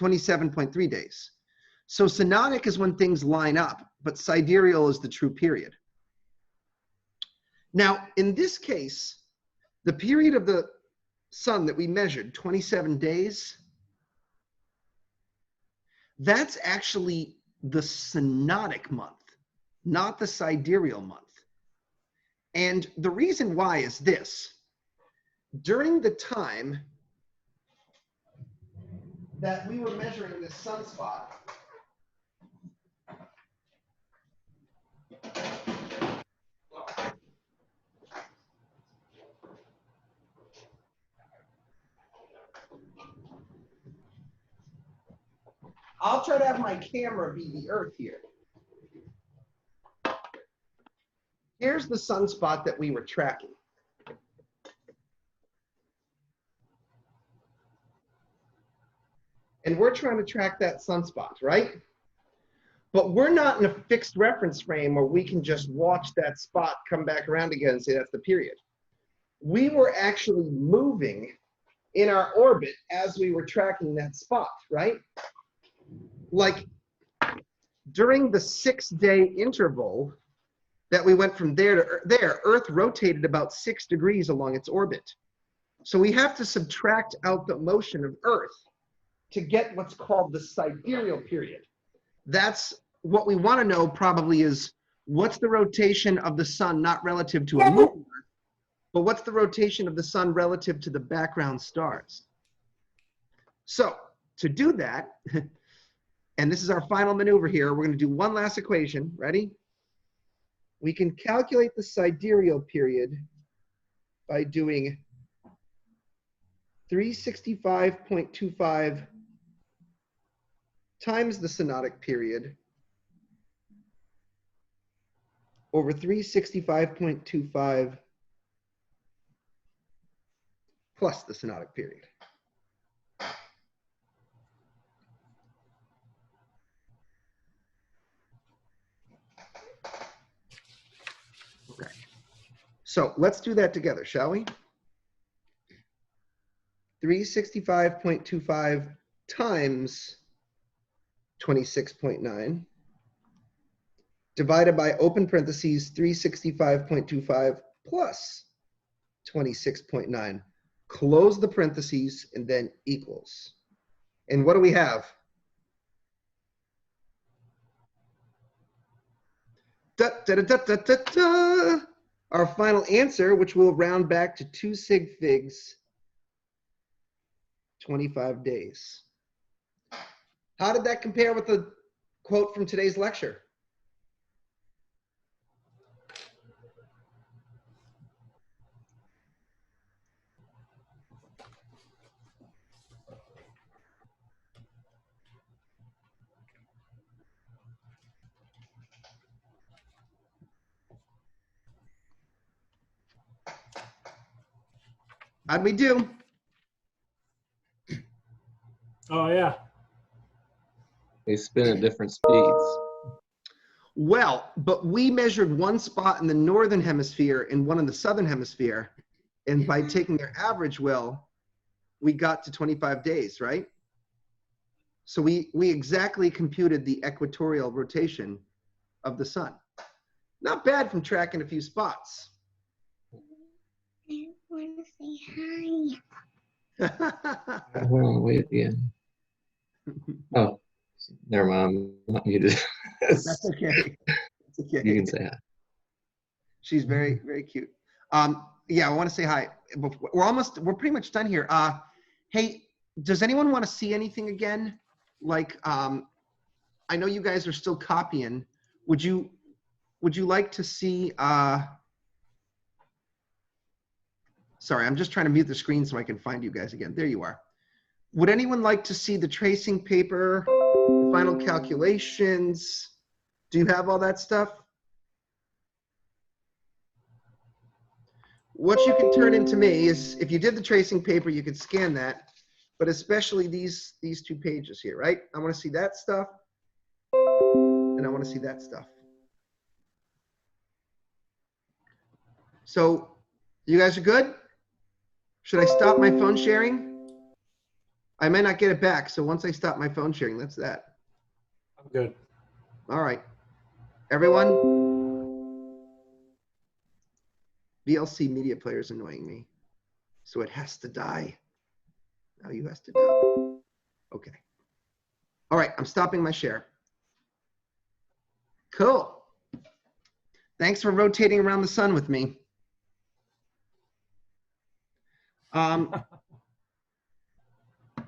27.3 days. So synodic is when things line up, but sidereal is the true period. Now, in this case, the period of the sun that we measured, 27 days, that's actually the synodic month, not the sidereal month. And the reason why is this. During the time that we were measuring this sunspot, I'll try to have my camera be the Earth here. Here's the sunspot that we were tracking. And we're trying to track that sunspot, right? But we're not in a fixed reference frame where we can just watch that spot come back around again and say that's the period. We were actually moving in our orbit as we were tracking that spot, right? Like during the 6-day interval that we went from there to there, Earth rotated about 6 degrees along its orbit. So we have to subtract out the motion of Earth to get what's called the sidereal period. That's what we want to know probably is what's the rotation of the sun, not relative to a moon, but what's the rotation of the sun relative to the background stars. So to do that, and this is our final maneuver here, we're going to do one last equation. Ready? We can calculate the sidereal period by doing 365.25 times the synodic period over 365.25 plus the synodic period. Okay. So let's do that together, shall we? 365.25 times 26.9 divided by open parentheses 365.25 plus 26.9. Close the parentheses and then equals. And what do we have? Da, da, da, da, da, da, da. Our final answer, which we'll round back to 2 sig figs, 25 days. How did that compare with the quote from today's lecture? How'd we do? Oh, yeah. They spin at different speeds. Well, but we measured one spot in the northern hemisphere and one in the southern hemisphere. And by taking their average, Will, we got to 25 days, right? So we exactly computed the equatorial rotation of the sun. Not bad from tracking a few spots. I want to say hi. Hold on, wait at the end. Oh, never mind. I'm not muted. That's okay. That's okay. You can say hi. She's very, very cute. Yeah, I want to say hi. We're pretty much done here. Hey, does anyone want to see anything again? Like, I know you guys are still copying. Would you like to see, sorry, I'm just trying to mute the screen so I can find you guys again. There you are. Would anyone like to see the tracing paper, the final calculations? Do you have all that stuff? What you can turn into me is, if you did the tracing paper, you could scan that, but especially these 2 pages here, right? I want to see that stuff, and I want to see that stuff. So, you guys are good? Should I stop my phone sharing? I may not get it back, so once I stop my phone sharing, that's that. I'm good. All right. Everyone? VLC media player is annoying me, so it has to die. Now you has to die. Okay. All right, I'm stopping my share. Cool. Thanks for rotating around the sun with me.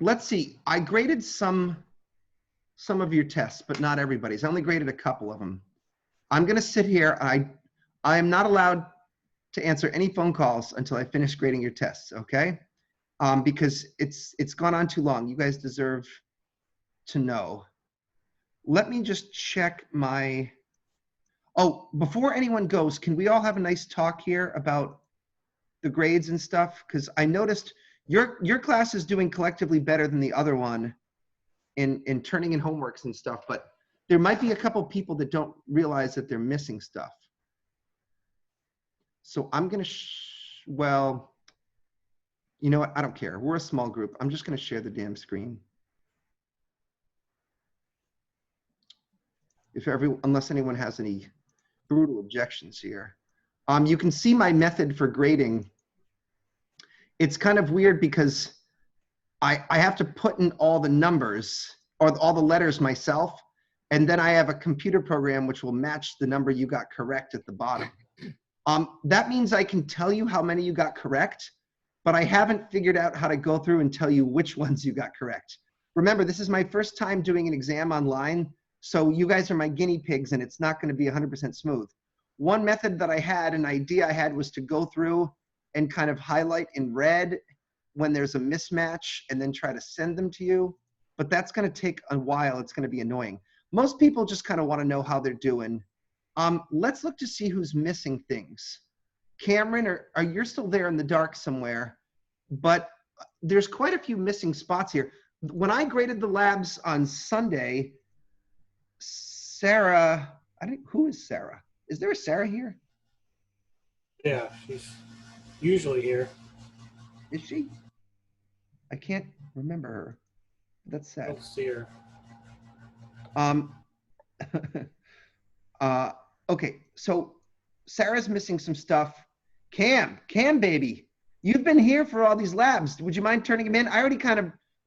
Let's see. I graded some of your tests, but not everybody's. I only graded a couple of them. I'm going to sit here. I am not allowed to answer any phone calls until I finish grading your tests, okay? Because it's gone on too long. You guys deserve to know. Let me just check my, oh, before anyone goes, can we all have a nice talk here about the grades and stuff? Because I noticed your class is doing collectively better than the other one in turning in homeworks and stuff, but there might be a couple people that don't realize that they're missing stuff. So I'm gonna, well, you know what, I don't care. We're a small group. I'm just gonna share the damn screen. Unless anyone has any brutal objections here. You can see my method for grading. It's kind of weird because I have to put in all the numbers or all the letters myself. And then I have a computer program which will match the number you got correct at the bottom. That means I can tell you how many you got correct, but I haven't figured out how to go through and tell you which ones you got correct. Remember, this is my first time doing an exam online, so you guys are my guinea pigs and it's not going to be 100% smooth. One method that I had, an idea I had, was to go through and kind of highlight in red when there's a mismatch and then try to send them to you. But that's going to take a while. It's going to be annoying. Most people just kind of want to know how they're doing. Let's look to see who's missing things. Cameron, you're still there in the dark somewhere, but there's quite a few missing spots here. When I graded the labs on Sunday, Sarah, who is Sarah? Is there a Sarah here? Yeah, she's usually here. Is she? I can't remember her. That's I sad. don't see her. Okay, so Sarah's missing some stuff. Cam baby, you've been here for all these labs. Would you mind turning them in? I already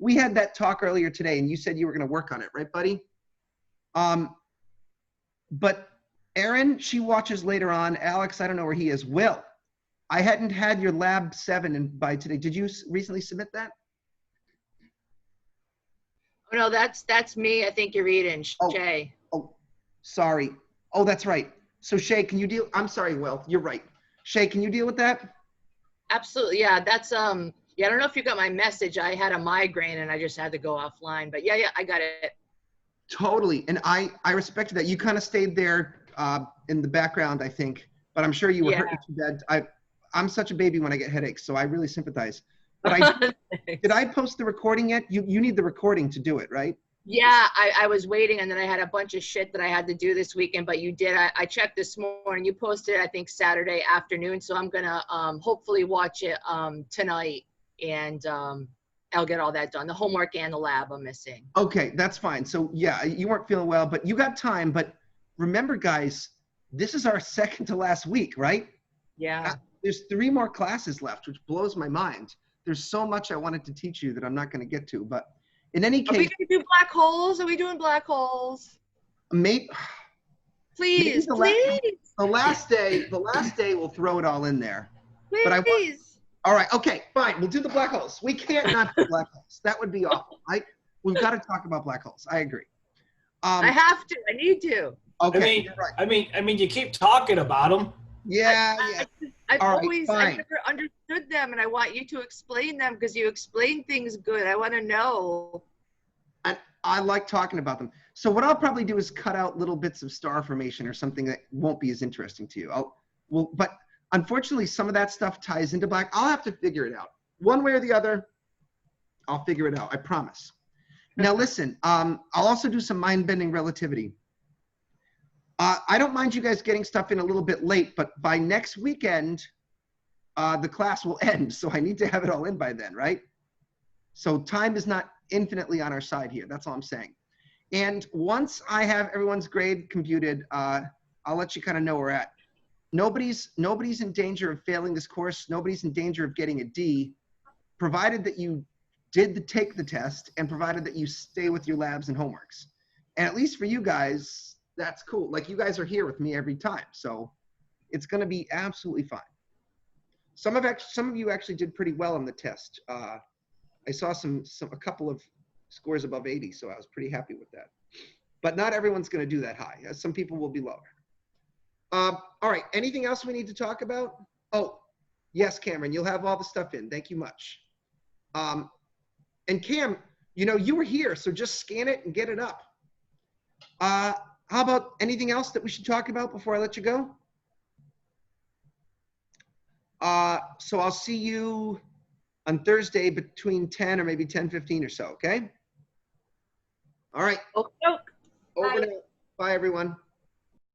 we had that talk earlier today and you said you were gonna work on it, right, buddy? But Aaron, she watches later on. Alex, I don't know where he is. Will, I hadn't had your lab 7 by today. Did you recently submit that? Oh, no, that's me. I think you're reading, Shay. Oh, sorry. Oh, that's right. So Shay, can you deal? I'm sorry, Will. You're right. Shay, can you deal with that? Absolutely. Yeah, that's yeah, I don't know if you got my message. I had a migraine and I just had to go offline. But yeah, I got it. Totally. And I respected that. You kind of stayed there in the background, I think. But I'm sure you were hurting too bad. I'm such a baby when I get headaches, so I really sympathize. But did I post the recording yet? You need the recording to do it, right? Yeah, I was waiting, and then I had a bunch of shit that I had to do this weekend, but you did. I checked this morning. You posted it, I think, Saturday afternoon, so I'm going to hopefully watch it tonight, and I'll get all that done. The homework and the lab I'm missing. Okay, that's fine. So, yeah, you weren't feeling well, but you got time. But remember, guys, this is our second to last week, right? Yeah. There's 3 more classes left, which blows my mind. There's so much I wanted to teach you that I'm not going to get to, but in any case, are we going to do black holes? Are we doing black holes? Please. The last day we'll throw it all in there. Please. All right, okay, fine. We'll do the black holes. We can't not do black holes. That would be awful. We've got to talk about black holes. I agree. I have to. I need to. Okay. I mean, you keep talking about them. Yeah. I've never understood them, and I want you to explain them because you explain things good. I want to know. I like talking about them. So what I'll probably do is cut out little bits of star formation or something that won't be as interesting to you. But unfortunately, some of that stuff ties into black. I'll have to figure it out. One way or the other, I'll figure it out. I promise. Now listen, I'll also do some mind-bending relativity. I don't mind you guys getting stuff in a little bit late, but by next weekend, the class will end. So I need to have it all in by then, right? So time is not infinitely on our side here. That's all I'm saying. And once I have everyone's grade computed, I'll let you kind of know where we're at. Nobody's in danger of failing this course. Nobody's in danger of getting a D, provided that you take the test and provided that you stay with your labs and homeworks. And at least for you guys, that's cool. Like, you guys are here with me every time, so it's going to be absolutely fine. Some of you actually did pretty well on the test. I saw a couple of scores above 80, so I was pretty happy with that. But not everyone's going to do that high. Some people will be lower. All right. Anything else we need to talk about? Oh, yes, Cameron. You'll have all the stuff in. Thank you much. And Cam, you were here, so just scan it and get it up. How about anything else that we should talk about before I let you go? So I'll see you on Thursday between 10 or maybe 10:15 or so, okay? All right. Okay. Over now. Bye, everyone.